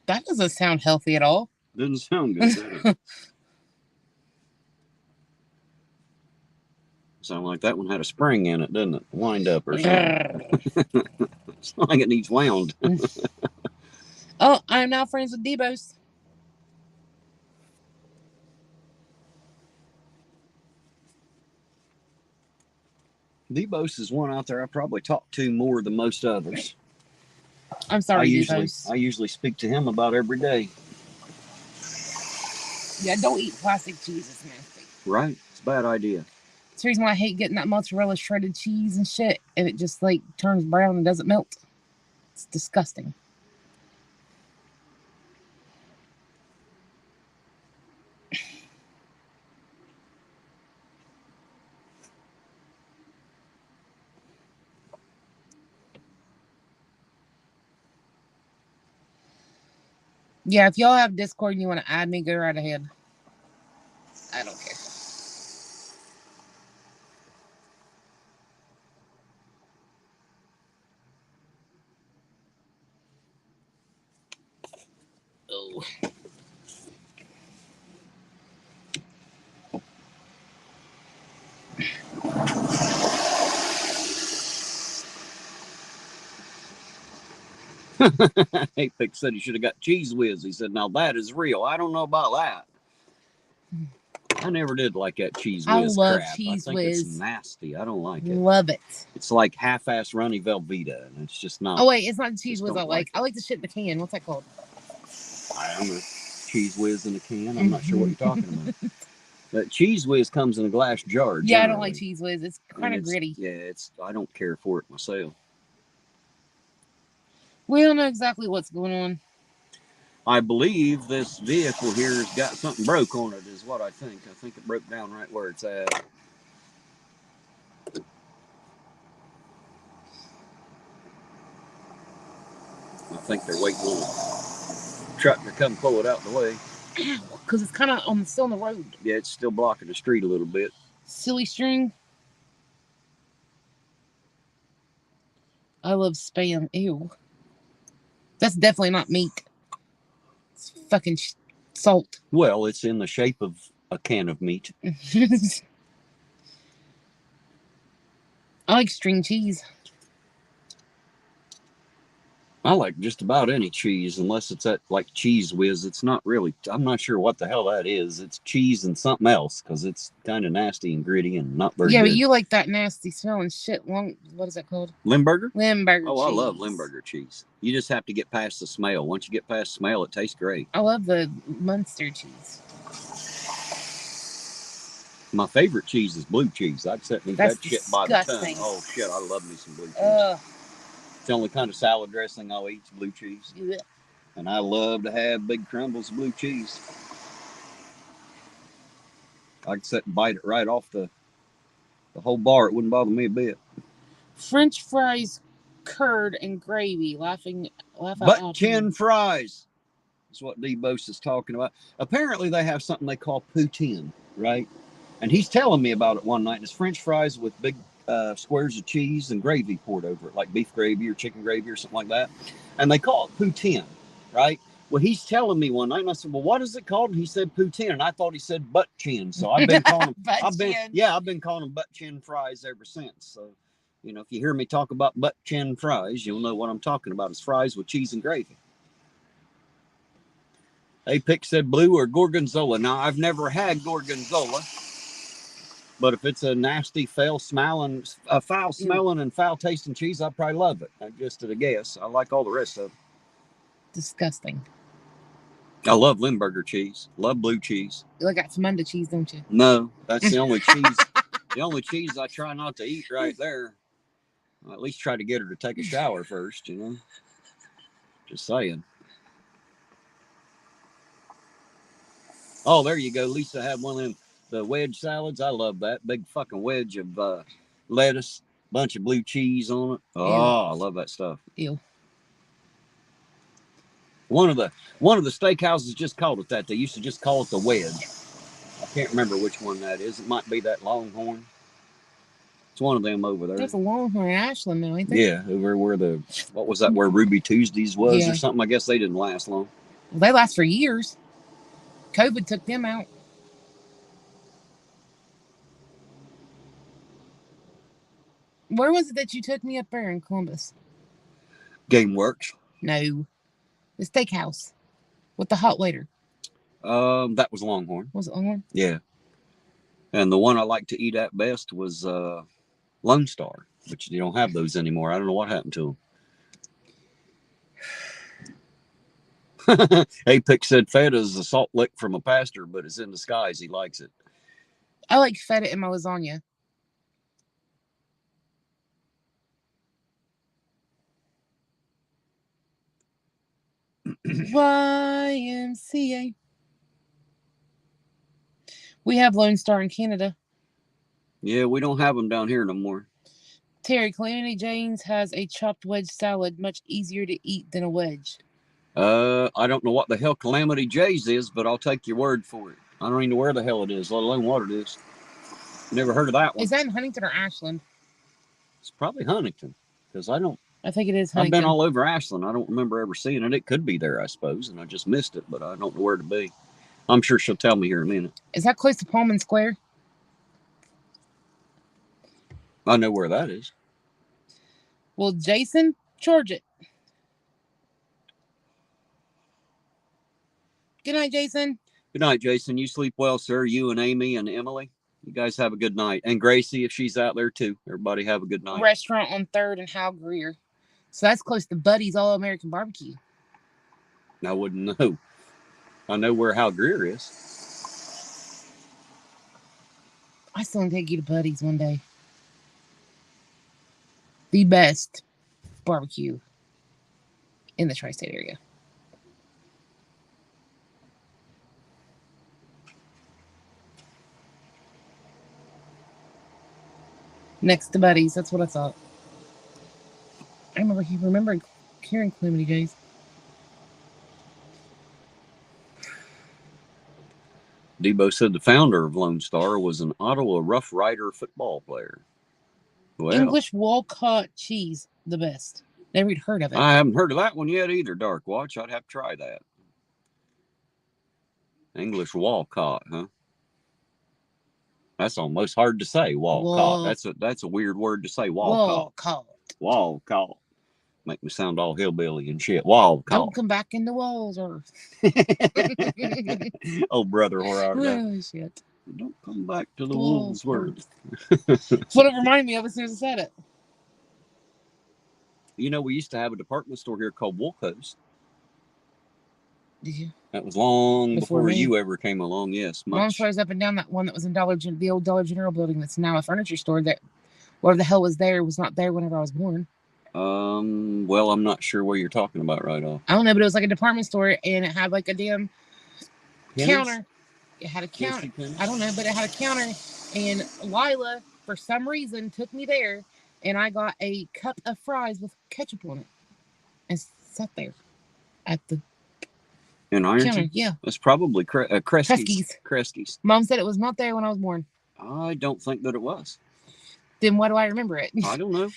That doesn't sound healthy at all. Doesn't sound good, does it? Sound like that one had a spring in it, doesn't it? Wind up or something. It's not like it needs wound. Oh, I'm now friends with Debos. Debos is one out there I probably talk to more than most others. I'm sorry, Debos. I usually speak to him about every day. Yeah, don't eat plastic cheese. It's nasty. Right? It's a bad idea. That's the reason why I hate getting that mozzarella shredded cheese and shit. And it just like turns brown and doesn't melt. It's disgusting. Yeah, if y'all have Discord and you want to add me, go right ahead. I don't care. Oh. Apex said he should have got Cheese Whiz. He said, now that is real. I don't know about that. I never did like that Cheese Whiz I love crap. Cheese I think Whiz. it's nasty. I don't like it. Love it. It's like half-ass runny Velveeta, and it's just not. Oh, wait, it's not the Cheese just Whiz I don't like. like it. I like the shit in the can. What's that called? I don't know. Cheese Whiz in a can. I'm not sure what you're talking about. But Cheese Whiz comes in a glass jar. Yeah, I don't like Cheese Whiz. It's kind of gritty. Yeah, I don't care for it myself. We don't know exactly what's going on. I believe this vehicle here has got something broke on it, is what I think. I think it broke down right where it's at. I think they're waiting on a truck to come pull it out of the way. Because it's kind of still on the road. Yeah, it's still blocking the street a little bit. Silly string. I love Spam. Ew. That's definitely not meat. It's fucking salt. Well, it's in the shape of a can of meat. I like string cheese. I like just about any cheese, unless it's that like Cheese Whiz. It's not really. I'm not sure what the hell that is. It's cheese and something else because it's kind of nasty and gritty and not very Yeah, good. but you like that nasty smelling shit. What is that called? Limburger? Limburger Oh, cheese. I love Limburger cheese. You just have to get past the smell. Once you get past the smell, it tastes great. I love the Munster cheese. My favorite cheese is blue cheese. I'd set me that shit by the ton. Oh shit, I love me some blue cheese. It's the only kind of salad dressing I'll eat is blue cheese. Yeah. And I love to have big crumbles of blue cheese. I could sit and bite it right off the whole bar. It wouldn't bother me a bit. French fries, curd, and gravy. Laugh out Butt loud. chin fries is what D-Bose is talking about. Apparently they have something they call poutine, right? And he's telling me about it one night. It's French fries with big squares of cheese and gravy poured over it, like beef gravy or chicken gravy or something like that. And they call it poutine, right? Well, he's telling me one night, and I said, well, what is it called? And he said poutine, and I thought he said butt chin. So I've been calling them, I've been calling them butt chin fries ever since. So, you know, if you hear me talk about butt chin fries, you'll know what I'm talking about. It's fries with cheese and gravy. Apex said blue or gorgonzola. Now, I've never had gorgonzola. But if it's a nasty, foul smelling and foul tasting cheese, I'd probably love it. I'm just at a guess. I like all the rest of it. Disgusting. I love Limburger cheese. Love blue cheese. You like that Famunda cheese, don't you? No, that's the only cheese. The only cheese I try not to eat right there. I'll at least try to get her to take a shower first, you know. Just saying. Oh, there you go. Lisa had one of them. The wedge salads, I love that. Big fucking wedge of lettuce, bunch of blue cheese on it. Oh, ew. I love that stuff. Ew. One of the steakhouses just called it that. They used to just call it the wedge. I can't remember which one that is. It might be that Longhorn. It's one of them over there. There's a Longhorn Ashland now, ain't there? Yeah, over where where Ruby Tuesdays was or something. I guess they didn't last long. Well, they last for years. COVID took them out. Where was it that you took me up there in Columbus? Game Works. No. The steakhouse with the hot waiter. That was Longhorn. Was it Longhorn? Yeah. And the one I liked to eat at best was Lone Star, but you don't have those anymore. I don't know what happened to them. Apex said feta is a salt lick from a pastor, but it's in disguise. He likes it. I like feta in my lasagna. YMCA. We have Lone Star in Canada. Yeah, we don't have them down here no more. Terry, Calamity Jane's has a chopped wedge salad, much easier to eat than a wedge. I don't know what the hell Calamity J's is, but I'll take your word for it. I don't even know where the hell it is, let alone what it is. Never heard of that one. Is that in Huntington or Ashland? It's probably Huntington, because I think it is Huntington. I've been all over Ashland. I don't remember ever seeing it. It could be there, I suppose, and I just missed it, but I don't know where to be. I'm sure she'll tell me here in a minute. Is that close to Pullman Square? I know where that is. Well, Jason, charge it. Good night, Jason. Good night, Jason. You sleep well, sir. You and Amy and Emily. You guys have a good night. And Gracie, if she's out there too. Everybody have a good night. Restaurant on 3rd and Hal Greer. So that's close to Buddy's All-American Barbecue. I wouldn't know. I know where Hal Greer is. I still want to take you to Buddy's one day. The best barbecue in the tri-state area. Next to Buddy's, that's what I thought. I remember hearing Calamity J's. Debo said the founder of Lone Star was an Ottawa Rough Rider football player. Well, English Walcott cheese, the best. Never even heard of it. I haven't heard of that one yet either, Dark Watch. I'd have to try that. English Walcott, huh? That's almost hard to say, Walcott. That's a weird word to say, Walcott. Walcott. Make me sound all hillbilly and shit. Walcott. Don't come back in the walls, Earth. Oh, brother, where are they? Oh, shit. Don't come back to the Woolsworth. That's what it reminded me of as soon as I said it. You know, we used to have a department store here called Woolco's. Did you? That was long before me. you ever came along. Yes, much. Mom stores up and down that one that was in the old Dollar General building that's now a furniture store. That whatever the hell was not there whenever I was born. Well, I'm not sure what you're talking about right off. I don't know, but it was like a department store and it had like a damn counter. It had a counter. I don't know, but it had a counter. And Lila, for some reason, took me there and I got a cup of fries with ketchup on it and sat there at the in Ironton? Counter, yeah. It's probably Kresge's. Mom said it was not there when I was born. I don't think that it was. Then why do I remember it? I don't know.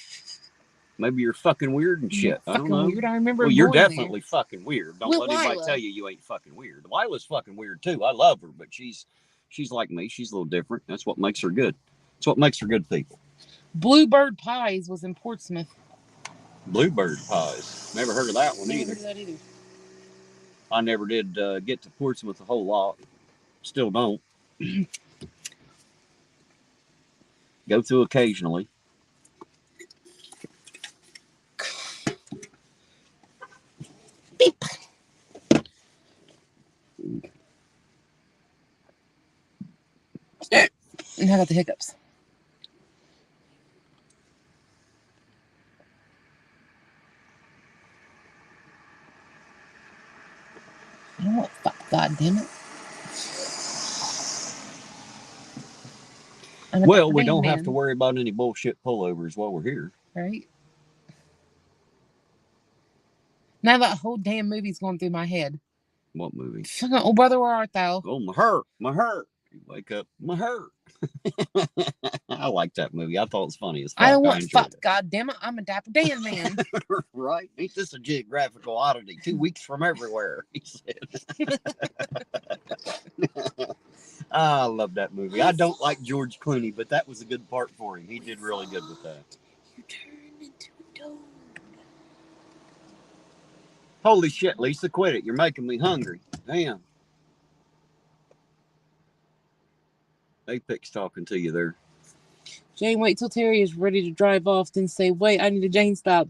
Maybe you're fucking weird and shit. I don't know. Weird. I remember. Well, you're definitely fucking weird. Don't let Lila. anybody tell you ain't fucking weird. Lila's fucking weird too. I love her, but she's like me. She's a little different. That's what makes her good. That's what makes her good people. Bluebird Pies was in Portsmouth. Bluebird Pies. Never heard of that one either. Never heard of that either. I never did get to Portsmouth a whole lot. Still don't. Go through occasionally. Beep. And I got the hiccups. You know what? Fuck, God damn it. Well, we don't have to worry about any bullshit pullovers while we're here. Right? Now that whole damn movie's going through my head. What movie? Oh, brother, where art thou? Oh, my heart. You wake up. My heart. I liked that movie. I thought it was funny as fuck. I don't want enjoyed fuck. God damn it! I'm a Dapper Dan man. it. Right? Ain't this a geographical oddity? 2 weeks from everywhere, he said. I love that movie. I don't like George Clooney, but that was a good part for him. He did really good with that. You turned into a toad. Holy shit, Lisa, quit it. You're making me hungry. Damn. Apex talking to you there. Jane, wait till Terry is ready to drive off, then say, wait, I need a Jane stop.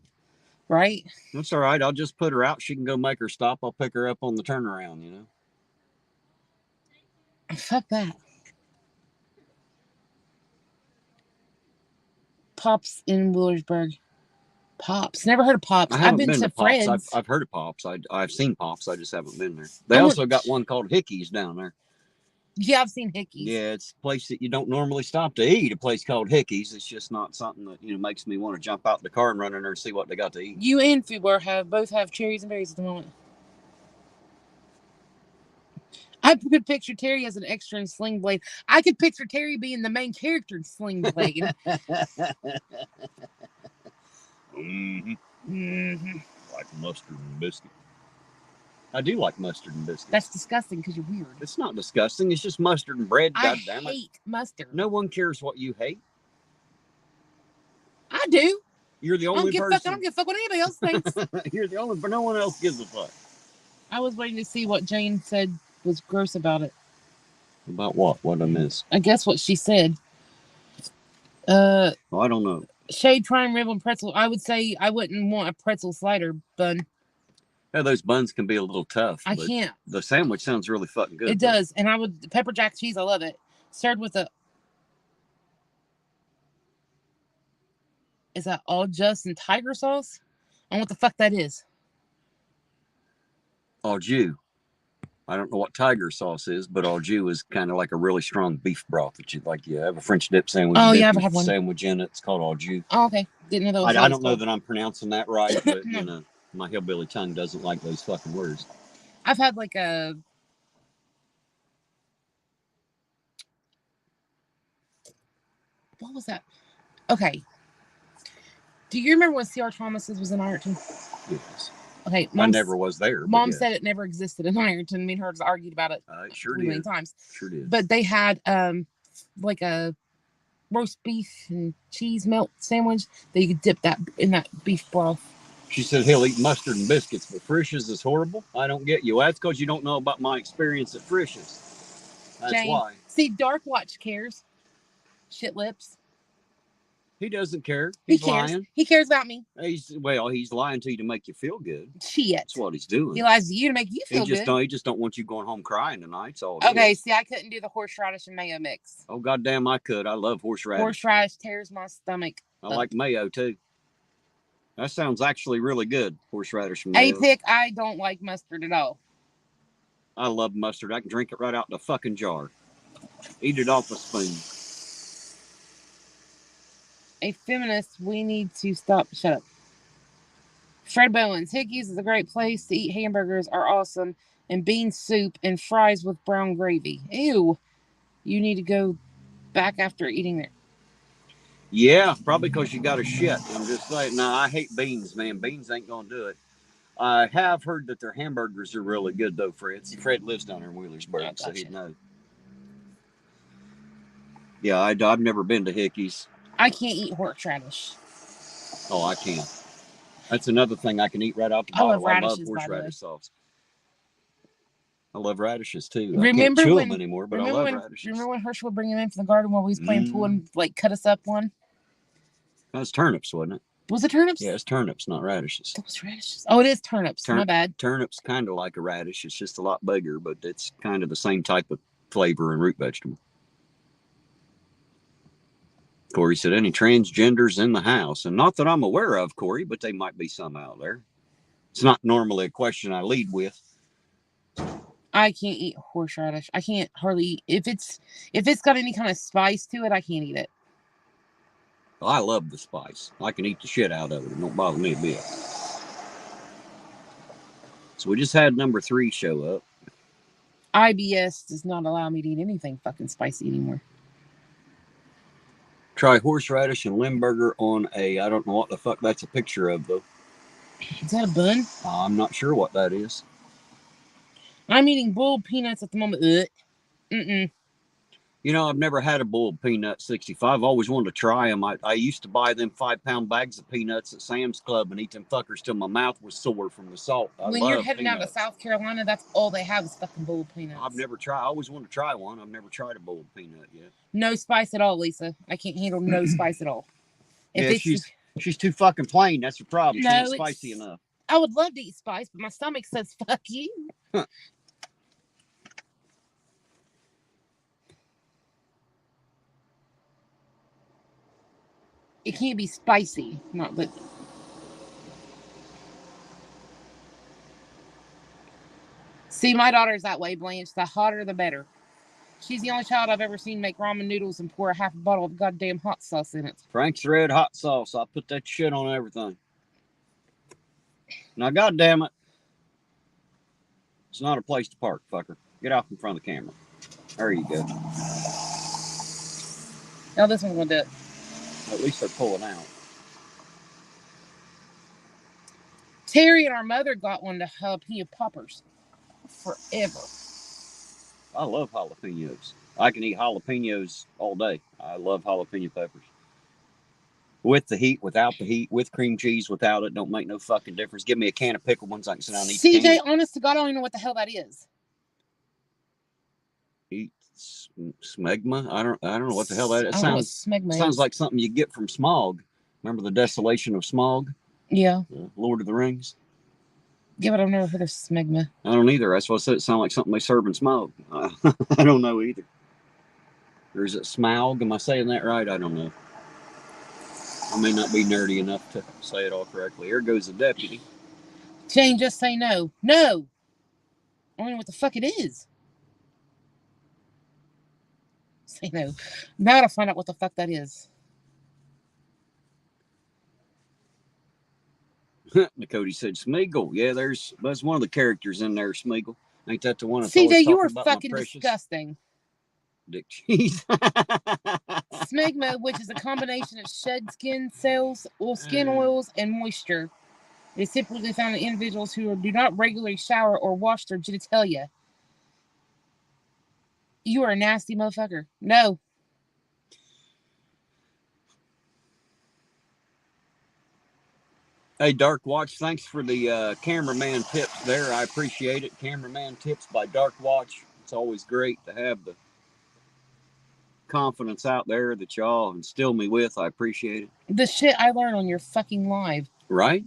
Right? That's all right. I'll just put her out. She can go make her stop. I'll pick her up on the turnaround, you know? Fuck that. Pops in Willersburg. Pops. Never heard of Pops. I've been to Pops. Friends. I've heard of Pops. I've seen Pops. I just haven't been there. They also got one called Hickey's down there. Yeah, I've seen Hickey's. Yeah, it's a place that you don't normally stop to eat. A place called Hickey's. It's just not something that makes me want to jump out the car and run in there and see what they got to eat. You and Food Bar both have cherries and berries at the moment. I could picture Terry as an extra in Sling Blade. I could picture Terry being the main character in Sling Blade. Like mustard and biscuit. I do like mustard and biscuit. That's disgusting because you're weird. It's not disgusting. It's just mustard and bread. I hate mustard. No one cares what you hate. I do. You're the only person. I don't give a fuck what anybody else thinks. You're the only, but no one else gives a fuck. I was waiting to see what Jane said was gross about it. About what? What I missed? I guess what she said. I don't know. Shade, prime rib, and pretzel. I would say I wouldn't want a pretzel slider bun. Yeah, those buns can be a little tough. I can't. The sandwich sounds really fucking good. It does. And I would, pepper jack cheese, I love it. Served with is that all just in tiger sauce? I don't know what the fuck that is. Au jus. I don't know what tiger sauce is, but au jus is kind of like a really strong beef broth that you have a French dip sandwich. Oh, yeah, I've had one. Sandwich in it. It's called au jus. Oh, okay. Didn't know that was I don't know that I'm pronouncing that right, but my hillbilly tongue doesn't like those fucking words. I've had like a what was that? Okay. Do you remember when C.R. Thomas's was in Ironton? Yes. Okay. I never was there. Mom said it never existed in Ironton. Me and her argued about it. It sure many did. times. Sure did. But they had like a roast beef and cheese melt sandwich that you could dip that in that beef broth. She said he'll eat mustard and biscuits, but Frisch's is horrible. I don't get you. Well, that's because you don't know about my experience at Frisch's. That's Jane, why. See, Dark Watch cares. Shit lips. He doesn't care. He He's cares. lying. He cares about me. He's lying to you to make you feel good. Shit. That's what he's doing. He lies to you to make you feel good. He just don't want you going home crying tonight. So okay, see, I couldn't do the horseradish and mayo mix. Oh goddamn, I could. I love horseradish. Horseradish tears my stomach. I like mayo too. That sounds actually really good. Horseradish and mayo. Apic, I don't like mustard at all. I love mustard. I can drink it right out the fucking jar. Eat it off a spoon. A feminist, we need to stop. Shut up. Fred Bowens, Hickey's is a great place to eat. Hamburgers are awesome. And bean soup and fries with brown gravy. Ew. You need to go back after eating there. Yeah, probably because you got a shit. I'm just saying. No, I hate beans, man. Beans ain't going to do it. I have heard that their hamburgers are really good, though, Fred. See, Fred lives down there in Wheelersburg, so he'd know. Yeah, I've never been to Hickey's. I can't eat horseradish. Oh, I can. That's another thing I can eat right out the bottle. I love horseradish sauce. I love radishes too. Remember I can't chew when, them anymore, but I love radishes. Remember when Herschel would bring them in from the garden while we was playing pool and like cut us up one? That was turnips, wasn't it? Was it turnips? Yeah, it's turnips, not radishes. That was radishes. Oh, it is turnips. My bad. Turnips kind of like a radish. It's just a lot bigger, but it's kind of the same type of flavor and root vegetable. Corey said, any transgenders in the house? And not that I'm aware of, Corey, but they might be some out there. It's not normally a question I lead with. I can't eat horseradish. I can't hardly eat. If it's got any kind of spice to it, I can't eat it. I love the spice. I can eat the shit out of it. It don't bother me a bit. So we just had number 3 show up. IBS does not allow me to eat anything fucking spicy anymore. Try horseradish and Limburger on a, I don't know what the fuck that's a picture of, though. Is that a bun? I'm not sure what that is. I'm eating boiled peanuts at the moment. Ugh. Mm-mm. You know, I've never had a boiled peanut 65. I've always wanted to try them. I used to buy them 5-pound bags of peanuts at Sam's Club and eat them fuckers till my mouth was sore from the salt. When you're heading down to South Carolina, that's all they have is fucking boiled peanuts. I've never tried. I always want to try one. I've never tried a boiled peanut yet. No spice at all, Lisa. I can't handle no spice at all. If yeah, she's too fucking plain. That's her problem. No, she ain't spicy enough. I would love to eat spice, but my stomach says fuck you. Huh. It can't be spicy. Not that. See, my daughter's that way, Blanche. The hotter, the better. She's the only child I've ever seen make ramen noodles and pour a half a bottle of goddamn hot sauce in it. Frank's Red Hot Sauce. I put that shit on everything. Now, goddamn it. It's not a place to park, fucker. Get off in front of the camera. There you go. Now this one's going to do it. At least they're pulling out. Terry and our mother got one to jalapeno poppers. Forever. I love jalapenos. I can eat jalapenos all day. I love jalapeno peppers. With the heat, without the heat, with cream cheese, without it, don't make no fucking difference. Give me a can of pickled ones I can sit down and eat. CJ, honest to God, I don't even know what the hell that is. Eat smegma? I don't know what the hell that is. It sounds like something you get from Smog. Remember the Desolation of Smog? Yeah. Lord of the Rings? Yeah, but I've never heard of smegma. I don't either. That's what I said. It sounds like something they serve in Smog. I don't know either. Or is it Smaug? Am I saying that right? I don't know. I may not be nerdy enough to say it all correctly. Here goes the deputy. Jane, just say no. No! I don't know what the fuck it is. Say no. Now I gotta find out what the fuck that is. Cody said Smeagol. Yeah, that's one of the characters in there, Smeagol. Ain't that the one? CJ, you are fucking disgusting. Dick cheese. Smegma, which is a combination of shed skin cells, skin oils, and moisture, is typically found in individuals who do not regularly shower or wash their genitalia. You are a nasty motherfucker. No. Hey, Dark Watch, thanks for the cameraman tips there. I appreciate it. Cameraman tips by Dark Watch. It's always great to have the confidence out there that y'all instill me with. I appreciate it. The shit I learn on your fucking live. Right?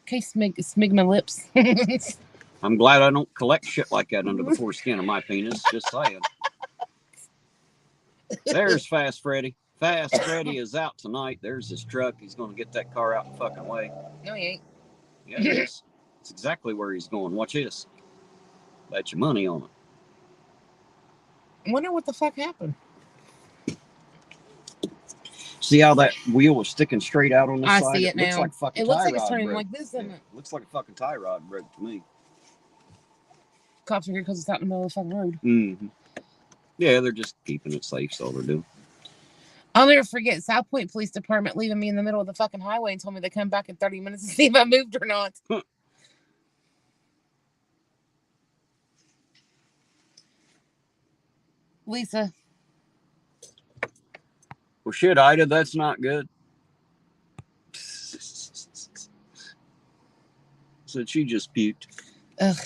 Okay, smig my lips. I'm glad I don't collect shit like that under the foreskin of my penis. Just saying. There's Fast Freddy. Fast Freddy is out tonight. There's his truck. He's going to get that car out the fucking way. No, he ain't. Yeah, it is. It's exactly where he's going. Watch this. Bet your money on it. I wonder what the fuck happened. See how that wheel was sticking straight out on the side? I see it now. Looks like fucking it looks tie like it's rod turning broke. like this, doesn't it? Looks like a fucking tie rod broke to me. Cops are here because it's out in the middle of the fucking road. Mm-hmm. Yeah, they're just keeping it safe, so they're doing. I'll never forget South Point Police Department leaving me in the middle of the fucking highway and told me they'd come back in 30 minutes to see if I moved or not. Lisa. Well, shit, Ida, that's not good. Said she just puked. Ugh.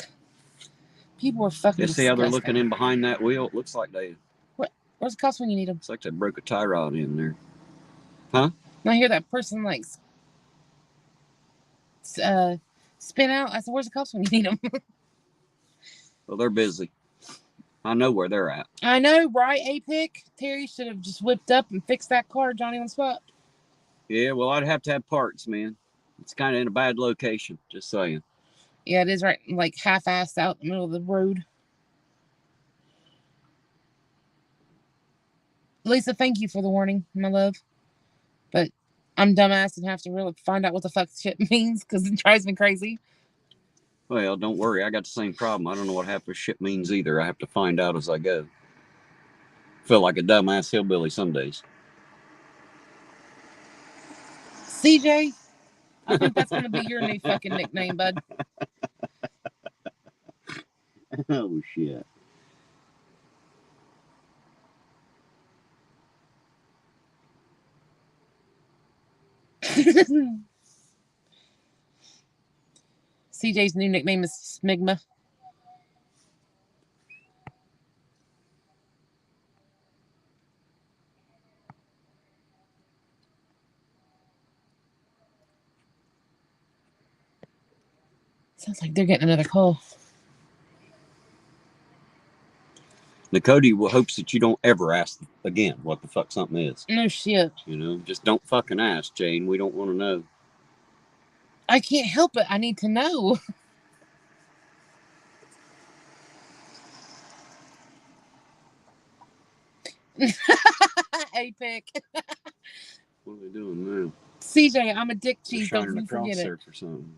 People are fucking disgusting. See how they're looking in behind that wheel? It looks like they... What? Where's the cops when you need them? It's like they broke a tie rod in there. Huh? And I hear that person, like, spin out. I said, where's the cops when you need them? Well, they're busy. I know where they're at. I know, right, APIC? Terry should have just whipped up and fixed that car, Johnny, on the spot. Yeah, well, I'd have to have parts, man. It's kind of in a bad location, just saying. Yeah, it is right, like, half-assed out in the middle of the road. Lisa, thank you for the warning, my love. But I'm dumbass and have to really find out what the fuck shit means because it drives me crazy. Well, don't worry. I got the same problem. I don't know what half of shit means either. I have to find out as I go. Feel like a dumbass hillbilly some days. CJ, I think that's gonna be your new fucking nickname, bud. Oh shit. CJ's new nickname is Smigma. Sounds like they're getting another call. Cody hopes that you don't ever ask again what the fuck something is. No shit. You know, just don't fucking ask, Jane. We don't want to know. I can't help it. I need to know. Apex. What are they doing now? CJ, I'm a dick They're cheese. shining Don't you across forget there it. for something.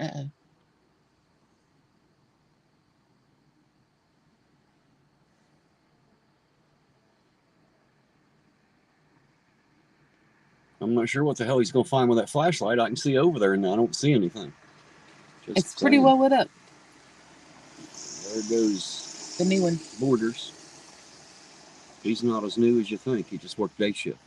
Uh-oh. I'm not sure what the hell he's going to find with that flashlight. I can see over there and I don't see anything. Just It's pretty well lit up. There goes the new one. Borders. He's not as new as you think. He just worked day shift.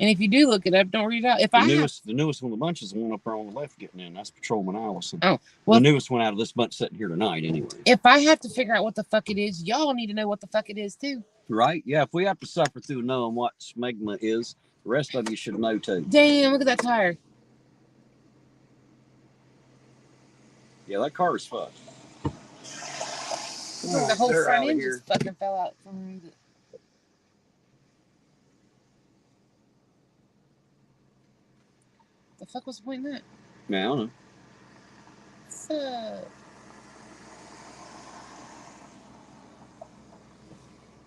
And if you do look it up, don't read it out. If The newest one of the bunch is the one up there on the left getting in. That's Patrolman Allison. Oh, well, the newest one out of this bunch sitting here tonight, anyway. If I have to figure out what the fuck it is, y'all need to know what the fuck it is too. Right? Yeah. If we have to suffer through knowing what smegma is, the rest of you should know too. Damn! Look at that tire. Yeah, that car is fucked. The whole front end just fucking fell out from underneath it. The fuck was the point in that? Yeah, I don't know. What's up?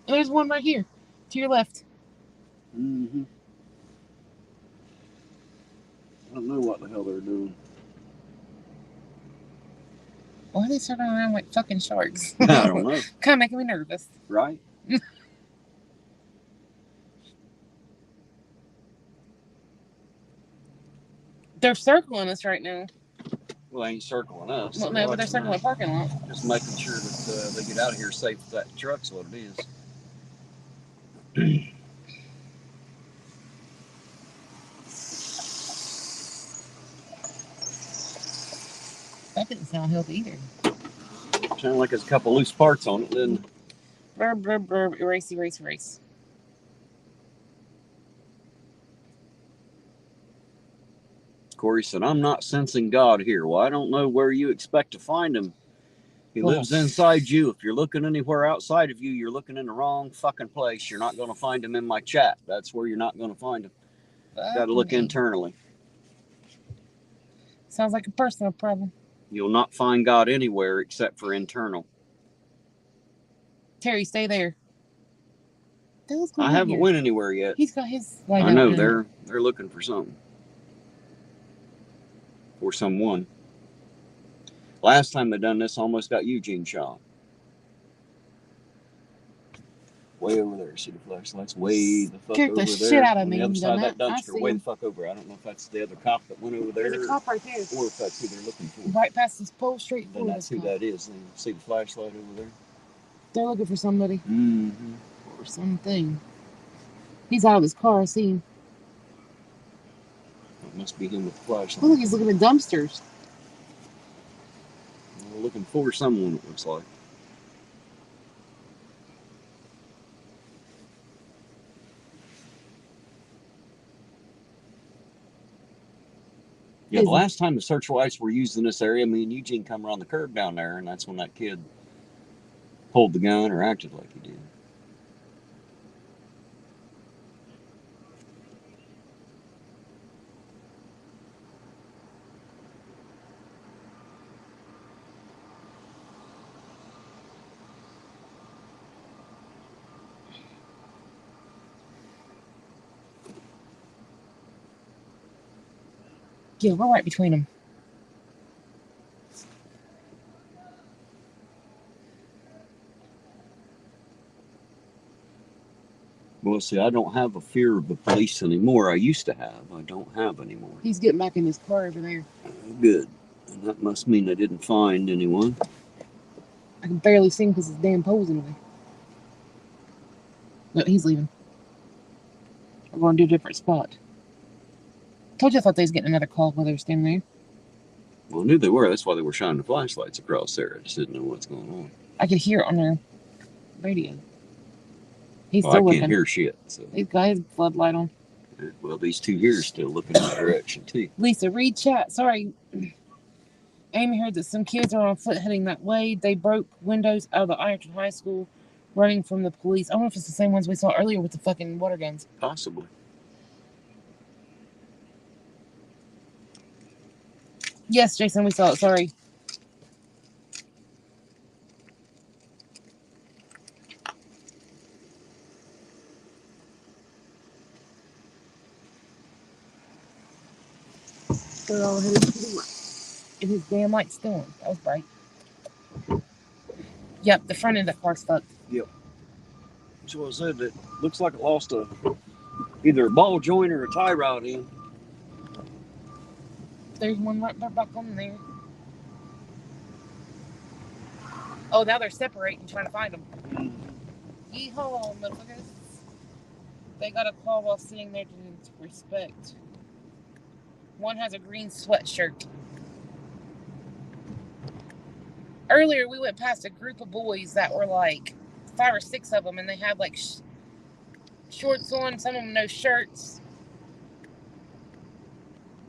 And there's one right here, to your left. Mm-hmm. I don't know what the hell they're doing. Why are they circling around like fucking sharks? I don't know. Kind of making me nervous. Right? They're circling us right now. Well, they ain't circling us. Well, no, but they're circling the parking lot. Just making sure that they get out of here safe with that truck's what it is. That didn't sound healthy either. Sounded like there's a couple loose parts on it, didn't it? Brr, brr, brr, erase, erase, erase. Corey said, I'm not sensing God here. Well, I don't know where you expect to find him. He lives inside you. If you're looking anywhere outside of you, you're looking in the wrong fucking place. You're not going to find him in my chat. That's where you're not going to find him. Got to look internally. Sounds like a personal problem. You'll not find God anywhere except for internal. Terry, stay there. I haven't went anywhere yet. He's got his light. I know they're looking for something. Or someone. Last time they done this, almost got Eugene shot. Way over there. See the flashlights? Way the fuck over there. Scared the shit out of me. On the other side of that dumpster. Way the fuck over. I don't know if that's the other cop that went over there. There's a cop right there. Or if that's who they're looking for. Right past this pole, straight forward. Then that's who that is. Then see the flashlight over there? They're looking for somebody. Mm-hmm. Or something. He's out of his car. I see him. It must be him with the flashlight. Oh, look, he's looking at dumpsters. We're looking for someone, it looks like. Yeah, the last time the search lights were used in this area, me and Eugene come around the curb down there, and that's when that kid pulled the gun or acted like he did. Yeah, we're right between them. Well, see, I don't have a fear of the police anymore. I used to have. I don't have anymore. He's getting back in his car over there. Good. And that must mean I didn't find anyone. I can barely see him because his damn pole's in the way. No, he's leaving. We're going to a different spot. Told you I thought they was getting another call while they were standing there. Well, I knew they were. That's why they were shining the flashlights across there. I just didn't know what's going on. I could hear it on their radio. He's Well, still I looking. can't hear shit. So. He's got his floodlight on. Well, these two here are still looking in my direction, too. Lisa, read chat. Sorry. Amy heard that some kids are on foot heading that way. They broke windows out of the Ironton High School running from the police. I don't know if it's the same ones we saw earlier with the fucking water guns. Possibly. Yes, Jason, we saw it. Sorry. They're all headed to the right. And his damn light's still on. That was bright. Yep, the front end of the car's fucked. Yep. That's what I said. That looks like it lost either a ball joint or a tie rod in. There's one right there back on there. Oh, now they're separating, trying to find them. Yeehaw, motherfuckers. They got a call while sitting there to respect. One has a green sweatshirt. Earlier, we went past a group of boys that were like 5 or 6 of them, and they had like shorts on, some of them no shirts.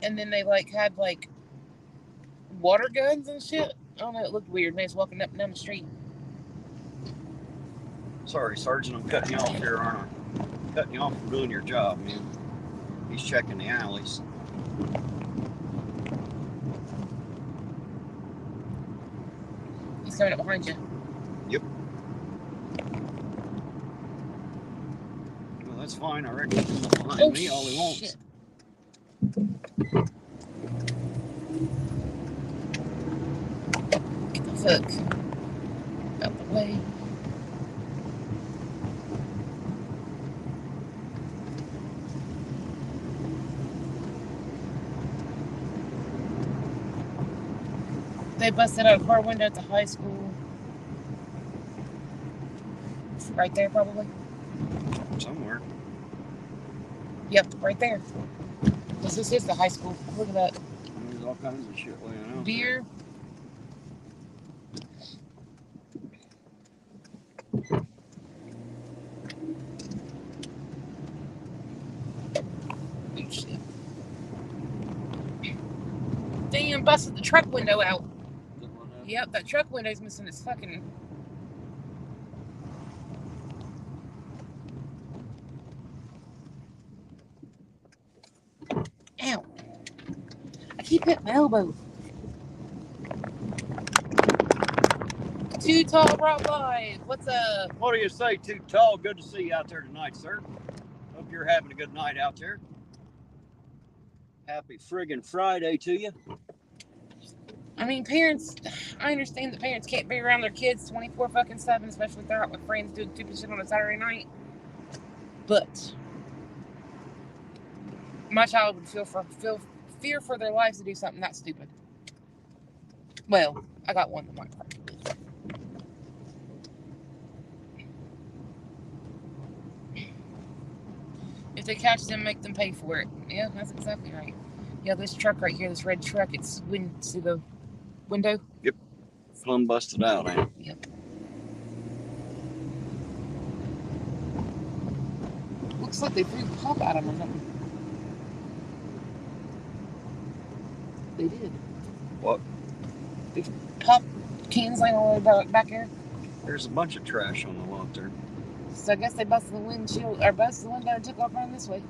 And then they like had like water guns and shit. I don't know, it looked weird. They was walking up and down the street. Sorry, Sergeant, I'm cutting you off here, aren't I? Cutting you off from doing your job, man. He's checking the alleys. He's coming up behind you. Yep. Well, that's fine. I reckon he can come up behind me all he wants. Shit. Get the fuck out the way. They busted out a car window at the high school. Right there, probably. Somewhere. Yep, right there. This is the high school. Look at that. There's all kinds of shit laying out. Beer. Oh, shit. Damn, busted the truck window out. Yep, that truck window's missing its fucking... Ow. I keep hitting my elbow. Too Tall Rock Live. What's up? What do you say, Too Tall? Good to see you out there tonight, sir. Hope you're having a good night out there. Happy friggin' Friday to you. I mean, parents, I understand that parents can't be around their kids 24/7, especially if they're out with friends doing stupid shit on a Saturday night. But my child would feel fear for their lives to do something that stupid. Well, I got one that might probably do. If they catch them, make them pay for it. Yeah, that's exactly right. Yeah, this truck right here, this red truck, it's see the window? Yep. Plumb busted out, ain't it? Yep. Looks like they threw pop at him or something. They did. What? They popped cans laying all over back here. There's a bunch of trash on the lot there. So I guess they busted the windshield, or busted the window and took off running this way.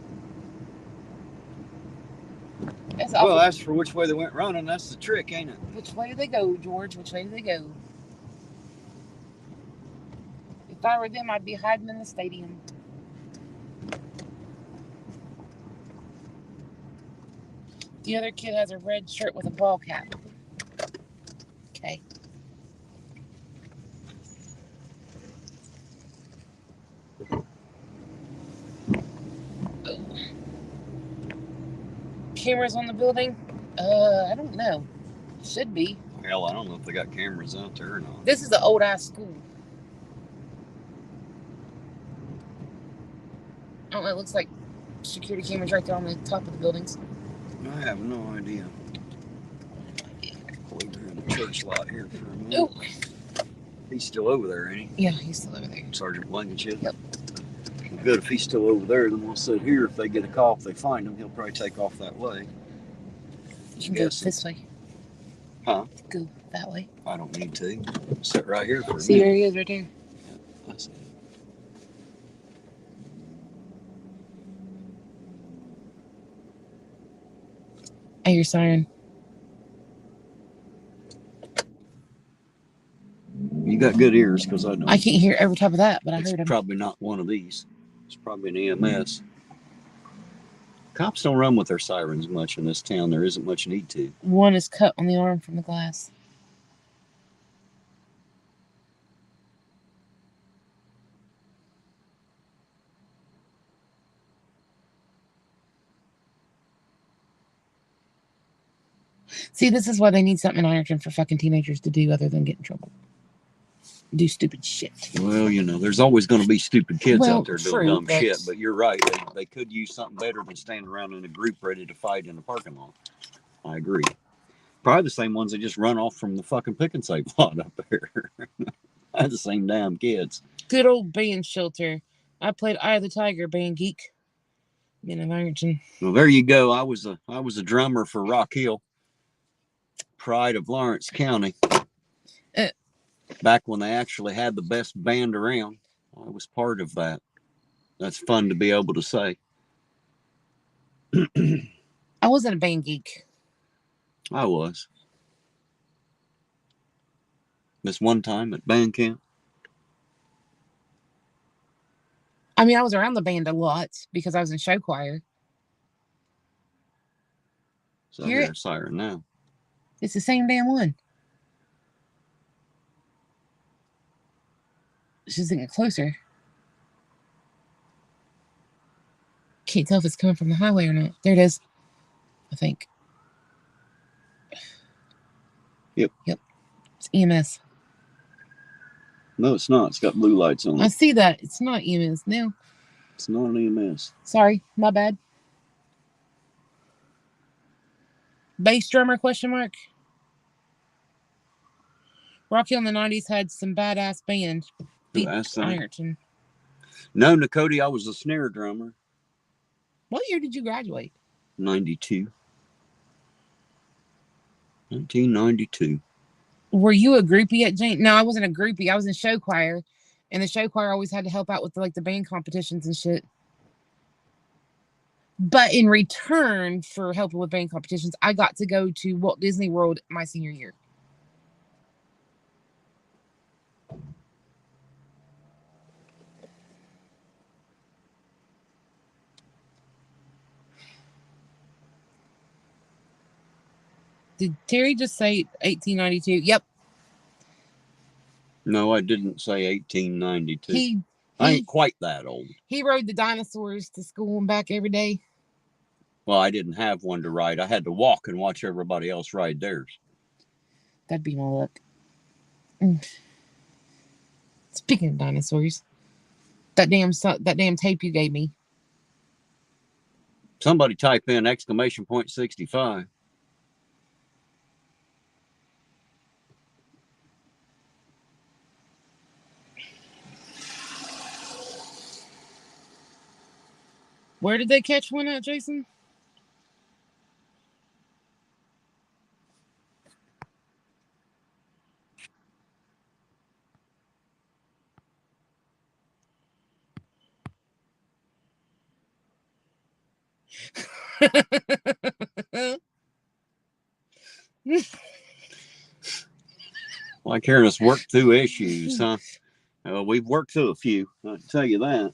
Well, as for which way they went running, that's the trick, ain't it? Which way do they go, George? Which way do they go? If I were them, I'd be hiding in the stadium. The other kid has a red shirt with a ball cap. Okay. cameras on the building? I don't know. Should be. Hell, I don't know if they got cameras out there or not. This is an old ass school. I don't know. It looks like security cameras right there on the top of the buildings. I have no idea. We're in the church lot here for a minute. Ooh. He's still over there, ain't Yeah, he's still over there. he? Sergeant Blankenship? Yep. Good, if he's still over there, then we'll sit here. If they get a call, if they find him, he'll probably take off that way. You can go this way. Huh? Go that way. I don't need to. Sit right here for a See, minute. there he is right there. I see. I hear siren. You got good ears, because I don't. I can't hear every top of that, but I It's heard him. probably not one of these. It's probably an EMS. Cops don't run with their sirens much in this town. There isn't much need to. One is cut on the arm from the glass. See, this is why they need something in Ironton for fucking teenagers to do other than get in trouble. Do stupid shit. Well, you know, there's always going to be stupid kids out there doing true, dumb but- shit, but you're right. They could use something better than standing around in a group ready to fight in the parking lot. I agree. Probably the same ones that just run off from the fucking pick and save lot up there. The same damn kids. Good old band shelter. I played Eye of the Tiger, band geek. Been in Ironton. Well, there you go. I was a drummer for Rock Hill, pride of Lawrence County. Back when they actually had the best band around, I was part of that. That's fun to be able to say. I wasn't a band geek. I was. This one time at band camp. I mean, I was around the band a lot because I was in show choir. So I hear a siren now. It's the same damn one. She's getting closer. Can't tell if it's coming from the highway or not. There it is. I think. Yep. It's EMS. No, it's not. It's got blue lights on I it. see that. It's not EMS now. It's not an EMS. Sorry, my bad. Bass drummer, question mark. Rocky on the 90s had some badass band. Beat Ironton. No, Nakoti, I was a snare drummer. What year did you graduate? 92. 1992. Were you a groupie at Jane? No, I wasn't a groupie. I was in show choir. And the show choir always had to help out with the band competitions and shit. But in return for helping with band competitions, I got to go to Walt Disney World my senior year. Did Terry just say 1892? Yep. No, I didn't say 1892. I ain't quite that old. He rode the dinosaurs to school and back every day. Well, I didn't have one to ride. I had to walk and watch everybody else ride theirs. That'd be my luck. Speaking of dinosaurs, that damn tape you gave me. Somebody type in exclamation point 65. Where did they catch one at, Jason? Like hearing us work through issues, huh? We've worked through a few, I can tell you that.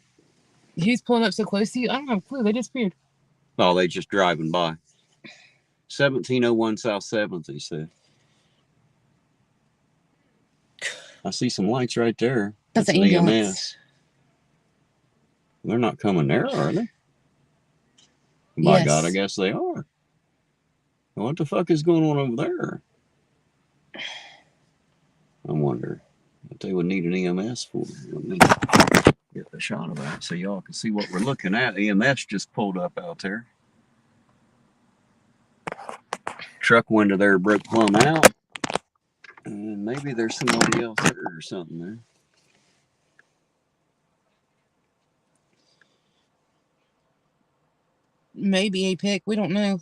He's pulling up so close to you. I don't have a clue. They disappeared. Oh, they just driving by. 1701 South 7th, he said. I see some lights right there. That's an ambulance. They're not coming there, are they? By Yes. God, I guess they are. What the fuck is going on over there? I wonder what they would need an EMS for. Let me get a shot of that so y'all can see what we're looking at. EMS just pulled up out there. Truck window there broke plumb out. And maybe there's somebody else there or something there. Maybe a pick. We don't know.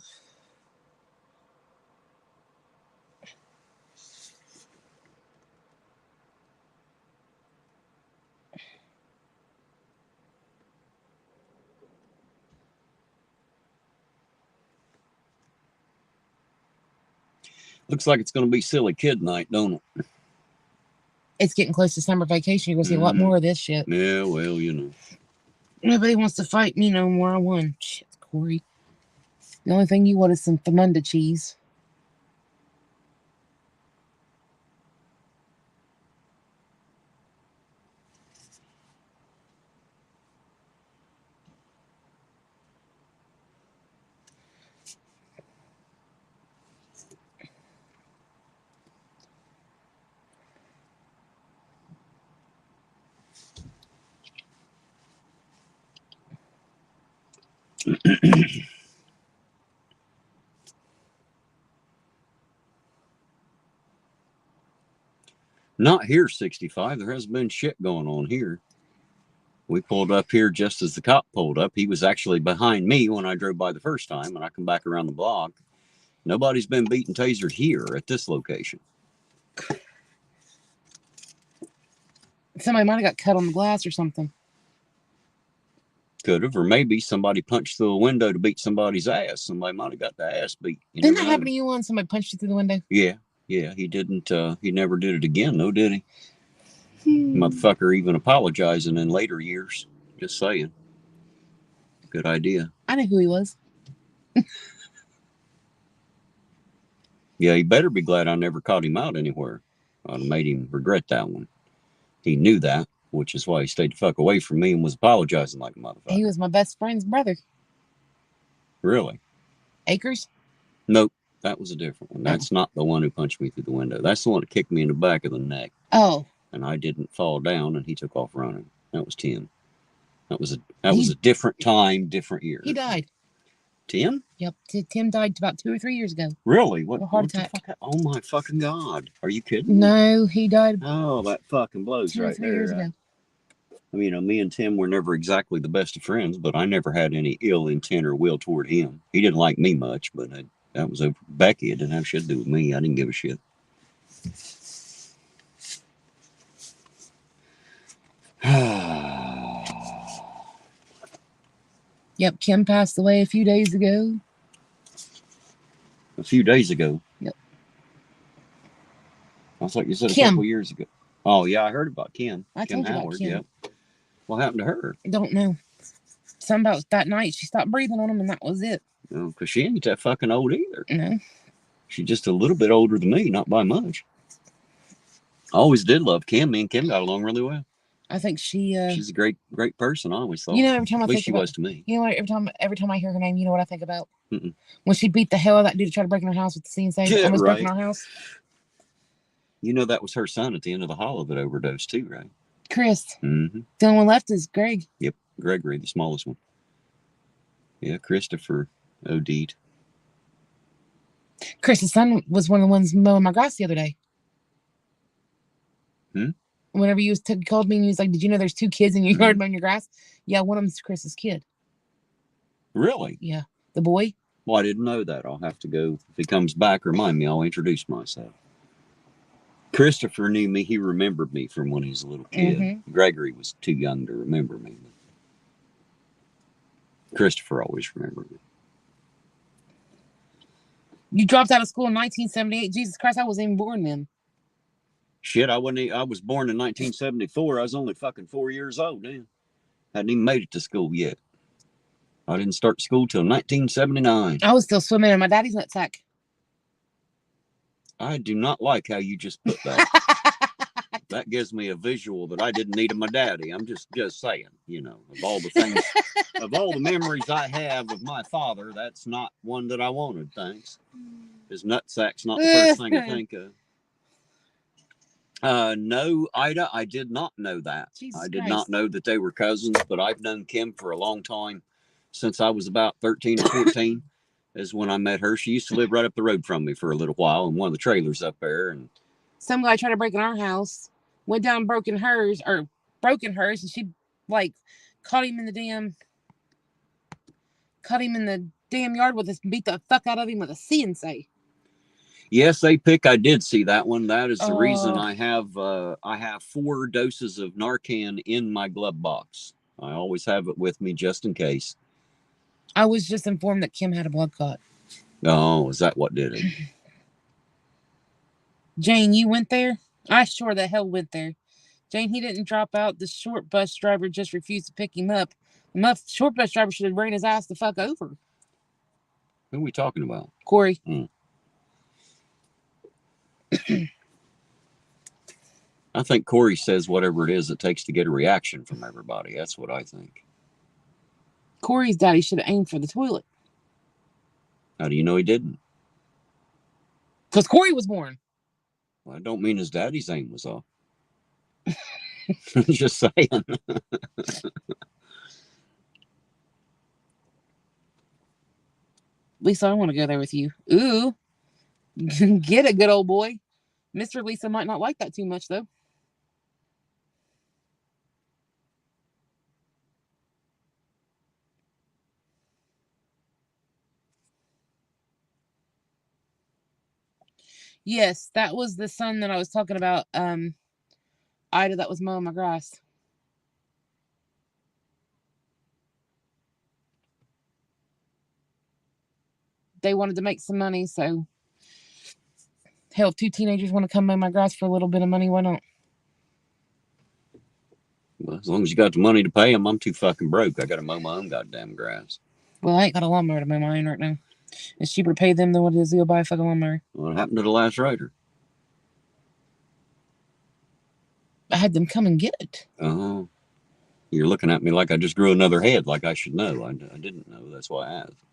Looks like it's going to be silly kid night, don't it? It's getting close to summer vacation. You're going to see a lot more of this shit. Yeah, well, you know. Nobody wants to fight me no more. I won. Shit, Corey. The only thing you want is some Famunda cheese. Not here, 65. There hasn't been shit going on here. We pulled up here just as the cop pulled up. He was actually behind me when I drove by the first time, and I come back around the block. Nobody's been beaten tasered here at this location. Somebody might have got cut on the glass or something. Could have, or maybe somebody punched through a window to beat somebody's ass. Somebody might have got the ass beat. Didn't that happen to you once? Somebody punched you through the window? Yeah. He didn't, he never did it again, though, did he? Motherfucker even apologizing in later years. Just saying. Good idea. I know who he was. Yeah, he better be glad I never caught him out anywhere. I'd have made him regret that one. He knew that, which is why he stayed the fuck away from me and was apologizing like a motherfucker. He was my best friend's brother. Really? Akers? Nope. That was a different one. That's not the one who punched me through the window. That's the one that kicked me in the back of the neck. Oh. And I didn't fall down, and he took off running. That was Tim. That was a different time, different year. He died. Tim? Yep. Tim died about 2 or 3 years ago. Really? What? A heart attack. Oh my fucking God! Are you kidding? No, he died. Oh, that fucking blows 2 or 3 years ago. I mean, you know, me and Tim were never exactly the best of friends, but I never had any ill intent or will toward him. He didn't like me much, but that was over Becky. It didn't have shit to do with me. I didn't give a shit. Yep, Kim passed away a few days ago. A few days ago? Yep. I thought you said Kim. A couple years ago. Oh, yeah, I heard about Kim. I Kim told you Howard, about Kim. Yep. What happened to her? I don't know. Something about that night she stopped breathing on him, and that was it. No, because she ain't that fucking old either. No. She's just a little bit older than me, not by much. I always did love Kim. Me and Kim got along really well. I think she's a great person. I always thought. You know, every time I at think least she about, was to me. You know what? Every time I hear her name, you know what I think about? Mm-mm. When she beat the hell out of that dude to try to break in her house with the CNC. Yeah, almost right. breaking our house. You know that was her son at the end of the hollow that overdosed too, right? Chris. Mm-hmm. The only one left is Greg. Yep, Gregory, the smallest one. Yeah, Christopher OD'd. Chris's son was one of the ones mowing my grass the other day. Whenever you called me and he was like, "Did you know there's 2 kids in your yard mowing your grass?" Yeah, one of them's Chris's kid. Really? Yeah, the boy. Well, I didn't know that. I'll have to go. If he comes back, remind me. I'll introduce myself. Christopher knew me. He remembered me from when he was a little kid. Mm-hmm. Gregory was too young to remember me. Christopher always remembered me. You dropped out of school in 1978. Jesus Christ, I wasn't even born then. Shit, I was born in 1974. I was only fucking 4 years old then. Hadn't even made it to school yet. I didn't start school till 1979. I was still swimming in my daddy's nutsack. I do not like how you just put that. that gives me a visual that I didn't need of my daddy. I'm just saying, you know, of all the things, of all the memories I have of my father, that's not one that I wanted. Thanks. His nutsack's not the first thing I think of. No, Ida, I did not know that. Jesus I did Christ. not know that they were cousins, but I've known Kim for a long time. Since I was about 13 or 14 is when I met her. She used to live right up the road from me for a little while in one of the trailers up there. And some guy tried to break in our house, went down and broken hers, and she like caught him in the damn yard with us and beat the fuck out of him with a CNC. yes, pick. I did see that one. That is the reason I have 4 doses of Narcan in my glove box. I always have it with me just in case. I was just informed that Kim had a blood clot. Oh, is that what did it? Jane, you went there? I sure the hell went there. Jane, he didn't drop out. The short bus driver just refused to pick him up. The short bus driver should have ran his ass the fuck over. Who are we talking about? Corey. I think Corey says whatever it is it takes to get a reaction from everybody. That's what I think. Corey's daddy should have aimed for the toilet. How do you know he didn't? Because Corey was born. Well, I don't mean his daddy's aim was off. Just saying. Lisa, I want to go there with you. Ooh. Get it, good old boy. Mr. Lisa might not like that too much, though. Yes, that was the son that I was talking about. Ida, that was mowing my grass. They wanted to make some money, so hell, if 2 teenagers want to come mow my grass for a little bit of money, why not? Well, as long as you got the money to pay them, I'm too fucking broke. I got to mow my own goddamn grass. Well, I ain't got a lawnmower to mow mine right now. It's cheaper to pay them than what it is to go buy a fucking lawnmower. What happened to the last rider? I had them come and get it. Oh, you're looking at me like I just grew another head, like I should know. I didn't know. That's why I asked.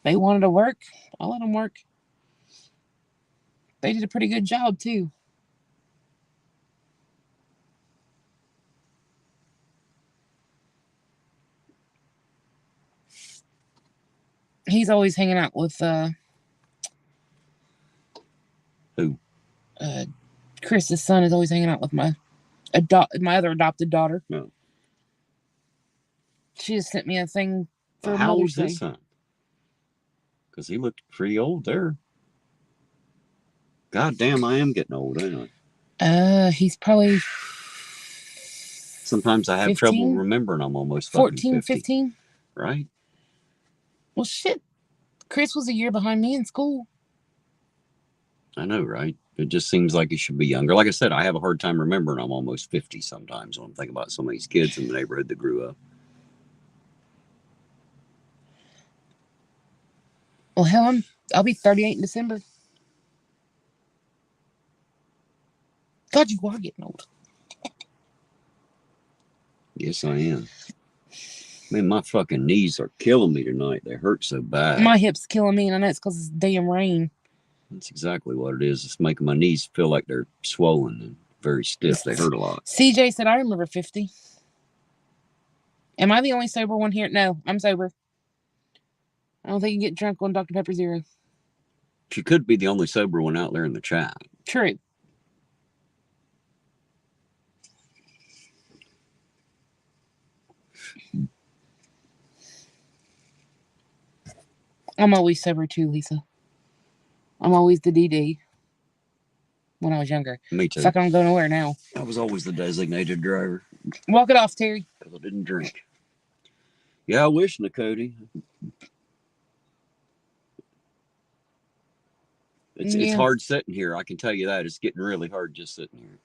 They wanted to work. I'll let them work. They did a pretty good job, too. He's always hanging out with who? Chris's son is always hanging out with my other adopted daughter. No. She just sent me a thing for How Mother's old's Day. his son? Because he looked pretty old there. God damn, I am getting old, ain't I? He's probably sometimes I have 15? trouble remembering I'm almost 14, 50. 15. Right? Well, shit. Chris was a year behind me in school. I know, right? It just seems like he should be younger. Like I said, I have a hard time remembering I'm almost 50 sometimes when I'm thinking about some of these kids in the neighborhood that grew up. Well, hell, I'll be 38 in December. God, you are getting old. Yes, I am. Man, my fucking knees are killing me tonight. They hurt so bad. My hip's killing me, and I know it's because it's damn rain. That's exactly what it is. It's making my knees feel like they're swollen and very stiff. They hurt a lot. CJ said, I remember 50. Am I the only sober one here? No, I'm sober. I don't think you can get drunk on Dr. Pepper Zero. She could be the only sober one out there in the chat. True. I'm always sober too, Lisa. I'm always the DD. When I was younger. Me too. Fuck, I don't go nowhere now. I was always the designated driver. Walk it off, Terry. Because I didn't drink. Yeah, I wish, Nakoti. It's hard sitting here. I can tell you that. It's getting really hard just sitting here.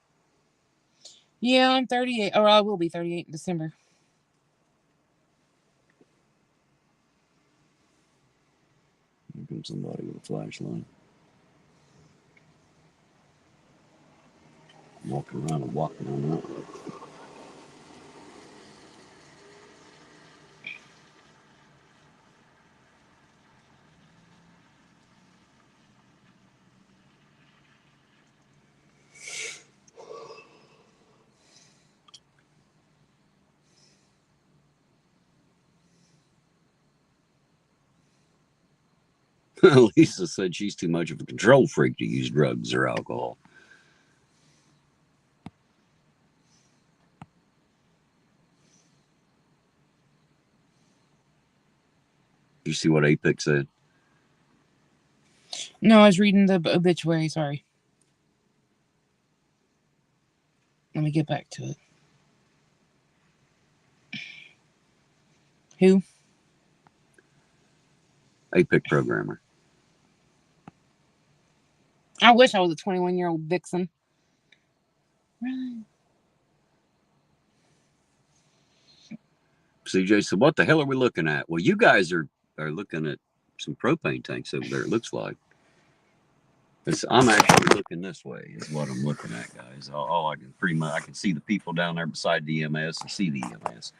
Yeah, I'm 38. Or I will be 38 in December. Here comes somebody with a flashlight. Walking around and walking on that one. Lisa said she's too much of a control freak to use drugs or alcohol. You see what Apex said? No, I was reading the obituary. Sorry. Let me get back to it. Who? Apex programmer. I wish I was a 21-year-old vixen. Right. CJ said, what the hell are we looking at? Well, you guys are looking at some propane tanks over there, it looks like. I'm actually looking this way is what I'm looking at, guys. All I can pretty much, I can see the people down there beside the EMS and see the EMS.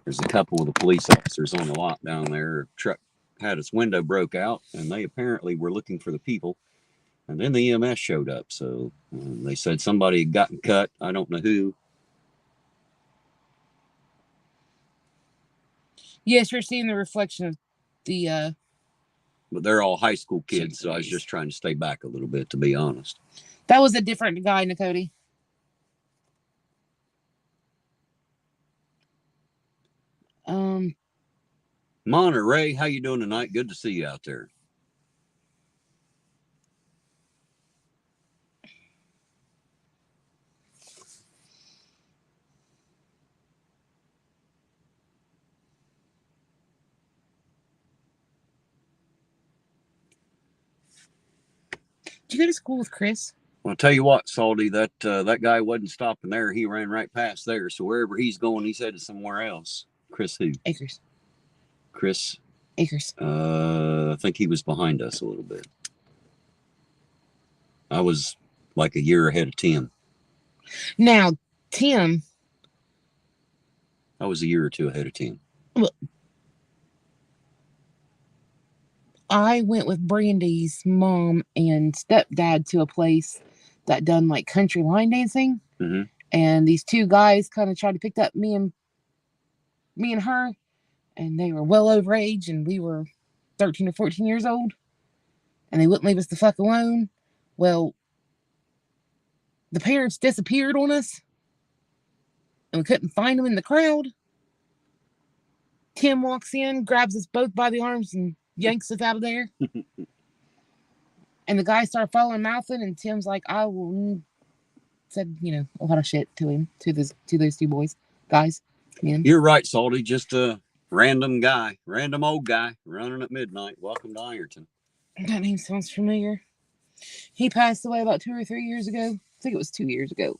There's a couple of the police officers on the lot down there. A truck had its window broke out, and they apparently were looking for the people. And then the EMS showed up. So they said somebody had gotten cut. I don't know who. Yes, you're seeing the reflection of the. But they're all high school kids, so I was just trying to stay back a little bit, to be honest. That was a different guy, Nicody. Monterey, how you doing tonight? Good to see you out there. Did you go to school with Chris? Well, I'll tell you what, Salty, that guy wasn't stopping there. He ran right past there. So wherever he's going, he's headed somewhere else. Chris who? Akers. Chris? Akers. I think he was behind us a little bit. I was like a year ahead of Tim. Now, Tim. I was a year or two ahead of Tim. Well, I went with Brandy's mom and stepdad to a place that done like country line dancing. Mm-hmm. And these two guys kind of tried to pick up me and her. And they were well over age, and we were 13 or 14 years old. And they wouldn't leave us the fuck alone. Well, the parents disappeared on us. And we couldn't find them in the crowd. Tim walks in, grabs us both by the arms, and yanks us out of there. And the guys start following mouthing, and Tim's like, I will, said, a lot of shit to him, to those two guys. Men. You're right, Salty. Just a random old guy running at midnight. Welcome to Ironton. That name sounds familiar. He passed away about 2 or 3 years ago. I think it was 2 years ago.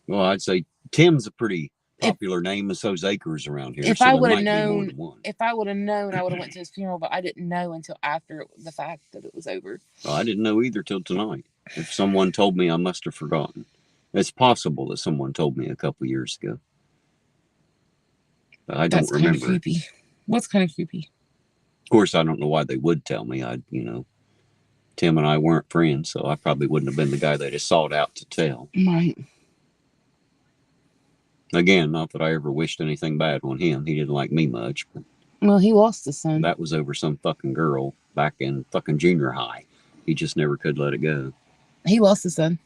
Well, I'd say Tim's a pretty popular name, and so's Akers around here. If so I would have known, I would have went to his funeral, but I didn't know until after the fact that it was over. Well, I didn't know either till tonight. If someone told me, I must have forgotten. It's possible that someone told me a couple years ago. But I don't remember. That's kind of creepy. What's kind of creepy? Of course, I don't know why they would tell me. Tim and I weren't friends, so I probably wouldn't have been the guy they just sought out to tell. Right. Again, not that I ever wished anything bad on him. He didn't like me much. But well, he lost his son. That was over some fucking girl back in fucking junior high. He just never could let it go. He lost his son.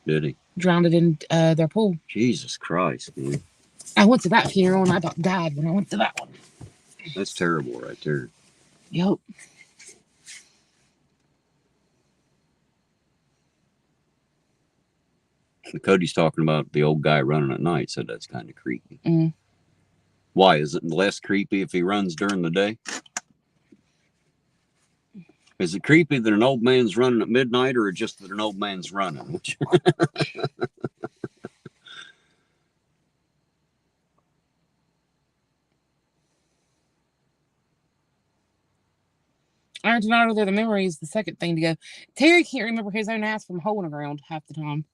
Did he? Drowned it in their pool. Jesus Christ, man. I went to that funeral and I about died when I went to that one. That's terrible right there. Yep. Cody's talking about the old guy running at night, so that's kind of creepy. Mm. Why? Is it less creepy if he runs during the day? Is it creepy that an old man's running at midnight, or just that an old man's running? Irontonauditor, the memory is the second thing to go. Terry can't remember his own ass from a hole in the ground half the time.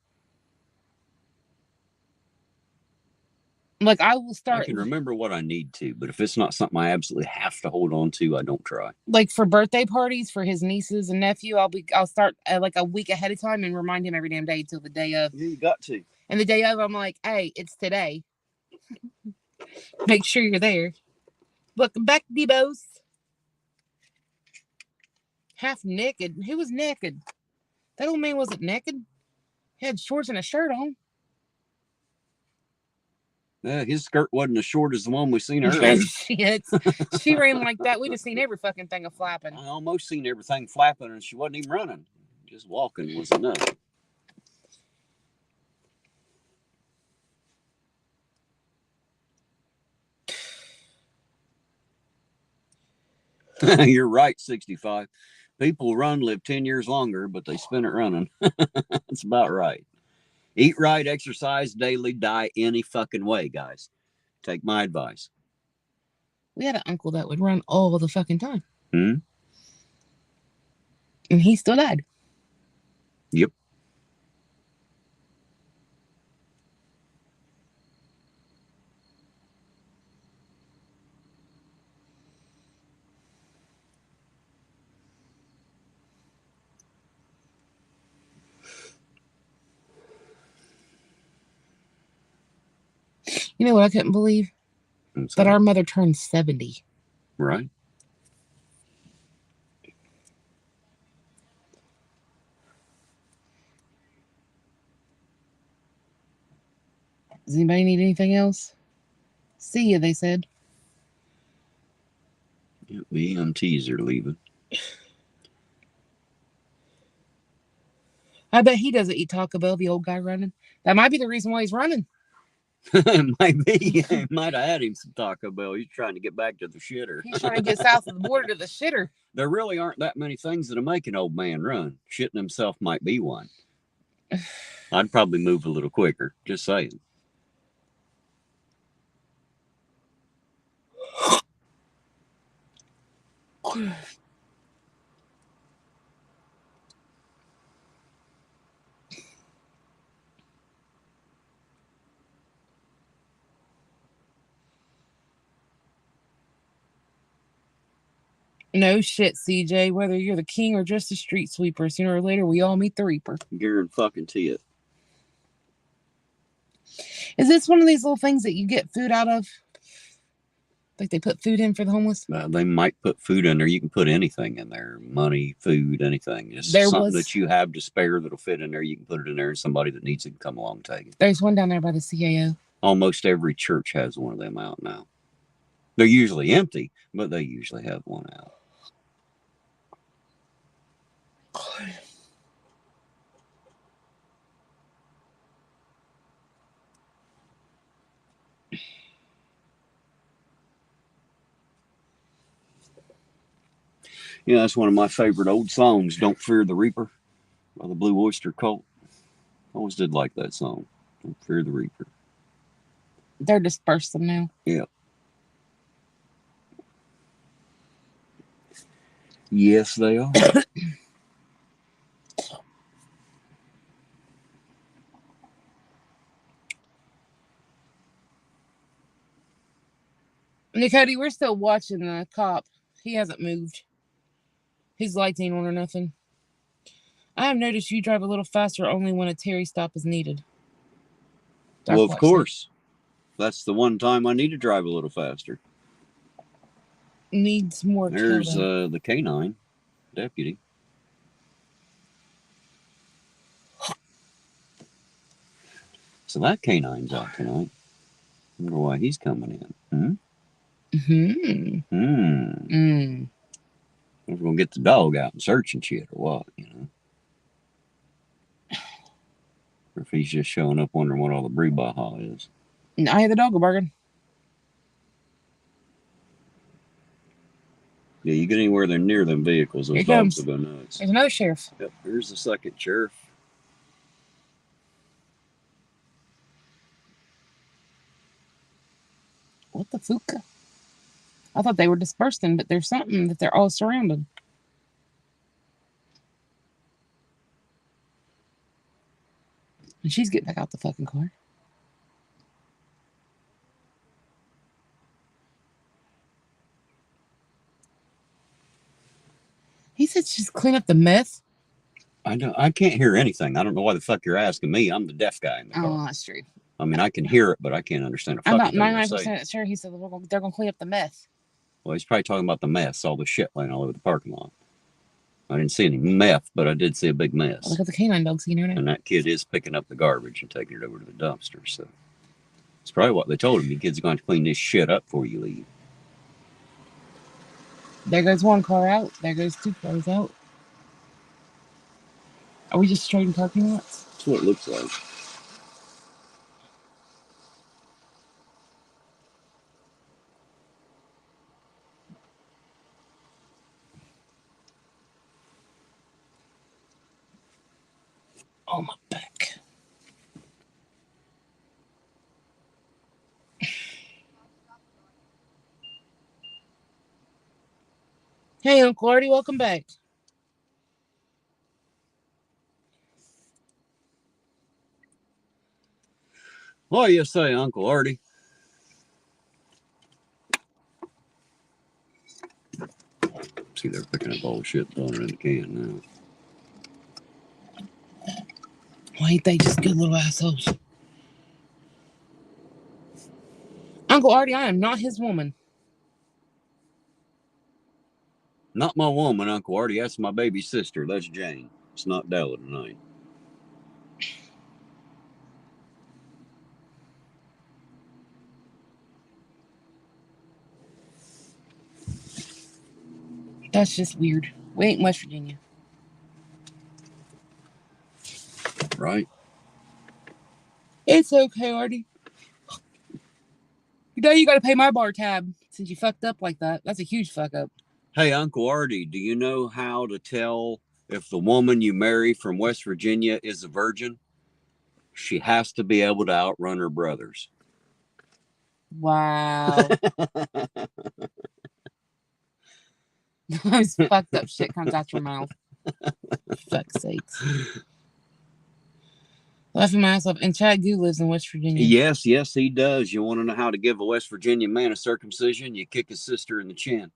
Like, I will start. I can remember what I need to, but if it's not something I absolutely have to hold on to, I don't try. Like, for birthday parties for his nieces and nephew, I'll start like a week ahead of time and remind him every damn day till the day of. Yeah, you got to. And the day of, I'm like, hey, it's today. Make sure you're there. Welcome back, Debos. Half naked. Who was naked? That old man wasn't naked. He had shorts and a shirt on. His skirt wasn't as short as the one we seen earlier. Shit. She ran like that. We'd have seen every fucking thing of flapping. I almost seen everything flapping, and she wasn't even running. Just walking was enough. You're right, 65. People run, live 10 years longer, but they spend it running. That's about right. Eat right, exercise daily, die any fucking way, guys. Take my advice. We had an uncle that would run all the fucking time. Hmm? And he still died. Yep. You know what I couldn't believe? That our mother turned 70. Right. Does anybody need anything else? See ya, they said. Yep, the EMTs are leaving. I bet he doesn't eat Taco Bell, the old guy running. That might be the reason why he's running. It might be. He might have had him some Taco Bell. He's trying to get back to the shitter. He's trying to get south of the border to the shitter. There really aren't that many things that'll make an old man run. Shitting himself might be one. I'd probably move a little quicker. Just saying. No shit, CJ. Whether you're the king or just a street sweeper, sooner or later we all meet the Reaper. Guarantee it. Is this one of these little things that you get food out of? Like they put food in for the homeless? They might put food in there. You can put anything in there. Money, food, anything. Just There something was- that you have to spare that'll fit in there. You can put it in there and somebody that needs it can come along and take it. There's one down there by the CAO. Almost every church has one of them out now. They're usually empty, but they usually have one out. Yeah, that's one of my favorite old songs, Don't Fear the Reaper by the Blue Oyster Cult. Always did like that song. Don't Fear the Reaper. They're dispersing now. Yeah. Yes, they are. Cody, we're still watching the cop. He hasn't moved. His lights ain't on or nothing. I have noticed you drive a little faster only when a Terry stop is needed. Well, of course. That's the one time I need to drive a little faster. Needs more. There's the canine deputy. So that canine's out tonight. I wonder why he's coming in. We're gonna get the dog out and search and shit, or what? You know, or if he's just showing up wondering what all the brouhaha is. I had the dog a bargain. Yeah, you get anywhere they're near them vehicles, those dogs will go nuts. There's another sheriff. Yep, here's the second sheriff. What the fuck? I thought they were dispersing, but there's something that they're all surrounded. And she's getting back out the fucking car. He said she's clean up the mess. I can't hear anything. I don't know why the fuck you're asking me. I'm the deaf guy in the car. Oh, that's true. I mean, I can hear it, but I can't understand a I'm fucking about thing they're saying. 99% sure he said they're going to clean up the mess. Well, he's probably talking about the mess, all the shit laying all over the parking lot. I didn't see any meth, but I did see a big mess. Look at the canine dogs, you know. And that kid is picking up the garbage and taking it over to the dumpster. So it's probably what they told him. You kids are going to clean this shit up before you leave. There goes one car out. There goes two cars out. Are we just trading parking lots? That's what it looks like. Oh, my back. Hey, Uncle Artie, welcome back. What do you say, Uncle Artie? See, they're picking up all the shit, throwing it in the can now. Why ain't they just good little assholes? Uncle Artie, I am not his woman. Not my woman, Uncle Artie. That's my baby sister. That's Jane. It's not Della tonight. That's just weird. We ain't in West Virginia. Right? It's okay, Artie. You know you gotta pay my bar tab since you fucked up like that. That's a huge fuck up. Hey, Uncle Artie, do you know how to tell if the woman you marry from West Virginia is a virgin? She has to be able to outrun her brothers. Wow. Those fucked up shit comes out your mouth. Fuck's sakes. Laughing my ass off. And Chad Goo lives in West Virginia. Yes, he does. You want to know how to give a West Virginia man a circumcision? You kick his sister in the chin.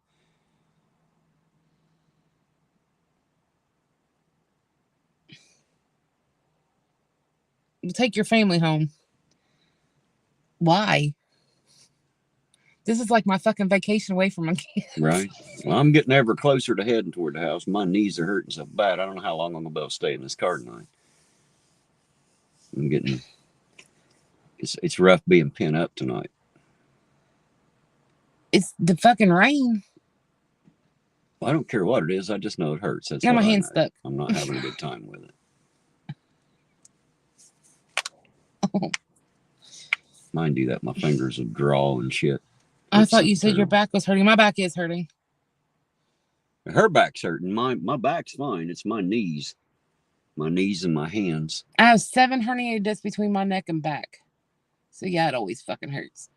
You take your family home. Why? This is like my fucking vacation away from my kids. Right. Well, I'm getting ever closer to heading toward the house. My knees are hurting so bad. I don't know how long I'm going to be able to stay in this car tonight. I'm getting... It's rough being pinned up tonight. It's the fucking rain. Well, I don't care what it is. I just know it hurts. That's Got my what I hand know. stuck. I'm not having a good time with it. Oh. Mine do that. My fingers will draw and shit. I thought you said your back was hurting. My back is hurting. Her back's hurting. My back's fine. It's my knees. My knees and my hands. I have 7 herniated discs between my neck and back. So yeah, it always fucking hurts.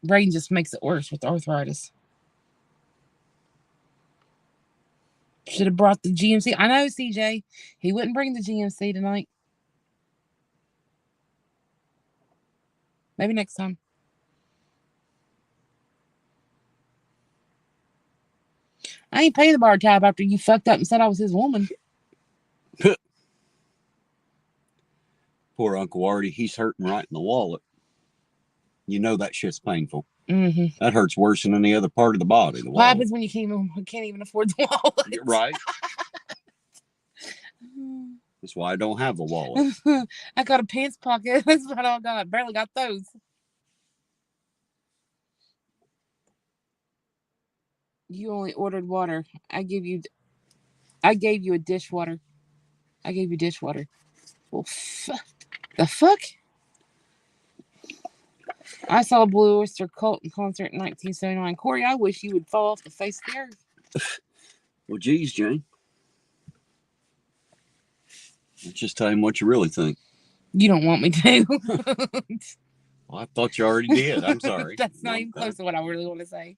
Brain just makes it worse with arthritis. Should have brought the GMC. I know, CJ. He wouldn't bring the GMC tonight. Maybe next time. I ain't paying the bar tab after you fucked up and said I was his woman. Poor Uncle Artie. He's hurting right in the wallet. You know that shit's painful. Mm-hmm. That hurts worse than any other part of the body. The What wallet. happens when you can't even afford the wallet? You're right. That's why I don't have a wallet. I got a pants pocket. That's what I got. Barely got those. You only ordered water. I gave you a dishwater. I gave you dishwater. Well, the fuck? I saw a Blue Oyster Cult concert in 1979. Corey, I wish you would fall off the face of the earth. Well, geez, Jane. Let's just tell him what you really think. You don't want me to. Well, I thought you already did. I'm sorry. That's not even close to what I really want to say.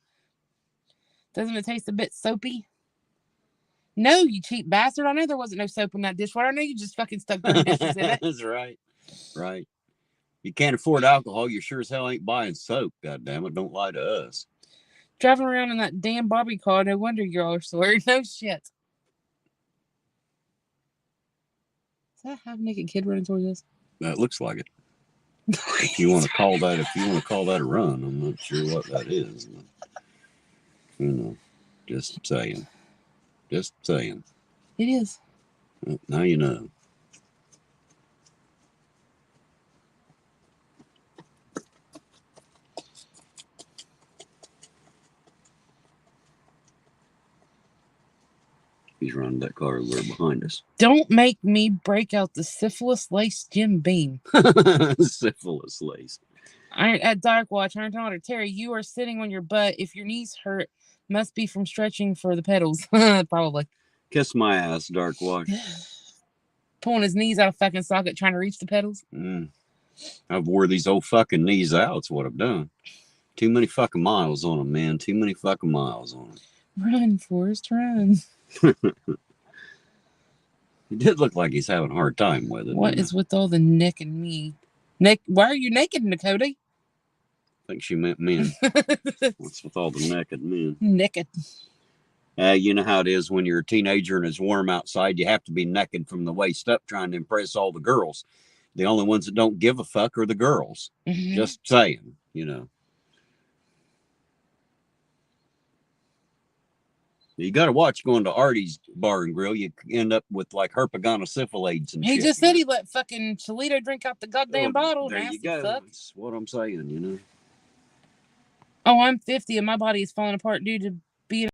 Doesn't it taste a bit soapy? No, you cheap bastard. I know there wasn't no soap in that dishwater. I know you just fucking stuck dirty dishes in it. That's right. Right? You can't afford alcohol, you sure as hell ain't buying soap, goddammit. Don't lie to us. Driving around in that damn Barbie car, no wonder you're all sore. No shit. Is that a half-naked kid running towards us? That looks like it. If you want to call that a run, I'm not sure what that is. Just saying. Just saying. It is. Now you know. He's running that car over behind us. Don't make me break out the syphilis-laced Jim Beam. Syphilis lace. At Dark Watch, irontonauditor Terry, you are sitting on your butt. If your knees hurt, must be from stretching for the pedals. Probably. Kiss my ass, Dark Watch. Pulling his knees out of fucking socket, trying to reach the pedals. I've wore these old fucking knees out. That's what I've done. Too many fucking miles on them, man. Too many fucking miles on them. Run, Forrest, run. He did look like he's having a hard time with it. What is with all the Nick and me? Nick, why are you naked, Dakota? I think she meant men. What's with all the naked men? Naked. You know how it is when you're a teenager and it's warm outside. You have to be naked from the waist up trying to impress all the girls. The only ones that don't give a fuck are the girls. Mm-hmm. Just saying, you know. You got to watch going to Artie's Bar and Grill. You end up with like herpaganosyphilades and shit. He just said he let fucking Cholito drink out the goddamn bottle. There Nasty you go. fuck. That's what I'm saying, you know. Oh, I'm 50 and my body is falling apart due to being...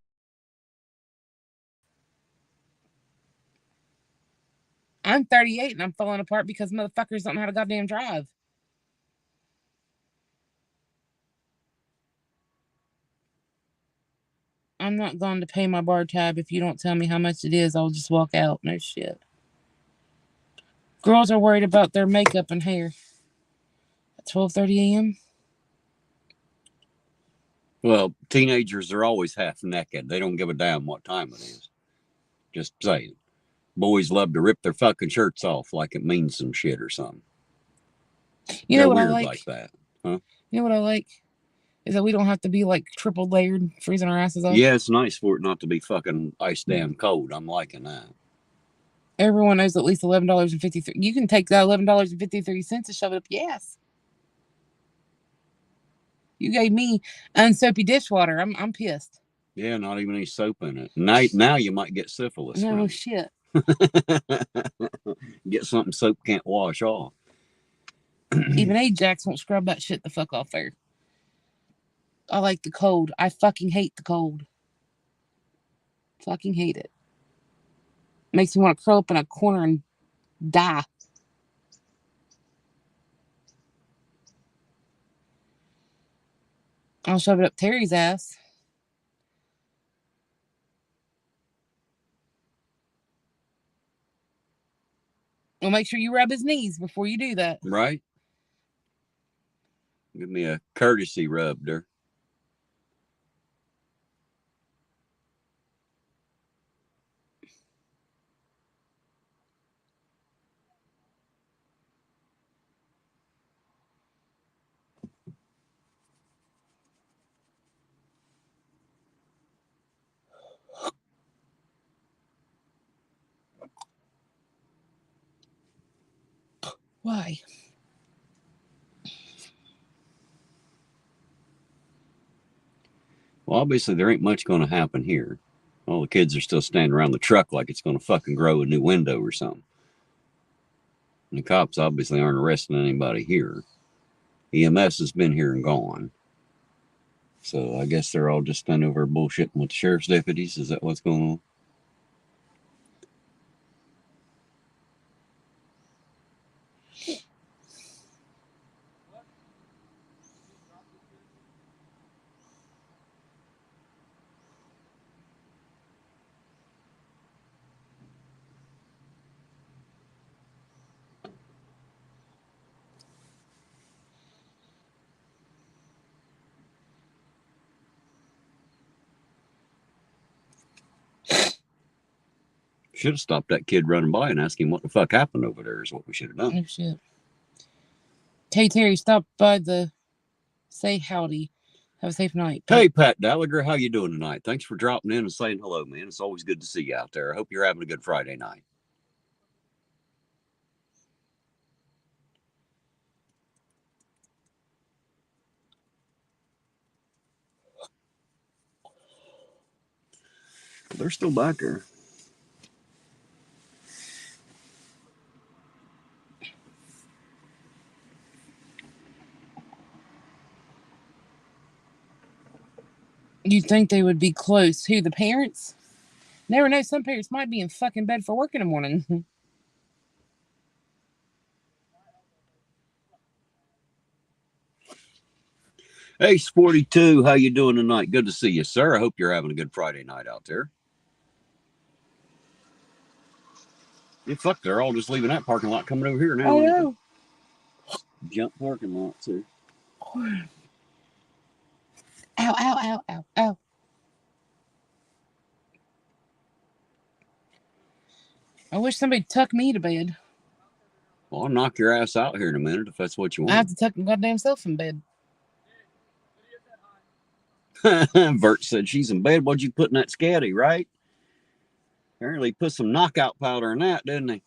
I'm 38 and I'm falling apart because motherfuckers don't know how to goddamn drive. I'm not going to pay my bar tab. If you don't tell me how much it is, I'll just walk out. No shit. Girls are worried about their makeup and hair. At 12:30 a.m. Well, teenagers are always half naked. They don't give a damn what time it is. Just saying. Boys love to rip their fucking shirts off like it means some shit or something. You know what weird I like? like that. Huh? You know what I like? Is that we don't have to be like triple layered, freezing our asses off. Yeah, it's nice for it not to be fucking ice damn cold. I'm liking that. Everyone knows at least $11.53. You can take that $11.53 and shove it up your ass. You gave me unsoapy dishwater. I'm pissed. Yeah, not even any soap in it. Now you might get syphilis. No shit. Get something soap can't wash off. Even Ajax won't scrub that shit the fuck off there. I like the cold. I fucking hate the cold. Fucking hate it. Makes me want to curl up in a corner and die. I'll shove it up Terry's ass. Well, make sure you rub his knees before you do that. Right? Give me a courtesy rub there. Why? Well, obviously there ain't much going to happen here. All the kids are still standing around the truck like it's going to fucking grow a new window or something. And the cops obviously aren't arresting anybody here. EMS has been here and gone. So I guess they're all just standing over bullshitting with the sheriff's deputies. Is that what's going on? Should have stopped that kid running by and asked him what the fuck happened over there is what we should have done. Oh, shit. Hey, Terry, stop by the... Say howdy. Have a safe night. Hey, Pat Gallagher, how you doing tonight? Thanks for dropping in and saying hello, man. It's always good to see you out there. I hope you're having a good Friday night. They're still back there. You'd think they would be close. Who, the parents? Never know. Some parents might be in fucking bed for work in the morning. Ace 42, how you doing tonight? Good to see you, sir. I hope you're having a good Friday night out there. Yeah, fuck, they're all just leaving that parking lot, coming over here now. I know. Jump parking lots here. Ow, ow, ow, ow, ow. I wish somebody'd tuck me to bed. Well, I'll knock your ass out here in a minute if that's what you I have want. to tuck my goddamn self in bed. Bert said she's in bed. What'd you put in that scatty, right? Apparently put some knockout powder in that, didn't he?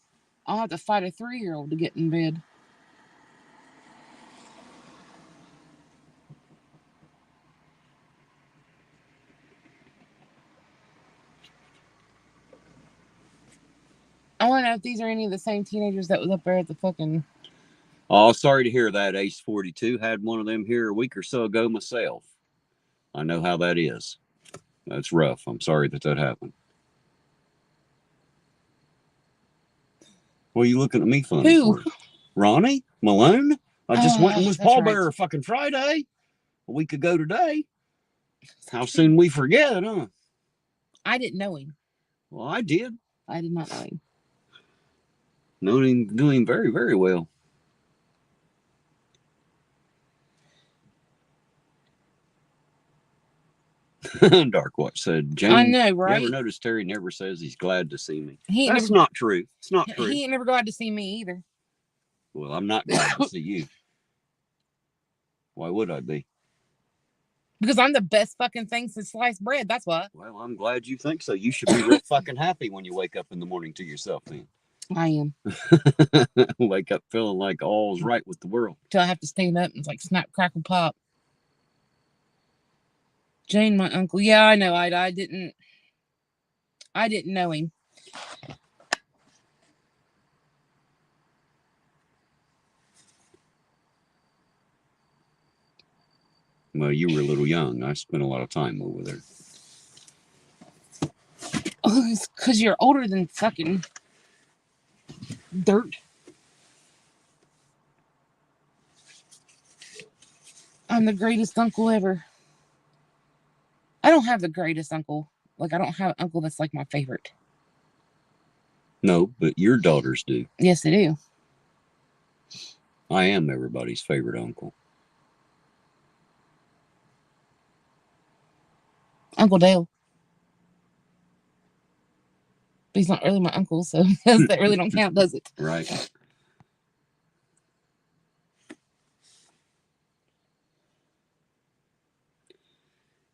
I'll have to fight a 3-year-old to get in bed. I want to know if these are any of the same teenagers that was up there at the fucking... Oh, sorry to hear that, Ace 42. Had one of them here a week or so ago myself. I know how that is. That's rough. I'm sorry that happened. What are you looking at me funny Who? for? Ronnie? Malone? I just went and was that's pallbearer right. fucking Friday. A week ago today. How soon we forget, huh? I didn't know him. Well, I did. I did not know him. Knew him very, very well. Darkwatch said, Jane, I know, right? You ever notice Terry never says he's glad to see me? He That's not true. It's not true. He ain't never glad to see me either. Well, I'm not glad to see you. Why would I be? Because I'm the best fucking thing since sliced bread. That's why. Well, I'm glad you think so. You should be real fucking happy when you wake up in the morning to yourself then. I am. Wake up feeling like all's right with the world. Till I have to stand up and it's like snap, crackle, pop. Jane, my uncle. Yeah, I know. I didn't know him. Well, you were a little young. I spent a lot of time over there. Oh, it's because you're older than fucking dirt. I'm the greatest uncle ever. I don't have the greatest uncle. Like, I don't have an uncle that's like my favorite. No, but your daughters do. Yes, they do. I am everybody's favorite uncle. Uncle Dale. But he's not really my uncle, so that really don't count, does it? Right.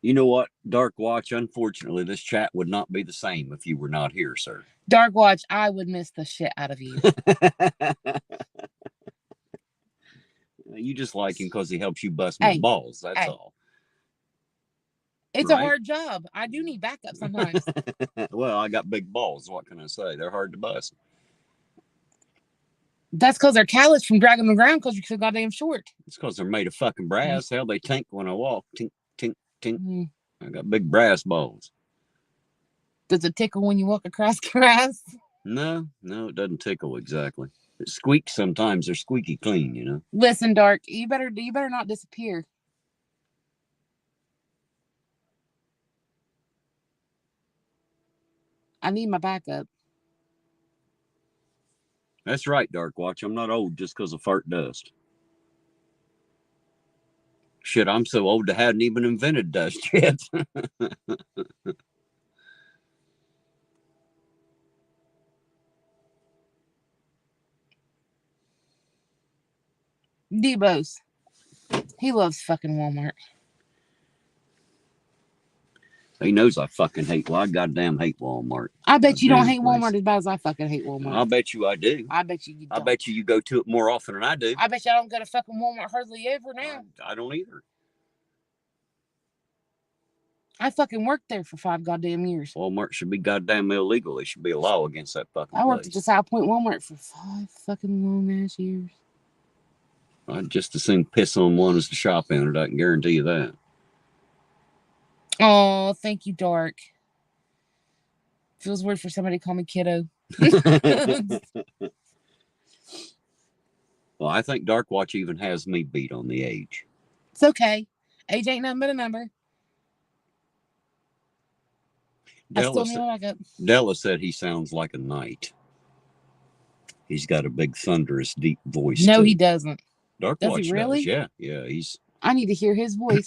You know what, Dark Watch? Unfortunately, this chat would not be the same if you were not here, sir. Dark Watch, I would miss the shit out of you. You just like him because he helps you bust my balls. That's all. It's a hard job. I do need backup sometimes. Well, I got big balls. What can I say? They're hard to bust. That's because they're calloused from dragging them around because you're so goddamn short. It's because they're made of fucking brass. Hell, they tink when I walk. Tink, tink, tink. I got big brass balls. Does it tickle when you walk across grass? No, it doesn't tickle exactly. It squeaks sometimes. They're squeaky clean, you know. Listen, Dark, you better not disappear. I need my backup. That's right, Dark Watch. I'm not old just because of fart dust. Shit, I'm so old I hadn't even invented dust yet. Debo's. He loves fucking Walmart. He knows I fucking hate. Well, I goddamn hate Walmart. I bet you don't hate place. Walmart as bad as I fucking hate Walmart. I'll bet you I do. I bet you don't. I bet you go to it more often than I do. I bet you I don't go to fucking Walmart hardly ever now. I don't either. I fucking worked there for 5 goddamn years. Walmart should be goddamn illegal. There should be a law against that fucking I worked place. at the South Point Walmart for 5 fucking long ass years. I'd just as soon piss on one as the shop in it. I can guarantee you that. Oh, thank you, Dark. Feels weird for somebody to call me kiddo. Well, I think Dark Watch even has me beat on the age. It's okay. Age ain't nothing but a number. Della said he sounds like a knight. He's got a big, thunderous, deep voice. No, too. he doesn't. Dark Does Watch he really? does. Yeah. I need to hear his voice.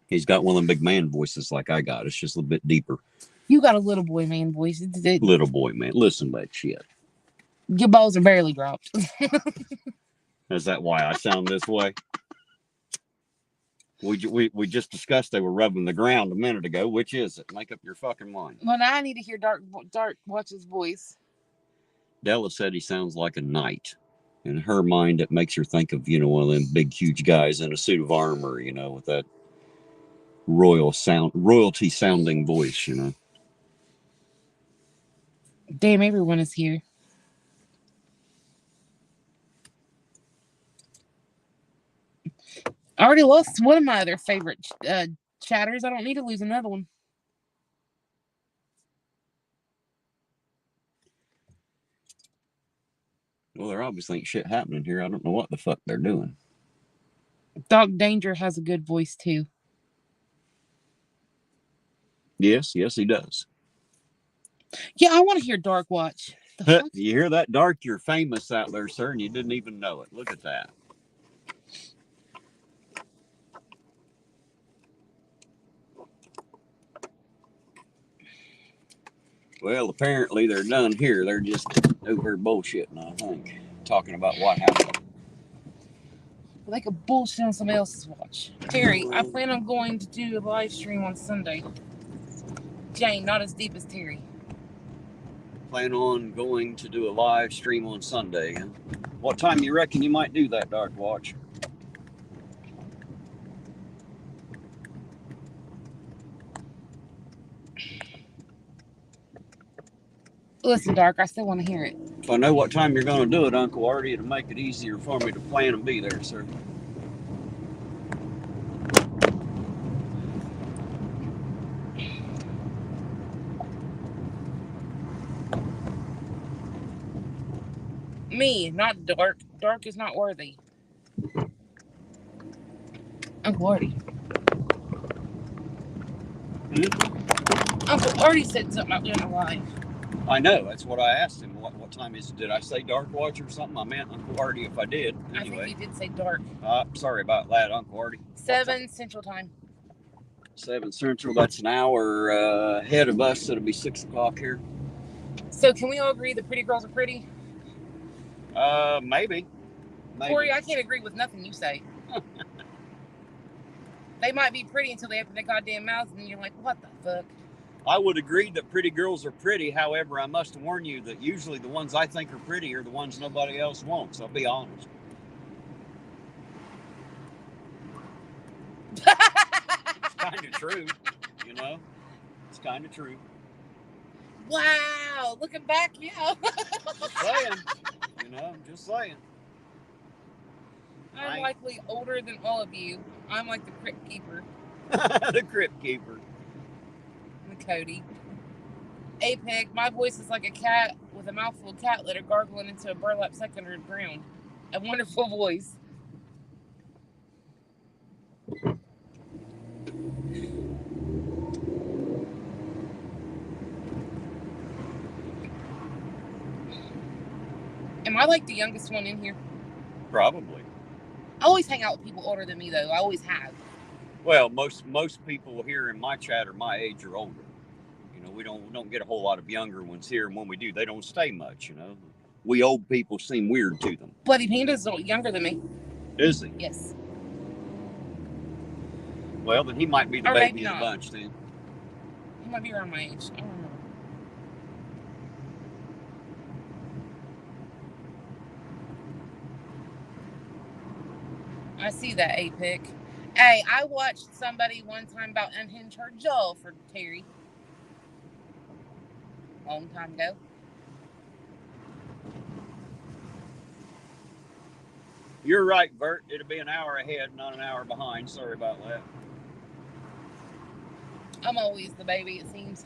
He's got one of them big man voices like I got. It's just a little bit deeper. You got a little boy man voice. Little boy man. Listen to that shit. Your balls are barely dropped. Is that why I sound this way? We just discussed they were rubbing the ground a minute ago. Which is it? Make up your fucking mind. Well, now I need to hear Dark Watch's voice. Della said he sounds like a knight. In her mind, it makes her think of, one of them big, huge guys in a suit of armor, with that royalty sounding voice, Damn, everyone is here. I already lost one of my other favorite chatters. I don't need to lose another one. Well, there obviously ain't shit happening here. I don't know what the fuck they're doing. Dog Danger has a good voice, too. Yes, he does. Yeah, I want to hear Dark Watch. You hear that, Dark? You're famous out there, sir, and you didn't even know it. Look at that. Well, apparently they're done here. They're just over here bullshitting, I think. Talking about what happened. Well, they could bullshit on somebody else's watch. Terry, I plan on going to do a live stream on Sunday. Jane, not as deep as Terry. Plan on going to do a live stream on Sunday. Huh? What time you reckon you might do that, Dark Watch? Listen, Dark, I still want to hear it. If I know what time you're going to do it, Uncle Artie, it'll make it easier for me to plan and be there, sir. Me, not Dark. Dark is not worthy. Uncle Artie. Uncle Artie said something about doing a live. I know. That's what I asked him. What time is it? Did I say Dark Watch or something? I meant Uncle Artie if I did. Anyway. I think you did say Dark. Sorry about that, Uncle Artie. 7 Central Time. 7 Central. That's an hour ahead of us. So it'll be 6 o'clock here. So can we all agree that pretty girls are pretty? Maybe. Corey, I can't agree with nothing you say. They might be pretty until they open their goddamn mouths and you're like, what the fuck? I would agree that pretty girls are pretty. However, I must warn you that usually the ones I think are pretty are the ones nobody else wants. I'll be honest. It's kind of true, It's kind of true. Wow, looking back, yeah. Just saying. Just saying. I'm likely older than all of you. I'm like the crypt keeper. The crypt keeper. The Cody. Apeg, my voice is like a cat with a mouthful of cat litter gargling into a burlap sack under the ground. A wonderful voice. Am I like the youngest one in here? Probably. I always hang out with people older than me, though. I always have. Well, most people here in my chat are my age or older. We don't get a whole lot of younger ones here, and when we do, they don't stay much. We old people seem weird to them. Bloody Panda's a little younger than me. Is he? Yes. Well, then he might be the Or baby maybe of the not. bunch then. He might be around my age. I don't remember. I see that, A-Pick. Hey, I watched somebody one time about unhinge her jaw for Terry. Long time ago. You're right, Bert. It'll be an hour ahead, not an hour behind. Sorry about that. I'm always the baby, it seems.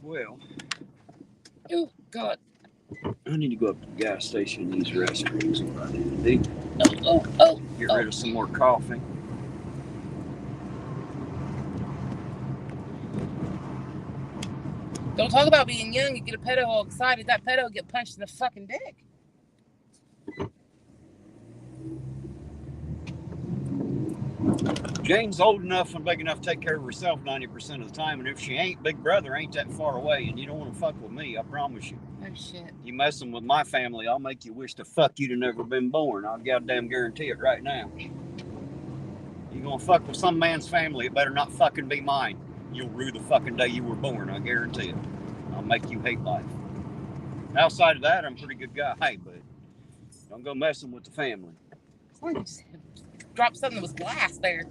Well, Oh, God. I need to go up to the gas station and use the restrooms. What I need to do. Oh. Get rid of some more coffee. Don't talk about being young. You get a pedo all excited. That pedo will get punched in the fucking dick. Jane's old enough and big enough to take care of herself 90% of the time, and if she ain't, Big Brother ain't that far away, and you don't want to fuck with me, I promise you. Oh, shit. You messing with my family, I'll make you wish to fuck you'd have never been born. I'll goddamn guarantee it right now. You gonna fuck with some man's family, it better not fucking be mine. You'll rue the fucking day you were born, I guarantee it. I'll make you hate life. Outside of that, I'm a pretty good guy, but don't go messing with the family. Someone just dropped something that was glass there.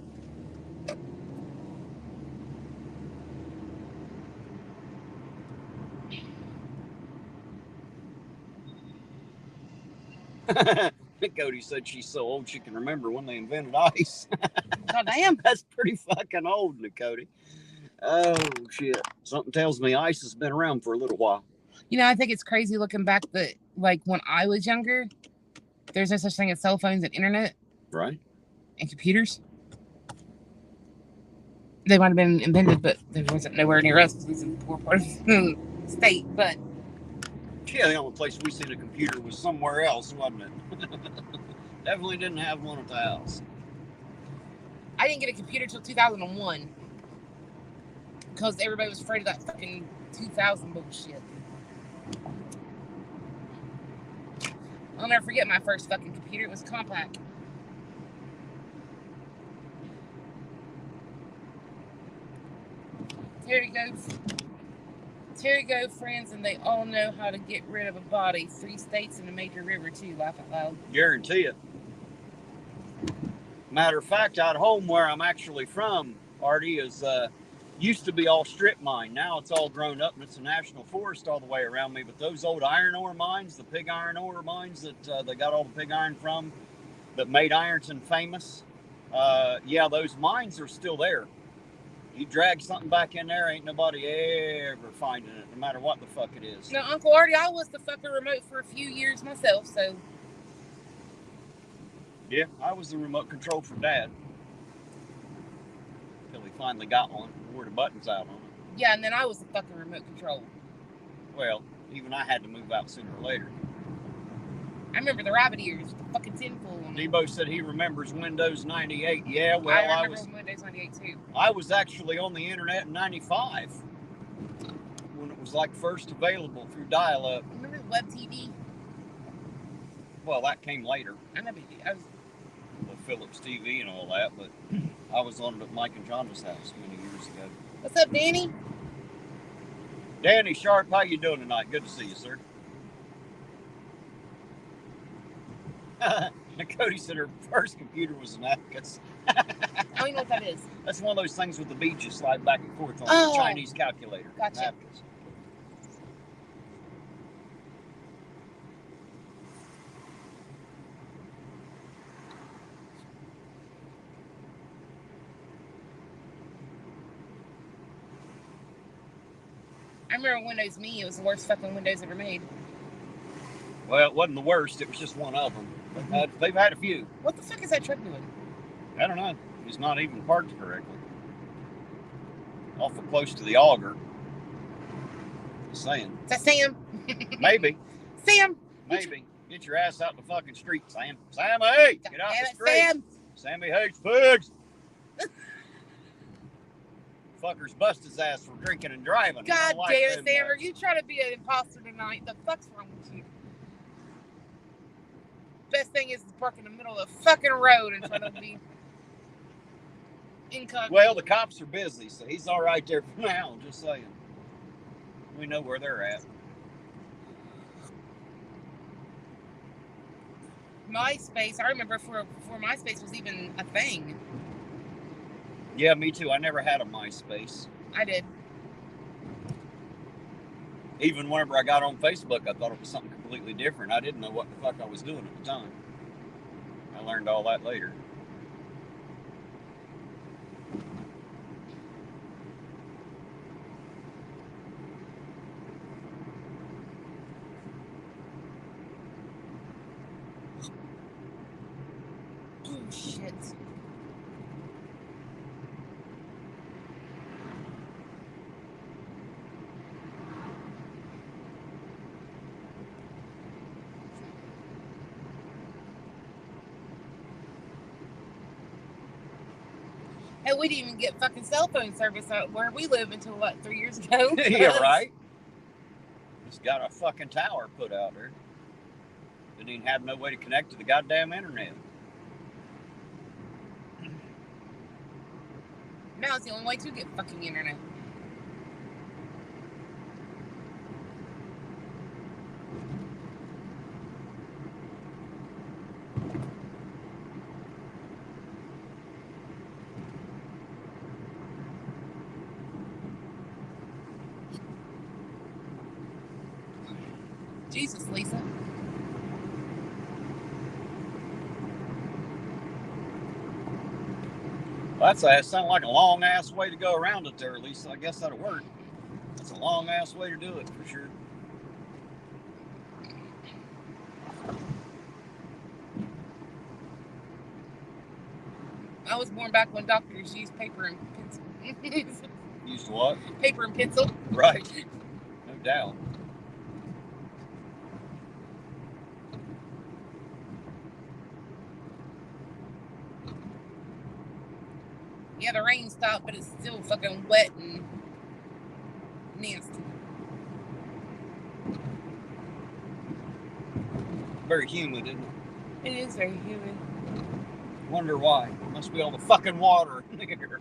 Cody said she's so old she can remember when they invented ice. God damn. That's pretty fucking old, Cody. Oh, shit. Something tells me ice has been around for a little while. You know, I think it's crazy looking back that, like, when I was younger, there's no such thing as cell phones and internet. Right. And computers. They might have been invented, but there wasn't nowhere near us because we was in a poor part of the state. But yeah, the only place we seen a computer was somewhere else, wasn't it? Definitely didn't have one at the house. I didn't get a computer till 2001 because everybody was afraid of that fucking 2000 bullshit. I'll never forget my first fucking computer. It was compact. Terry go, friends, and they all know how to get rid of a body. 3 states and a major river, too. Laugh out loud. Guarantee it. Matter of fact, out home where I'm actually from, Artie, is used to be all strip mine. Now it's all grown up and it's a national forest all the way around me. But those old iron ore mines, the pig iron ore mines that they got all the pig iron from, that made Ironton famous, yeah, those mines are still there. You drag something back in there, ain't nobody ever finding it, no matter what the fuck it is. No, Uncle Artie, I was the fucking remote for a few years myself, so. Yeah, I was the remote control for Dad. Until he finally got one, wore the buttons out on it. Yeah, and then I was the fucking remote control. Well, even I had to move out sooner or later. I remember the rabbit ears, the fucking tinfoil on them. Debo said he remembers Windows 98. Yeah, well, I remember Windows 98 too. I was actually on the internet in 95 when it was like first available through dial-up. Remember the web TV? Well, that came later. I never did. I was with Philips TV and all that, but I was on it at Mike and Jonda's house many years ago. What's up, Danny? Danny Sharp, how you doing tonight? Good to see you, sir. Cody said her first computer was an Abacus. I don't even know what that is. That's one of those things with the beads you slide back and forth on the Chinese calculator. Gotcha. Abacus. I remember Windows Me. It was the worst fucking Windows ever made. Well, it wasn't the worst. It was just one of them. They've had a few. What the fuck is that truck doing? I don't know. It's not even parked correctly. Awful close to the auger. Just saying. Is that Sam? Maybe. Sam. Maybe. Get your ass out the fucking street, Sam. Sammy, get out the street. Sam. Sammy hates pigs. Fuckers bust his ass for drinking and driving. God damn it, Sam. Are you trying to be an imposter tonight? The fuck's wrong with you? Best thing is to park in the middle of the fucking road in front of me. Incognito. Well, the cops are busy, so he's all right there for now. Just saying. We know where they're at. MySpace. I remember before MySpace was even a thing. Yeah, me too. I never had a MySpace. I did. Even whenever I got on Facebook, I thought it was something completely different. I didn't know what the fuck I was doing at the time. I learned all that later. Oh, shit. Hey, we didn't even get fucking cell phone service out where we live until, what, 3 years ago? Yeah, right? Just got a fucking tower put out there. Didn't even have no way to connect to the goddamn internet. Now it's the only way to get fucking internet. Jesus, Lisa. Well, that sounds like a long ass way to go around it there, Lisa. I guess that'll work. That's a long ass way to do it for sure. I was born back when doctors used paper and pencil. Used what? Paper and pencil. Right. No doubt. Yeah, the rain stopped, but it's still fucking wet and nasty. Very humid, isn't it? It is very humid. Wonder why. Must be all the fucking water in the air.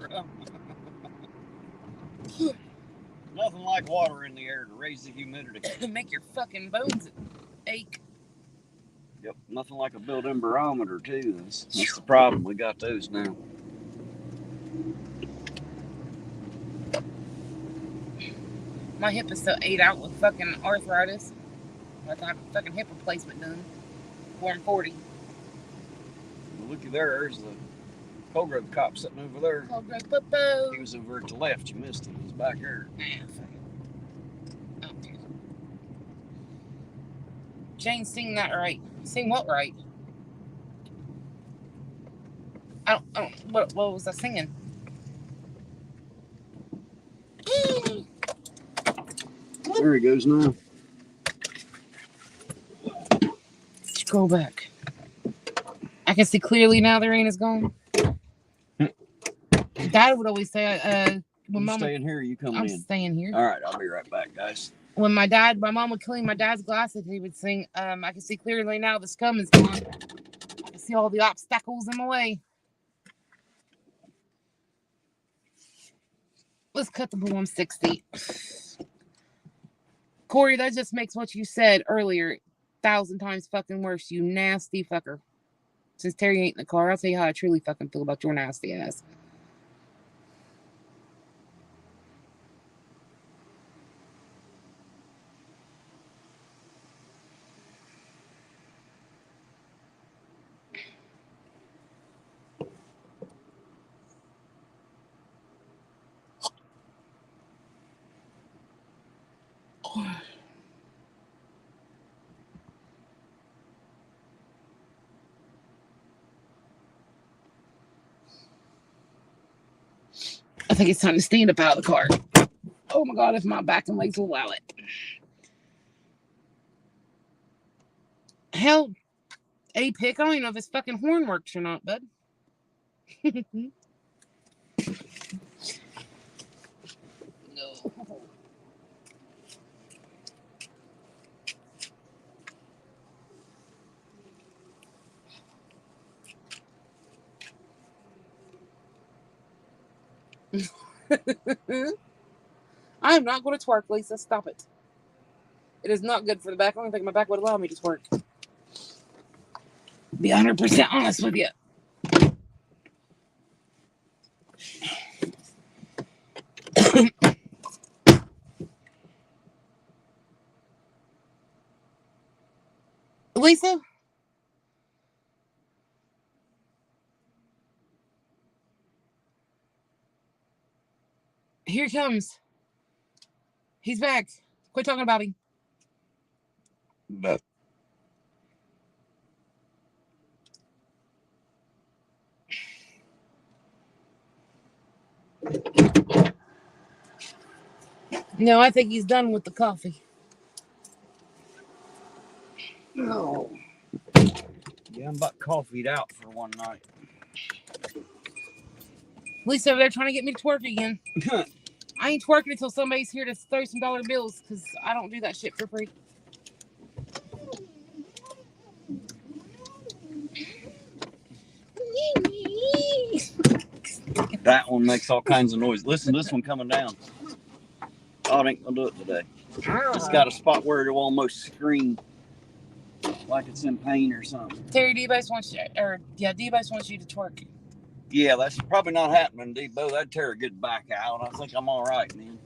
Nothing like water in the air to raise the humidity. Make your fucking bones ache. Yep, nothing like a built-in barometer too. That's the problem. We got those now. My hip is so ate out with fucking arthritis. I have to have a fucking hip replacement done. 4 and 40. Well, looky there. There's the Colgrove cop sitting over there. Colgrove Popo. He was over at the left. You missed him. He's back here. Nah, fuck it. Oh, dude. Jane, sing that right. Sing what right? I don't what was I singing? There he goes now. Scroll back. I can see clearly now the rain is gone. Dad would always say, when You staying here or you coming I'm in? staying here. All right, I'll be right back, guys. When my mom would clean my dad's glasses, he would sing, I can see clearly now the scum is gone. I can see all the obstacles in my way. Let's cut the balloon 60. Corey, that just makes what you said earlier 1,000 times fucking worse, you nasty fucker. Since Terry ain't in the car, I'll tell you how I truly fucking feel about your nasty ass. I think it's time to stand up out of the car. Oh my God, if my back and legs will allow it. Hell, A-Pick, I don't even know if his fucking horn works or not, bud. No. I am not going to twerk, Lisa. Stop it. It is not good for the back. I don't think my back would allow me to twerk. Be 100% honest with you. Lisa? Here he comes. He's back. Quit talking about him. But no, I think he's done with the coffee. No. Yeah, I'm about coffeeed out for one night. Lisa over there trying to get me to twerk again. I ain't twerking until somebody's here to throw some dollar bills because I don't do that shit for free. That one makes all kinds of noise. Listen to this one coming down. Oh, it ain't gonna do it today. It's got a spot where it will almost scream like it's in pain or something. Terry D-Base wants you, D-Base wants you to twerk. Yeah, that's probably not happening, Debo. That'd tear a good back out. I think I'm all right, man.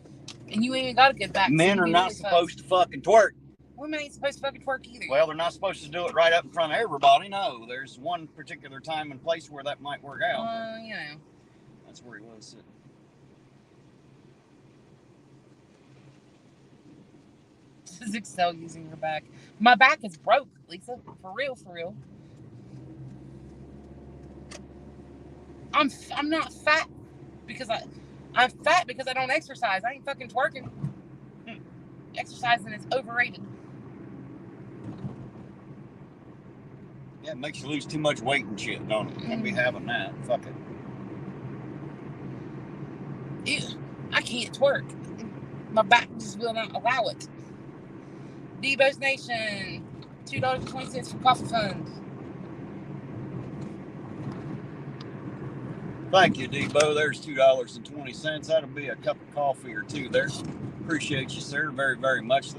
And you ain't got a good back. Men are not supposed to fucking twerk. Women ain't supposed to fucking twerk either. Well, they're not supposed to do it right up in front of everybody. No, there's one particular time and place where that might work out. You know. That's where he was sitting. This is Excel using your back. My back is broke, Lisa. For real, for real. I'm not fat because I'm fat because I don't exercise. I ain't fucking twerking. Exercising is overrated. Yeah, it makes you lose too much weight and shit, don't it? Can't be having that. Fuck it. Ew, I can't twerk. My back just will not allow it. Debo's Nation, $2.20 for coffee fund. Thank you, Debo. There's $2.20. That'll be a cup of coffee or two there. Appreciate you, sir, very, very much.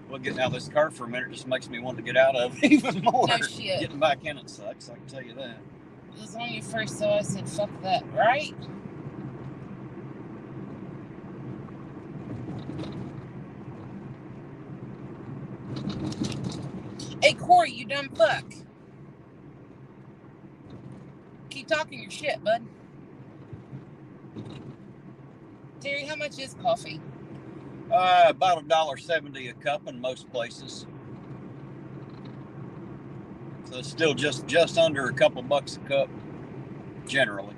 Well, getting out of this car for a minute just makes me want to get out of it even more. No shit. Getting back in it sucks, I can tell you that. It was on you first, so I said, fuck that, right? Hey, Corey, you dumb fuck. Keep talking your shit, bud. Terry, how much is coffee? About $1.70 a cup in most places. So it's still just under a couple bucks a cup, generally.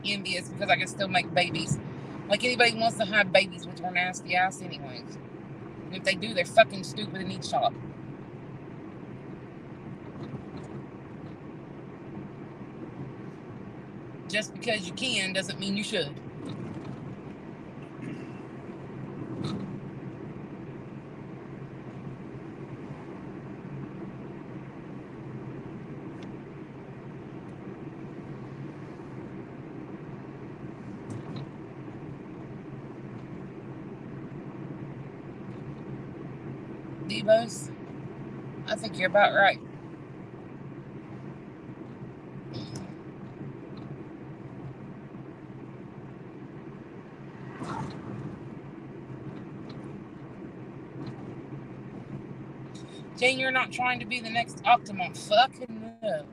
Envious because I can still make babies. Like anybody wants to have babies with your nasty ass anyways. And if they do, they're fucking stupid and need shot. Just because you can doesn't mean you should. Devos, I think you're about right. Jane, you're not trying to be the next Optimum. Fucking no.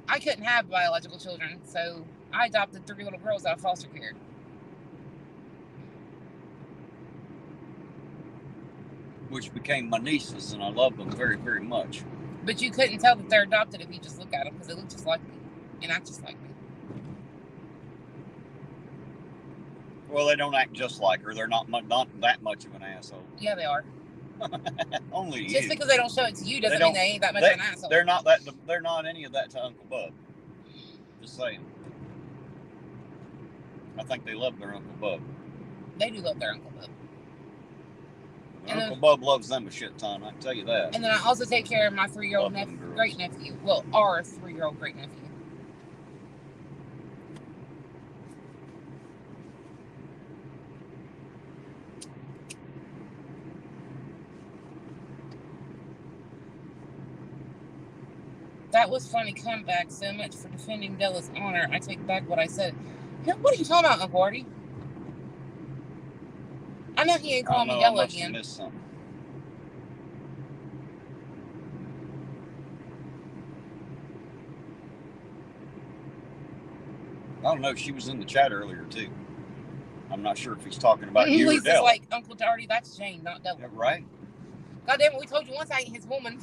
I couldn't have biological children, so I adopted 3 little girls out of foster care. Which became my nieces, and I love them very, very much. But you couldn't tell that they're adopted if you just look at them because they look just like me and act just like me. Well, they don't act just like her. They're not that much of an asshole. Yeah, they are. Only just you. because they don't show it to you doesn't mean they ain't that much of an asshole. They're not that. They're not any of that to Uncle Bub. Just saying. I think they love their Uncle Bub. They do love their Uncle Bub. And Uncle Bub loves them a shit ton, I can tell you that. And then I also take care of my 3-year-old great nephew. Well, our 3-year-old great nephew. That was funny comeback. So much for defending Della's honor. I take back what I said. What are you talking about, Uncle Artie? I know he ain't calling me Della again. Missed something. I don't know. She was in the chat earlier too. I'm not sure if he's talking about you or Della. Like Uncle Artie. That's Jane, not Della. Yeah, right. God damn it! We told you once I ain't his woman.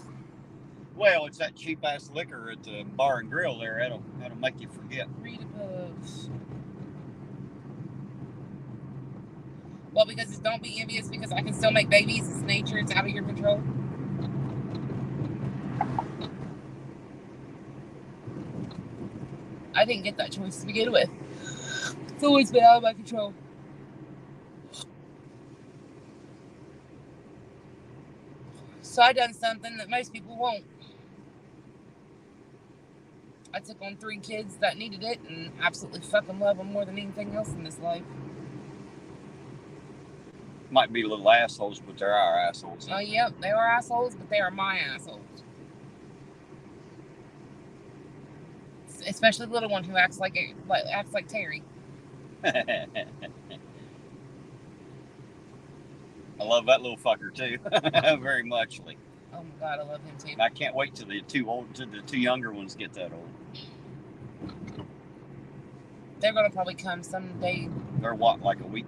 Well, it's that cheap ass liquor at the bar and grill there. That'll make you forget. Read above. Well, because it's don't be envious because I can still make babies. It's nature. It's out of your control. I didn't get that choice to begin with. It's always been out of my control. So I done something that most people won't. I took on 3 kids that needed it and absolutely fucking love them more than anything else in this life. Might be little assholes, but they're our assholes. Oh, yep, they are assholes, but they are my assholes. Especially the little one who acts like Terry. I love that little fucker too, very muchly. Oh my God, I love him too. I can't wait till the 2 younger ones get that old. They're gonna probably come someday. They're what, like a week,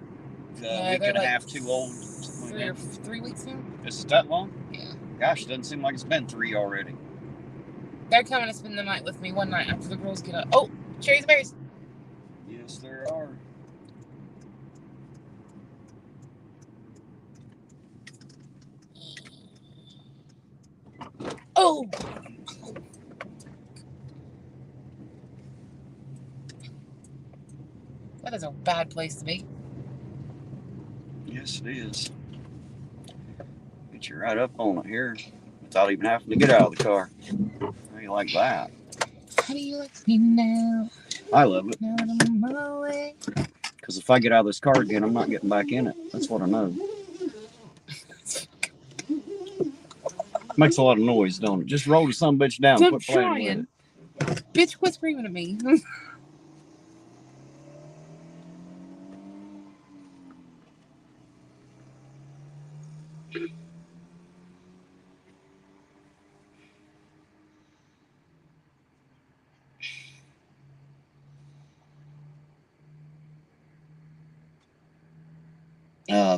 week and a half too old? 3 weeks now. Is it that long? Yeah. Gosh, it doesn't seem like it's been 3 already. They're coming to spend the night with me one night after the girls get up. Oh, cherries and berries. Yes, there are. Oh. That is a bad place to be. Yes, it is. Get you right up on it here without even having to get out of the car. How do you like that? How do you like me now? I love it. Now that I'm on my way. Because if I get out of this car again, I'm not getting back in it. That's what I know. Makes a lot of noise, don't it? Just roll the son bitch down and quit playing with it. Bitch, quit screaming at me.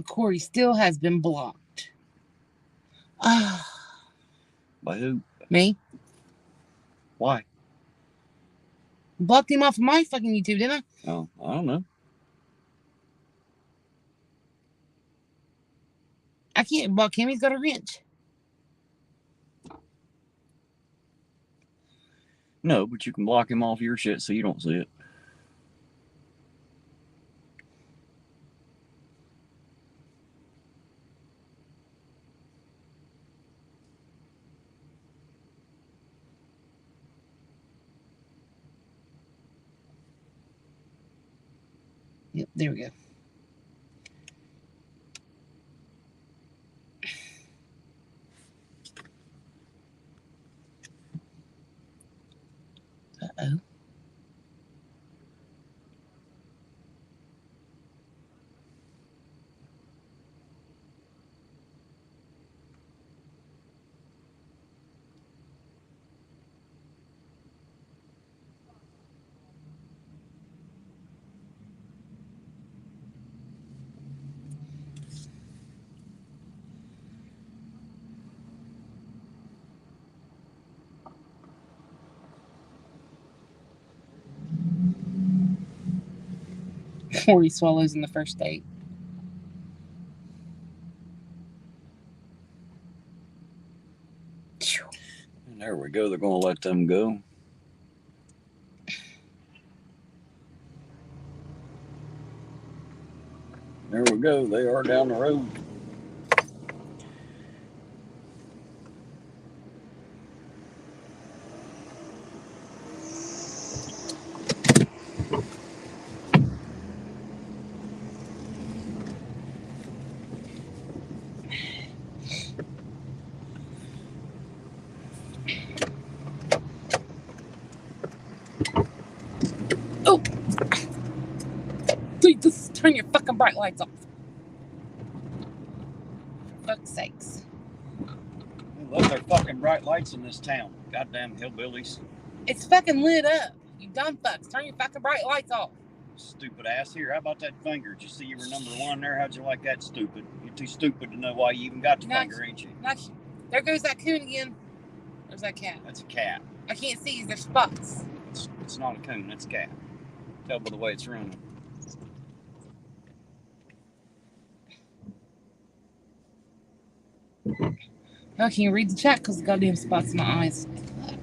Corey still has been blocked. By who? Me. Why? Blocked him off of my fucking YouTube, didn't I? Oh, I don't know. I can't block him. He's got a wrench. No, but you can block him off your shit so you don't see it. Yep, there we go. Uh-oh. 40 swallows in the first date. And there we go. They're going to let them go. There we go. They are down the road. Oh! Dude, just turn your fucking bright lights off. For fuck's sakes. They love their fucking bright lights in this town. Goddamn hillbillies. It's fucking lit up. You dumb fucks. Turn your fucking bright lights off. Stupid ass. Here, how about that finger? Did you see you were number one there? How'd you like that, stupid? You're too stupid to know why you even got the finger, ain't you? There goes that coon again. There's that cat. That's a cat. I can't see. There's spots. It's not a coon. That's a cat. Tell by the way it's running. I can't read the chat because the goddamn spots in my eyes. Fuck.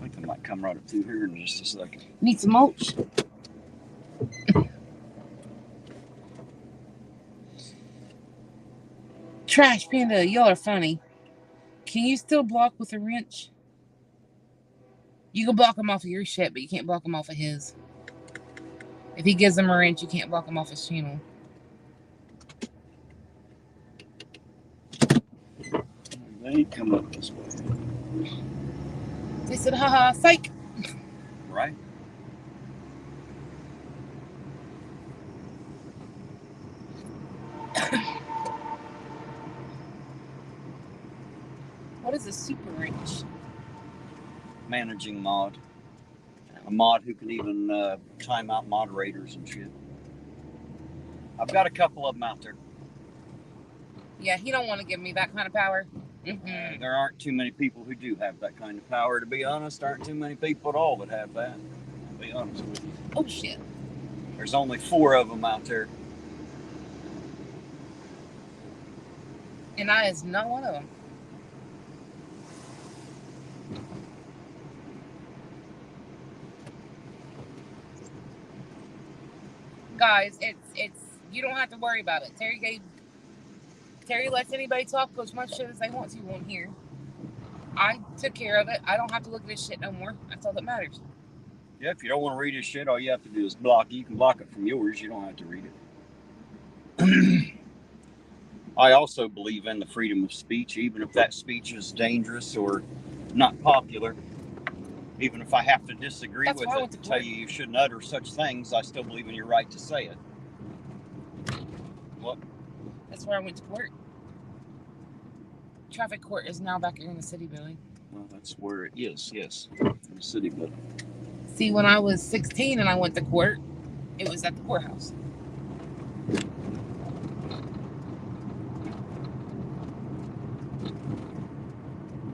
I think I might come right up through here in just a second. Need some mulch. Trash Panda, y'all are funny. Can you still block with a wrench? You can block him off of your shit, but you can't block him off of his. If he gives him a wrench, you can't block him off his channel. They ain't come up this way. They said, haha, psych. Right? What is a super wrench? Managing mod. A mod who can even time out moderators and shit. I've got a couple of them out there. Yeah, he don't want to give me that kind of power. Mm-hmm. There aren't too many people who do have that kind of power, to be honest. There aren't too many people at all that have that, to be honest with you. Oh, shit. There's only 4 of them out there. And I is not one of them. Guys, it's you don't have to worry about it. Terry lets anybody talk as much shit as they want to on here. I took care of it. I don't have to look at this shit no more. That's all that matters. Yeah, if you don't want to read his shit, all you have to do is block it. You can block it from yours. You don't have to read it. I also believe in the freedom of speech, even if that speech is dangerous or not popular. Even if I have to disagree with it to tell you shouldn't utter such things, I still believe in your right to say it. What? That's where I went to court. Traffic court is now back here in the city building. Well, that's where it is, yes. In the city building. See, when I was 16 and I went to court, it was at the courthouse.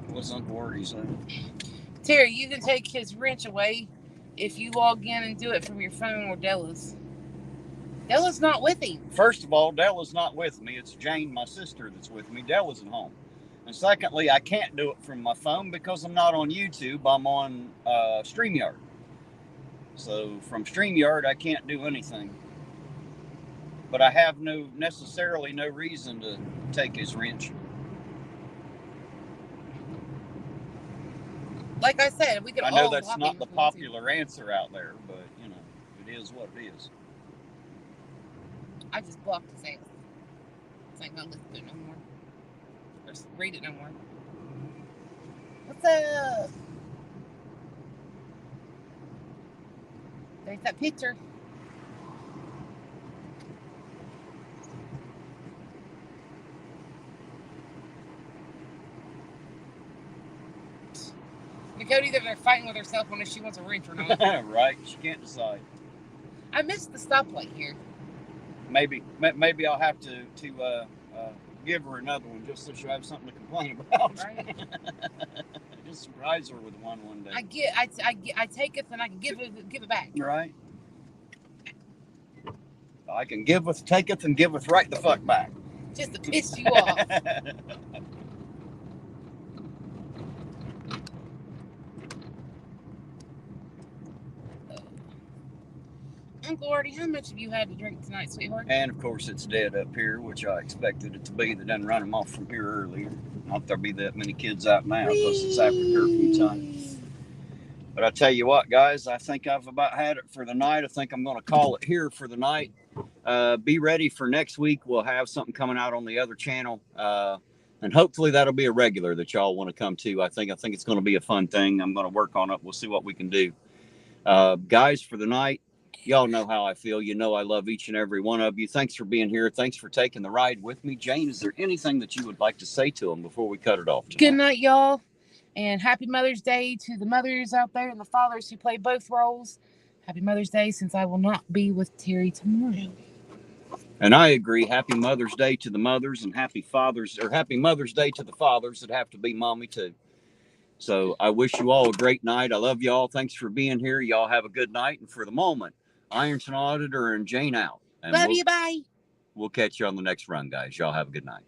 What's Uncle Artie saying? Terry, you can take his wrench away if you log in and do it from your phone or Della's. Della's not with him. First of all, Della's not with me. It's Jane, my sister, that's with me. Della's at home. And secondly, I can't do it from my phone because I'm not on YouTube. I'm on StreamYard. So from StreamYard, I can't do anything. But I have necessarily no reason to take his wrench. Like I said, we could all I know that's block not him the if we want to. popular answer out there, but, you know, it is what it is. I just blocked his ass. It's like, not listen to it no more. Or read it no more. What's up? There's that picture. Cody's over there fighting with herself on if she wants a wrench or not. Right, she can't decide. I missed the stoplight here. Maybe I'll have to give her another one just so she'll have something to complain about. Right. Just surprise her with one day. I take it and I can give it back. Right. I can giveth, taketh, and giveth right the fuck back. Just to piss you off. Uncle Artie, how much have you had to drink tonight, sweetheart? And of course it's dead up here, which I expected it to be. They done run them off from here earlier. Not there'll be that many kids out now because it's after curfew time. But I tell you what, guys, I think I've about had it for the night. I think I'm going to call it here for the night. Be ready for next week. We'll have something coming out on the other channel. And hopefully that'll be a regular that y'all want to come to. I think it's going to be a fun thing. I'm going to work on it. We'll see what we can do. Guys, for the night, y'all know how I feel. You know I love each and every one of you. Thanks for being here. Thanks for taking the ride with me. Jane, is there anything that you would like to say to them before we cut it off tonight? Good night, y'all. And happy Mother's Day to the mothers out there and the fathers who play both roles. Happy Mother's Day, since I will not be with Terry tomorrow. And I agree. Happy Mother's Day to the mothers, and happy Mother's Day to the fathers that have to be mommy too. So I wish you all a great night. I love y'all. Thanks for being here. Y'all have a good night. And for the moment, Ironton Auditor and Jane out. And love you. Bye. We'll catch you on the next run, guys. Y'all have a good night.